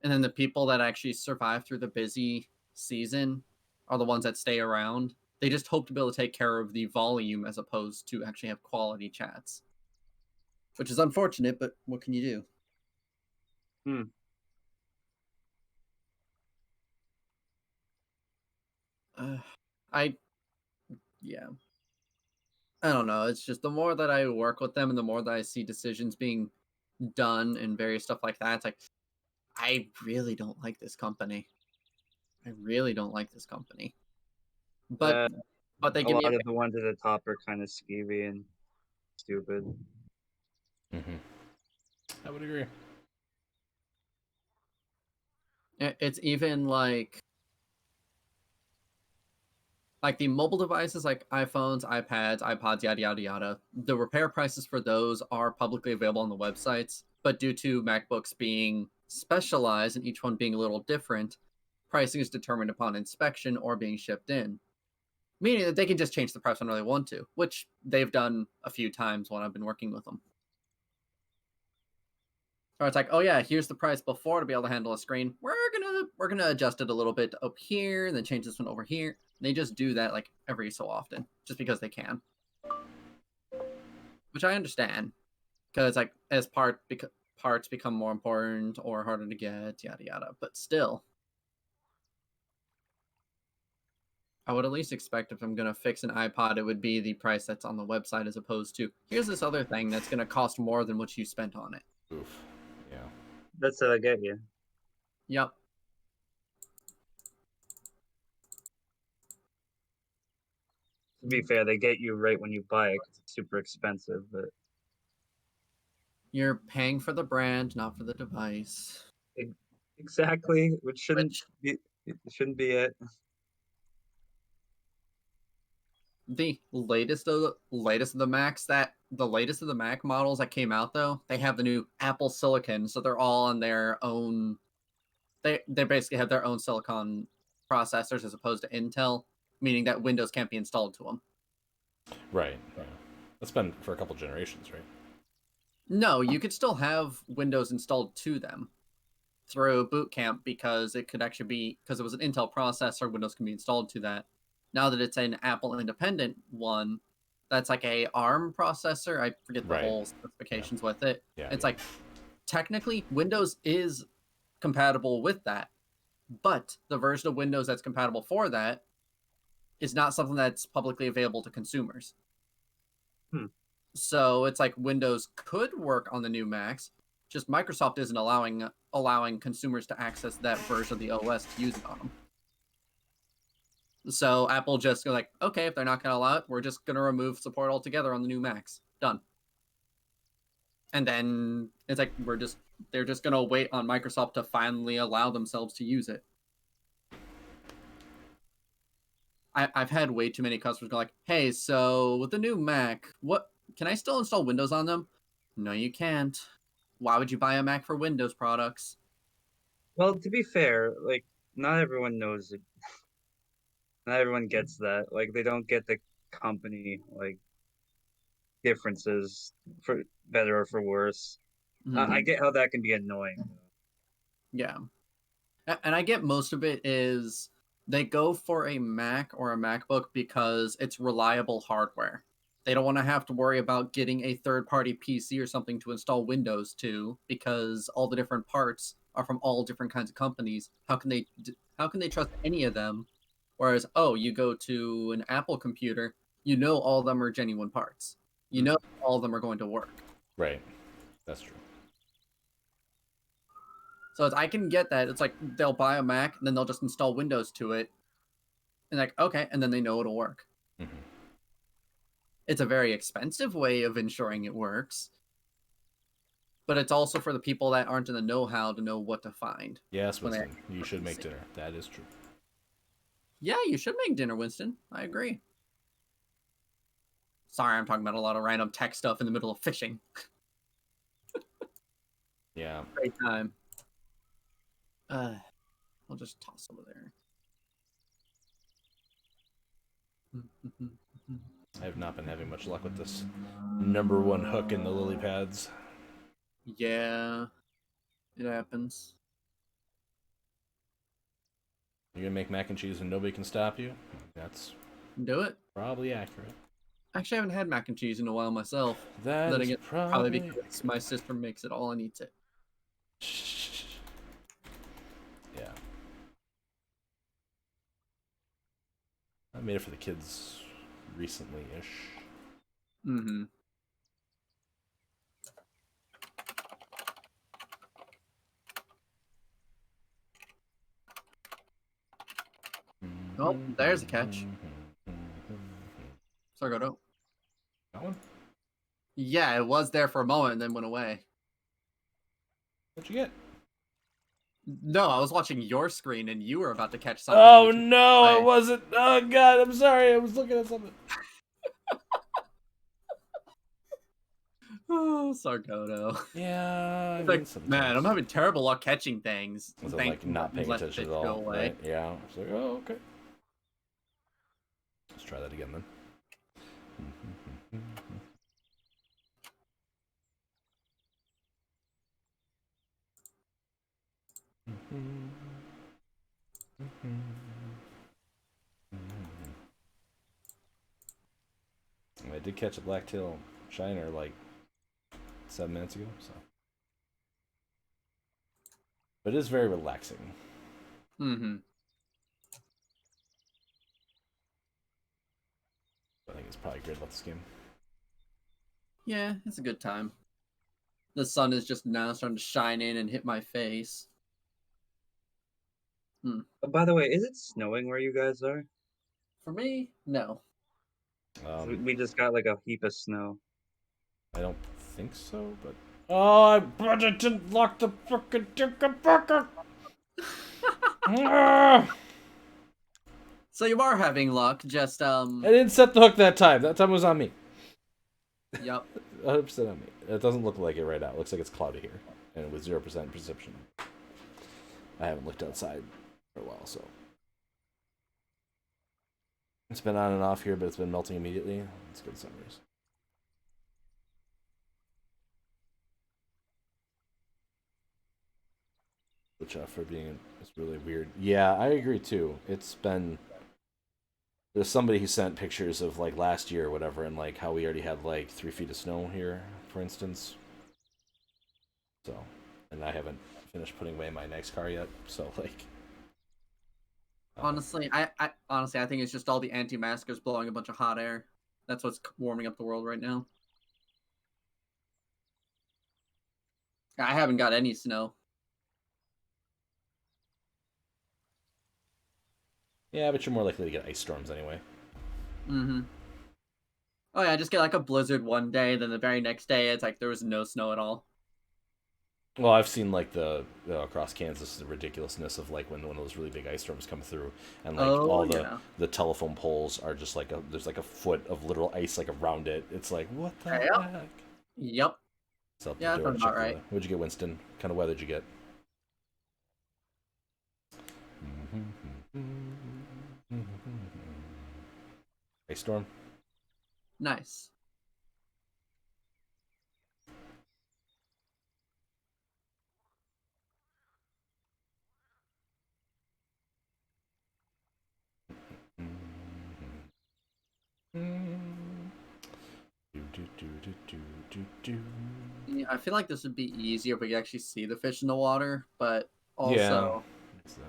[SPEAKER 2] And then the people that actually survive through the busy season are the ones that stay around. They just hope to be able to take care of the volume as opposed to actually have quality chats. which is unfortunate, but what can you do? I yeah. I don't know. It's just the more that I work with them and the more that I see decisions being done and various stuff like that, it's like I really don't like this company. I really don't like this company. But
[SPEAKER 7] Uh,
[SPEAKER 2] but they
[SPEAKER 7] a
[SPEAKER 2] give me
[SPEAKER 7] lot of the ones at the top are kind of skeevy and stupid.
[SPEAKER 1] I would agree.
[SPEAKER 2] it's even like the mobile devices like iPhones, iPads, iPods, yada yada yada. The repair prices for those are publicly available on the websites, but due to MacBooks being specialized and each one being a little different, pricing is determined upon inspection or being shipped in. Meaning that they can just change the price whenever they want to, which they've done a few times when I've been working with them. Or it's like, oh yeah, here's the price before to be able to handle a screen. We're gonna adjust it a little bit up here, and then change this one over here. They just do that like every so often, just because they can. Which I understand, because like as parts become more important or harder to get, yada yada. But still, I would at least expect if I'm gonna fix an iPod, it would be the price that's on the website as opposed to here's this other thing that's gonna cost more than what you spent on it.
[SPEAKER 1] Oof. Yeah.
[SPEAKER 7] That's how I get you.
[SPEAKER 2] Yep.
[SPEAKER 7] To be fair, they get you right when you buy it 'cause it's super expensive. But
[SPEAKER 2] You're paying for the brand, not for the device.
[SPEAKER 7] exactly, which shouldn't
[SPEAKER 2] Which
[SPEAKER 7] be it shouldn't be it.
[SPEAKER 2] the latest of the Mac models that came out though, they have the new Apple Silicon, so they're all on their own. They basically have their own silicon processors as opposed to Intel, meaning that Windows can't be installed to them.
[SPEAKER 1] Right. Yeah. That's been for a couple generations, right?
[SPEAKER 2] No, you could still have Windows installed to them through Boot Camp because it could actually be because it was an Intel processor, Windows can be installed to that. Now that it's an Apple independent one, that's like a ARM processor. I forget the
[SPEAKER 1] Right.
[SPEAKER 2] whole specifications with it.
[SPEAKER 1] Yeah.
[SPEAKER 2] It's
[SPEAKER 1] yeah.
[SPEAKER 2] like technically Windows is compatible with that, but the version of Windows that's compatible for that is not something that's publicly available to consumers. So it's like Windows could work on the new Macs, just Microsoft isn't allowing consumers to access that version of the OS to use it on them. So Apple just go like, okay, if they're not going to allow it, we're just going to remove support altogether on the new Macs. Done. And then it's like they're just going to wait on Microsoft to finally allow themselves to use it. I've had way too many customers go like, hey, so with the new Mac, what can I still install Windows on them? No, you can't. Why would you buy a Mac for Windows products?
[SPEAKER 7] Well, to be fair, like not everyone knows it. Not everyone gets that. Like they don't get the company like differences for better or for worse. I get how that can be annoying.
[SPEAKER 2] Yeah. And I get most of it is they go for a Mac or a MacBook because it's reliable hardware. They don't want to have to worry about getting a third-party PC or something to install Windows to because all the different parts are from all different kinds of companies. How can they trust any of them? Whereas, oh, you go to an Apple computer, you know all of them are genuine parts. You know all of them are going to work.
[SPEAKER 1] Right. That's true.
[SPEAKER 2] So I can get that. It's like they'll buy a Mac and then they'll just install Windows to it. And like, okay, and then they know it'll work.
[SPEAKER 1] Mm-hmm.
[SPEAKER 2] It's a very expensive way of ensuring it works. But it's also for the people that aren't in the know-how to know what to find.
[SPEAKER 1] Yes,
[SPEAKER 2] when they
[SPEAKER 1] Winston. You should make dinner. That is true.
[SPEAKER 2] Yeah, you should make dinner, Winston. I agree. Sorry, I'm talking about a lot of random tech stuff in the middle of fishing.
[SPEAKER 1] Yeah.
[SPEAKER 2] Great time. I'll just toss over there.
[SPEAKER 1] I have not been having much luck with this number one hook in the lily pads.
[SPEAKER 2] Yeah, it happens.
[SPEAKER 1] You're gonna make mac and cheese and nobody can stop you? That's
[SPEAKER 2] Do it.
[SPEAKER 1] probably accurate.
[SPEAKER 2] Actually, I haven't had mac and cheese in a while myself.
[SPEAKER 1] That
[SPEAKER 2] Then
[SPEAKER 1] is
[SPEAKER 2] again,
[SPEAKER 1] probably
[SPEAKER 2] because my sister makes it all and eats it.
[SPEAKER 1] Yeah. I made it for the kids recently-ish.
[SPEAKER 2] Mm-hmm. Oh, there's a catch. Sargoto.
[SPEAKER 1] That one?
[SPEAKER 2] Yeah, it was there for a moment and then went away.
[SPEAKER 1] What'd you get?
[SPEAKER 2] No, I was watching your screen and you were about to catch something.
[SPEAKER 1] Oh
[SPEAKER 2] which-
[SPEAKER 1] no,
[SPEAKER 2] I-
[SPEAKER 1] it wasn't. Oh god, I'm sorry. I was looking at something.
[SPEAKER 2] Oh, Sargoto.
[SPEAKER 1] Yeah, I
[SPEAKER 2] It's
[SPEAKER 1] mean,
[SPEAKER 2] like,
[SPEAKER 1] sometimes.
[SPEAKER 2] man, I'm having terrible luck catching things.
[SPEAKER 1] Was it
[SPEAKER 2] Thank
[SPEAKER 1] like not paying
[SPEAKER 2] let
[SPEAKER 1] attention
[SPEAKER 2] it
[SPEAKER 1] at all?
[SPEAKER 2] go away.
[SPEAKER 1] Right? Yeah. It's like, oh, okay. Let's try that again then. I did catch a blacktail shiner like 7 minutes ago, so. But it is very relaxing.
[SPEAKER 2] Mm-hmm.
[SPEAKER 1] I think it's probably great about this game.
[SPEAKER 2] Yeah, it's a good time. The sun is just now starting to shine in and hit my face.
[SPEAKER 7] Oh, by the way, is it snowing where you guys are?
[SPEAKER 2] For me, no.
[SPEAKER 7] We just got like a heap of snow.
[SPEAKER 1] I don't think so, but oh, I didn't lock the fucking ticket bucket.
[SPEAKER 2] So you are having luck, just
[SPEAKER 1] I didn't set the hook that time. That time was on me.
[SPEAKER 2] Yep.
[SPEAKER 1] 100% on me. It doesn't look like it right now. It looks like it's cloudy here, and with 0% perception. I haven't looked outside for a while, so it's been on and off here, but it's been melting immediately. It's good summers. Which for being it's really weird. Yeah, I agree too. It's been there's somebody who sent pictures of like last year or whatever, and like how we already had like 3 feet of snow here, for instance. So, and I haven't finished putting away my next car yet. So like,
[SPEAKER 2] Honestly, I honestly I think it's just all the anti-maskers blowing a bunch of hot air. That's what's warming up the world right now. I haven't got any snow.
[SPEAKER 1] yeah, but you're more likely to get ice storms anyway.
[SPEAKER 2] Mm-hmm. Oh yeah, just get like a blizzard one day, then the very next day it's like there was no snow at all.
[SPEAKER 1] Well, I've seen like the across Kansas the ridiculousness of like when one of those really big ice storms come through, and like
[SPEAKER 2] Oh,
[SPEAKER 1] all
[SPEAKER 2] yeah.
[SPEAKER 1] the telephone poles are just like there's like a foot of literal ice like around it. It's like what the
[SPEAKER 2] Yep.
[SPEAKER 1] heck?
[SPEAKER 2] Yep.
[SPEAKER 1] So
[SPEAKER 2] Yeah, that sounds about right.
[SPEAKER 1] What'd you get, Winston? What kind of weather did you get? Ice storm.
[SPEAKER 2] Nice. Yeah, I feel like this would be easier if we could actually see the fish in the water, but also
[SPEAKER 1] Yeah. It's,
[SPEAKER 2] okay.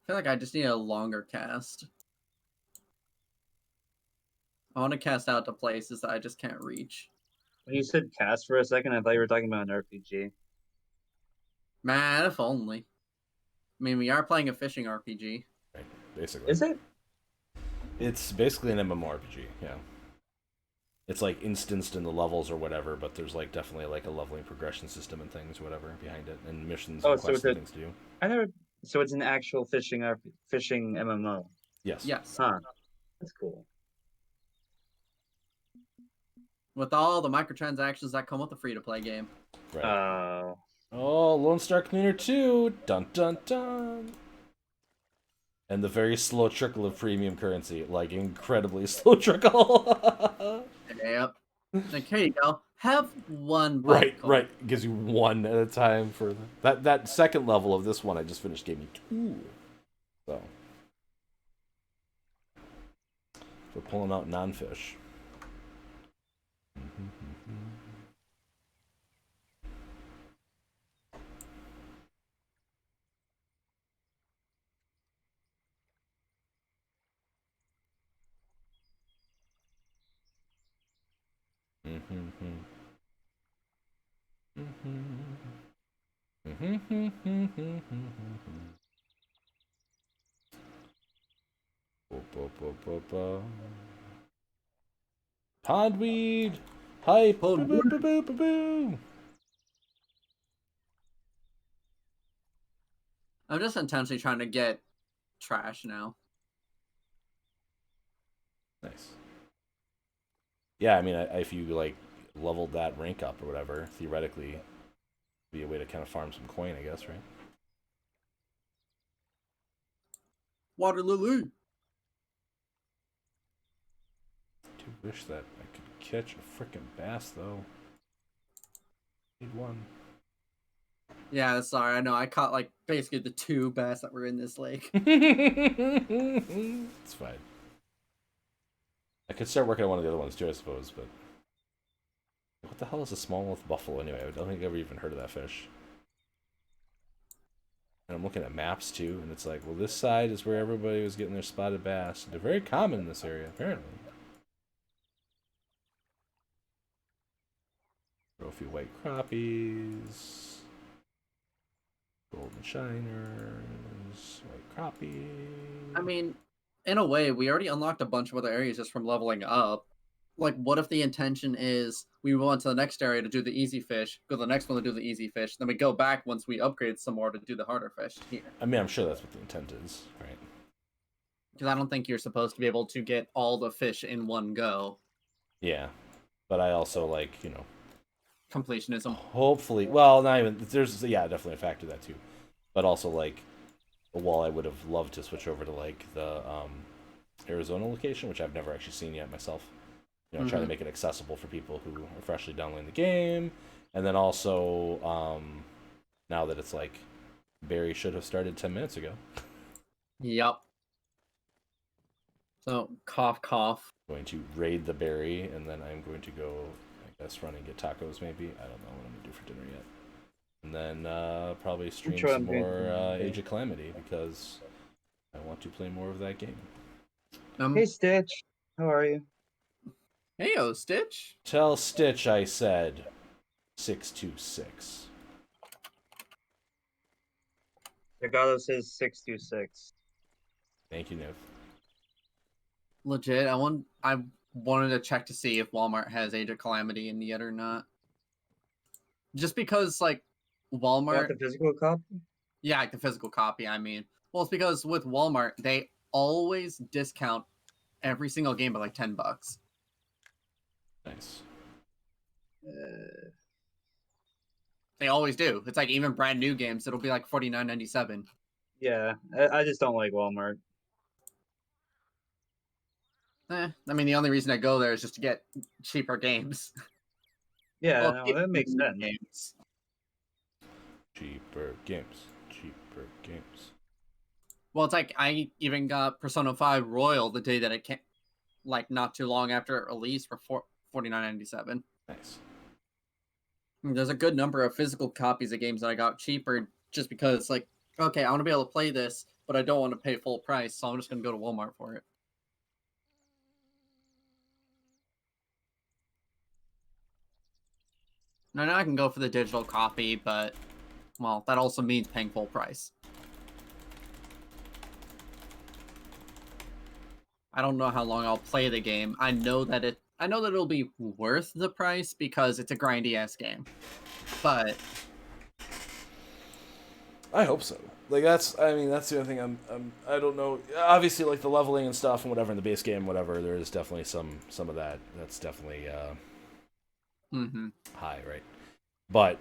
[SPEAKER 2] I feel like I just need a longer cast. I want to cast out to places that I just can't reach.
[SPEAKER 7] When you said cast for a second, I thought you were talking about an RPG.
[SPEAKER 2] Man, if only. I mean, we are playing a fishing RPG.
[SPEAKER 1] right, basically.
[SPEAKER 7] Is it?
[SPEAKER 1] It's basically an MMORPG, yeah. It's like instanced in the levels or whatever, but there's like definitely like a leveling progression system and things, whatever, behind it, and missions
[SPEAKER 7] Oh,
[SPEAKER 1] and
[SPEAKER 7] so
[SPEAKER 1] quests
[SPEAKER 7] it's
[SPEAKER 1] and
[SPEAKER 7] a-
[SPEAKER 1] things to do.
[SPEAKER 7] I never. So it's an actual fishing MMO.
[SPEAKER 1] Yes.
[SPEAKER 2] Yes.
[SPEAKER 7] Huh. That's cool.
[SPEAKER 2] with all the microtransactions that come with the free-to-play game.
[SPEAKER 1] Right. Oh, Lone Star Cleaner 2! Dun dun dun! And the very slow trickle of premium currency. Like, incredibly slow trickle.
[SPEAKER 2] Yep. Like, here you go. Have one
[SPEAKER 1] Right,
[SPEAKER 2] bite.
[SPEAKER 1] right. It gives you one at a time for that second level of this one I just finished gave me 2. So we're pulling out non-fish. Pondweed! Hype! Boo, boo, boo, boo, boo, boo.
[SPEAKER 2] I'm just intentionally trying to get trash now.
[SPEAKER 1] Nice. Yeah, I mean, if you like leveled that rank up or whatever, theoretically, be a way to kind of farm some coin, I guess, right?
[SPEAKER 2] Water lily.
[SPEAKER 1] I do wish that I could catch a freaking bass, though. Need one.
[SPEAKER 2] Yeah, sorry. I know. I caught like basically the 2 bass that were in this lake.
[SPEAKER 1] It's fine. I could start working on one of the other ones too, I suppose, but what the hell is a smallmouth buffalo anyway? I don't think I've ever even heard of that fish. And I'm looking at maps too, and it's like, well, this side is where everybody was getting their spotted bass. They're very common in this area, apparently. Trophy white crappies, golden shiners, white crappies.
[SPEAKER 2] I mean, in a way, we already unlocked a bunch of other areas just from leveling up. Like, what if the intention is we move on to the next area to do the easy fish, go to the next one to do the easy fish, then we go back once we upgrade some more to do the harder fish here?
[SPEAKER 1] I mean, I'm sure that's what the intent is, right?
[SPEAKER 2] Because I don't think you're supposed to be able to get all the fish in one go.
[SPEAKER 1] Yeah, but I also like, you know,
[SPEAKER 2] Completionism.
[SPEAKER 1] hopefully, well, not even, there's, yeah, definitely a factor of that too, but also like, while I would have loved to switch over to like the Arizona location, which I've never actually seen yet myself, you know, trying to make it accessible for people who are freshly downloading the game, and then also now that it's like Barry should have started 10 minutes ago.
[SPEAKER 2] Yep. So, cough, cough.
[SPEAKER 1] Going to raid the Barry, and then I'm going to go, I guess, run and get tacos maybe. I don't know what I'm going to do for dinner yet. And then probably stream
[SPEAKER 7] sure
[SPEAKER 1] some
[SPEAKER 7] I'm going
[SPEAKER 1] more
[SPEAKER 7] to-
[SPEAKER 1] Age of Calamity, because I want to play more of that game.
[SPEAKER 7] Hey Stitch, how are you?
[SPEAKER 2] Heyo, Stitch.
[SPEAKER 1] Tell Stitch I said 626.
[SPEAKER 7] Zagato says 626.
[SPEAKER 1] Thank you, Niv.
[SPEAKER 2] Legit, I wanted to check to see if Walmart has Age of Calamity in yet or not. Just because, like,
[SPEAKER 7] You want
[SPEAKER 2] Walmart...
[SPEAKER 7] the physical copy?
[SPEAKER 2] Yeah, like the physical copy, I mean. Well, it's because with Walmart, they always discount every single game by like $10.
[SPEAKER 1] Nice.
[SPEAKER 2] They always do. It's like even brand new games, it'll be like $49.97.
[SPEAKER 7] Yeah, I just don't like Walmart.
[SPEAKER 2] I mean, the only reason I go there is just to get cheaper games.
[SPEAKER 7] Yeah,
[SPEAKER 2] Well,
[SPEAKER 7] no,
[SPEAKER 2] cheaper
[SPEAKER 7] that makes
[SPEAKER 2] new
[SPEAKER 7] sense.
[SPEAKER 2] games.
[SPEAKER 1] Cheaper games. Cheaper games.
[SPEAKER 2] Well, it's like I even got Persona 5 Royal the day that it came, like not too long after it released for $49.97.
[SPEAKER 1] Nice.
[SPEAKER 2] There's a good number of physical copies of games that I got cheaper just because, like, okay, I want to be able to play this, but I don't want to pay full price, so I'm just going to go to Walmart for it. Now I can go for the digital copy, but, well, that also means paying full price. I don't know how long I'll play the game. I know that it'll be worth the price because it's a grindy ass game. But
[SPEAKER 1] I hope so. Like that's the only thing I don't know. Obviously, like the leveling and stuff and whatever in the base game, whatever. There is definitely some of that. That's definitely
[SPEAKER 2] Mm-hmm.
[SPEAKER 1] high, right? But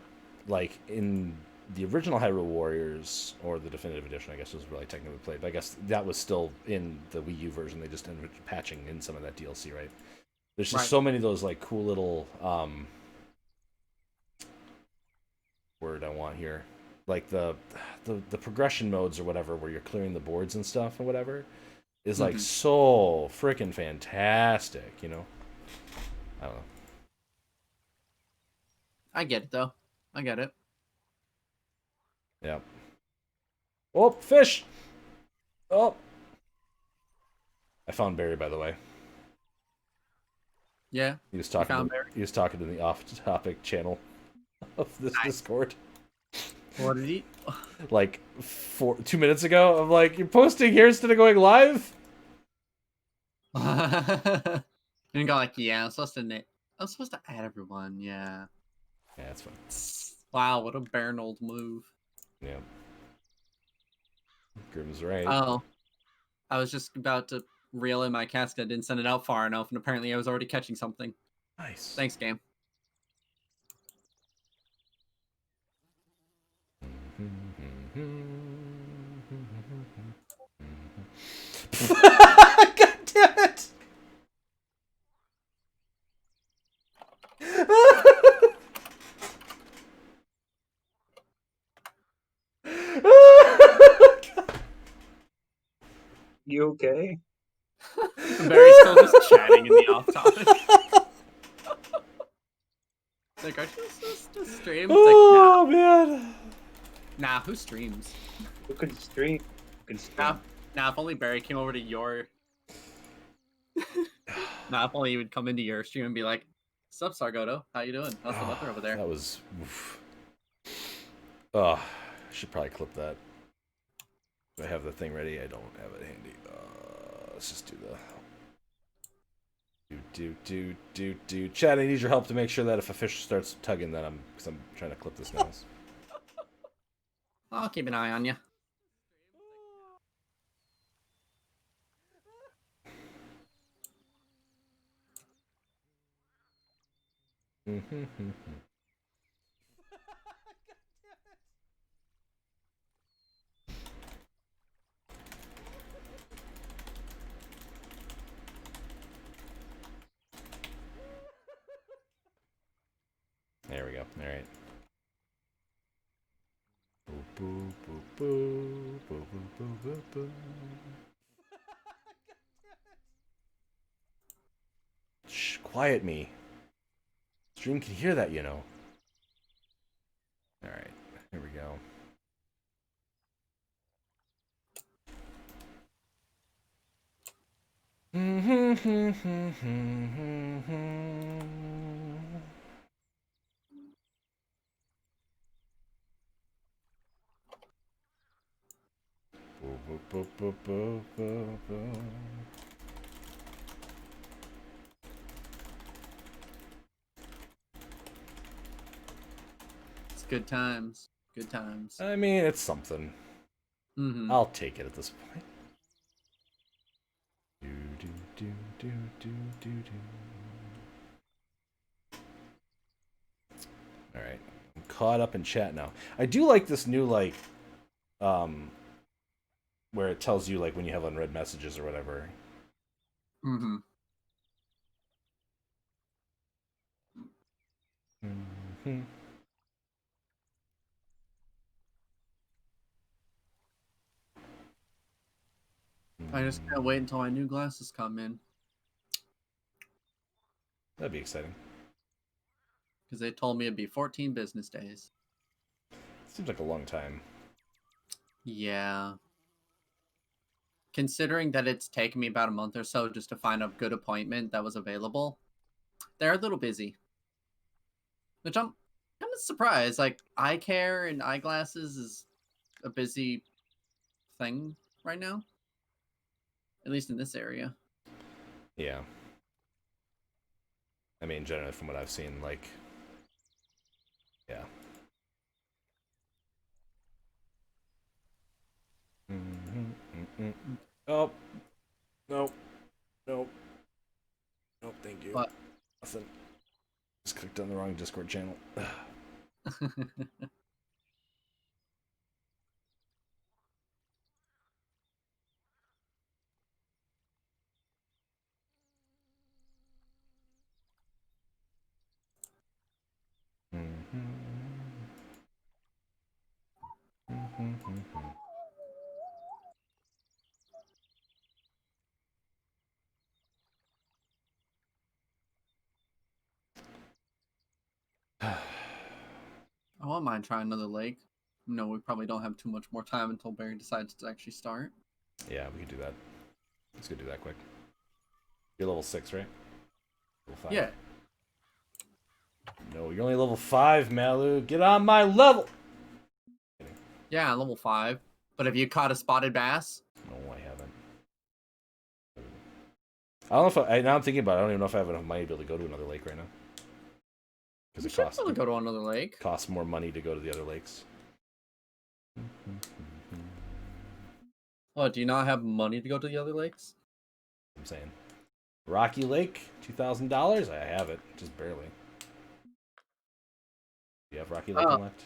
[SPEAKER 1] like in the original Hyrule Warriors, or the definitive edition, I guess was really technically played. But I guess that was still in the Wii U version. They just ended up patching in some of that DLC, right? There's just
[SPEAKER 2] Right.
[SPEAKER 1] so many of those like cool little word I want here, like the progression modes or whatever, where you're clearing the boards and stuff or whatever, is like
[SPEAKER 2] Mhm.
[SPEAKER 1] so freaking fantastic. You know, I don't know.
[SPEAKER 2] I get it though. I get it.
[SPEAKER 1] Yeah. Oh, fish! Oh, I found Barry, by the way.
[SPEAKER 2] Yeah.
[SPEAKER 1] He was
[SPEAKER 2] You found
[SPEAKER 1] talking.
[SPEAKER 2] Barry?
[SPEAKER 1] He was talking to the off-topic channel of this
[SPEAKER 2] Nice.
[SPEAKER 1] Discord.
[SPEAKER 2] What did he?
[SPEAKER 1] Like 2 minutes ago, I'm like, "You're posting here instead of going live."
[SPEAKER 2] And he got like, yeah, I'm supposed to add everyone. Yeah.
[SPEAKER 1] Yeah, that's fine.
[SPEAKER 2] Wow, what a Bernold move.
[SPEAKER 1] Yeah. Grim's right.
[SPEAKER 2] Oh, I was just about to reel in my casket. I didn't send it out far enough, and apparently I was already catching something.
[SPEAKER 1] Nice.
[SPEAKER 2] Thanks, game.
[SPEAKER 1] God damn it!
[SPEAKER 7] You okay?
[SPEAKER 2] Barry's still just chatting in the off topic. Like, aren't you supposed to stream? It's like,
[SPEAKER 1] Oh man.
[SPEAKER 2] nah, who streams?
[SPEAKER 7] You could stream. You could stream.
[SPEAKER 2] Nah, if only Barry came over to your. Nah, if only he would come into your stream and be like, "Sup, Sargoto? How you doing? How's the weather over there?"
[SPEAKER 1] That was. Oof. Oh, I should probably clip that. Do I have the thing ready? I don't have it handy. Let's just do the. Chad, I need your help to make sure that if a fish starts tugging, that because I'm trying to clip this now.
[SPEAKER 2] I'll keep an eye on you.
[SPEAKER 1] There we go. All right. Boo, boo, boo, boo, boo, boo, boo, boo. Shh, quiet me. Stream can hear that, you know. All right, here we go.
[SPEAKER 2] It's good times. Good times.
[SPEAKER 1] I mean, it's something.
[SPEAKER 2] Mm-hmm.
[SPEAKER 1] I'll take it at this point. All right, I'm caught up in chat now. I do like this new where it tells you like when you have unread messages or whatever.
[SPEAKER 2] Mm-hmm.
[SPEAKER 1] Mm-hmm.
[SPEAKER 2] I just can't wait until my new glasses come in.
[SPEAKER 1] That'd be exciting.
[SPEAKER 2] Because they told me it'd be 14 business days.
[SPEAKER 1] Seems like a long time.
[SPEAKER 2] Yeah. Considering that it's taken me about a month or so just to find a good appointment that was available, they're a little busy. Which I'm kind of surprised. Like, eye care and eyeglasses is a busy thing right now. At least in this area.
[SPEAKER 1] Yeah. I mean, generally from what I've seen, like, yeah. Oh, no, no, no, thank you.
[SPEAKER 2] What?
[SPEAKER 1] Nothing. Just clicked on the wrong Discord channel.
[SPEAKER 2] I won't mind trying another lake. No, we probably don't have too much more time until Barry decides to actually start.
[SPEAKER 1] Yeah, we can do that. Let's go do that quick. You're level 6, right? Level 5.
[SPEAKER 2] Yeah.
[SPEAKER 1] No, you're only level 5, Malu. Get on my level!
[SPEAKER 2] Yeah, level 5. But have you caught a spotted bass?
[SPEAKER 1] No, I haven't. I don't know if now I'm thinking about it, I don't even know if I have enough money to be able to go to another lake right now.
[SPEAKER 2] You
[SPEAKER 1] Because it
[SPEAKER 2] should
[SPEAKER 1] costs,
[SPEAKER 2] probably go to another lake.
[SPEAKER 1] costs more money to go to the other lakes.
[SPEAKER 2] Oh, do you not have money to go to the other lakes?
[SPEAKER 1] I'm saying. Rocky Lake, $2,000? I have it, just barely. Do you have Rocky Lake
[SPEAKER 2] Oh.
[SPEAKER 1] left?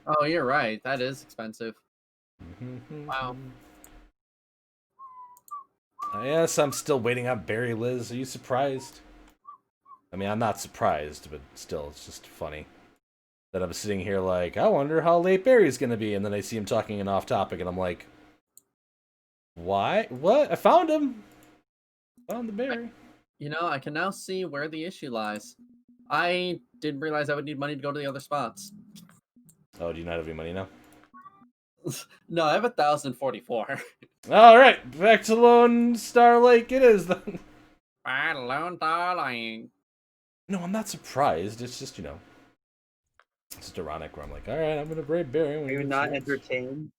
[SPEAKER 2] Oh, you're right. That is expensive. Wow.
[SPEAKER 1] Yes, I'm still waiting on Barry Liz. Are you surprised? I mean, I'm not surprised, but still, it's just funny that I'm sitting here like, I wonder how late Barry's gonna be, and then I see him talking an off topic, and I'm like, why? What? I found him. Found the Barry.
[SPEAKER 2] You know, I can now see where the issue lies. I didn't realize I would need money to go to the other spots.
[SPEAKER 1] Oh, do you not have any money now?
[SPEAKER 2] No, I have 1,044.
[SPEAKER 1] All right, back to Lone Star Lake. It is then.
[SPEAKER 2] Lone darling.
[SPEAKER 1] No, I'm not surprised. It's just it's just ironic. Where I'm like, all right, I'm gonna braid Barry.
[SPEAKER 7] Are you not entertained?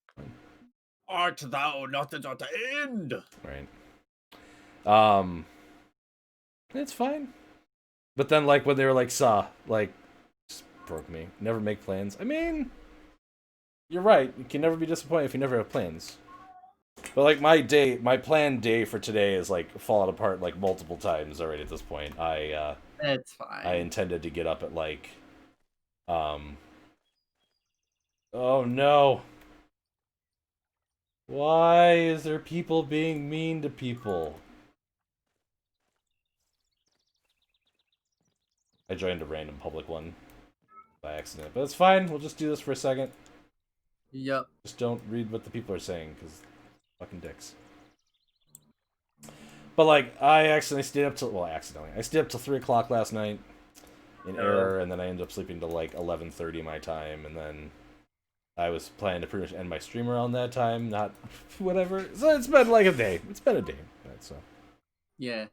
[SPEAKER 2] Art thou not at the end?
[SPEAKER 1] Right. It's fine. But then, like, when they were like, just broke me. Never make plans. I mean, you're right. You can never be disappointed if you never have plans. But, like, my planned day for today is, like, fallen apart, like, multiple times already at this point.
[SPEAKER 2] It's fine.
[SPEAKER 1] I intended to get up at, like, oh, no. Why is there people being mean to people? I joined a random public one by accident, but it's fine. We'll just do this for a second.
[SPEAKER 2] Yep.
[SPEAKER 1] Just don't read what the people are saying, because fucking dicks. But, like, I accidentally stayed up till, I stayed up till 3 o'clock last night in error, and then I ended up sleeping till, like, 11:30 my time, and then I was planning to pretty much end my stream around that time, not whatever. So it's been, like, a day. It's been a day. Right, so.
[SPEAKER 2] Yeah.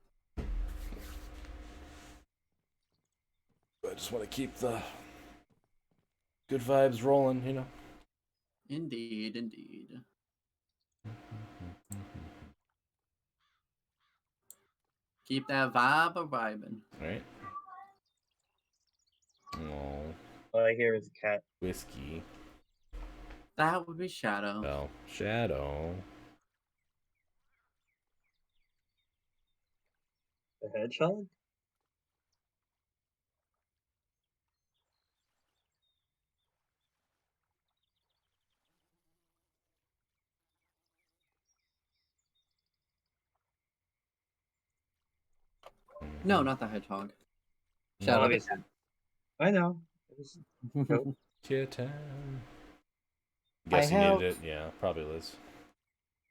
[SPEAKER 1] I just want to keep the good vibes rolling, you know?
[SPEAKER 2] Indeed, indeed. Keep that vibe a vibing.
[SPEAKER 1] Right? Oh,
[SPEAKER 7] All I hear is a cat.
[SPEAKER 1] whiskey.
[SPEAKER 2] That would be Shadow.
[SPEAKER 1] Oh, Shadow.
[SPEAKER 7] The hedgehog?
[SPEAKER 2] No, not the hedgehog.
[SPEAKER 1] No,
[SPEAKER 2] Shadow the
[SPEAKER 7] Obviously. I know. It was
[SPEAKER 2] cat.
[SPEAKER 1] Kitten.
[SPEAKER 2] I
[SPEAKER 1] Guess you
[SPEAKER 2] have-
[SPEAKER 1] needed it. Yeah, probably Liz.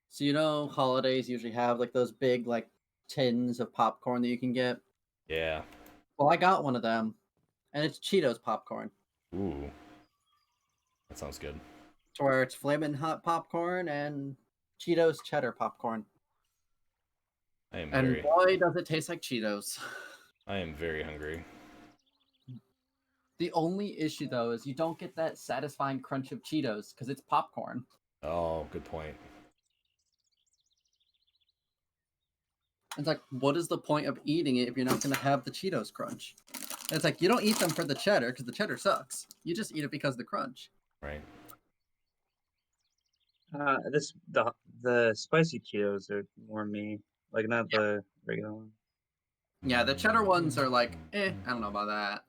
[SPEAKER 2] So you know, holidays usually have like those big like tins of popcorn that you can get.
[SPEAKER 1] Yeah.
[SPEAKER 2] Well, I got one of them, and it's Cheetos popcorn.
[SPEAKER 1] Ooh. That sounds good.
[SPEAKER 2] To where it's flaming hot popcorn and Cheetos cheddar popcorn.
[SPEAKER 1] I am
[SPEAKER 2] And
[SPEAKER 1] very
[SPEAKER 2] boy, does it taste like Cheetos.
[SPEAKER 1] I am very hungry.
[SPEAKER 2] The only issue though is you don't get that satisfying crunch of Cheetos because it's popcorn.
[SPEAKER 1] Oh, good point.
[SPEAKER 2] It's like, what is the point of eating it if you're not going to have the Cheetos crunch? And it's like, you don't eat them for the cheddar because the cheddar sucks. You just eat it because of the crunch.
[SPEAKER 1] Right.
[SPEAKER 7] The spicy Cheetos are more me. Like not the regular one.
[SPEAKER 2] Yeah, the cheddar ones are like, I don't know about that.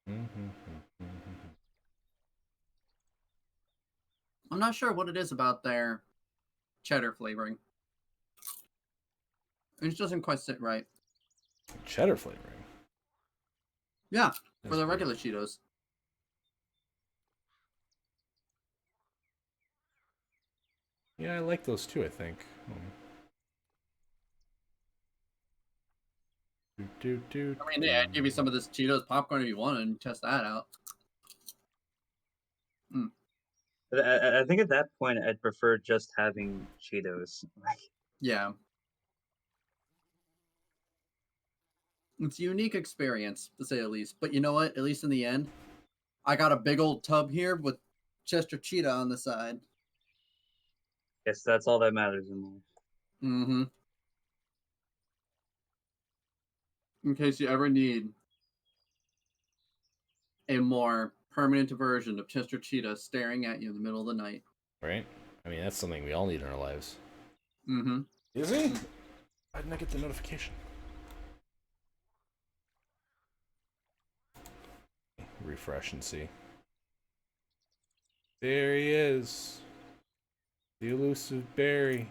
[SPEAKER 2] I'm not sure what it is about their cheddar flavoring. It just doesn't quite sit right.
[SPEAKER 1] Cheddar flavoring.
[SPEAKER 2] Yeah,
[SPEAKER 1] That's
[SPEAKER 2] for the
[SPEAKER 1] weird.
[SPEAKER 2] regular Cheetos.
[SPEAKER 1] Yeah, I like those too, I think.
[SPEAKER 2] I mean, yeah, I'd give you some of this Cheetos popcorn if you wanted and test that out.
[SPEAKER 7] But I think at that point I'd prefer just having Cheetos.
[SPEAKER 2] Yeah. It's a unique experience, to say the least. But you know what? At least in the end, I got a big old tub here with Chester Cheetah on the side.
[SPEAKER 7] Yes, that's all that matters in life.
[SPEAKER 2] Mm-hmm. In case you ever need a more permanent version of Chester Cheetah staring at you in the middle of the night.
[SPEAKER 1] Right? I mean, that's something we all need in our lives.
[SPEAKER 2] Mm-hmm.
[SPEAKER 1] Is he? Why didn't I get the notification? Refresh and see. There he is. The elusive Barry.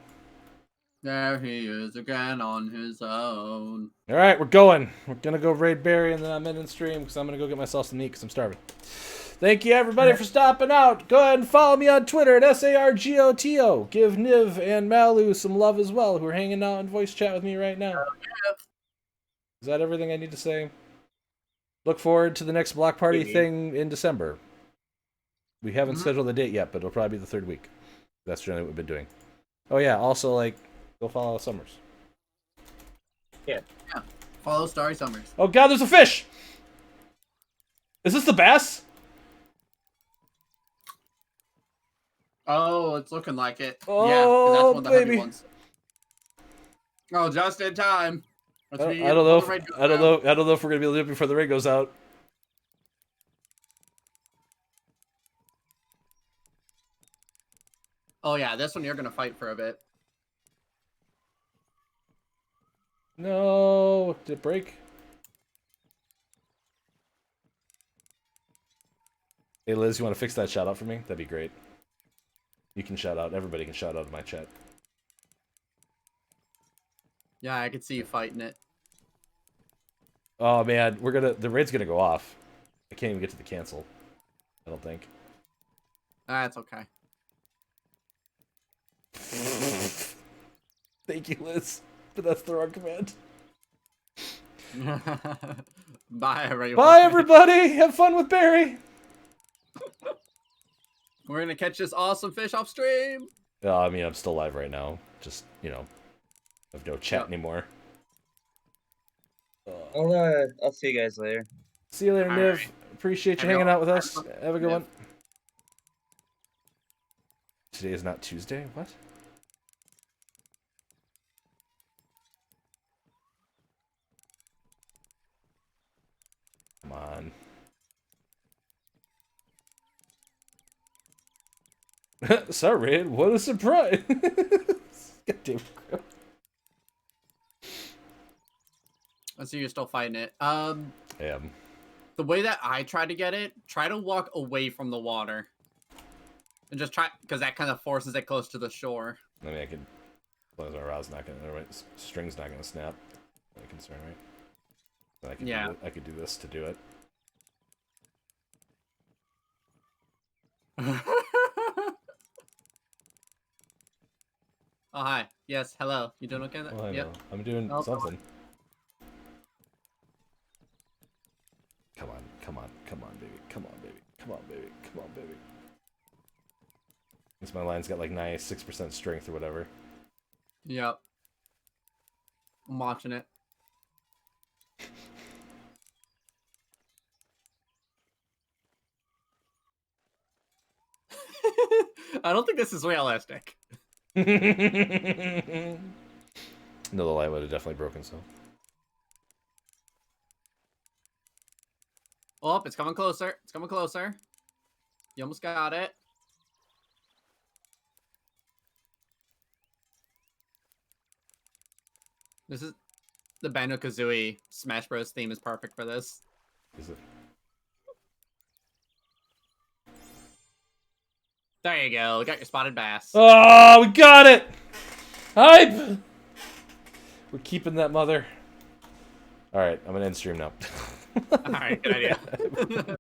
[SPEAKER 2] There he is again on his own.
[SPEAKER 1] All right, we're going. We're gonna go raid Barry, and then I'm in stream because I'm gonna go get myself some meat because I'm starving. Thank you everybody for stopping out. Go ahead and follow me on Twitter at SARGOTO. Give Niv and Malu some love as well, who are hanging out in voice chat with me right now. Is that everything I need to say? Look forward to the next block party thing in December. We haven't scheduled the date yet, but it'll probably be the third week. That's generally what we've been doing. Oh yeah, also like go follow Summers.
[SPEAKER 7] Yeah.
[SPEAKER 2] Yeah. Follow Starry Summers.
[SPEAKER 1] Oh god, there's a fish! Is this the bass?
[SPEAKER 2] Oh, it's looking like it.
[SPEAKER 1] Oh,
[SPEAKER 2] yeah, 'cause that's one of the heavy
[SPEAKER 1] baby.
[SPEAKER 2] ones. Oh, just in time.
[SPEAKER 1] I don't know if I don't know if we're gonna be able to do it before the raid goes out.
[SPEAKER 2] Oh yeah, this one you're gonna fight for a bit.
[SPEAKER 1] No, did it break? Hey Liz, you want to fix that shout out for me? That'd be great. You can shout out. Everybody can shout out in my chat.
[SPEAKER 2] Yeah, I could see you fighting it.
[SPEAKER 1] Oh man, the raid's gonna go off. I can't even get to the cancel. I don't think.
[SPEAKER 2] That's okay.
[SPEAKER 1] Thank you, Liz. But that's the wrong command.
[SPEAKER 2] Bye, everybody.
[SPEAKER 1] Bye, everybody. Have fun with Barry.
[SPEAKER 2] We're gonna catch this awesome fish off stream.
[SPEAKER 1] I mean, I'm still live right now. Just, I have no chat anymore.
[SPEAKER 7] I'll see you guys later.
[SPEAKER 1] See you later,
[SPEAKER 2] All
[SPEAKER 1] Niv.
[SPEAKER 2] right.
[SPEAKER 1] Appreciate you hanging out with us. Have a good one. Today is not Tuesday? What? Come on. Sorry, what a surprise! Goddamn.
[SPEAKER 2] I see you're still fighting it.
[SPEAKER 1] I am.
[SPEAKER 2] The way that I try to get it, try to walk away from the water. And just try, because that kind of forces it close to the shore.
[SPEAKER 1] I mean, I could. As long as my rod's not gonna, string's not gonna snap. No concern, right? Then I could
[SPEAKER 2] Yeah.
[SPEAKER 1] I could do this to do it.
[SPEAKER 2] Oh, hi. Yes, hello. You doing okay?
[SPEAKER 1] Well, I
[SPEAKER 2] Yep.
[SPEAKER 1] know. I'm doing
[SPEAKER 2] Oh,
[SPEAKER 1] something. Come on, come on, come on, baby. Come on, baby. Come on, baby. Come on, baby. Since my line's got like 96% strength or whatever.
[SPEAKER 2] Yep. I'm watching it. I don't think this is realistic.
[SPEAKER 1] No, the line would have definitely broken, so.
[SPEAKER 2] Oh, it's coming closer. It's coming closer. You almost got it. This is the Banjo-Kazooie Smash Bros. Theme is perfect for this.
[SPEAKER 1] Is it?
[SPEAKER 2] There you go. Got your spotted bass.
[SPEAKER 1] Oh, we got it! Hype! We're keeping that mother. Alright, I'm gonna end stream now.
[SPEAKER 2] All right, good idea.